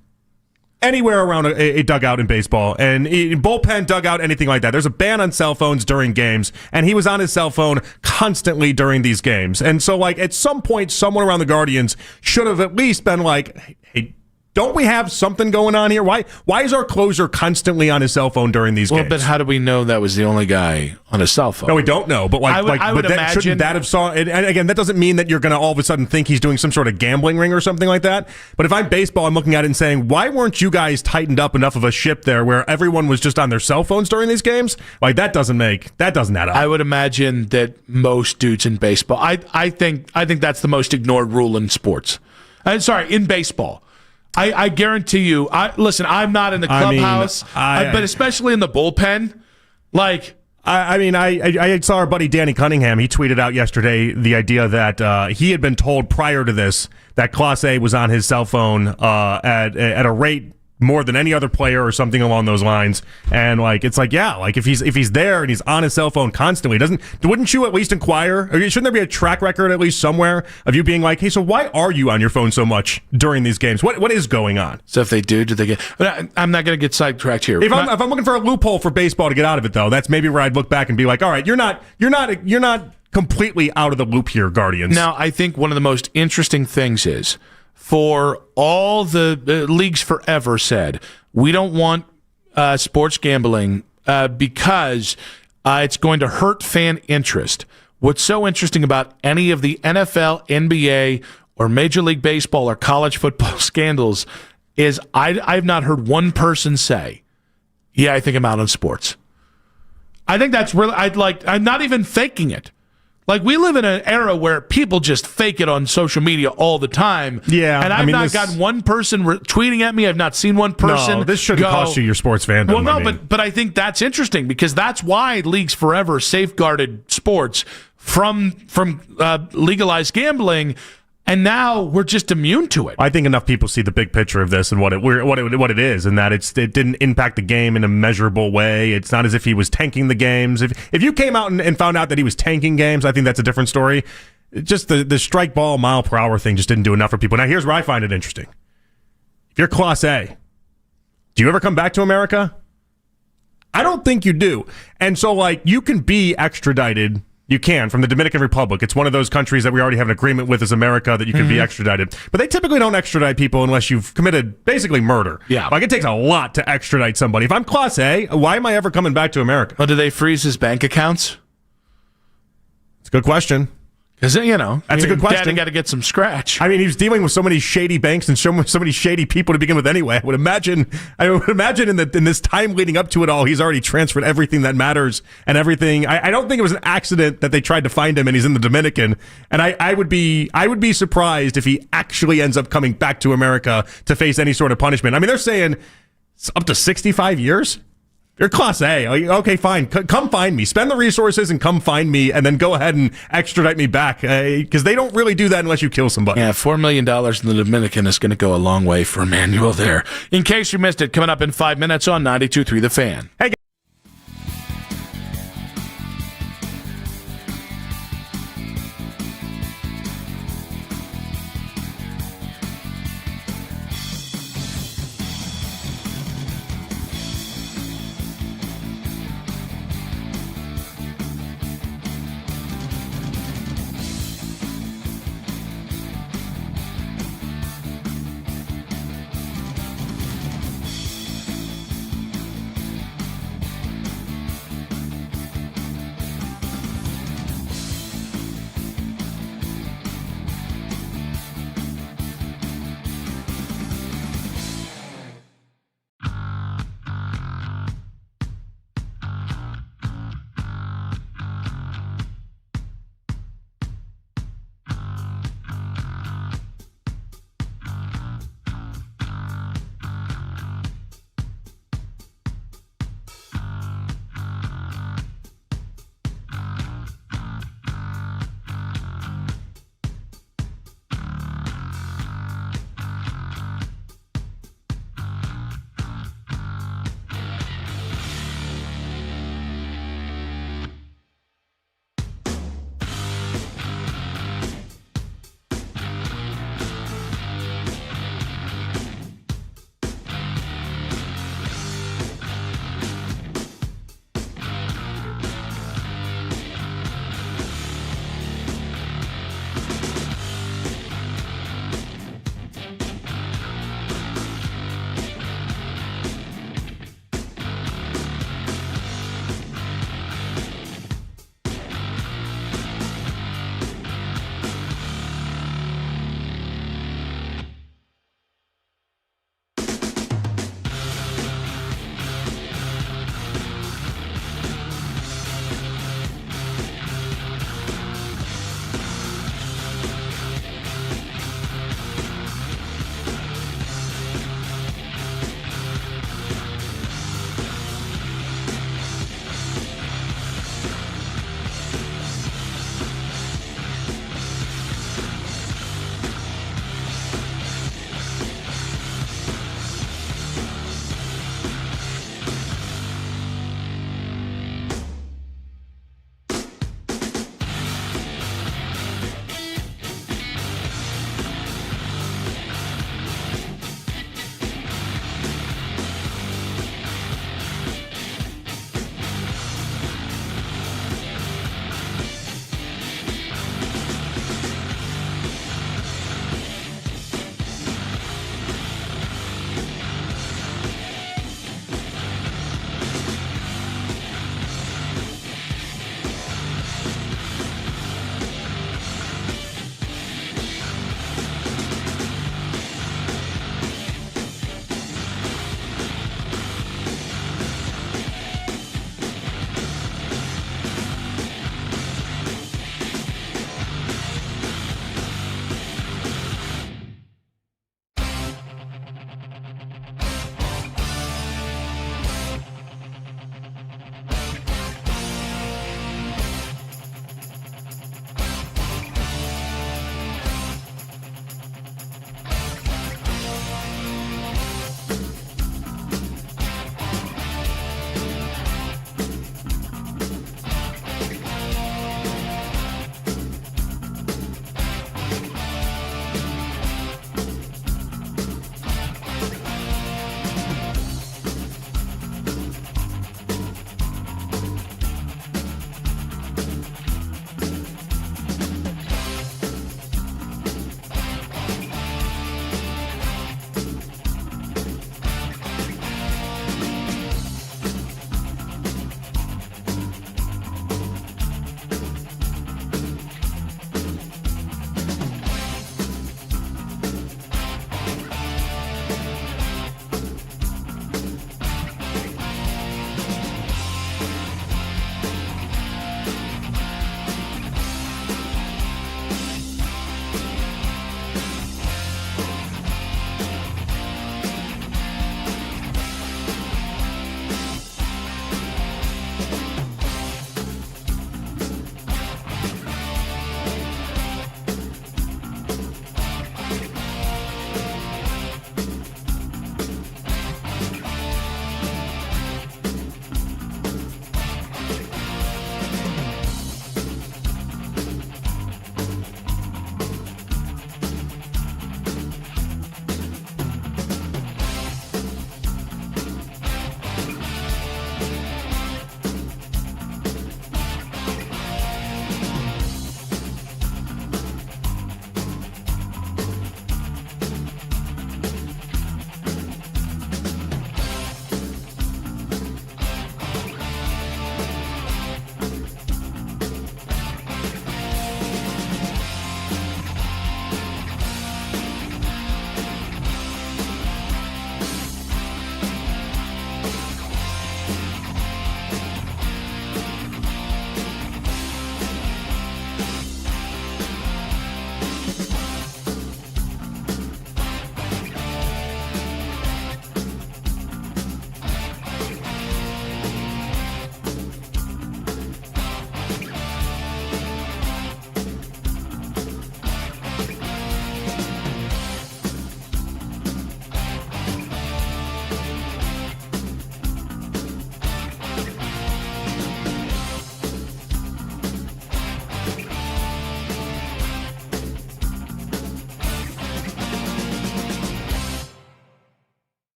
anywhere around a dugout in baseball, and bullpen, dugout, anything like that. There's a ban on cell phones during games, and he was on his cell phone constantly during these games. And so, like, at some point, someone around the Guardians should have at least been like, hey, don't we have something going on here? Why is our closer constantly on his cell phone during these games? Well, but how do we know that was the only guy on his cell phone? No, we don't know. But I would imagine, shouldn't that have saw? And again, that doesn't mean that you're going to all of a sudden think he's doing some sort of gambling ring or something like that. But if I'm baseball, I'm looking at it and saying, why weren't you guys tightened up enough of a ship there where everyone was just on their cell phones during these games? Like, that doesn't add up. I would imagine that most dudes in baseball. I think that's the most ignored rule in sports. In baseball. I guarantee you. Listen, I'm not in the clubhouse, but especially in the bullpen, like. I saw our buddy Danny Cunningham. He tweeted out yesterday the idea that he had been told prior to this that Clase was on his cell phone at a rate more than any other player or something along those lines. And it's if he's there and he's on his cell phone constantly, wouldn't you at least inquire? Or shouldn't there be a track record at least somewhere of you being like, hey, so why are you on your phone so much during these games? What is going on? So if they do they get? I'm not going to get sidetracked here. If I'm looking for a loophole for baseball to get out of it, though, that's maybe where I'd look back and be like, all right, you're not completely out of the loop here, Guardians. Now, I think one of the most interesting things is, for all the leagues forever said, we don't want sports gambling because it's going to hurt fan interest. What's so interesting about any of the NFL, NBA, or Major League Baseball or college football scandals is I've not heard one person say, yeah, I think I'm out on sports. I think that's really, I'm not even faking it. Like, we live in an era where people just fake it on social media all the time. Yeah. And I've not gotten one person tweeting at me. I've not seen one person. No, this shouldn't cost you your sports fandom. Well, no, but I think that's interesting because that's why leagues forever safeguarded sports from legalized gambling. And now we're just immune to it. I think enough people see the big picture of this and what it is, and that it didn't impact the game in a measurable way. It's not as if he was tanking the games. If you came out and found out that he was tanking games, I think that's a different story. Just the strike ball mile per hour thing just didn't do enough for people. Now, here's where I find it interesting. If you're Class A, do you ever come back to America? I don't think you do. And so, you can be extradited. You can, from the Dominican Republic. It's one of those countries that we already have an agreement with as America that you can be extradited. But they typically don't extradite people unless you've committed basically murder. Yeah. Like, it takes a lot to extradite somebody. If I'm Class A, why am I ever coming back to America? Well, do they freeze his bank accounts? It's a good question. Because, that's a good question. Daddy got to get some scratch. I mean, he was dealing with so many shady banks and so many shady people to begin with anyway. I would imagine in this time leading up to it all, he's already transferred everything that matters and everything. I don't think it was an accident that they tried to find him and he's in the Dominican. And I would be surprised if he actually ends up coming back to America to face any sort of punishment. I mean, they're saying it's up to 65 years. You're Class A. Okay, fine. Come find me. Spend the resources and come find me, and then go ahead and extradite me back. Because they don't really do that unless you kill somebody. Yeah, $4 million in the Dominican is going to go a long way for Emmanuel there. In case you missed it, coming up in 5 minutes on 92.3 The Fan. Hey,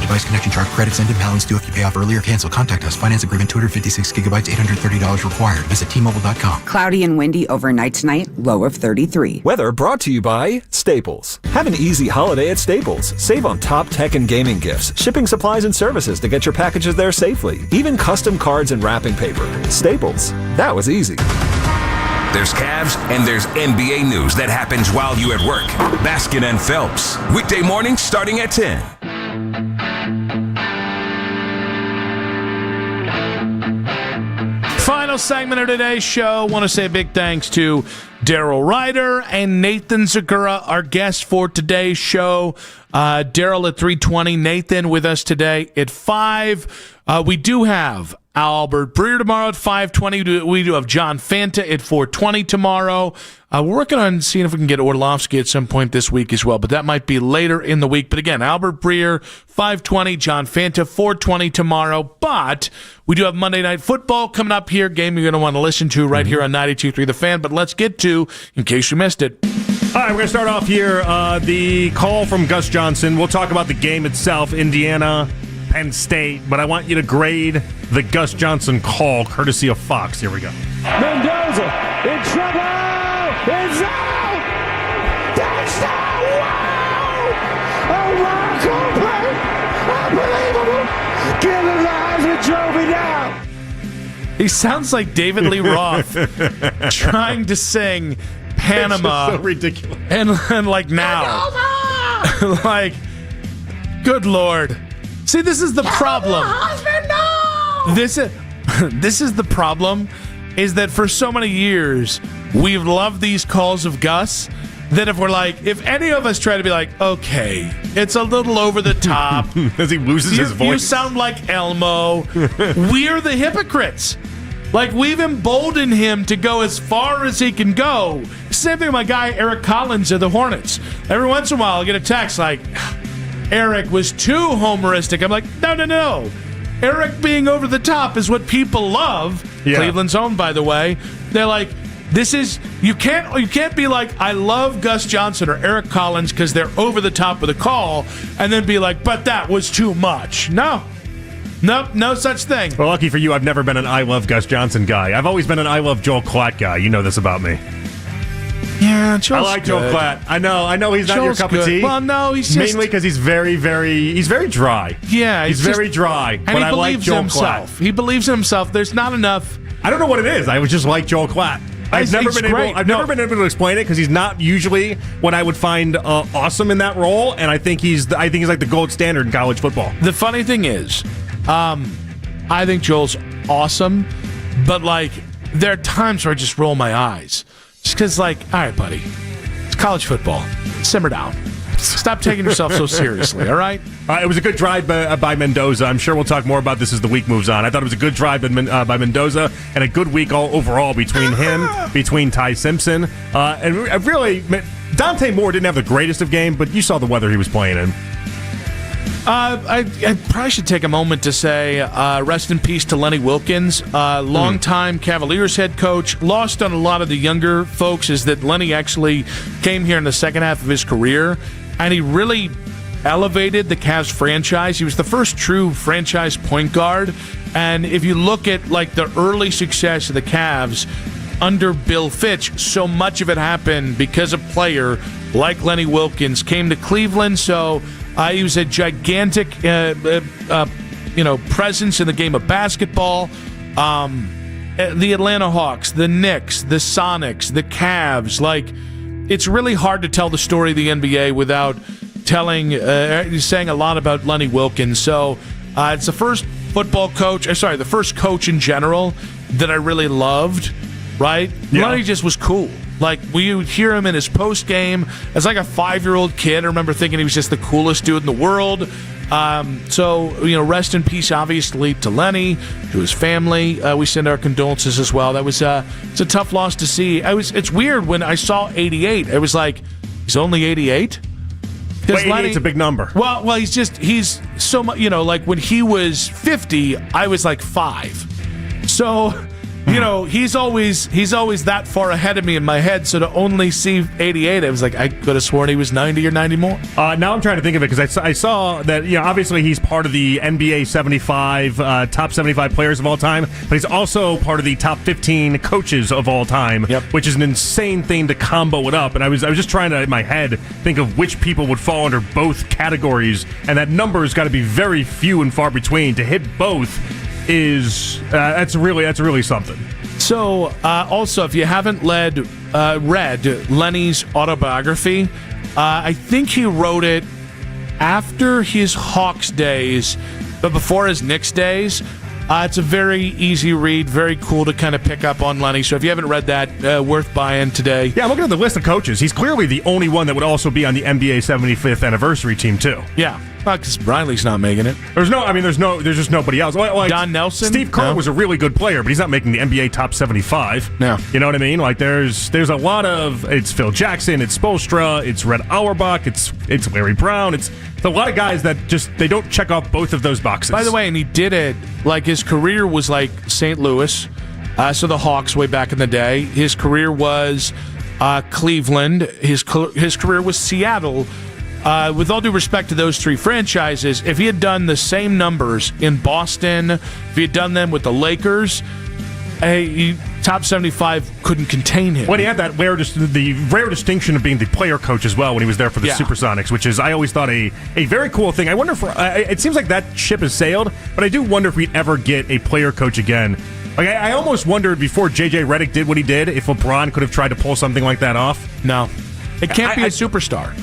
device connection charge. Credits end and balance due if you pay off early or cancel. Contact us. Finance agreement 256 gigabytes, $830 required. Visit T-Mobile.com. Cloudy and windy overnight tonight, low of 33. Weather brought to you by Staples. Have an easy holiday at Staples. Save on top tech and gaming gifts, shipping supplies and services to get your packages there safely, even custom cards and wrapping paper. Staples. That was easy. There's Cavs and there's NBA news that happens while you at work. Baskin and Phelps. Weekday mornings starting at 10. Final segment of today's show. Want to say a big thanks to Daryl Ryder and Nathan Zagura, our guests for today's show. Daryl at 3:20, Nathan with us today at 5. We do have Albert Breer tomorrow at 5:20. We do have John Fanta at 4:20 tomorrow. We're working on seeing if we can get Orlovsky at some point this week as well, but that might be later in the week. But again, Albert Breer, 5:20, John Fanta, 4:20 tomorrow. But we do have Monday Night Football coming up here, game you're going to want to listen to right here on 92.3 The Fan. But let's get to, in case you missed it. All right, we're going to start off here. The call from Gus Johnson. We'll talk about the game itself, Indiana, Penn State, but I want you to grade the Gus Johnson call, courtesy of Fox. Here we go. Mendoza in trouble. It's out. Touchdown. Wow. Oh, my play. Unbelievable. Give the lives with Joby now. He sounds like David Lee Roth trying to sing Panama. It's so ridiculous. And like now. Like, good Lord. See, this is the problem. This is the problem, is that for so many years, we've loved these calls of Gus, that if any of us try to be like, okay, it's a little over the top. As he loses his voice. You sound like Elmo. We're the hypocrites. Like, we've emboldened him to go as far as he can go. Same thing with my guy, Eric Collins of the Hornets. Every once in a while, I'll get a text like, Eric was too homeristic. I'm like, no. Eric being over the top is what people love. Yeah. Cleveland's own, by the way. They're like, this is, you can't be like, I love Gus Johnson or Eric Collins because they're over the top with a call, and then be like, but that was too much. No, such thing. Well, lucky for you, I've never been an I love Gus Johnson guy. I've always been an I love Joel Klatt guy. You know this about me. Yeah, Joel's I like good. Joel Klatt. I know he's not Joel's your cup good. of tea. Well, no, he's just... Mainly because he's very dry. Yeah, he's very dry. And but he I like believes Joel in himself. Klatt. He believes in himself. There's not enough... I don't know what it is. I would just like Joel Klatt. I've never been able to explain it because he's not usually what I would find awesome in that role, and I think he's like the gold standard in college football. The funny thing is, I think Joel's awesome, but like there are times where I just roll my eyes, just because all right, buddy, it's college football. Simmer down. Stop taking yourself so seriously, all right? It was a good drive by Mendoza. I'm sure we'll talk more about this as the week moves on. I thought it was a good drive by Mendoza and a good week overall between him, between Ty Simpson. And really, Dante Moore didn't have the greatest of game, but you saw the weather he was playing in. I probably should take a moment to say rest in peace to Lenny Wilkins, longtime Cavaliers head coach. Lost on a lot of the younger folks is that Lenny actually came here in the second half of his career, and he really elevated the Cavs franchise. He was the first true franchise point guard, and if you look at the early success of the Cavs under Bill Fitch, so much of it happened because a player like Lenny Wilkins came to Cleveland. So he was a gigantic, presence in the game of basketball. The Atlanta Hawks, the Knicks, the Sonics, the Cavs. It's really hard to tell the story of the NBA without saying a lot about Lenny Wilkins. So it's the first the first coach in general that I really loved. Right? Yeah. Lenny just was cool. We would hear him in his post game as a 5-year-old kid. I remember thinking he was just the coolest dude in the world. Rest in peace, obviously, to Lenny, to his family. We send our condolences as well. That was it's a tough loss to see. It's weird when I saw 88. I was like, he's only 88? Because 88's a big number. Well, he's so much. When he was 50, I was 5. So he's always that far ahead of me in my head. So to only see 88, I was like, I could have sworn he was 90 or 90 more. Now I'm trying to think of it because I saw that obviously he's part of the NBA 75 top 75 players of all time, but he's also part of the top 15 coaches of all time, which is an insane thing to combo it up. And I was just trying to in my head think of which people would fall under both categories, and that number has got to be very few and far between. To hit both is that's really something. So also, if you haven't read Lenny's autobiography, I think he wrote it after his Hawks days, but before his Knicks days. It's a very easy read, very cool to kind of pick up on Lenny. So if you haven't read that, worth buying today. Yeah, I'm looking at the list of coaches. He's clearly the only one that would also be on the NBA 75th anniversary team too. Yeah, because Briley's not making it. There's just nobody else. Like Don Nelson. Steve Kerr was a really good player, but he's not making the NBA top 75. No, you know what I mean? Like there's a lot of it's Phil Jackson, it's Spoelstra, it's Red Auerbach, it's Larry Brown, it's a lot of guys that just they don't check off both of those boxes. By the way, and he did it like his career was like St. Louis, so the Hawks way back in the day. His career was Cleveland. His career was Seattle. With all due respect to those three franchises, if he had done the same numbers in Boston, if he had done them with the Lakers, top 75 couldn't contain him. Well, he had the rare distinction of being the player coach as well when he was there for the Supersonics, which is I always thought a very cool thing. I wonder if it seems like that ship has sailed, but I do wonder if we'd ever get a player coach again. Like I almost wondered before J.J. Redick did what he did if LeBron could have tried to pull something like that off. No, it can't be a superstar.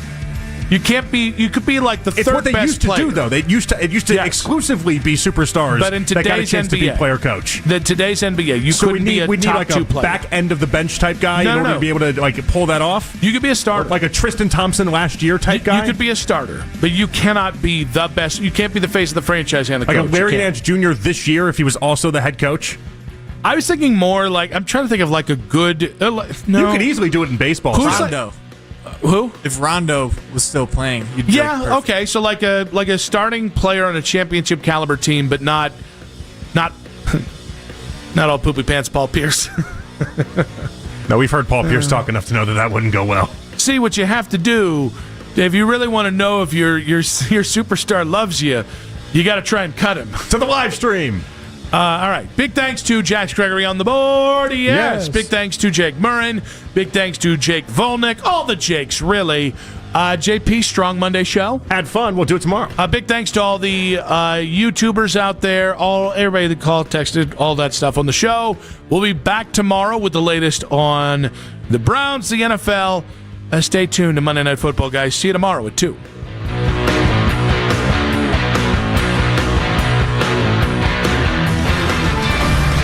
You can't be. You could be like the third best player. It's what they used to do, though. It used to exclusively be superstars. But in today's that got a chance NBA, to be player coach. Today's NBA, you couldn't be a top two player. We need like a back end of the bench type guy in order to be able to like pull that off. You could be a starter, like a Tristan Thompson last year type guy. You could be a starter, but you cannot be the best. You can't be the face of the franchise and the coach. Like a Larry Nance Jr. this year if he was also the head coach. I was thinking more like I'm trying to think of like a good. No, you could easily do it in baseball. Who's Rondo? Who? If Rondo was still playing, yeah, okay. So like a starting player on a championship caliber team, but not all poopy pants. Paul Pierce. No, we've heard Paul Pierce talk enough to know that wouldn't go well. See, what you have to do if you really want to know if your superstar loves you, you got to try and cut him to the live stream. All right. Big thanks to Jax Gregory on the board. Yes. Big thanks to Jake Murrin. Big thanks to Jake Volnick. All the Jakes, really. JP, strong Monday show. Had fun. We'll do it tomorrow. Big thanks to all the YouTubers out there, everybody that called, texted, all that stuff on the show. We'll be back tomorrow with the latest on the Browns, the NFL. Stay tuned to Monday Night Football, guys. See you tomorrow at 2.